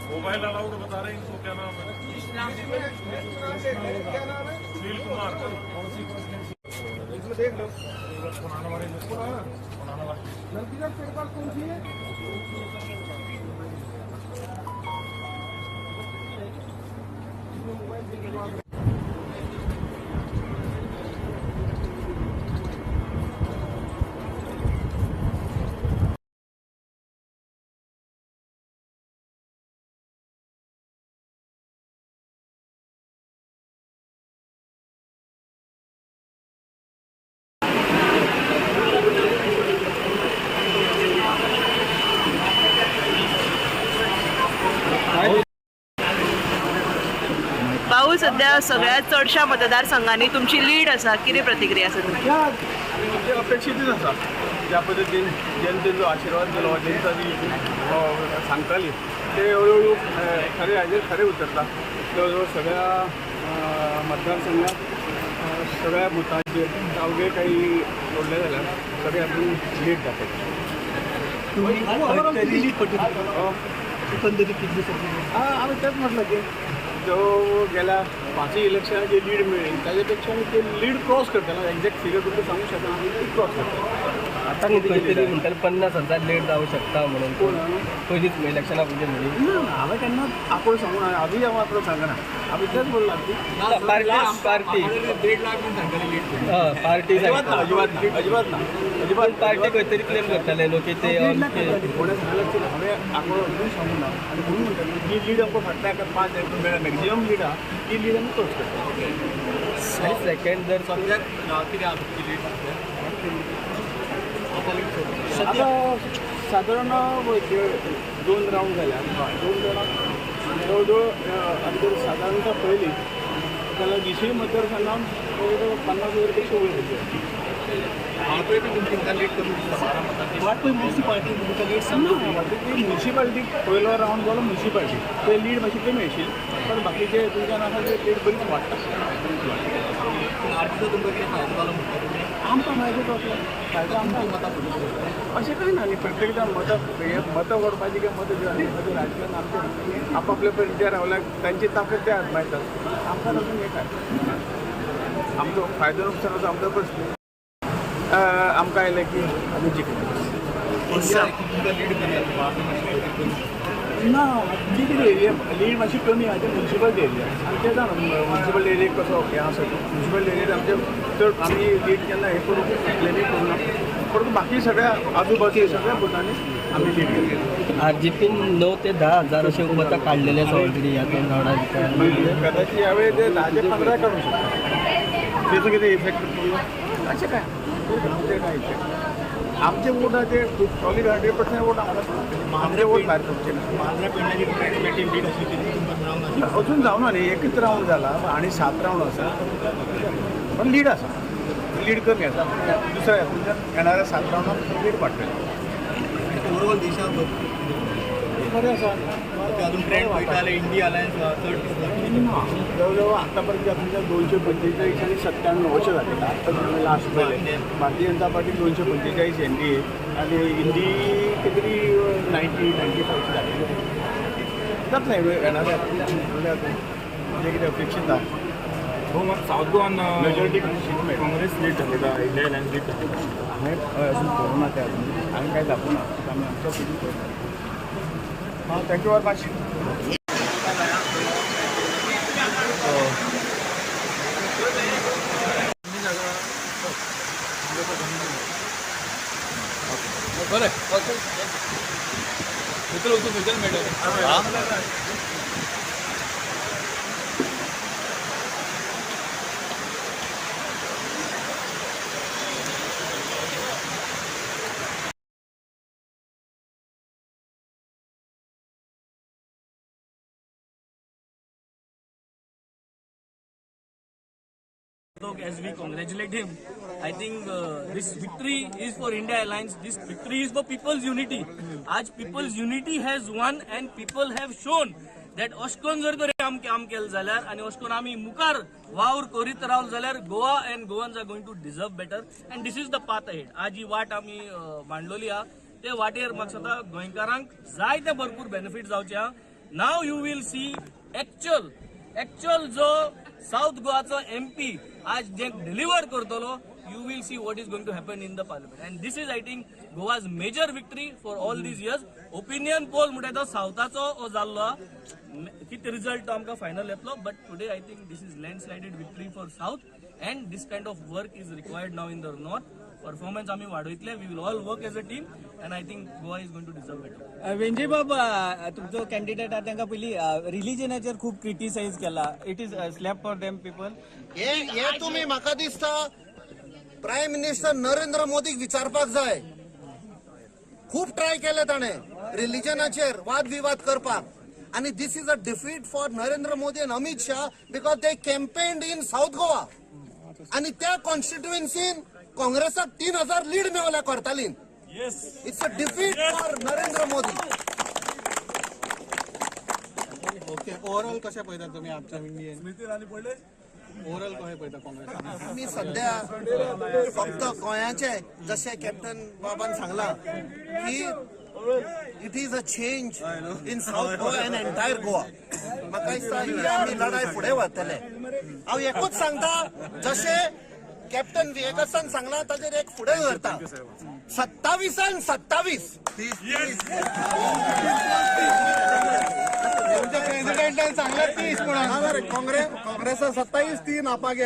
mobile allowed बता रहे हैं इनको, क्या नाम है? सुनील कुमार। इसमें देख लो पुराना वाले कौन सी है? भाऊ, सध्या सगळ्यात चडशा मतदारसंघांनी तुमची लीड आसा, कितें प्रतिक्रिया आसा तुमची? म्हणजे अपेक्षितच आसा. ज्या पद्दतीन जनतेचो आशिर्वाद दिलो, जनता जी सांगताली ते हळूहळू खरे हाजेर खरें उतरता. जवळ सगळ्या मतदारसंघात सगळ्या बुथांचेर अवघे काही सोडले जाल्यार सगळे आपण लीड दाखयता. आम्ही तेच म्हटलं की जो गेल्या 5 इलेक्शनाची लीड मिळेल त्याच्यापेक्षा ते लीड क्रॉस करताना एक्झॅक्ट फिगर तुमकां सांगू शकता, आम्ही ती क्रॉस करता. आता खंयतरी म्हणटाले 50,000 लीड जावं शकता म्हणून पयलींच इलेक्शना पयलीं म्हणली. हांवें केन्ना आपूण सांगून आजूय हांव आपलो सांगना. आमी तेच बोलला की पार्टी 1.5 लाख बीन सांगताली लीड. पार्टी अजिबात ना. पार्टी खंयतरी क्लेम करताले न्हू की ते कोणें सांगलें की हांवें आंकडो अजून सांगूं ना आनी म्हणून म्हणटा जी लीड आमकां फाटल्या 5 एम्पी मेळ्ळा मॅक्झिमम लीड आहा ती लीड आमी क्रॉस करता. आनी सेकंड जर सद्याक कितें आहा तुमची लीड? आता साधारण 2 राऊंड जाल्या. 2 राऊंड जवळ आमी जर साधारणतः पळयली जाल्यार 20 मतदारसंघांत जवळ जवळ 50,000 पेक्षा वयर आसा. वाटोय बी तुमकां लीड करून दिता. वाटोय म्युनिसिपालिटी तुमकां लीड सांगता. म्युनिसिपालिटीक पयलो राऊंड जालो म्युनिसिपालिटी ते लीड मातशी कमी आशिल्ली, पण बाकीचे तुमच्यान आसा ते लीड बरीच वाडटा. आरटीचो तुमकां कितें फायदो जालो म्हणटा तुमी? आमकां फायदो जातलो. फायदो आमकां मतां पडटलो अशें कांय ना न्ही. प्रत्येक जाण मतां व्हरपाची काय मतां दिवपाची राजकारण आमचें आपापल्या पर्यंत जे रावल्याक तांची ताकद ते आजमायतात. आमकां तातूंत हें काय आमचो फायदो नुकसानाचो आमचो प्रश्न. आमकां आयलें की आमी जिखतले. ना जी कितें एरिया लीड मातशी कमी आहा ते म्युनिसिपल एरिया आनी ते जाण म्युनिसिपल एरियेक कसो हें आसा म्युनिसिपल एरियेत आमचे चड आमी लीड केन्ना हें करूंक क्लेमी करूना. परंतु बाकी सगळ्या आजूबाजू सगळ्या बुथांनी आमी लीड केली. RGPन 9 ते 10,000 अशे मतां काडलेले आसा ऑलरेडी ह्या 2 राउंडां भितर. कदाचित यावेळी ते 10 ते 15 काडूंक शकता. तेचो कितें इफेक्ट पडलो अशें काय ते काय इफेक्ट. आमचे वोट आहा ते सॉलीड 100% वोट आमकां. आमचे वोट भायर सरचे ना. लीड अजून जावना न्ही. एकच राऊंड जाला आनी 7 राऊंड आसा, पण लीड आसा. लीड कमी आसा. दुसऱ्या येणाऱ्या 7 राऊंडाक लीड वाडटली. ओवरऑल देशांत बरें आसा. अजून ट्रेंड पळयता इंडिया अलायन्स जवळ आतां पर्यंत आमच्या 245 आनी 97 अशें जालें. आतां लास्ट पयलें भारतीय जनता पार्टी 245 एनडीए आनी इंडी कितें तरी 90-95 जालें. जातलें येणाऱ्या जें कितें अपेक्षीत आहा. हो मग साऊथ गोवान मेजॉरिटी काँग्रेस लीड दाखयता, इंडिया अलायन्स लीड दाखयता. हांवें अजून पळोवना तें अजून हांवें कांय दाखोवना. आमी आमचो कितें करता. हां थँक्यू वेरी मच. बरें मित्र होतो सोशल मीडियावर as we congratulate him. I think this victory is for India Alliance. This victory is for people's unity. आज people's unity has won and people have shown that अशकोन जर तरी आमके काम केलं जाल्यार आणि अशकोन आमी मुखार वावर करीत रावल जाल्यार Goa and Goans are going to deserve better and this is the path ahead. आज ही वाट आमी मांडलोली हा ते वाटेर म्हाका दिसता गोंयकारांक जायते भरपूर बेनिफिट जावचे हा. Now you will see actual जो साउथ गोवाचो MP आज जे डिलिव्हर करतलो you will see what is going to happen in the parliament and this is I think Goa's major victory for all these years. Opinion poll म्हणटा तो साउथाचो जाल्लो किती result आमकां final येतलो but today I think this is landslided victory for south and this kind of work is required now in the north. Performance आम्ही वाढवतले. We will all work as a team and I think Goa is going to deserve better. Venzy बाबा तुमचो candidate हा तांकां पयली रिलिजनाचेर खूब criticise केला. It is slap for them people. हे तुम्ही म्हाका दिसता प्रायम मिनिस्टर नरेंद्र मोदीक विचारपाक जाय. खूप ट्राय केले ताणें रिलिजनाचेर वाद विवाद करपाक आणि this is a defeat for Narendra Modi and Amit Shah because they campaigned in south Goa आणि त्या कॉन्स्टिट्युएन्सीन काँग्रेसाक 3000 लीड मेवल्या कोर्तालीन. It's a defeat for Narendra Modi. Okay overall कशें पळयता तुमी आमच्या इंडियन स्मृती इराणी पडले ओव्हरऑल कशें पळयता काँग्रेस. आमी सध्या फक्त गोंयाचे जशें कॅप्टन बाबान सांगला की it is a change in south Goa and entire Goa. म्हाका दिसता ही आमी लढाई फुडें व्हरतले. हांव एकूच सांगता जशें कॅप्टन विएकसान सांगला ताजेर एक फुडें व्हरता 27 आणि 27 प्रेसिडेंटान सांगला 30 म्हणून काँग्रेस 27 3 आपागे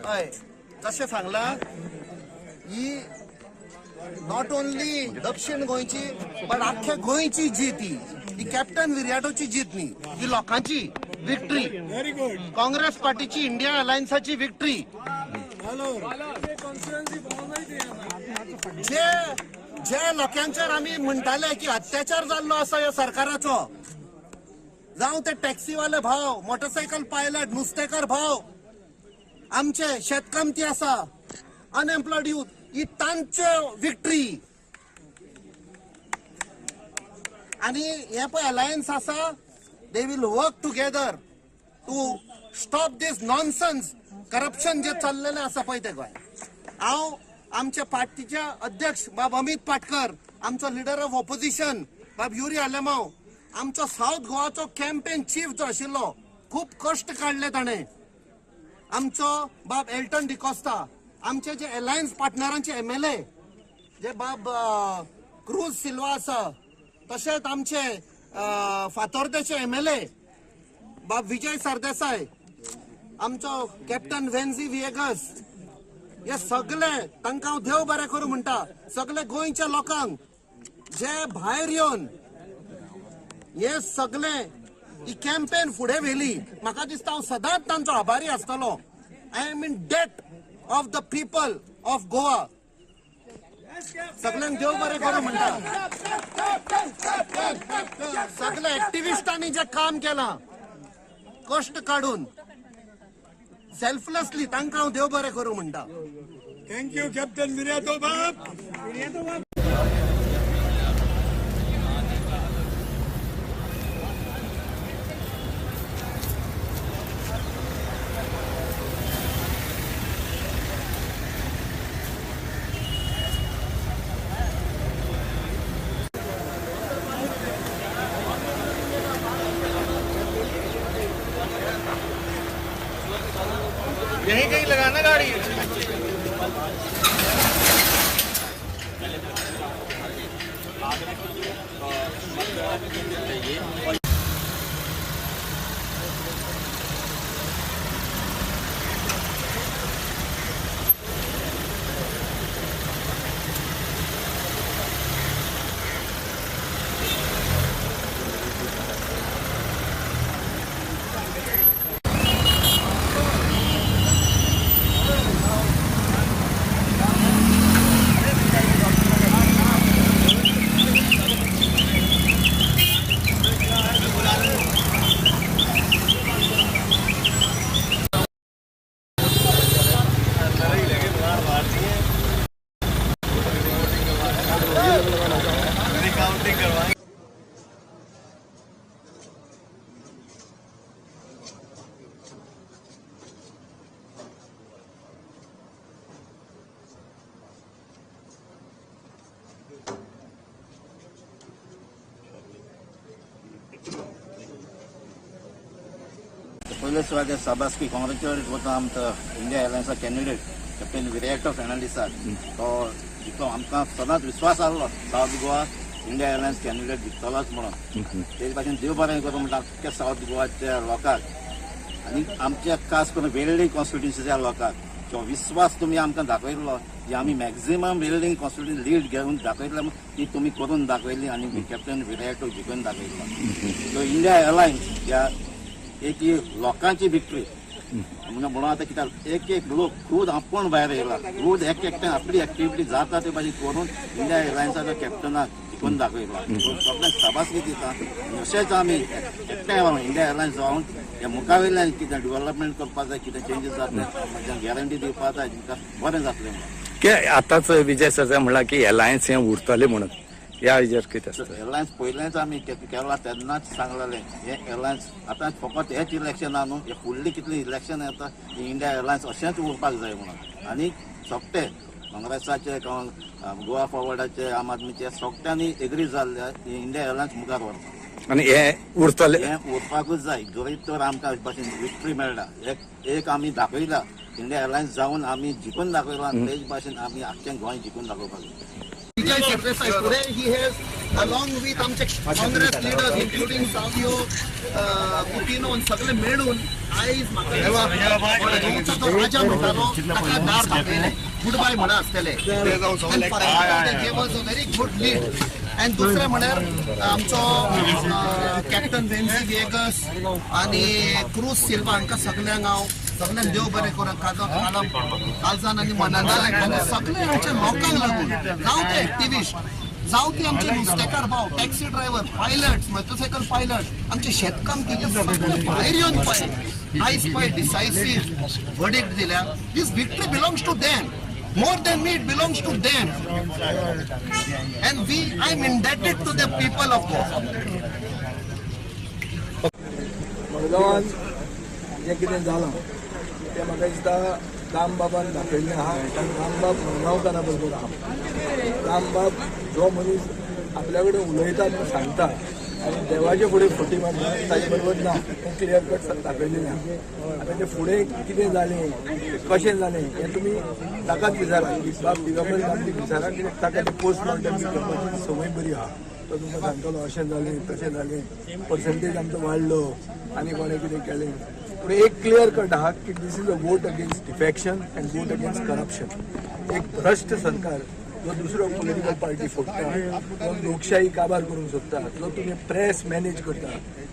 हय जशें सांगला ही नॉट ओनली दक्षिण गोंयची बट आख्ख्या गोंयची जीत ही कॅप्टन विर्याटोची जीत न्ही ही लोकांची विक्ट्री. काँग्रेस पार्टीची इंडिया अलायन्साची विक्ट्री. जे लोकांचेर आमी म्हणटाले की अत्याचार जाल्लो आसा ह्या सरकाराचो जावं ते टॅक्सीवाले भाव मोटरसायकल पायलट नुस्तेकार भाव आमचे शेतकामती आसा अनएम्प्लॉयड यूथ ही तांच्यो विक्ट्री. आणि हे पळय अलायन्स आसा they will work together to stop this nonsense corruption जे चल्लेले आसा पळय ते गोंय. हांव आमच्या पार्टीचे अध्यक्ष बाब अमित पाटकर आमचो लिडर ऑफ ऑपोजिशन बाब युरी आलेमांव आमचो साऊथ गोवाचो कॅम्पेन चीफ जो आशिल्लो खूप कश्ट काडले ताणें. आमचो बाब एल्टन डिकोस्ता आमचे जे अलायन्स पार्टनरांचे MLA जे बाब क्रूज सिल्वा आसा तशेंच आमचे फातोर्डेचे MLA बाब विजय सरदेसाय आमचो कॅप्टन वेन्झी विएगस हे सगळे तांकां हांव देव बरें करूं म्हणटा. सगळे गोंयच्या लोकांक जे भायर येवन हे सगळे ही कॅम्पेन फुडें व्हेली म्हाका दिसता हांव सदांच तांचो आभारी आसतलो. I am in debt of the people of Goa. सगळ्यांक देव बरें करूं म्हणटा. सगळ्या एक्टिविस्टांनी जे काम केलां कश्ट काडून सेल्फलेसली तांकां हांव देव बरें करूं म्हणटा. थँक्यू कॅप्टन विर्याटो बाब. यहीं कहीं लगाना गाड़ी. पयले सुवाते सभास्की कॉंग्रेच्युलेट करता आमचो इंडिया एअरलायन्सा कॅन्डिडेट कॅप्टन विरायटो फेर्नांडिसाक तो जितो आमकां सदांच विश्वास आसलो south Goa India airlines candidate जिखतलोच म्हणून तेजे भाशेन देव बरें करूं म्हणटा अख्ख्या सावथ गोवाच्या लोकांक आनी आमच्या खास करून वेल्डिंग कॉन्स्टिट्युन्सीच्या लोकांक जो विश्वास तुमी आमकां दाखयल्लो जी आमी मॅक्झिमम वेल्डिंग कॉन्स्टिट्युन्सी लीड घेवन दाखयतले ती तुमी करून दाखयली आनी कॅप्टन विरायटो जिखून दाखयलो सो इंडिया एअरलायन्स ह्या एक लोकांची विक्ट्री म्हणून आता कित्याक एक लोक खूद आपूण भायर येयला खूद एकट्यान आपली एक्टिविटी जाता ते भाशेन करून इंडिया एअरलायन्साच्या कॅप्टनाक जिखून दाखयलो सगळ्यांक शाबासकी दिता अशेंच आमी एकठांय रावन इंडिया एअरलायन्स जावन ह्या मुखावेल्यान कितें डेव्हलपमेंट करपाक जाय कितें चेंजीस जातले म्हणजे गॅरंटी दिवपाक जाय तुमकां बरें जातलें की आतांच विजय सरकार म्हणला की एअरलायन्स हें उरतलें म्हणून ह्या हेजेर कितें आसता एअरलायन्स पयलेंच आमी केला तेन्नाच सांगलेलें हे एअरलायन्स आतां फकत हेच इलेक्शन आहा न्हू हे फुडली कितली इलेक्शन येता ही इंडिया एअरलायन्स अशेंच उरपाक जाय म्हणून आनी सोगटे काँग्रेसाचे गोवा फॉरवर्डाचे आम आदमीचे सोगट्यांनी एग्री जाल्ले इंडिया एअरलायन्स मुखार व्हरपाक आनी हें उरतलें हें उरपाकूच जाय जरी तर आमकां भाशेन विक्ट्री मेळटा एक आमी दाखयला इंडिया एअरलायन्स जावन आमी जिखून दाखयला आनी तेच भाशेन आमी आख्खें गोंय जिखून दाखोवपाक जाय Vijay Sarvesai, today he has, along with आमचे Congress leaders, including Savio, Putino, and सगळे मेळून आयज म्हाका तो राजा म्हणटालो ताका दार दाखयलें गुड बाय म्हणा आसतले gave us a very good lead. आणि दुसरे म्हळ्यार आमचो कॅप्टन वेन्सी वेगस आणि क्रूज सिल्वा हांकां सगळ्यांक हांव सगळ्यांक देव बरें करूं कालजान आनी मनांदा सगळे आमच्या लोकांक लागून जावं ते एक्टिविस्ट जावं ती आमचे नुस्तेकार भाव taxi driver pilot motorcycle pilot आमचे शेतकामती सगळे भायर येवन पळय आयज पळय डिसायसिव्ह वर्डिक्ट दिल्या this victory belongs to them more than me it belongs to them and I'm indebted to the people of Goa. मडगांवान जे कितें जालां तें म्हाका दिसता रामबाबान दाखयल्लें आहा रामबाब मडगांवकारा बरोबर आहा रामबाब जो मनीस आपल्या कडेन उलयता तो सांगता आनी देवाचे फुडें फटी मारता ताजे बरोबर ना हें क्लियर कट दाखयलेलें आहा आतां तें फुडें कितें जालें कशें जालें हें तुमी ताकाच विचारा बाब दिगंबर गांधी विचारा कित्याक ताका तें पोस्टमॉर्टम करपाची संवय बरी आहा तो तुमकां सांगतलो अशें जालें तशें जालें पर्संटेज आमचो वाडलो आनी कोणें कितें केलें पूण एक क्लियर कट आहा की this is a vote against defection and vote against corruption एक भ्रश्ट सरकार जो दुसरो पॉलिटिकल पार्टी फोडटा जो लोकशाही काबार करूंक सोदता जो तुमी प्रेस मॅनेज करता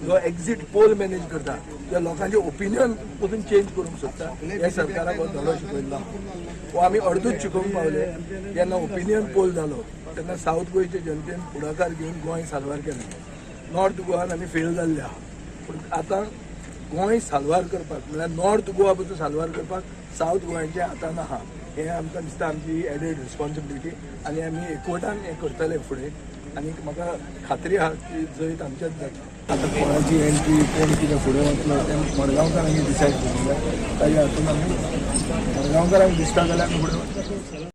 जो एक्झिट पोल मॅनेज करता जो लोकांचे ओपिनियन वचून चेंज करूंक सोदता ह्या सरकाराक हो धडो शिकयल्लो हो आमी अर्दूच शिकोवंक पावले जेन्ना ओपिनियन पोल जालो तेन्ना सावथ गोंयचे जनतेन फुडाकार घेवन गोंय साल्वार केलें नॉर्थ गोवान आमी फेल जाल्ले आहा पूण आतां गोंय साल्वार करपाक म्हळ्यार नॉर्थ गोवा पसून साल्वार करपाक सावथ गोंयचे हातान आहा हें आमकां दिसता आमची एडेड रिस्पॉन्सिबिलिटी आनी आमी एकवटान हें करतले फुडें आनी म्हाका खात्री आहा की जैत आमच्याच जाता आतां कोणाची एंट्री कोण कितें फुडें वतलो तें मडगांवकारांनी डिसायड करूंक जाय ताजे हातून आमी मडगांवकारांक दिसता जाल्यार आमी फुडें वतले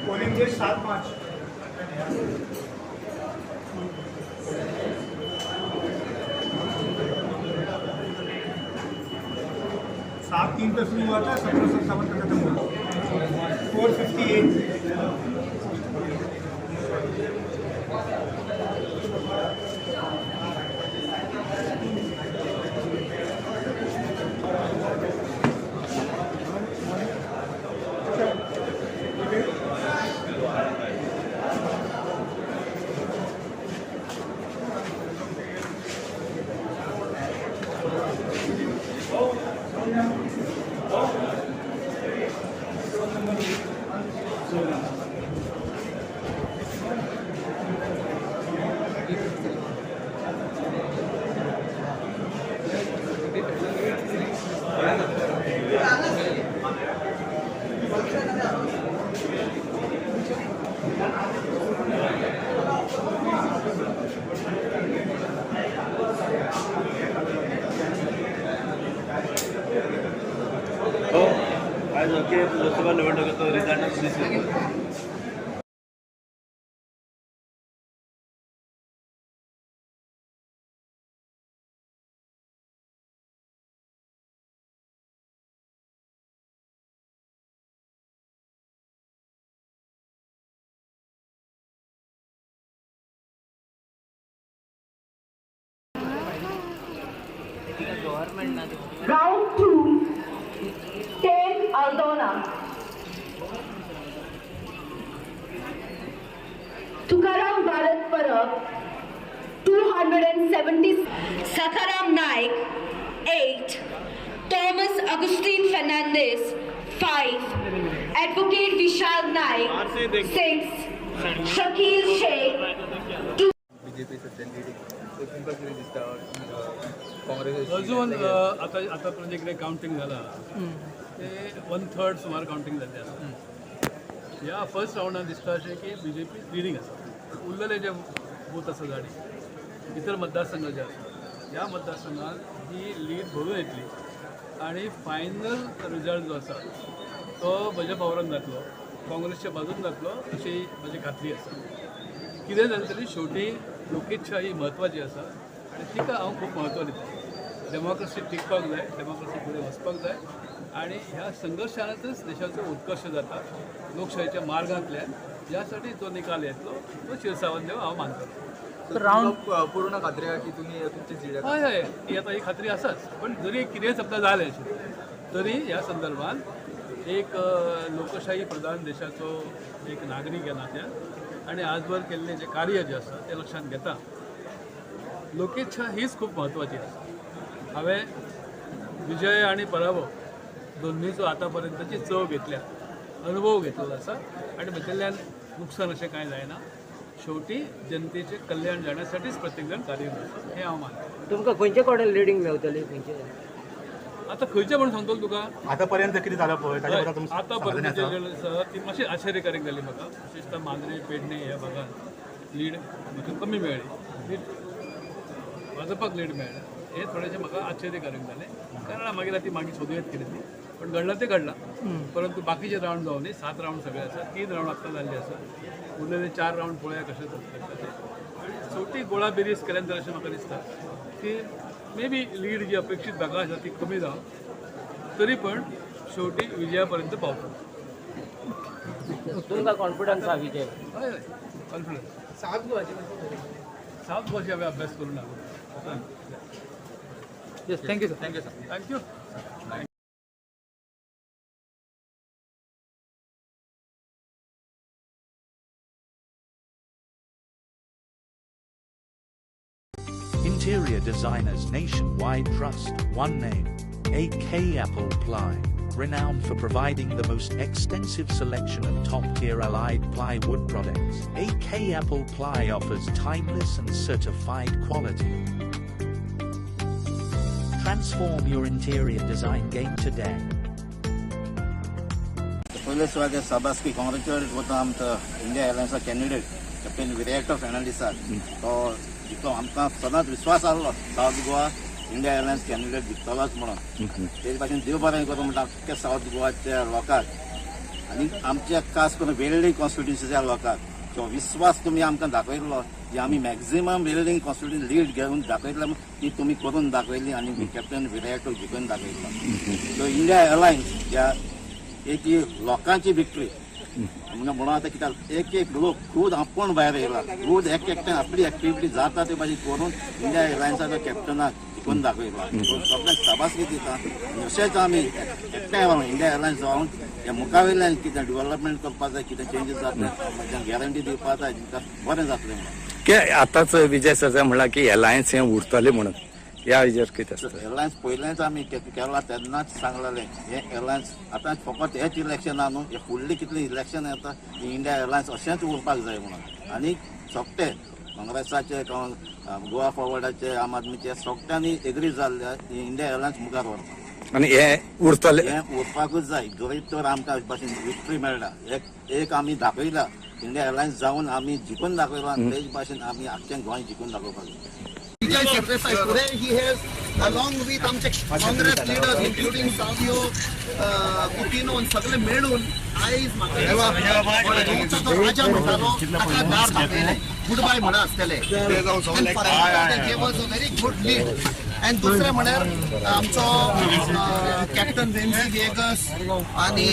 पोलिंग डेट 7 मार्च. सात 3 पे शुरू हुआ था, 1757 तक खत्म हुआ. 458. आज लोकसभा निवडणुकीत रिझल्ट दिसले. Round 2, 10 Aldona. Tukaram Bharat Parab, 270. Sakaram Naik, 8. Thomas Agustin Fernandez, 5. Advocate Vishal Naik, 6. Shakil Sheikh, 2. BJP सध्या लिडिंग सिंपल दिसता. काँग्रेस अजून आतापर्यंत इकडे काउंटिंग झाला ते 1/3 सुमार काउंटिंग जाल्लें आसा. ह्या फर्स्ट राउंडान दिसता अशें की बीजेपी लिडींग आसा. उरलेले जे बूथ आसा गाडी इतर मतदारसंघ जे आसा ह्या मतदारसंघात ही लीड भरून येतली आणि फायनल रिजल्ट जो आसा तो म्हज्या फावरान जातलो, काँग्रेसच्या बाजून जातलो अशी म्हजी खात्री आसा. कितें जालें तरी शेवटी लोकेच्छा ही म्हत्वाची आसा आनी तिका हांव खूब म्हत्व दिता. डेमोक्रेसी टिकपाक जाय, डेमोक्रेसी फुडें वचपाक जाय आणि ह्या संघर्शानच देशाचो उत्कर्श जाता लोकशाहीच्या मार्गांतल्यान. यासाठी जो निकाल येतलो तो शिरसावन देव हांव मानतलो. राऊंड पूर्ण खात्री आहे की तुम्ही तुमची जीड हय हय ती आता ही खात्री आसाच. पण जरी कितेंय समजा जालें तरी ह्या संदर्भात एक लोकशाही प्रधान देशाचो एक नागरीक ह्या नात्यान आणि आजवर केल्लें जे कार्य जे आसा तें लक्षांत घेता लोकेच्छा हीच खूप महत्वाची आसा. हांवें विजय आणि पराभव दोन्हीचो आतापर्यंतची चव घेतल्या, अनुभव घेतलेलो आसा आणि भितरल्यान नुकसान अशें कांय जायना. शेवटी जनतेचे कल्याण जाण्यासाठीच प्रत्येक जण कार्यरत आसा हें हांव मानतां. तुमकां खंयचे कडेन लिडींग मेळटली खंयचे आता खंयचे म्हणून सांगतो तुका आतापर्यंत किती झालं पळय आतापर्यंत ती मातशी आश्चर्यकारक जाली म्हाका विशेषतः मांद्रे पेडणे ह्या भागात लीड म्हाका कमी मेळ्ळी भाजपाक लीड मेळ्ळा हे थोडेशें म्हाका आश्चर्यकारक जालें कारण मागीर ती मागीर सोदुयेत कितें ती पण घडला ते घडला परंतु बाकीचे रावंड जावन न्ही 7 रावंड सगळे आसा 3 रावंड आत्तां जाल्ले आसा उरलेले 4 रावंड पळोवया कशें जाता ते शेवटी गोळा बेरीज केल्या नंतर अशें म्हाका दिसता की मे बी लीड जी अपेक्षीत भागां आसा ती कमी जावन तरी पण शेवटी विजयापर्यंत पावता तुमकां कॉन्फिडन्स हा विजय हय हय कॉन्फिडन्स सावथ गोवाची हांवें अभ्यास करून आलो yes thank you sir thank you Interior designers nationwide trust one name, AK Apple Ply, renowned for providing the most extensive selection of top-tier allied plywood products. AK Apple Ply offers timeless and certified quality. Transform your interior design game today. पहिले सुवाते Sabha की congratulate करता आमचा India एअरलायन्सचा candidate captain Virat फर्नांडिसाक तो जितो आमकां सदांच विश्वास आसलो south Goa India airlines candidate जिखतलोच म्हणून तेच भाशेन देव बरें करूं म्हणटा अख्ख्या सावथ गोवाच्या लोकांक आनी आमच्या खास करून वेल्डिंग कॉन्स्टिट्युन्सीच्या लोकांक तो विश्वास तुमी आमकां दाखयलो जे आमी मॅक्झिमम वेल्डिंग कॉन्स्टिट्युन्सी लीड घेवन दाखयतले ती तुमी करून दाखयली आनी कॅप्टन विराट जिखून दाखयलो सो इंडिया एअरलायन्स ज्या एक लोकांची विक्ट्री म्हणून आता कित्याक एक लोक खूद आपूण भायर येयला खूद एकट्यान आपली एक्टिविटी जाता ते भाशेन करून इंडिया एअरलायन्साच्या कॅप्टनाक शिकून दाखयला सगळ्यांक शाबासकी दिता अशेंच आमी एकठांय रावन इंडिया एअरलायन्स जावन हे मुखा वयल्यान कितें डेव्हलपमेंट करपा जाय कितें चेंजीस जातले गॅरंटी दिवपा जाय तांकां बरें जातलें म्हणून की आतांच विजय सर म्हणला की एलायन्स हे उरतले म्हणून या विजयार कितें आसता एअरलायन्स पयलेंच आमी केला तेन्नाच सांगलेलें हे एअरलायन्स आतां फकत हेच इलेक्शना न्हू हे फुडली कितली इलेक्शन येता ही इंडिया एअरलायन्स अशेंच उरपाक जाय म्हणून आनी सोगटे काँग्रेसाचे गोवा फॉरवर्डाचे आम आदमीचे सोगट्यांनी एग्री जाल्ले इंडिया एअरलायन्स मुखार व्हरता आनी हे उरतले हे उरपाकूच जाय जरी तर आमकां भाशेन विक्ट्री मेळटा एक आमी दाखयला इंडिया एअरलायन्स जावन आमी जिखून दाखयलो आनी तेच भाशेन आमी आख्खें गोंय जिखून दाखोवपाक जाय Today he has, along with आमचे Congress leaders including Savio, Coutinho and सगळे मेळून आयज म्हाका जो राजा म्हणटालो ताका दार दाखयले गुड बाय म्हणा आसतले gave us a very good lead and दुसरे म्हळ्यार आमचो कॅप्टन रेन्सी वेगस आनी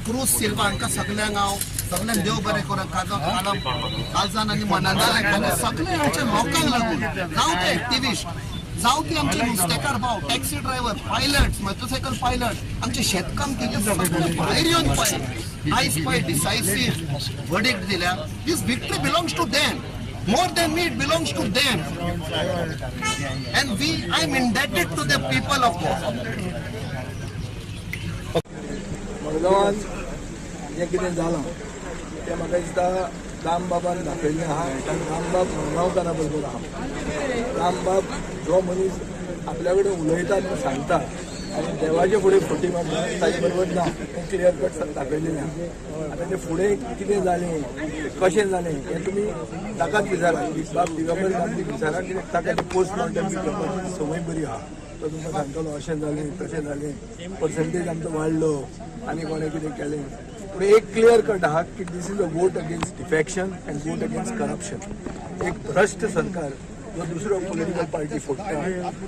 क्रूज सिल्वा हांकां सगळ्यांक हांव सगळ्यांक देव बरें करूं काळजान आनी मनान सगळे आमच्या लोकांक लागून जावं ते एक्टिविस्ट जावं ती आमचे नुस्तेकार भाव taxi driver pilot motorcycle pilot आमचे शेतकामती सगळे भायर येवन पळय आयज पळय डिसायसिव्ह वर्डिक्ट दिल्या this victory belongs to them more than me it belongs to them and I'm indebted to the people of Goa. मडगांवान जें कितें जालां तें म्हाका दिसता रामबाबान दाखयल्लें आहा कारण रामबाब मडगांवकारा बरोबर आहा रामबाब जो मनीस आपल्या कडेन उलयता तें सांगता आनी देवाचे फुडें फटी मारता ताजे बरोबर ना तें क्लियर कट दाखयलेलें आहा आतां तें फुडें कितें जालें कशें जालें हें तुमी ताकाच विचारा बाब दिगंबर गांधीक विचारा कित्याक ताका ती पोस्ट मॉर्टम करपाची संवय बरी आहा तो तुमकां सांगतलो अशें जालें तशें जालें पर्संटेज आमचो वाडलो आनी कोणें कितें केलें पूण एक क्लियर कट आहा की this is a vote against defection and vote against corruption एक भ्रश्ट सरकार जो दुसरो पॉलिटिकल पार्टी फोडटा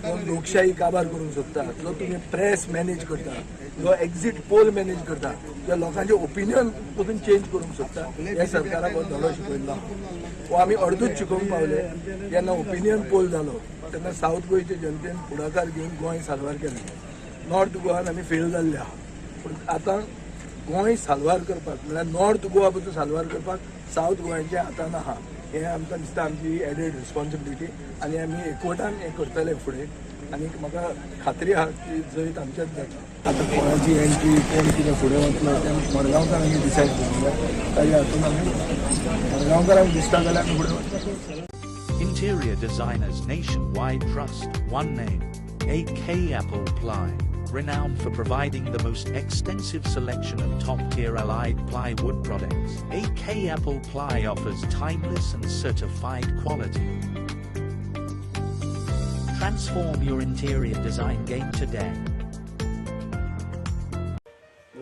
जो लोकशाही काबार करूंक सोदता जो तुमी प्रेस मॅनेज करता जो एक्झिट पोल मॅनेज करता जो लोकांचे ओपिनियन वचून चेंज करूंक सोदता ह्या सरकाराक हो धडो शिकयल्लो हो आमी अर्दूच शिकोवंक पावले जेन्ना ओपिनियन पोल जालो तेन्ना सावथ गोंयचे जनतेन फुडाकार घेवन गोंय साल्वार केलें नॉर्थ गोवान आमी फेल जाल्ले आहा पूण आतां गोंय साल्वार करपाक म्हळ्यार नॉर्थ गोवा पसून साल्वार करपाक सावथ गोंयच्या हातान आहा हें आमकां दिसता आमची एडेड रिस्पॉन्सिबिलिटी आनी आमी एकवटान हें करतले फुडें आनी म्हाका खात्री आहा की जैत आमचेच जाता आतां कोणाची एंट्री कोण कितें फुडें वतलो तें मडगांवकार आमी डिसायड करूंक ताज्या हातून आमी मडगांवकारांक दिसता जाल्यार आमी फुडें वतले Interior designers nationwide trust one name, AK Apple Ply, renowned for providing the most extensive selection of top-tier allied plywood products. AK Apple Ply offers timeless and certified quality. Transform your interior design game today.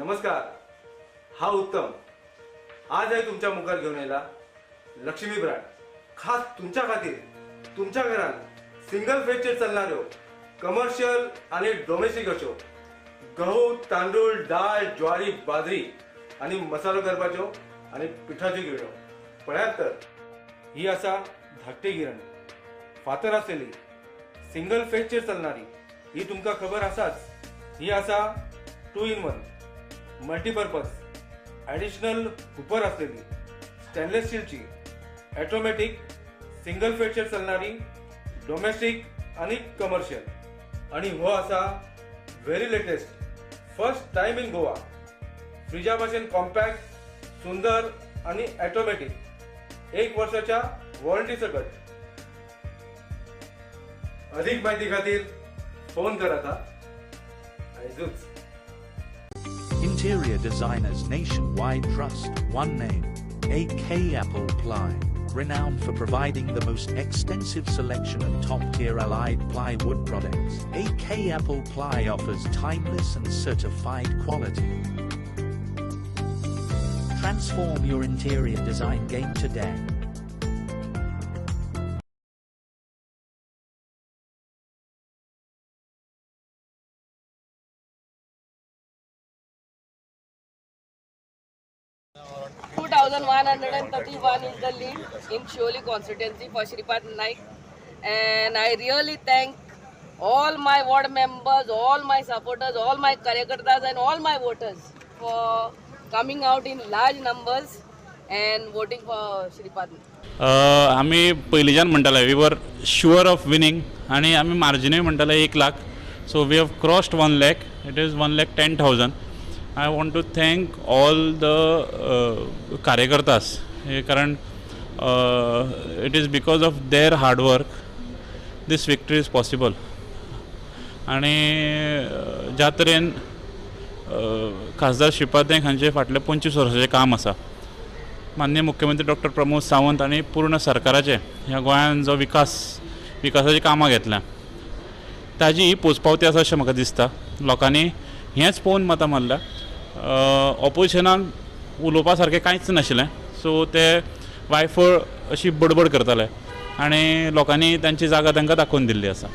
नमस्कार, हा उत्तम आज आहे तुमच्या मुखार घेऊन येला Lakshmi brand खास तुमच्या खातीर तुमच्या घरात सिंगल फेजचेर चालणाऱ्यो कमर्शियल आणि डोमेस्टिक अश्यो गहू तांदूळ डाळ ज्वारी बाजरी आणि मसालो करपाच्यो आणि पिठाच्यो गिरणो पळयात तर ही आसा धाकटी गिरणी फातर आसलेली सिंगल फेजचेर चालणारी ही तुमका खबर आसाच ही आसा 2-in-1 मल्टीपर्पज ॲडिशनल हुपर असलेली स्टेनलेस स्टीलची ऑटोमॅटिक सिंगल फेजचेर चालणारी डोमेस्टिक आणि कमर्शियल आणि हो असा very latest first time in Goa फ्रिजा भाशेन कॉम्पॅक्ट सुंदर आणि ऑटोमॅटिक 1 वर्षाच्या वॉरंटी सकट अधिक माहिती खातीर फोन करात आयजूच. Interior designers nationwide trust one name, AK Apple Ply, renowned for providing the most extensive selection of top-tier allied plywood products. AK Apple Ply offers timeless and certified quality. Transform your interior design game today. $2,131 is the lead in Shioli constituency for Shripad Naik, and I really thank all my ward members, all my supporters, all my karyakartas and all my voters for coming out in large numbers and voting for Shripad. आम्ही पयलींच्यान म्हणटाले we were sure of winning आनी आमी मार्जिनूय म्हणटाले 1 lakh. So we have crossed 1 lakh. It is 1,10,000. I want to thank all the karyakartas कारण it is because of their hard work this victory is possible. आणि ज्या तरेन खासदार श्रीपाद नायक हांचे फाटले 25 वर्सांचें काम आसा माननीय मुख्यमंत्री डॉक्टर प्रमोद सावंत आनी पूर्ण सरकाराचे ह्या गोंयांत जो विकासाची कामां घेतल्या ताजी ही पोचपावती आसा अशें म्हाका दिसता. लोकांनी हेंच पळोवन मतां मारल्या. ऑपोजिशनाक उलोवपा सारकें कांयच नाशिल्लें सो ते वायफळ अशी बडबड करताले आनी लोकांनी तांची जागा तांकां दाखोवन दिल्ली आसा.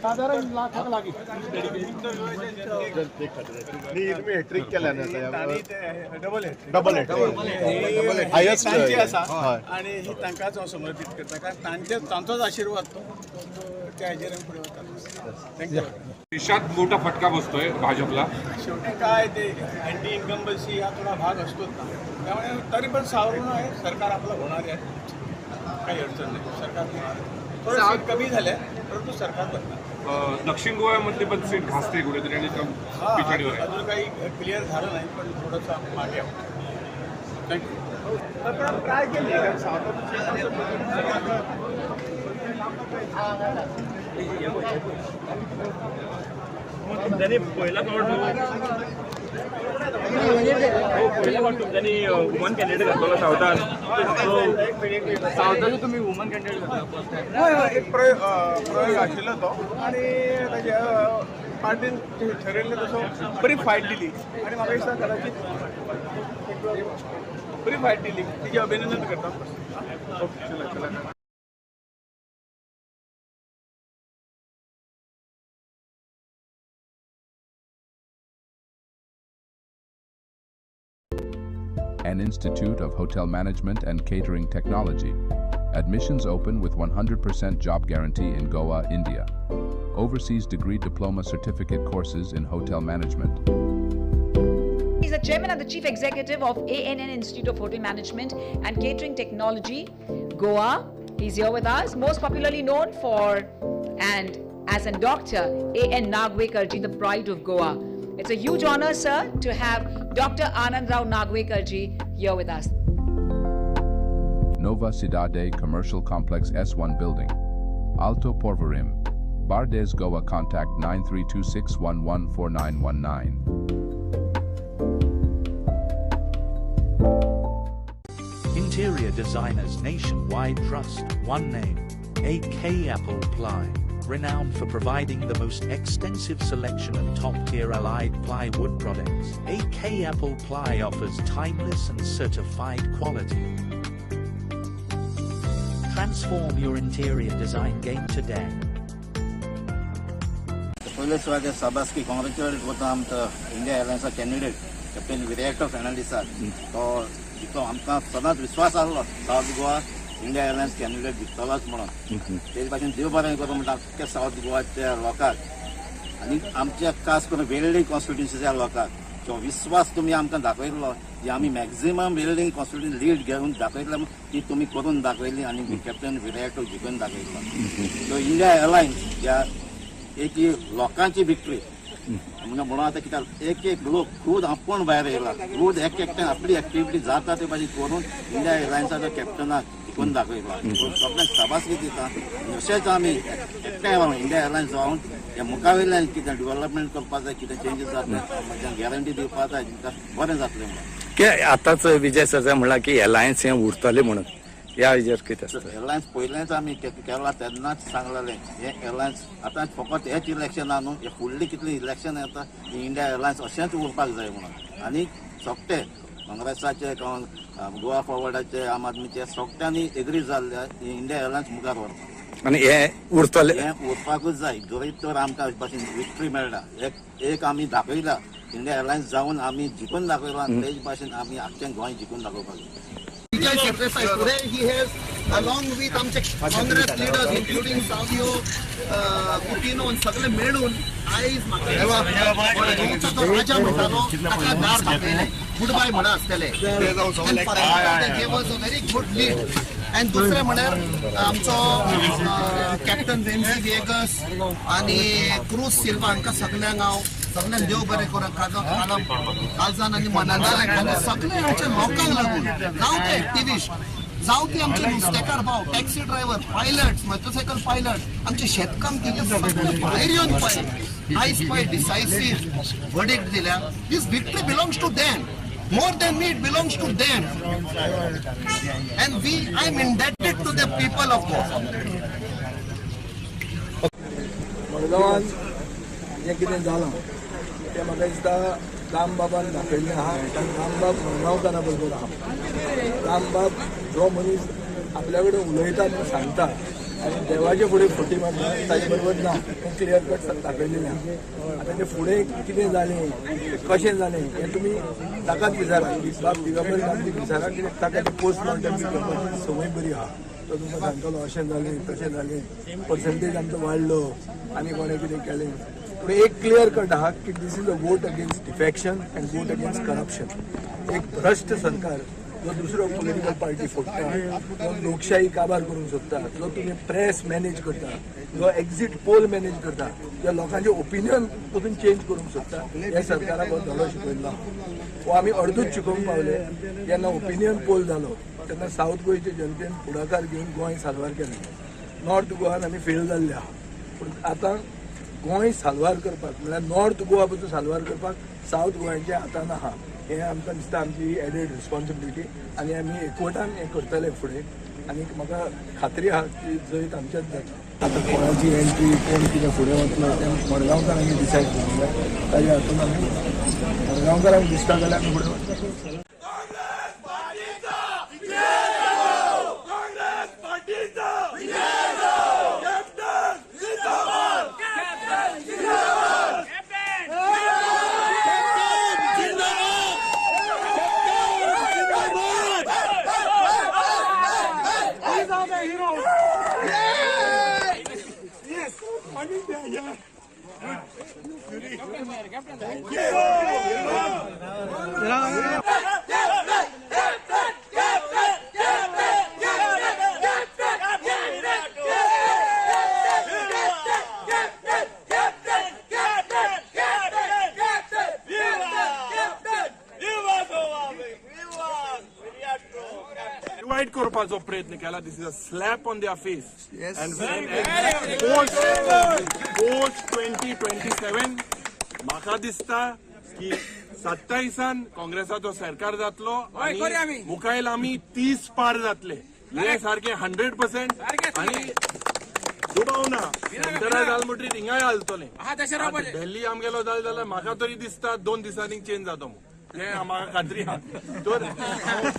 साधारण लाखाक लागीं तुम्ही हॅट्रिक केल्या डबल हायस्ट तांची आसा आनी ही तांकांच हांव समर्पीत करता कारण तांचोच आशिर्वाद तो त्या हेजेर फुडें वता. थँक्यू. देशात मोठा फटका बसतोय भाजपला. शेवटी काय ते अँटी इन्कम्बन्सी हा थोडा भाग असतोच ना त्यामुळे तरी पण सावरून आहे सरकार आपलं होणार आहे. काही अडचण नाही. सरकार थोडं सीट कमी झाल्या परंतु सरकार बनणार. दक्षिण गोव्यामधली पण सीट घासते कुठेतरी आणि पिछाडीवर आहे. अजून काही क्लिअर झालं नाही पण थोडंसं मागे आहे. थँक्यू. आपण ट्राय केली त्यांनी पहिला त्यांनी वुमन कॅन्डिडेट घातलो सावथान. सावथाचो तुम्ही वुमन कॅन्डिडेट घातला. एक प्रयोग आशिल्लो तो आणि ताच्या पार्टीन ठरयल्लें तसो बरी फायट दिली आणि म्हाका दिसता कदाचित बरी फायट दिली. तिचे अभिनंदन करता. Okay. an institute of hotel management and catering technology. Admissions open with 100% job guarantee in Goa, India. Overseas degree diploma certificate courses in hotel management. He's the chairman and the chief executive of ANN Institute of Hotel Management and Catering Technology, Goa. He's here with us, most popularly known for and as a Dr. A.N. Nagwekarji, the pride of Goa. It's a huge honor, sir, to have Dr. Anand Rao Nagwekarji here with us. Nova Cidade Commercial Complex S1 Building. Alto Porvorim. Bardes Goa. Contact 9326114919. Interior designers nationwide trust one name, AK Apple Ply, renowned for providing the most extensive selection of top-tier allied plywood products. AK Apple Ply offers timeless and certified quality. Transform your interior design game today. पहिले सुवाते सभास्की congratulate करता आमचो India एअरलायन्सा candidate captain Viriato फेर्नांडीसाक तो जितो आमकां सदांच विश्वास आसलो south Goa India airlines candidate जिखतलोच म्हणून तेजे भाशेन देव बरें करूं म्हणटा अख्ख्या सावथ गोवाच्या लोकांक आनी आमच्या खास करून वेल्डिंग कॉन्स्टिट्युन्सीच्या लोकांक जो विश्वास तुमी आमकां दाखयल्लो जी आमी मॅक्झिमम वेल्डिंग कॉन्स्टिट्युन्सी लीड घेवन दाखयतले ती तुमी करून दाखयली आनी कॅप्टन विरेक्टर जिखून दाखयलो सो इंडिया एअरलायन्स ह्या एक लोकांची विक्ट्री म्हणून आता कित्याक एक लोक खूद आपण भायर येयला खूद एकट्यान आपली एक्टिविटी जाता ते भाशेन करून इंडिया एअरलायन्साच्या कॅप्टनाक जिखून दाखयला सगळ्यांक शाबासकी दिता अशेंच आमी एकठांय रावन इंडिया एअरलायन्स जावन ह्या मुखावयल्यान कितें डेव्हलपमेंट करपा जाय कितें चेंजीस जातले गॅरंटी दिवपा जाय बरें जातलें म्हणून की आताच विजय सरजा म्हणला की एलायन्स हे उरतले म्हणून या विचार कितें आसता एअरलायन्स पयलेंच आमी केला तेन्नाच सांगलेलें हे एअरलायन्स आतां फकत हेच इलेक्शना न्हू हे फुडली कितली इलेक्शन येता ही इंडिया एअरलायन्स अशेंच उरपाक जाय म्हणून आनी सोगटे काँग्रेसाचे गोवा फॉरवर्डाचे आम आदमीचे सोगट्यांनी एग्री जाल्ले इंडिया एअरलायन्स मुखार व्हरता आनी हे उरतले हे उरपाकूच जाय जोरीत तर आमकां भाशेन विक्ट्री मेळटा एक आमी दाखयला इंडिया एअरलायन्स जावन आमी जिखून दाखयला आनी तेच भाशेन आमी आख्खें गोंय जिखून दाखोवपाक जाय Today he has, along with आमचे Congress leaders, including Savio, Coutinho, and सगळे मेळून आयज म्हाका तो राजा म्हणटालो ताका दार दाखयलें गुड बाय म्हणा आसतले he was a very good lead and दुसरे म्हळ्यार आमचो कॅप्टन रेन्सी वेगस आनी क्रूज सिल्वा हांकां सगळ्यांक हांव सगळ्यांक देव बरें करूं काळजान आनी मनान सगळे आमच्या लोकांक लागून जावं ते एक्टिविस्ट जावं ती आमचे नुस्तेकार भाव taxi driver pilot motorcycle pilot आमचे शेतकामती सगळे भायर येवन पळय आयज पळय डिसायसिव्ह वर्डिक्ट दिल्या this victory belongs to them more than me it belongs to them and I am indebted to the people of Goa. मडगांवान जें कितें जालां तें म्हाका दिसता रामबाबान दाखयल्लें आहा रामबाब मडगांवकारा बरोबर आहा रामबाब जो मनीस आपल्या कडेन उलयता म्हणून सांगता आनी देवाचे फुडें फटी मारता ताजे बरोबर ना तें क्लियर कट दाखयलेलें आहा आतां तें फुडें कितें जालें कशें जालें हें तुमी ताकाच विचारा बाब दिगंबर नामदेव विचारा कित्याक ताका तें पोस्ट मॉर्टम करपाची संवय बरी आहा तो तुमकां सांगतलो अशें जालें तशें जालें पर्संटेज आमचो वाडलो आनी कोणें कितें केलें पूण एक क्लियर कट आहा की this is a vote against defection and vote against corruption एक भ्रश्ट सरकार जो दुसरो पॉलिटिकल पार्टी फोडटा जो लोकशाही काबार करूंक सोदता जो तुमी प्रेस मॅनेज करता जो एक्झिट पोल मॅनेज करता जो लोकांचे ओपिनियन वचून चेंज करूंक सोदता ह्या सरकाराक हो धडो शिकयल्लो हो आमी अर्दूच शिकोवंक पावले जेन्ना ओपिनियन पोल जालो तेन्ना सावथ गोंयचे जनतेन फुडाकार घेवन गोंय साल्वार केलें नॉर्थ गोवान आमी फेल जाल्ले आहा पूण आतां गोंय साल्वार करपाक म्हळ्यार नॉर्थ गोवा पसून साल्वार करपाक सावथ गोंयच्या हातान आहा हें आमकां दिसता आमची एडेड रिस्पॉन्सिबिलिटी आनी आमी एकवटान हें करतले फुडें आनी म्हाका खात्री आहा की जैत आमच्याच जाता आतां कोणाची एंट्री कोण कितें फुडें वतलो तें मडगांवकार आमी डिसायड करूंक जाय ताजे हातून आमी मडगांवकारांक दिसता जाल्यार आमी फुडें वतले डिवाइड करपाचो प्रयत्न केला. This is a slap on their face. And post 2027 म्हाका दिसता की 27 काँग्रेसाचो सरकार जातलो आणि मुखायल आमी 30 पार जातले. हे सारखे 100% आणि दुबावना सेंटरा जाल म्हणटरी थिंगाय हालतले. दिल्ली आमगेलो जाल्यार म्हाका तरी दिसता 2 दिसांनी चेंज जातो हे म्हाका खात्री आहा. तर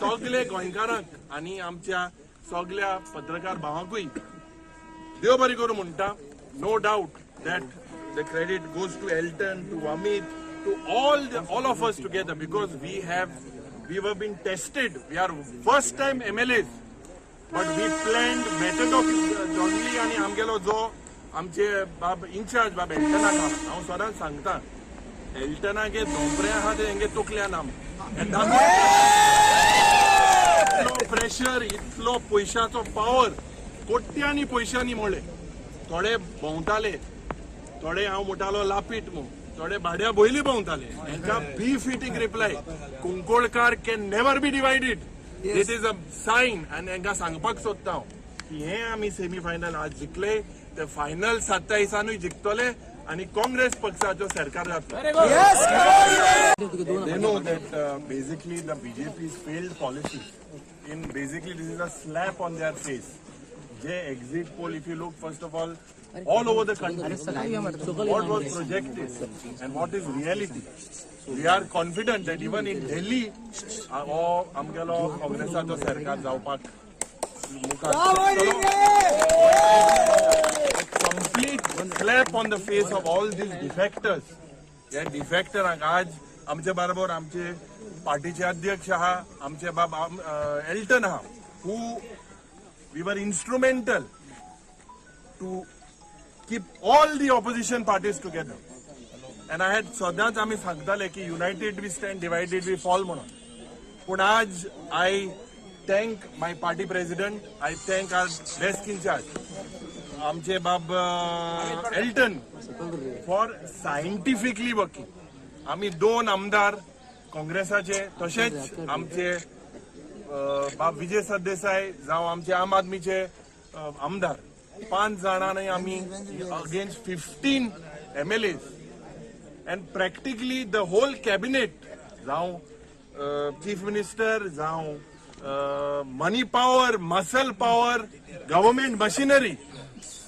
सगळे गोंयकारांक आणि आमच्या सगळ्या पत्रकार भावांकूय देव बरी करूं म्हणटा. No doubt that the credit goes to Elton, to Amit, to all of us together, because we have been tested. We are first time MLAs, but we planned methodologically आणि आमगेलो जो आमचे बाब इंचार्ज बाब एल्टनाक हांव सदांच सांगता, एल्टनागे धोंपरे आहा ते हेंगे तोकल्या नाम. इतलो प्रेशर, इतलो पैशाचो पावर, कोट्यांनी पैशांनी मोळे. थोडे भोंवताले, थोडे हांव म्हणटालो लापीट म्हूण, थोडे भाड्या बोयली भोंवताले. हेंका बी-फिटींग रिप्लाय, कुंकोळकार can never be divided. This is a sign. आनी हेंका सांगपाक सोदता हांव की हे आमी सेमीफायनल आज जिखले, ते फायनल 27 जिखतले आणि काँग्रेस पक्षाचो सरकार जातलो. They know that basically the BJP's failed policy, in basically this is a slap on their face. They exit poll, if you look first of all over the country, what was projected and what is reality. We are confident that even in Delhi, आमगेलो काँग्रेसाचो सरकार जावपाक complete slap on the face of all these defectors. या डिफेक्टरांक आज आमचे बरोबर आमचे पार्टीचे अध्यक्ष आहा, आमचे बाब एल्टन आहा, who we were instrumental to keep all the opposition parties together. And I had सदांच आमी सांगताले की united we stand, divided we fall म्हणून. पण आज I thank my party president, I thank our desk in charge, आमचे बाब Elton, for scientifically working. आम्ही 2 आमदार काँग्रेसाचे, तसेच आमचे बाब विजय सरदेसाई जावं आमचे आम आदमीचे आमदार, 5 जाणांनी आम्ही against 15 MLAs and practically the whole cabinet, जावं चीफ मिनिस्टर, जावं money power, muscle power, government machinery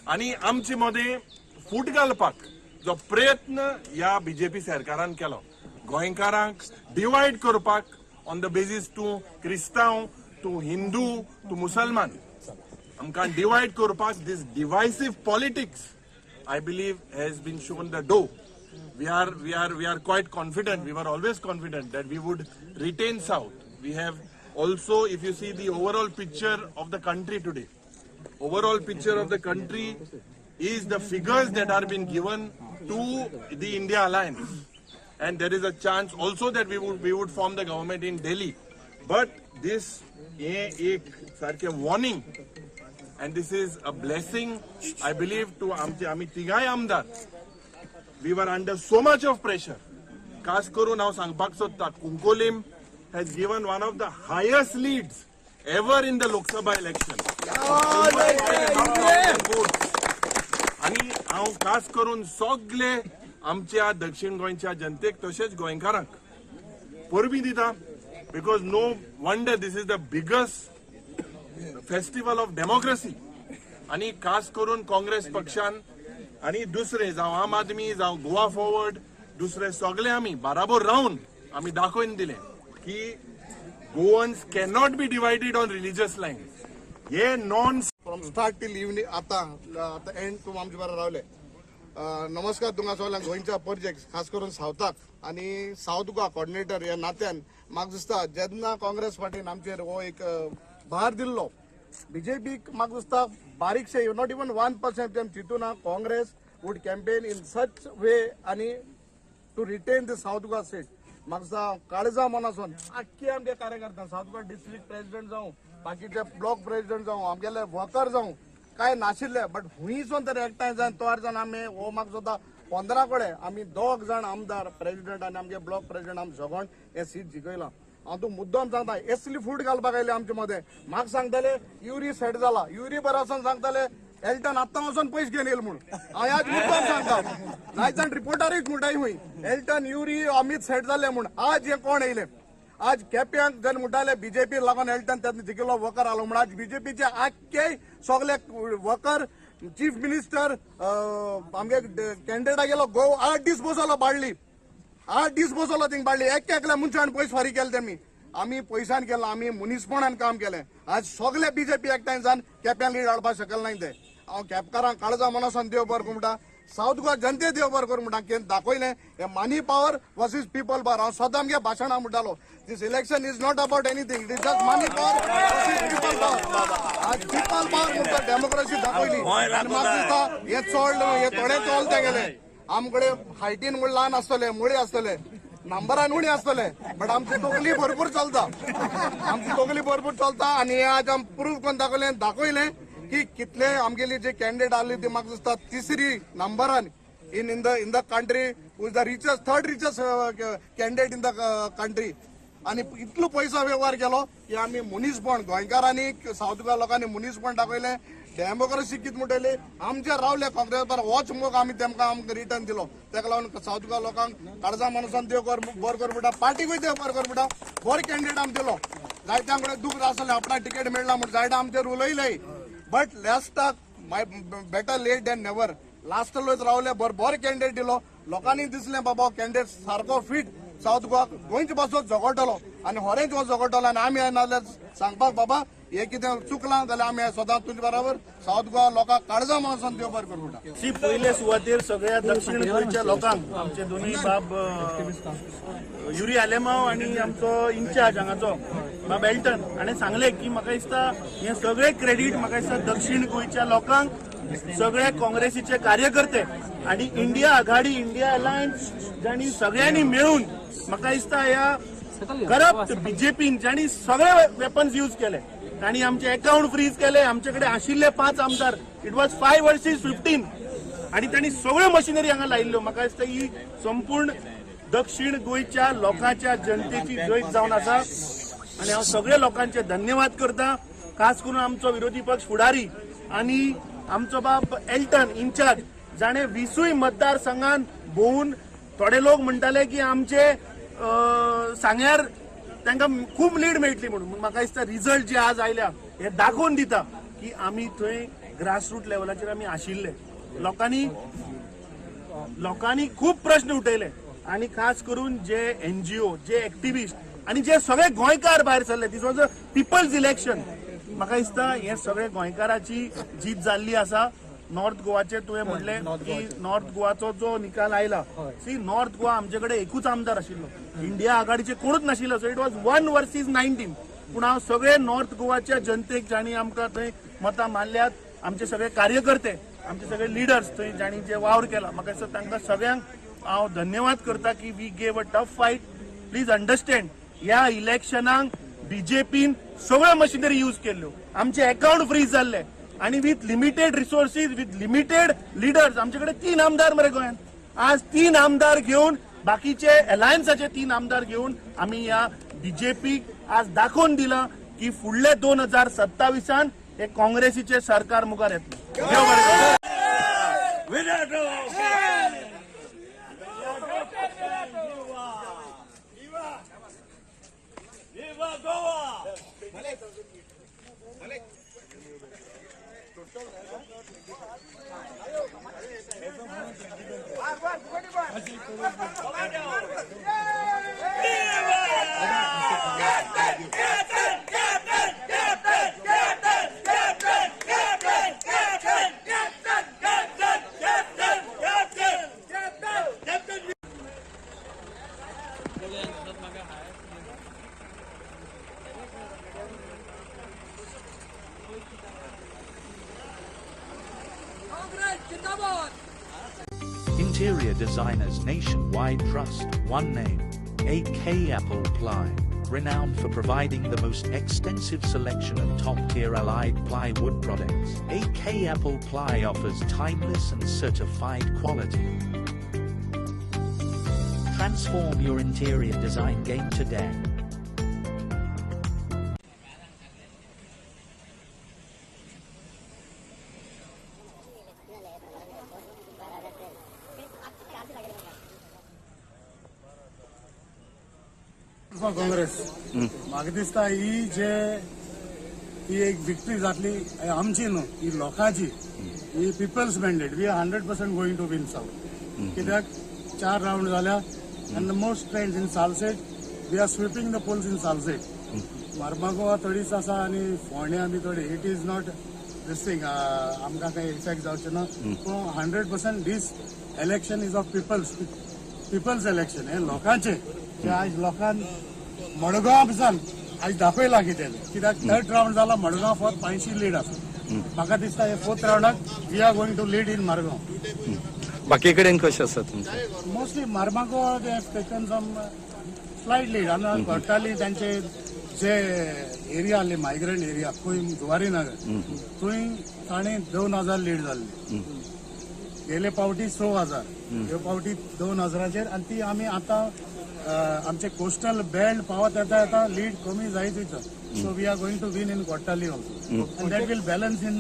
आणि आमचे मध्ये फूट घालपाक जो प्रयत्न या बीजेपी सरकारान केलो, गोंयकारांक डिवायड करपाक ऑन द बेसिस टू क्रिस्तांव, टू हिंदू, टू मुसलमान, आमकां डिवायड करपाक this divisive politics I believe has been shown the door. We are quite confident. We were always confident that we would retain South. We have also, if you see the overall picture of the country today, overall picture of the country is the figures that are being given to the India Alliance, and there is a chance also that we would form the government in Delhi. But this एक सारखे warning, and this is a blessing, I believe, to आम्ही तिगाय आमदार. We were under so much of pressure. खास करून हांव सांगपाक सोदता, Cuncolim has given one of the highest leads ever in the Lok Sabha election. आणि हांव खास करून सगळे आमच्या दक्षिण गोंयच्या जनतेक, तशेंच गोंयकारांक परबी दिता, because no wonder this is the biggest festival of democracy. आणि खास करून काँग्रेस पक्षान आणि दुसरे जावं आम आदमी, जावं गोवा फॉरवर्ड, दुसरे सगळे आम्ही बराबर राहून आम्ही दाखवून दिले की Goans can not be divided on religious lines. हे non from start till evening आता एंड टू आमचे बरोबर रावले. नमस्कार तुमकां सगळ्यांक गोंयच्या प्रोजेक्ट, खास करून सावथाक आणि सावथ गोवा कोऑर्डिनेटर ह्या नात्यान म्हाका दिसता जेन्ना काँग्रेस पार्टीन आमचेर हो एक भार दिल्लो, बीजेपीक म्हाका दिसता बारीकशे, नॉट इवन 1% चिंतून Congress would campaign in such way आणि to retain the South Goa seat. म्हाका काळजा मनासून आख्खे आमचे कार्यकर्ता साऊथ गोवा डिस्ट्रिक्ट प्रेसिडेंट जावं बाकीचे ब्लॉक प्रेसिडेंट जावं आमगेले वर्कर जावं काय नाशिल्ले बट हुंयसून तरी एकठांय जावन तयार जावन आमी हो म्हाका सुद्दां 15 कडेन आमी 2 जाण आमदार प्रेसिडेंट आनी आमचे ब्लॉक प्रेसिडेंट आमी सगळ्यान हे सीट जिखयला हांव तूं मुद्दम सांगता असली फूट घालपाक आयले आमचे मध्ये म्हाका सांगताले युरी सेट जाला युरी बरो आसून सांगताले एल्टन आत्तां वचून पयशे घेवन येयला म्हणून हांव आज मुद्दम सांगता नायजान रिपोर्टरूच म्हणटाय हुंय एल्टन युरी अमित सेट जाले म्हूण आज हे कोण येयले आज केप्यांक जर म्हणटाले बीजेपी लागून एल्टन त्यातून जिखिल्लो वर्कर आलो म्हणून आज बीजेपीचे आख्खे सगळे वर्कर चीफ मिनिस्टर आमगे कॅन्डिडेटा गेलो 8 दीस बसलो बाळली 8 दीस बसलो थिंग बाळली एकल्या मनशान पयस फारी केले तेमी आमी पयसान केला आमी मुनिसपणान काम केलें आज सगळे बीजेपी एकठांय जावन केप्यां लीड हाडपाक शकले नाय ते हांव केपकारांक काळजा मनासान देव बरें करूं म्हणटा साऊथ गोवा जनते देव बरें करूं म्हणटा कितें दाखयलें हे money power versus people power हांव सदां आमगे भाशणां म्हणटालो this election is not about anything it is just money power versus people power आज पीपल पावर म्हणटा डेमोक्रेसी दाखयली आनी म्हाका दिसता हे चड हे थोडे चलते गेले आमकडे हायटीन म्हण ल्हान आसतले मुळे आसतले नंबरान उणी आसतले बट आमची तोकली भरपूर चलता आनी आज आम प्रूफ करून दाखयलें की कितले आमगेली जे कॅन्डिडेट आसले ते म्हाका दिसता 3री नंबरान in the country who is the richest 3rd richest candidate in the country आनी इतलो पयसो व्यवहार केलो की आमी मुनीसपण गोंयकारांनी साऊथ गोवा लोकांनी मुनीसपण दाखयलें डेमोक्रेसी कितें म्हणटली आमचे रावले काँग्रेस पर होच मोग आमी तेमकां आमकां रिटर्न दिलो तेका लागून साऊथ गोवा लोकांक काळजा मनसान देव बरें करूं म्हणटा पार्टीकूय देव बरें करूं म्हणटा बरो कॅन्डिडेट आमी दिलो जायत्यां कडेन दूख आसलें आपणाक टिकेट मेळना म्हण जायते आमचेर उलयलेय बट लास्टाक better late than never last लोक रावले बरो कॅन्डिडेट दिलो लोकांनी दिसलें बाबा कॅन्डिडेट सारको फिट साऊथ गोवा गोंयच बसो झगडटलो आनी होरेंच हो झगडटलो आनी आमी नाजाल्यार सांगपाक बाबा हे कितें चुकलां जाल्यार आमी सदां तुजे बरोबर साऊथ गोवा लोकांक काळजा मनासान देव बरें करूं म्हणटा पयले सुवातेर सगळ्या दक्षिण गोंयच्या लोकांक आमचे दोनूय बाब युरी आलेमांव आनी आमचो इंचार्ज हांगाचो बाब एल्टन हाणें सांगलें की म्हाका दिसता हें सगळें क्रेडीट म्हाका दिसता दक्षिण गोंयच्या लोकांक सगळे काँग्रेसीचे कार्यकर्ते आनी इंडिया आघाडी इंडिया अलायन्स जाणी सगळ्यांनी मेळून म्हाका दिसता ह्या करप्ट बीजेपीन जाणी सगळे वेपन्स यूज केले तांणी आमचे अकाउंट फ्रीज केले आमचे कडेन आशिल्ले 5 आमदार इट वॉज 5 वर्सीस 15 आनी तांणी सगळ्यो मशिनरी हांगा लायिल्ल्यो म्हाका दिसता ही संपूर्ण दक्षिण गोंयच्या लोकांच्या जनतेची जैत जावन आसा आनी हांव सगळ्या लोकांचे धन्यवाद करता खास करून आमचो विरोधी पक्ष फुडारी आनी आमचो बाब एल्टन इंचार्ज जाणे 20 मतदारसंघान भोवून थोडे लोक म्हणटाले की आमचे सांग्यार तांकां खूब लीड मेळटली म्हणून म्हाका दिसता रिजल्ट जे आज आयल्या हे दाखोवन दिता की आमी थंय ग्रासरूट लेवलाचेर आमी आशिल्ले लोकांनी खूब प्रश्न उठयले आनी खास करून जे NGO जे एक्टिविस्ट आनी जे सगळे गोंयकार भायर सरले this was a people's election म्हाका दिसता हे सगळे गोंयकाराची जीत जाल्ली आसा नॉर्थ गोवाचे तुवें म्हणलें की नॉर्थ गोवाचो जो निकाल आयला सी नॉर्थ गोवा आमचे कडेन एकूच आमदार आशिल्लो इंडिया आघाडीचे कोणूच नाशिल्लो सो इट वॉज 1 वर्सीस 19 पूण हांव सगळे नॉर्थ गोवाच्या जनतेक जाणी आमकां थंय मतां मारल्यात आमचे सगळे कार्यकर्ते आमचे सगळे लिडर्स थंय जाणी जे वावर केला म्हाका दिसता तांकां सगळ्यांक हांव धन्यवाद करता की we gave a tough fight please understand ह्या इलेक्शनाक बीजेपीन सगळ्यो मशिनरी यूज केल्ल्यो आमचे अकाउंट फ्रीज जाल्ले आनी with limited resources with limited leaders आमचे कडेन 3 आमदार मरे गोंयांत आज 3 आमदार घेवन बाकीचे अलायन्साचे 3 आमदार घेवन आमी ह्या बीजेपीक आज दाखोवन दिला की फुडले 2027 हे काँग्रेसीचे सरकार मुखार येतले देव बरें Interior designers nationwide trust one name. AK Apple Ply, renowned for providing the most extensive selection of top-tier allied plywood products. AK Apple Ply offers timeless and certified quality. Transform your interior design game today. Congress म्हाका दिसता ही एक victory जातली आमची न्हू ही लोकांची ही people's mandate we are 100% going to win South कित्याक 4 राउंड जाल्या and the most trends in Salcete we are sweeping the polls in Salcete Mormugao थोडीच आसा आनी फोंड्या बी थोडी it is not this thing आमकां काही इफेक्ट जावचे ना पूण 100% this election is of people's election हे लोकांचे जे आज लोकांन मडगांव पसून आज दाखयला कित्याक 3rd राउंड जाला मडगांव फॉर 85 लीड आसा म्हाका दिसता हे 4th राउंडाक we are going to lead in Madgaon बाकी कडेन कशें आसा तुमचें mostly Mormugao they have taken some slight lead आनी घोटाली तांचे जे एरिया आसले मायग्रंट एरिया खंय जुवारी नगर थंय ताणें 2000 लीड जाल्ली गेले पावटी 6000 ह्यो पावटी 2000चेर आनी ती आमी आतां आमचे कोस्टल बेल्ट पावत येता लीड कमी जायत वयता so we are going to win in Cortalim also and that will balance in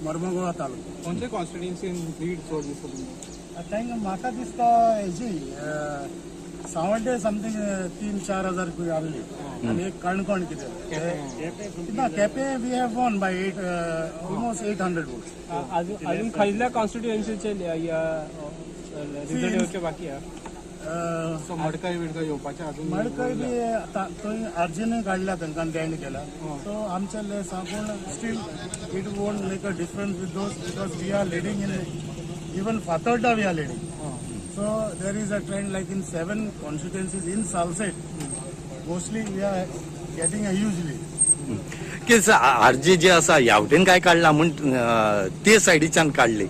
Mormugao taluka खंयचे कॉन्स्टिट्युएन्सीन लीड चड दिसता तांकां म्हाका दिसता हेजी सावड्डे समथींग 3-4 हजार खंय आहली आनी एक काणकोण कितें ना Quepem we have won by almost 800 votes अजून खंयच्या कॉन्स्टिट्युएन्सीचे रिझल्ट येवचे बाकी आहा मडकय येवपाचे अजून मडकय बी थंय अर्जुनय काडल्या तांकां डॅन्ड केला सो आमचे पूण still it won't make a difference with those because we are leading in even Fatorda we are leading so there is a trend like in 7 constituencies in Salcete mostly we are getting a huge lead की RG जे आसा ह्या वटेन काय काडला म्हण ते सायडीच्यान काडली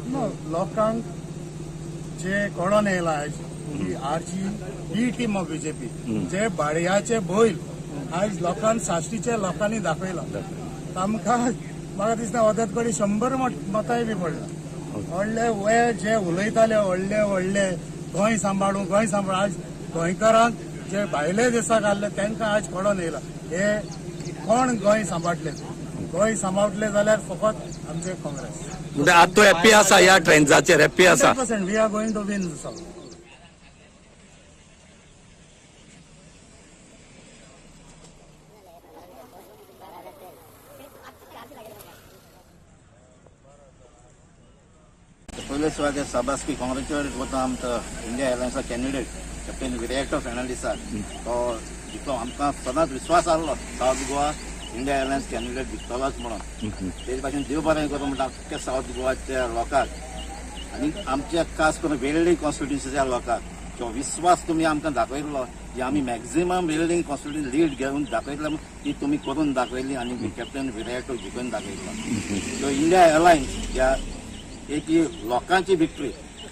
लोकांक जे कळोन येयला आरजी ही टीम ऑफ बीजेपी जे बाळयाचे बैल आज लोकांक साश्टीच्या लोकांनी दाखयला तांकां म्हाका दिसता वदत कडेन 100 मतांय बी पडला व्हडले वे जे उलयताले व्हडले गोंय सांबाळूं आज गोंयकारांक जे भायले देशाक आसले तांकां आज कळोन येयला हे कोण गोंय सांबाळटले जाल्यार फकत आमचे काँग्रेस आतां तो हॅप्पी आसा ह्या ट्रेंड्साचेर हॅप्पी आसा 100% we are going to win South पयले सुवातेर साबास्की कॉंग्रेच्युलेट करता आमचो इंडिया एअरलायन्सा कॅन्डिडेट कॅप्टन विरेक्टर फेर्नांडीसाक तो जितलो आमकां सदांच विश्वास आसलो south Goa India airlines candidate जिखतलोच म्हणून तेजे भाशेन देव बरें करूं म्हणटा अख्ख्या सावथ गोवाच्या लोकांक आनी आमच्या खास करून वेल्डिंग कॉन्स्टिट्युएन्सीच्या लोकांक जो विश्वास तुमी आमकां दाखयल्लो जी आमी मॅक्झिमम वेल्डिंग कॉन्स्टिट्युएन्सी लीड घेवन दाखयतले ती तुमी करून दाखयली आनी कॅप्टन विरेक्टर जिखून दाखयलो सो इंडिया एअरलायन्स ह्या एक लोकांची विक्ट्री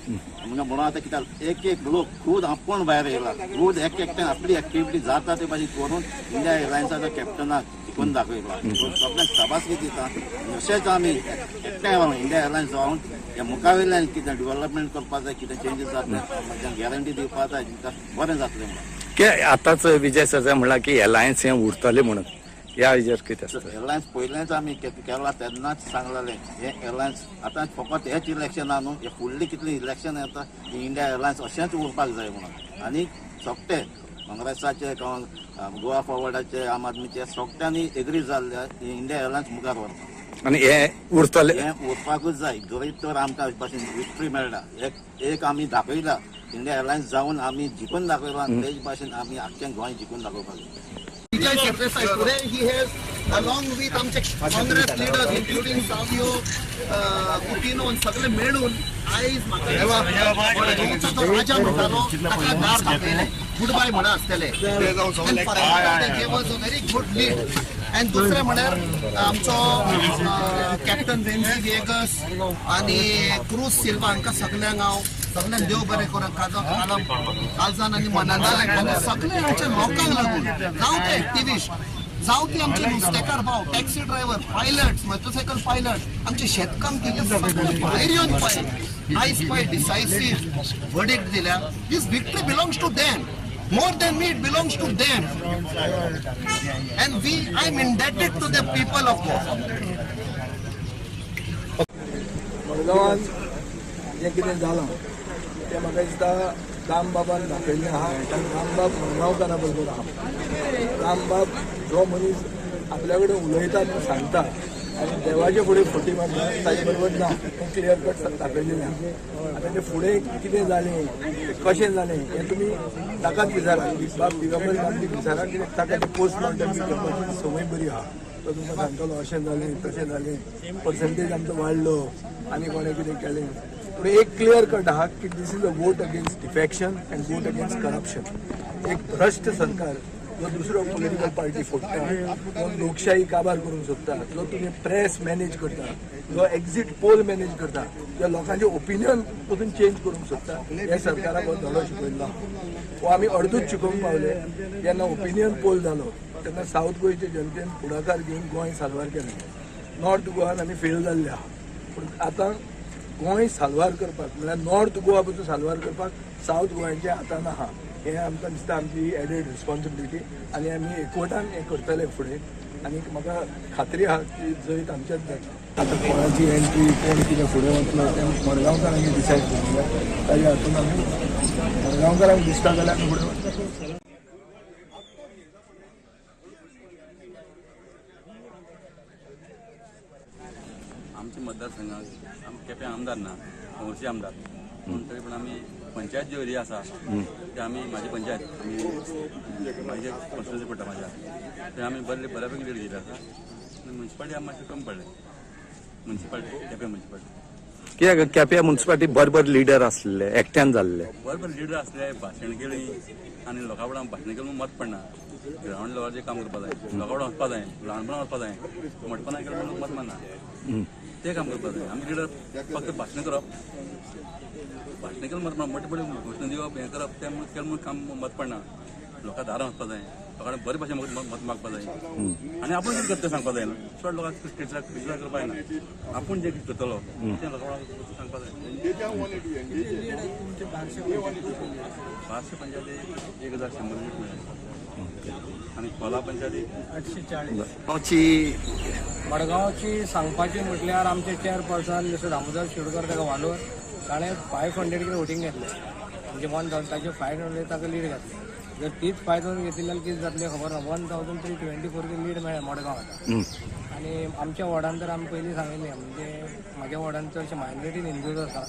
म्हणून आता कित्याक एक लोक खूद आपूण भायर येयला खूद एकट्यान आपली एक्टिविटी जाता ते भाशेन करून इंडिया एअरलायन्साच्या कॅप्टनाक जिखून दाखयलो सगळ्यांक शाबासकी दिता अशेंच आमी एकठांय इंडिया एअरलायन्स जावन ह्या मुखावेल्यान कितें डेव्हलपमेंट करपा जाय कितें चेंजीस जातले गॅरंटी दिवपा जाय बरें जातलें म्हणून की आतांच विजय सरकार म्हणला की एलायन्स हें उरतलें म्हणून ह्या हेजेर कितें आसता एअरलायन्स पयलेंच आमी केला तेन्नाच सांगलेलें हे एअरलायन्स आतां फकत हेच इलेक्शना न्हू हे फुडली कितली इलेक्शन येता ही इंडिया एअरलायन्स अशेंच उरपाक जाय म्हणून आनी सोगटे काँग्रेसाचे गोवा फॉरवर्डाचे आम आदमीचे सोगट्यांनी एग्री जाल्ले ही इंडिया एअरलायन्स मुखार व्हरता आनी हें उरतलें हें उरपाकूच जाय जरी तर आमकां भाशेन विक्ट्री मेळटा एक आमी दाखयला इंडिया एअरलायन्स जावन आमी जिखून दाखयलो आनी तेच भाशेन आमी आख्खें गोंय जिखून दाखोवपाक जाय Vijay Sarkisai, today he has, along with आमचे Congress leaders, including Savio, Kutino, and सगळे मेळून आयज म्हाका जो राजा म्हणटालो ताका दार दाखयलें गुड बाय म्हणा आसतले gave us a very good lead and दुसरें म्हळ्यार आमचो कॅप्टन वेन्झी वेगस आनी क्रूज सिल्वा हांकां सगळ्यांक हांव सगळ्यांक देव बरें करूं काळजान आनी मनान आनी सगळे आमच्या लोकांक लागून जावं ते एक्टिविस्ट जावं ती आमचे नुस्तेकार भाव taxi driver pilot motorcycle pilot आमचे शेतकामती सगळे भायर येवन आयज पळय डिसायसिव्ह वर्डिक्ट दिल्या this victory belongs to them more than me it belongs to them and I am indebted to the people of Goa. मडगांवान जे कितें जालां तें म्हाका दिसता रामबाबान दाखयल्लें आहा आनी रामबाब मडगांवकारां बरोबर आहा रामबाब जो मनीस आपल्या कडेन उलयता तो सांगता आनी देवाचे फुडें फटी मारता ताचे बरोबर ना हें क्लियर कट दाखयलेलें आहा आतां तें फुडें कितें जालें कशें जालें हें तुमी ताकाच विचारा बाब दिगंबर गांधी विचारा कित्याक ताका तें पोस्टमॉर्टम बी करपाची संवय बरी आहा तो तुमकां सांगतलो अशें जालें तशें जालें पर्संटेज आमचो वाडलो आनी कोणें कितें केलें पूण एक क्लियर कट आहा की this is a vote against defection and vote against corruption एक भ्रश्ट सरकार जो दुसरो पॉलिटिकल पार्टी फोडटा जो लोकशाही काबार करूंक सोदता जो तुम्ही प्रेस मॅनेज करता जो एक्झिट पोल मॅनेज करता जो लोकांचे ओपिनियन पसून चेंज करूंक सोदता हे सरकाराक हो धडो शिकयल्लो हो आमी अर्दूच शिकोवंक पावले जेन्ना ओपिनियन पोल जालो तेन्ना सावथ गोंयचे जनतेन फुडाकार घेवन गोंय साल्वार केलें नॉर्थ गोवान आमी फेल जाल्ले आहा पूण आतां गोंय साल्वार करपाक म्हळ्यार नॉर्थ गोवा पसून साल्वार करपाक सावथ गोंयच्या हातान आहा हे आमकां दिसता आमची एडेड रिस्पॉन्सिबिलिटी आनी आमी एकवटान हें करतले फुडें आनी म्हाका खात्री आहा की जैत आमच्याच जाता आतां कोणाची एंट्री कोण कितें फुडें वतलो तें मडगांवकारांनी डिसायड करूंक ताज्या हातून आमी मडगांवकारांक दिसता जाल्यार आमी फुडें वचता आमच्या मतदारसंघात केपें आमदार ना काँग्रेसी आमदार तरी पूण आमी पंचायत ज्यो एरिया आसा ते आमी म्हाजी पंचायत आमी म्हाजे कॉन्स्टिट्युन्सी पडटा म्हाज्या ते आमी बऱ्यापैकी लीड दिले आसा आनी म्युन्सिपालिटी आमी मातशें कमी पडले म्युन्सिपालिटी केपें म्युन्सिपालिटी कित्याक केप्यां म्युन्सिपालिटी बरे लिडर आसले एकट्यान जाल्ले बरे लिडर आसले भाशण केली आनी लोकां फुडें भाशण केलें म्हूण मत पडना ग्रावंड लेवलाचेर काम करपा जाय लोकां फुडें वचपा जाय ल्हानपणां वचपा जाय मोठपणां केलें म्हणून मत मारना ते काम करपा जाय आमी लिडर फक्त भाशण करप भाशण केलें मत मोठे मोठे घोशणा दिवप हें करप तें केलें म्हणून काम मत पडना लोकां दारां वचपा जाय लोकां बरे भाशेन मत मागपा जाय आनी आपूण कितें करता सांगपा जायना चड लोकांक क्रिटिसायज करपा जायना आपूण जें कितें करतलो तें लोकां सांगपा जाय बारशे पंचायती 1100 मेळ्ळे आनी खोला पंचायती 840 मडगांवची सांगपाची म्हटल्यार आमचे चेअरपर्सन मिस्टर दामोदर शिवडकर ताका वालोर ताणें 500 कितें वोटींग घेतलें म्हणजे 1000 ताचे 500 ताका लीड घातली जर तीच 5000 घेतली जाल्यार कितें जातलें खबर ना 1324 लीड मेळ्ळें मडगांव आतां आनी आमच्या वॉर्डान तर आमी पयलीं सांगिल्लें म्हणजे म्हाज्या वॉर्डान चडशे मायनॉरिटीन हिंदूज आसा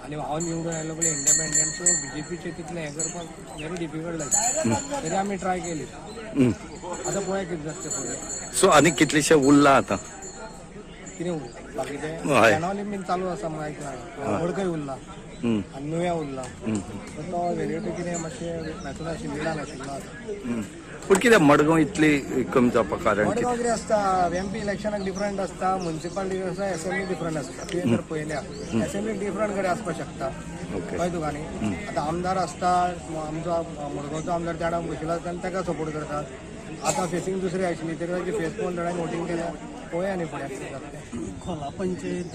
आनी हांव निवडून आयलो पयलीं इंडिपेंडंट सो बीजेपीचें तितलें हें करपाक व्हेरी डिफिकल्ट जाता तरी आमी ट्राय केली आतां पळय कितें जाता तें फुडें सो आनी कितलेशे उरला आतां कितें उरलें बाकीचें कॅनॉलीन बीन चालू आसा म्हण आयकलां मडकय उरला आनी नुव्या उरला तो वेरिएटी कितें मातशें मॅचून आशिल्ली लिडान आशिल्लो पूण कित्याक मडगांव इतली कमी जावपाक कारण मडगांव कितें आसता एमपी इलेक्शनाक डिफरंट आसता म्युन्सिपालिटी आसा एसेंब्ली डिफरंट आसता तुवें जर पळयल्या एसेंब्ली डिफरंट कडेन आसपाक शकता कळ्ळें तुका न्ही आतां आमदार आसता आमचो मडगांवचो आमदार त्या टायम बशिल्लो आसता आनी ताका सपोर्ट करतात आतां फेसींग दुसरी आशिल्ली तरी ताची फेस पळोवन थोड्यांनी वोटींग केल्या पळया न्ही फुडें कितें जाता तें खोला पंचायत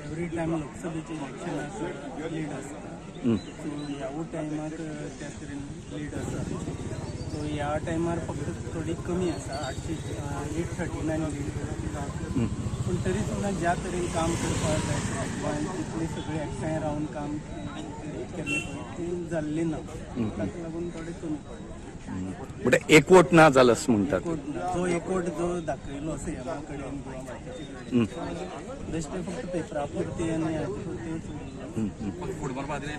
एवरी टायम लोकसभेचे इलेक्शन लीड आसता सो ह्या टायमार त्या तरेन लीड आसा सो ह्या टायमार फक्त थोडी कमी आसा 839 लीड पूण तरी सुद्दां ज्या तरेन काम करपाक जाय गोंयान तितली सगळी एकठांय रावन काम केल्लें पळय तें जाल्लें ना ताका लागून थोडें कमी पडलें म्हणजे एकवट ना जालास म्हणटात जो एकवट जो दाखयलो सीएमा कडेन किंवा बाकीचे कडेन बेश्टे फक्त पेपरा पुरती आनी हाजे पुरती फूट मारपा दिलें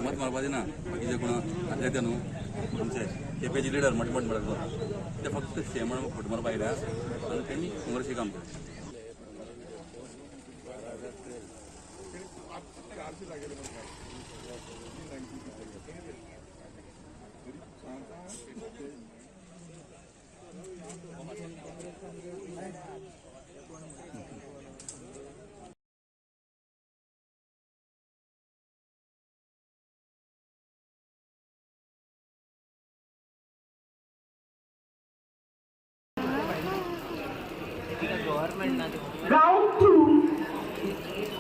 मत मारपा दिना बाकीचे कोण अध्यक्ष न्हू आमचे केपेचे लिडर मोठे मोठे म्हणटा ते फक्त सीएमा फूट मारपा येयल्या आनी तेमी काँग्रेसी काम केलें Round 2,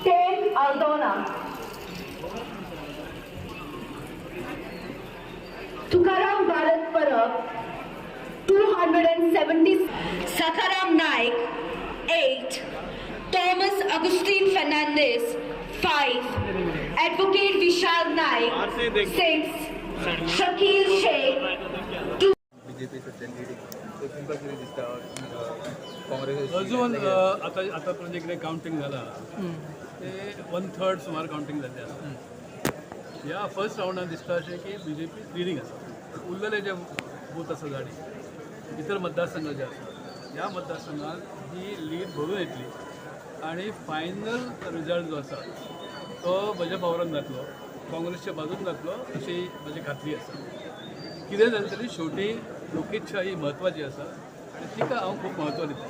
10 Aldona. Tukaram Bharat Parab, 270. Sakaram Naik, 8. Thomas Agustin Fernandez, 5. Advocate Vishal Naik, 6. Shakil Sheikh, 2. अजून आतापर्यंत इकडे काउंटिंग झाला ते 1/3 सुमार काउंटिंग जाल्लें आसा. ह्या फर्स्ट राउंडान दिसता अशें की BJP लिडींग आसा. उरलेले जे बूथ आसा गाडी इतर मतदारसंघ जे आसा ह्या मतदारसंघात ही लीड भरून येतली आणि फायनल रिजल्ट जो आसा तो म्हज्या फावरान जातलो, काँग्रेसच्या बाजून जातलो अशी म्हजी खात्री आसा. कितें जालें तरी शेवटी लोकशाही म्हत्वाची आसा आनी तिका हांव खूब म्हत्व दिता.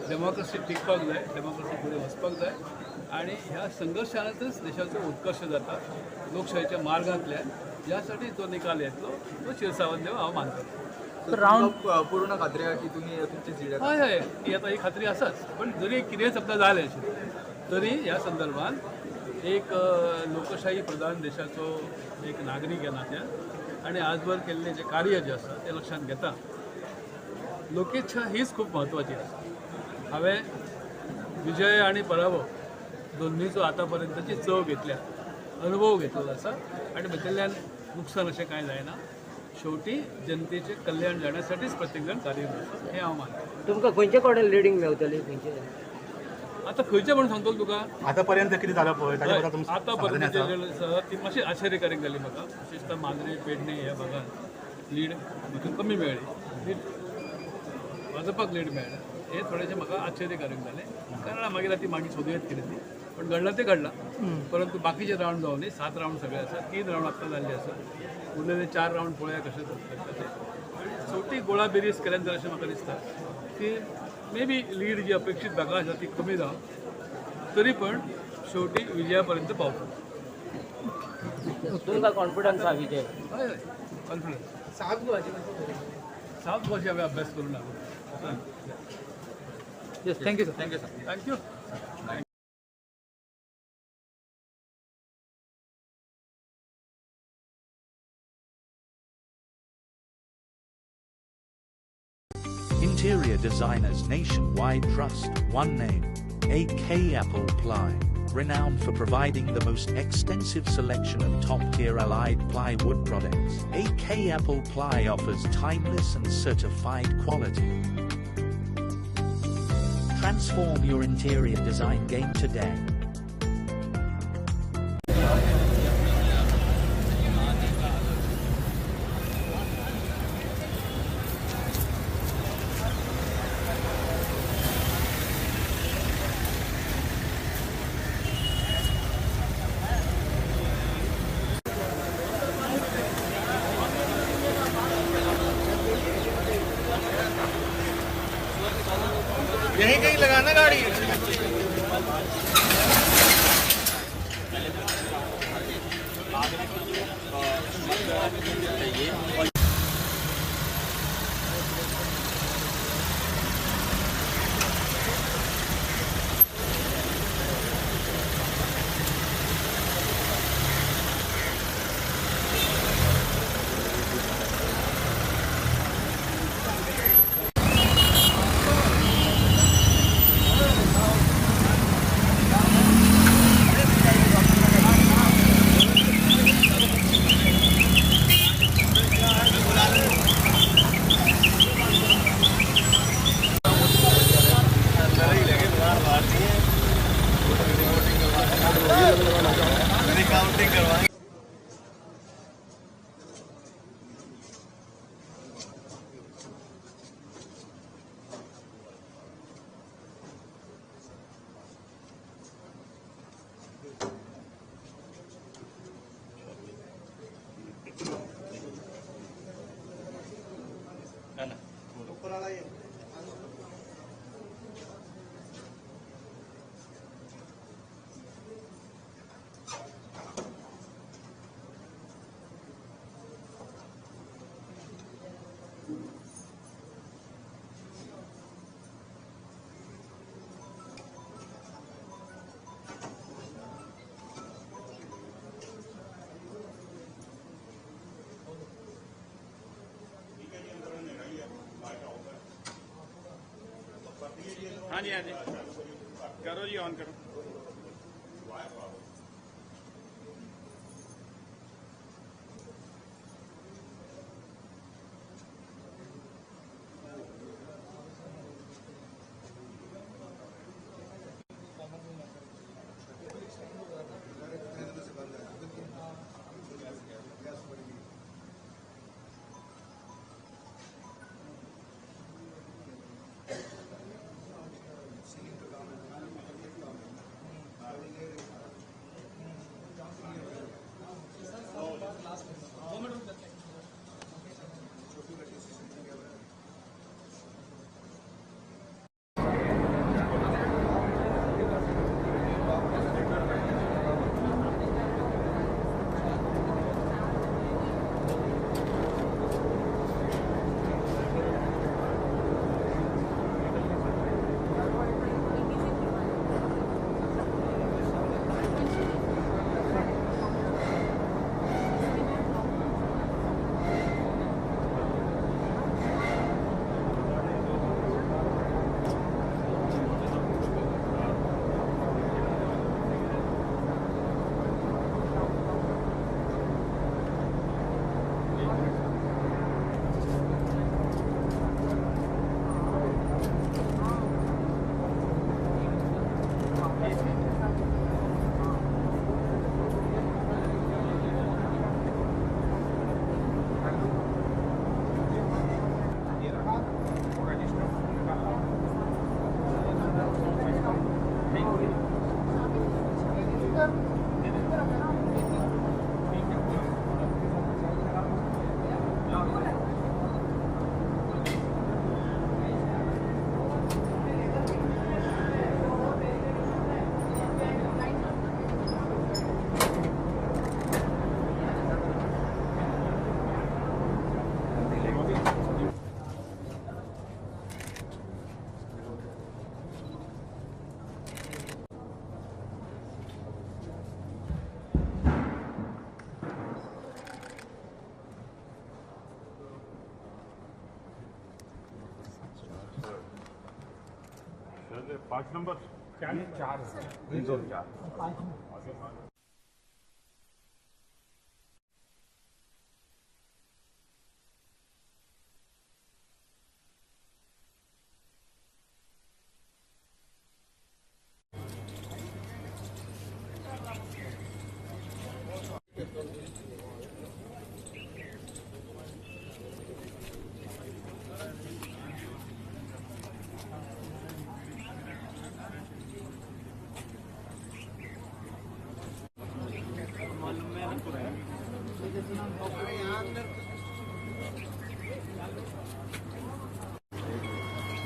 डेमोक्रेसी टिकपाक जाय, डेमोक्रेसी फुडें वचपाक जाय आनी ह्या संघर्शांतच देशाचो उत्कर्श जाता लोकशाहीच्या मार्गांतल्यान. ह्यासाठी जो निकाल येतलो तो शिरसावन देव हांव मानतलो. राउंड पूर्ण खात्री आहे की तुम्ही तुमची सीट हय हय ही आता ही खात्री आसाच. पण जरी कितेंय समजा जालें तरी ह्या संदर्भात एक लोकशाही प्रधान देशाचो एक नागरीक ह्या नात्यान आनी आजवर केल्लें जें कार्य जें आसा तें लक्षांत घेता लोकेच्छा हीच खूब म्हत्वाची आसा. हांवें विजय आनी पराभव दोन्हीचो आतापर्यंतची चव घेतल्या, अनुभव घेतलेलो आसा आनी भितरल्यान नुकसान अशें कांय जायना. शेवटी जनतेचें कल्याण जाण्यासाठीच प्रत्येक जण कार्यरत आसा हें हांव मानतां. तुमकां खंयचे कडेन लिडींग मेळटली खंयचे आतां खंयचें म्हणून सांगतलो तुका आतापर्यंत कितें जालां पळय आतापर्यंत ती मातशी आश्चर्यकारक जाली म्हाका. विशेषतः मांद्रे पेडणे ह्या भागांत लीड म्हाका कमी मेळ्ळी. लीड भाजपाक लीड मेळ्ळा हे थोडेशें म्हाका आश्चर्यकारक जालें. कारण मागीर ती मागीर सोदूं येत कितें ती पण घडलां तें घडलां. परंतु बाकीचे राउंड जावन न्ही 7 राउंड सगळे आसा. 3 राउंड आत्तां जाल्ले आसा. उरलेले 4 राउंड पळोवया कशें जाता ते. आनी शेवटी गोळा बेरीज केल्यान तर अशें म्हाका दिसता की मे बी लीड जी अपेक्षीत भागां आसा ती कमी जावं तरी पण शेवटी विजया पर्यंत पावता. तुमकां कॉन्फिडन्स आहा विजय? हय हय कॉन्फिडन्स. सावथ गोवाची हांवें अभ्यास करून आलो. Yes thank you sir. Thank you sir. Thank you. Interior designers nationwide trust one name, AK Apple Ply, renowned for providing the most extensive selection of top-tier allied plywood products. AK Apple Ply offers timeless and certified quality. Transform your interior design game today. यहीं कहीं लगाना गाड़ी. हाँ जी करो जी on करो। पाँच number चार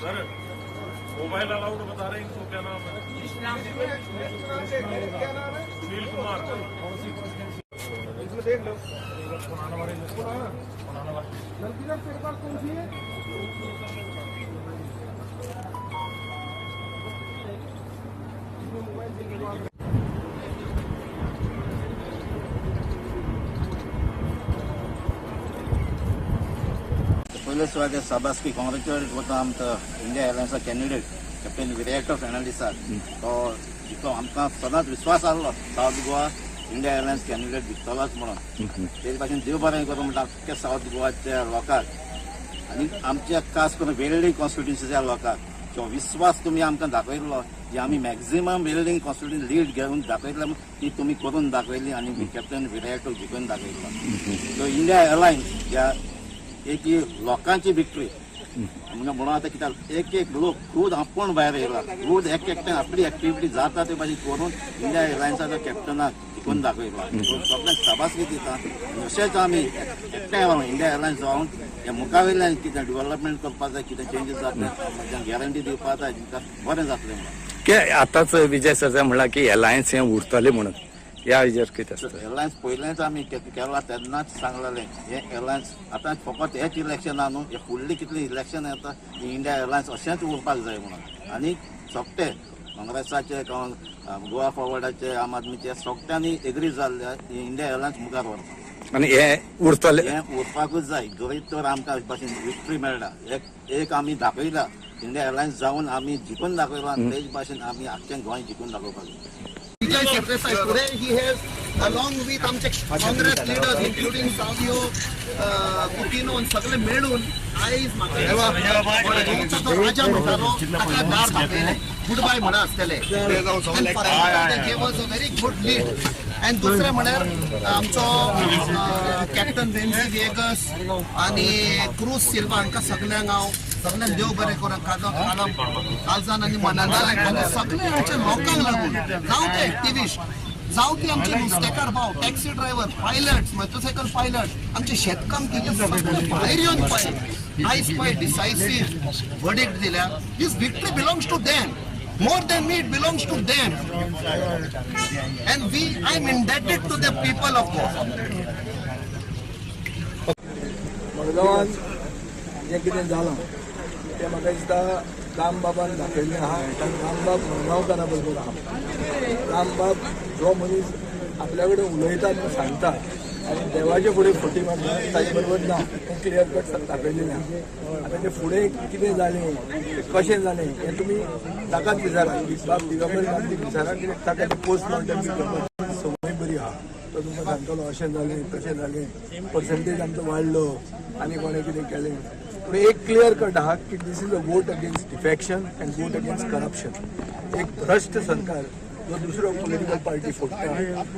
sir mobile allowed बता रहे हैं इनको, क्या नाम है? सुनील कुमार। इसमें देख लो पुराना वाले कौन सी है? पयले सुवातेर साबास्की कॉंग्रेच्युलेट करता आमचो इंडिया एअरलायन्सा कॅन्डिडेट कॅप्टन विरेक्टर फेर्नांडीसाक तो जितलो आमकां सदांच विश्वास आसलो south Goa India airlines candidate जिखतलोच म्हणून तेच भाशेन देव बरें करूं म्हणटा अख्ख्या सावथ गोवाच्या लोकांक आनी आमच्या खास करून वेल्डिंग कॉन्स्टिट्युन्सीच्या लोकांक जो विश्वास तुमी आमकां दाखयल्लो जी आमी मॅक्झिमम वेल्डिंग कॉन्स्टिट्युन्सी लीड घेवन दाखयतले ती तुमी करून दाखयली आनी कॅप्टन विरेक्टर जिखून दाखयलो सो इंडिया एअरलायन्स ज्या एक लोकांची विक्ट्री म्हणून आता कित्याक एक लोक खुद आपण भायर येयला खुद एकट्यान आपली एक्टिविटी जाता ते भाजी करून इंडिया एअरलायन्साच्या कॅप्टनाक जिखून दाखयलो सगळ्यांक शाबासकी दिता अशेंच आमी एकठांय रावन इंडिया एअरलायन्स जावन हे मुखावेल्यान कितें डेव्हलपमेंट करपाक जाय कितें चेंजीस जातले गॅरंटी दिवपाक जाय बरें जातलें म्हणून की आतांच विजय सरकार म्हणला की एलायन्स हे उरतले म्हणून या हेजेर कितें आसता? एअरलायन्स पयलेंच आमी केला तेन्नाच सांगलेलें हे एअरलायन्स आतां फकत हेच इलेक्शन न्हू हे फुडली कितली इलेक्शन येता ही इंडिया एअरलायन्स अशेंच उरपाक जाय म्हणून आनी सोगटे काँग्रेसाचे गोवा फॉरवर्डाचे आम आदमीचे सोगट्यांनी एग्री जाल्ले इंडिया एअरलायन्स मुखार व्हरता आनी हे उरतले हे उरपाकूच जाय गरीब तर आमकां भाशेन विक्ट्री मेळटा एक आमी दाखयला इंडिया एअरलायन्स जाऊन आम्ही जिंकून दाखवलो आणि तेच भाशेन आम्ही अख्ख्या गोंय जिंकून दाखोवपाक. Vijay Sardeesai, today he has, along with आमचे काँग्रेस लीडर्स इन्क्लुडिंग सावियो कुटिनो सगळे मिळून आयज म्हाका जो राजा म्हणटालो ताका दार दाखयले गुड बाय म्हणा आसतले. Gave us a very good lead. आणि दुसरे म्हळ्यार आमचो कॅप्टन रेन्सी वेगस आणि क्रूज सिल्वा हांकां सगळ्यांक हांव सगळ्यांक देव बरें करूं. काळजान आनी मनान सगळे आमच्या लोकांक लागून जावं ते एक्टिविस्ट जावं ती आमचे नुस्तेकार भाव taxi driver pilot motorcycle pilot आमचे शेतकामती सगळे भायर येवन पळय आयज पळय डिसायसिव्ह वर्डिक्ट दिल्या. This victory belongs to them. More than me, it belongs to them. And I'm indebted to the people of Goa. मडगांवान जें कितें जालां तें म्हाका दिसता रामबाबान दाखयल्लें आहा. रामबाब मडगांवकारा बरोबर आहा. रामबाब जो मनीस आपल्या कडेन उलयता तो सांगता आनी देवाचे फुडें खोटी मारता ताजे बरोबर ना. हें क्लियर कट दाखयलेलें आहा. आतां तें फुडें कितें जालें कशें जालें हें तुमी ताकाच विचारा. बाब दिगंबर गांधी विचारा कित्याक ताका तें पोस्टमॉर्टम दिगंबर संवय बरी आहा. तो तुमकां सांगतलो अशें जालें तशें जालें पर्संटेज आमचो वाडलो आनी कोणें कितें केलें. पूण एक क्लियर कट आहा की this is a vote against defection and vote against corruption. एक भ्रश्ट सरकार जो दुसरो पॉलिटिकल पार्टी फोडटा,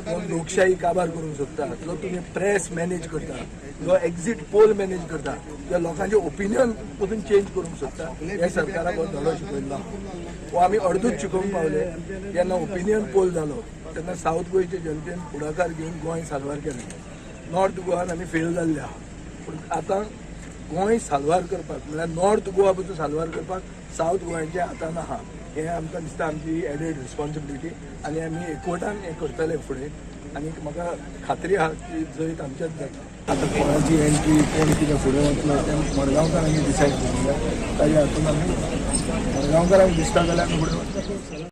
जो लोकशाही काबार करूंक सोदता, जो तुम्ही प्रेस मॅनेज करता, जो एक्झिट पोल मॅनेज करता, जो लोकांचे ओपिनियन वचून चेंज करूंक सोदता, हे सरकाराक हो धडो शिकयल्लो. हो आमी अर्दूच शिकोवंक पावले. जेन्ना ओपिनियन पोल जालो तेन्ना सावथ गोंयचे जनतेन फुडाकार घेवन गोंय साल्वार केलें. नॉर्थ गोवान आमी फेल जाल्ले आहा. पूण आतां गोंय साल्वार करपाक म्हळ्यार नॉर्थ गोवा पसून साल्वार करपाक सावथ गोंयच्या हातान आहा. हे आमकां दिसता आमची एडेड रिस्पॉन्सिबिलिटी आनी आमी एकवटान हें करतले फुडें. आनी म्हाका खात्री आहा की जैत आमच्याच जाता. आतां कोणाची एंट्री कोण कितें फुडें वतलो तें मडगांवकारांनी डिसायड केल्लें. ताज्या हातून आमी मडगांवकारांक दिसता जाल्यार आमी फुडें वतले.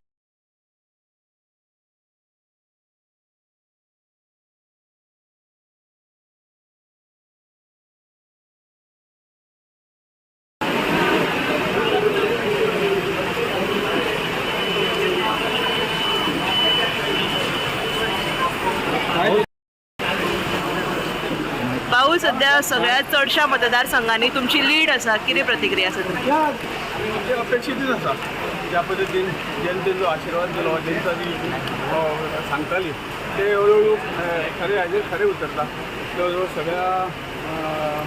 भाऊ सध्या सगळ्यात चडशा मतदारसंघांनी तुमची लीड आसा. कितें प्रतिक्रिया आसा तुमची? म्हणजे अपेक्षितच आसा. ज्या पद्दतीन जनतेचो आशिर्वाद दिलो जनता जी सांगताली ते हळूहळू खरे हाजेर खरें उतरता. जवळ जवळ सगळ्या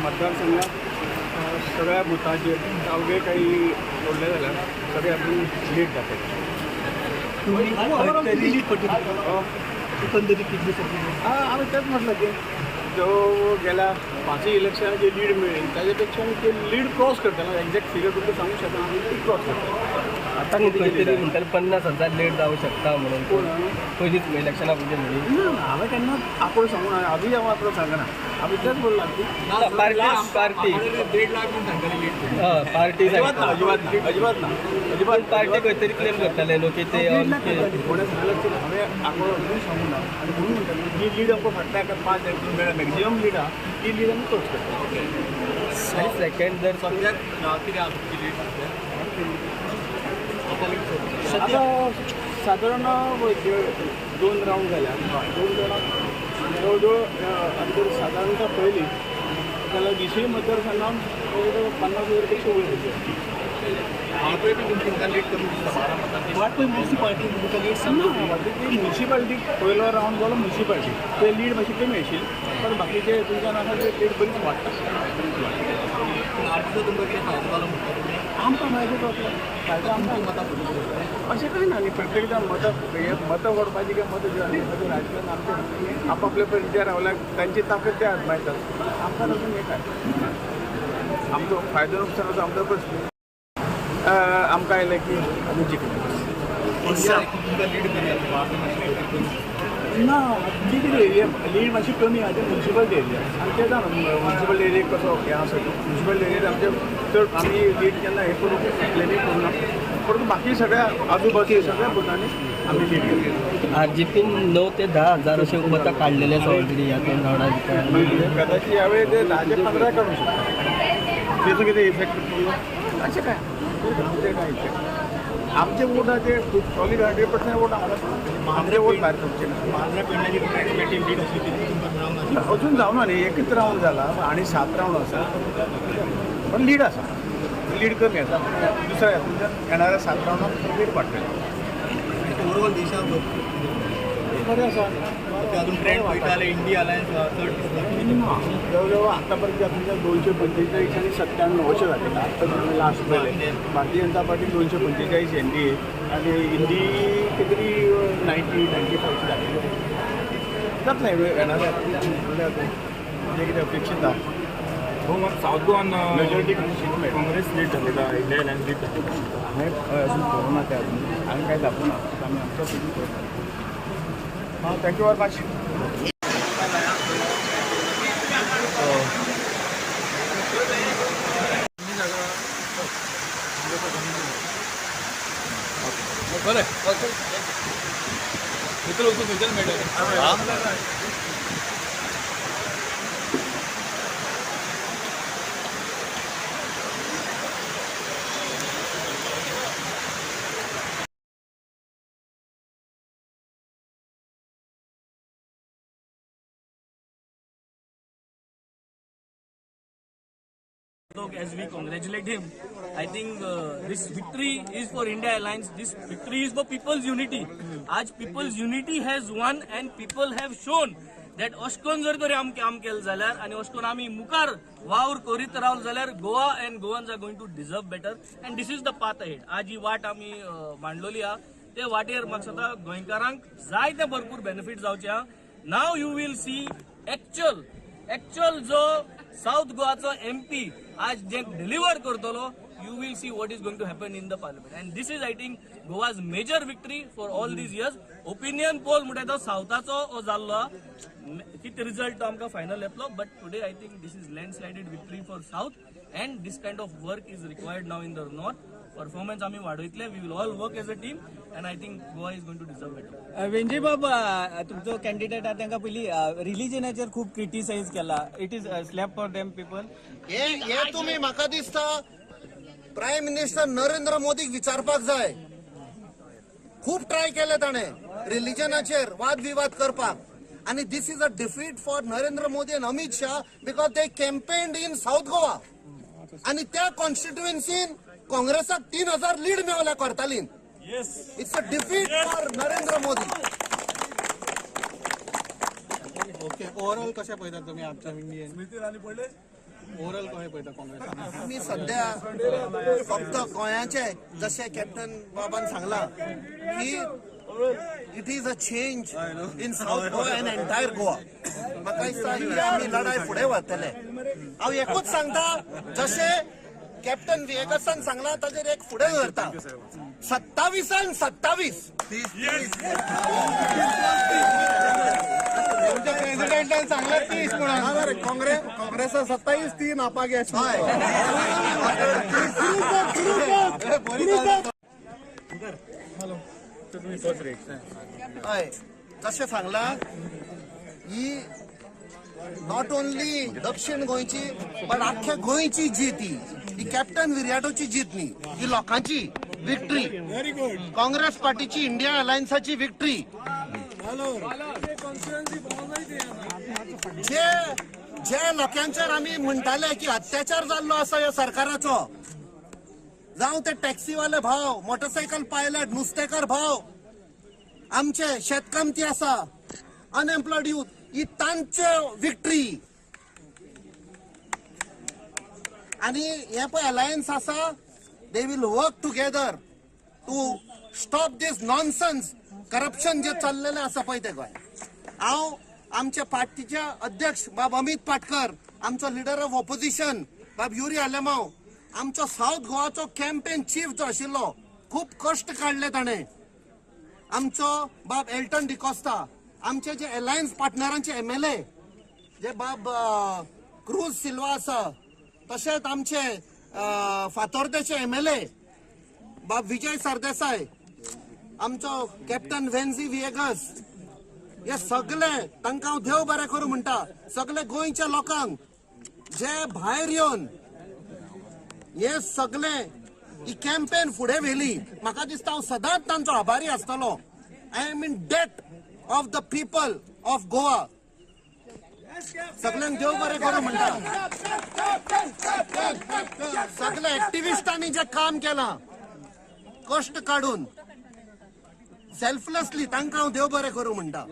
मतदारसंघात सगळ्या बुथांचेर अवघे काही जोडले जाल्यार सगळे आपण लीड दाखयता. आमी तेच म्हटलं की जो गेल्या 5 इलेक्शनाचे लीड मिळेल त्याच्यापेक्षा ते लीड क्रॉस करताना एक्झॅक्ट फिगर तुमकां सांगू शकता आमी ती क्रॉस करता. आता खंयतरी म्हणटाले 50,000 लीड जावं शकता म्हणून पयलींच इलेक्शना पयलीं म्हणून हांवें केन्ना आपूण सांगून आजूय हांव आपूण सांगना. आमी तेच बोलला की पार्टी 1.5 लाख म्हूण सांगताली लीड. पार्टी अजिबात ना अजिबात ना अजिबात पार्टी खंयतरी क्लेम करताले न्हू की ते कोणें सांगलें की हांवें आपूण अजून सांगूना आनी म्हणून म्हणटाले ही लीड आमकां फाटल्या 5 एप्रील मेळ्ळा मॅक्झिमम लीड आहा ही लीड आमी क्रॉस करता. आनी सेकंड जर सद्याक कितें आहा तुमची लीड आता साधारण 2 राऊंड झाल्या. 2 राऊंड जवळजवळ अंतर साधारणतः पयली जाल्यार 20 मतदारसंघात जवळजवळ 50,000पेक्षा वयर होते. म्युन्सिपाल्टी पयलो राऊंड जालो म्युन्सिपाल्टी ते लीड मातशी कमी आशिल्ली पण बाकीचे हितूंच्यान आसा ते लीड बरीच वाडटा. आमकां माहिती जातलो फायदो आमकां मतां अशें कांय ना न्ही. प्रत्येक जाण मतां वाडपाची काय मतां दिवची राजकारण आमचे आपापल्या पर्यंत जे रावल्याक तांची ताकद ते आजमायतात. आमकां लागून हें काय आमचो फायदो नुकसानाचो आमचो प्रश्न. आमकां आयलें की आमी जिखले ना. ती कितें एरिया लीड मातशी कमी आहा ते म्युन्सिपाल्टी एरिया आनी ते जाण म्युन्सिपल एरियेक कसो हें आसा म्युन्सिपल एरियेक आमचे चड आमी लीड केन्ना हें करूं क्लेमी करूना. परंतु बाकी सगळ्या आजूबाजू सगळ्या बुथांनी आमी लीड केली. RGPन 9 ते 10,000 अशे मतां काडलेले आसा ऑलरेडी ह्या 2 रावंडा भितर. कदाचित हांवें ते 10 ते 15 काडूंक शकता. तेचो कितें इफेक्ट पडलो अशें काय आमचे वोट आहे ते सॉलिड 100% वोट आमचे वोट भायर तुमचे अजून जावना न्ही एकच राऊंड जाला आणि 7 राऊंड आसा पण लीड आसा लीड कमी आसा दुसऱ्या येणाऱ्या 7 राऊंडाक लीड वाडटलें ओवरऑल देशाक बरें आसा अजून ट्रेंड पळयता इंडिया अलायन्स जवळ आतापर्यंत आपल्याला 245 आणि 97 अशें जालें आतां last Bharatiya Janata party 245 NDA आणि इंडी किती तरी 90-95 जालें जातलें येणाऱ्या म्हणजे कितें अपेक्षीत आसा हो मग साऊथ गोवान मेजॉरिटी काँग्रेस लीड झालेला इंडिया अलायन्स लीड झालेला हांवें अजून पळोवना तें अजून हांवें कांय दाखोवना आमी आमच्या सिटी पळयता हां थँक्यू वेरी मच बरें भितर वचून थंयच्यान मेळटलें As we congratulate him, I think this victory is for India Alliance. This victory is for people's unity. आज people's unity has won and people have shown that अशकोन जर तरी आमी काम केलें जाल्यार आनी अशकोन आमी मुखार वावर करीत रावले जाल्यार Goa and Goans are going to deserve better and this is the path ahead. आज ही वाट आमी मांडलेली आहा ते वाटेर म्हाका दिसता गोंयकारांक जायते भरपूर बेनिफिट जावचे आहा. नाव यू विल सी एक्चुअल जो साउथ गोवाचो MP आज जे डिलिव्हर करतलो you will see what is going to happen in the parliament and this is I think Goa's major victory for all these years. Opinion poll म्हणटा तो साउथाचो जाल्लो किती result तो आमकां final येतलो but today I think this is landslided victory for south and this kind of work is required now in the north. Performance आम्ही वाढवतले we will all work as a team and I think Goa is going to deserve better. Venzy बाबा तुमचो candidate आहा तांकां पयली रिलीजनाचेर खूब criticise केला it is slap for them people हे तुम्ही म्हाका दिसता प्रायम मिनिस्टर नरेंद्र मोदीक विचारपाक जाय. खूप ट्राय केले ताणें रिलीजनाचेर वाद विवाद करपाक आणि this is a defeat for Narendra Modi and Amit Shah because they campaigned in South Goa आणि त्या कॉन्स्टिट्युएन्सीन काँग्रेसाक 3000 लीड मेवल्या करतालीन. It's a defeat for Narendra Modi. Okay overall कशें पळयता तुमी आमच्या इंडियन स्मृती इराणी पडले ओव्हरऑल कशें पळयता काँग्रेस आमी सध्या फक्त गोंयाचे जशें कॅप्टन बाबान सांगला की it is a change in South Goa and entire Goa. म्हाका दिसता ही आमी लढाई फुडें व्हरतले. हांव एकूच सांगता जशें कॅप्टन विएकासान सांगला ताजेर एक फुडें धरता 27 आणि 27 प्रेसिडेंटान सांगला 30 म्हणून काँग्रेस 27-3 आपागे हय जशें सांगला ही नॉट ओनली दक्षिण गोंयची पण आख्ख्या गोंयची जीत ही कॅप्टन विराटोची जीत न्ही ही लोकांची विक्ट्री. काँग्रेस पार्टीची इंडिया अलायन्साची विक्ट्री. जे लोकांचेर आमी म्हणटाले की अत्याचार जाल्लो आसा ह्या सरकाराचो जावं ते टॅक्सीवाले भाव मोटरसायकल पायलट नुस्तेकार भाव आमचे शेतकामती आसा अनएम्प्लॉयड यूथ ही तांचे विक्ट्री. आणि हे पळय अलायन्स आसा they will work together to stop this nonsense corruption जे चाललेले आसा पळय ते गोंय. हांव आमच्या पार्टीचे अध्यक्ष बाब अमित पाटकर आमचो लिडर ऑफ ऑपोजिशन बाब युरी आलेमांव आमचो साउथ गोवाचो कॅम्पेन चीफ जो आशिल्लो खूप कश्ट काडले ताणें. आमचो बाब एल्टन डिकोस्टा आमचे जे अलायन्स पार्टनरांचे MLA जे बाब क्रूज सिल्वा आसा तशेंच आमचे फातोर्डेचे MLA बाब विजय सरदेसाय आमचो कॅप्टन वेन्झी विएगस हे सगळे तांकां हांव देव बरें करूं म्हणटा. सगळे गोंयच्या लोकांक जे भायर येवन हे सगळे ही कॅम्पेन फुडें व्हेली म्हाका दिसता हांव सदांच तांचो आभारी आसतलो. I am in debt of the people of Goa. सगळ्यांक देव बरें करूं म्हणटा. सगळ्या एक्टिविस्टांनी जे काम केलां कष्ट काढून सेल्फलेसली तांकां हांव देव बरें करूं म्हणटा.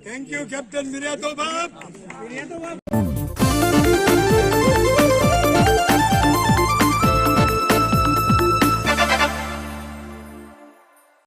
थँक्यू कॅप्टन मिर्यातो बाब.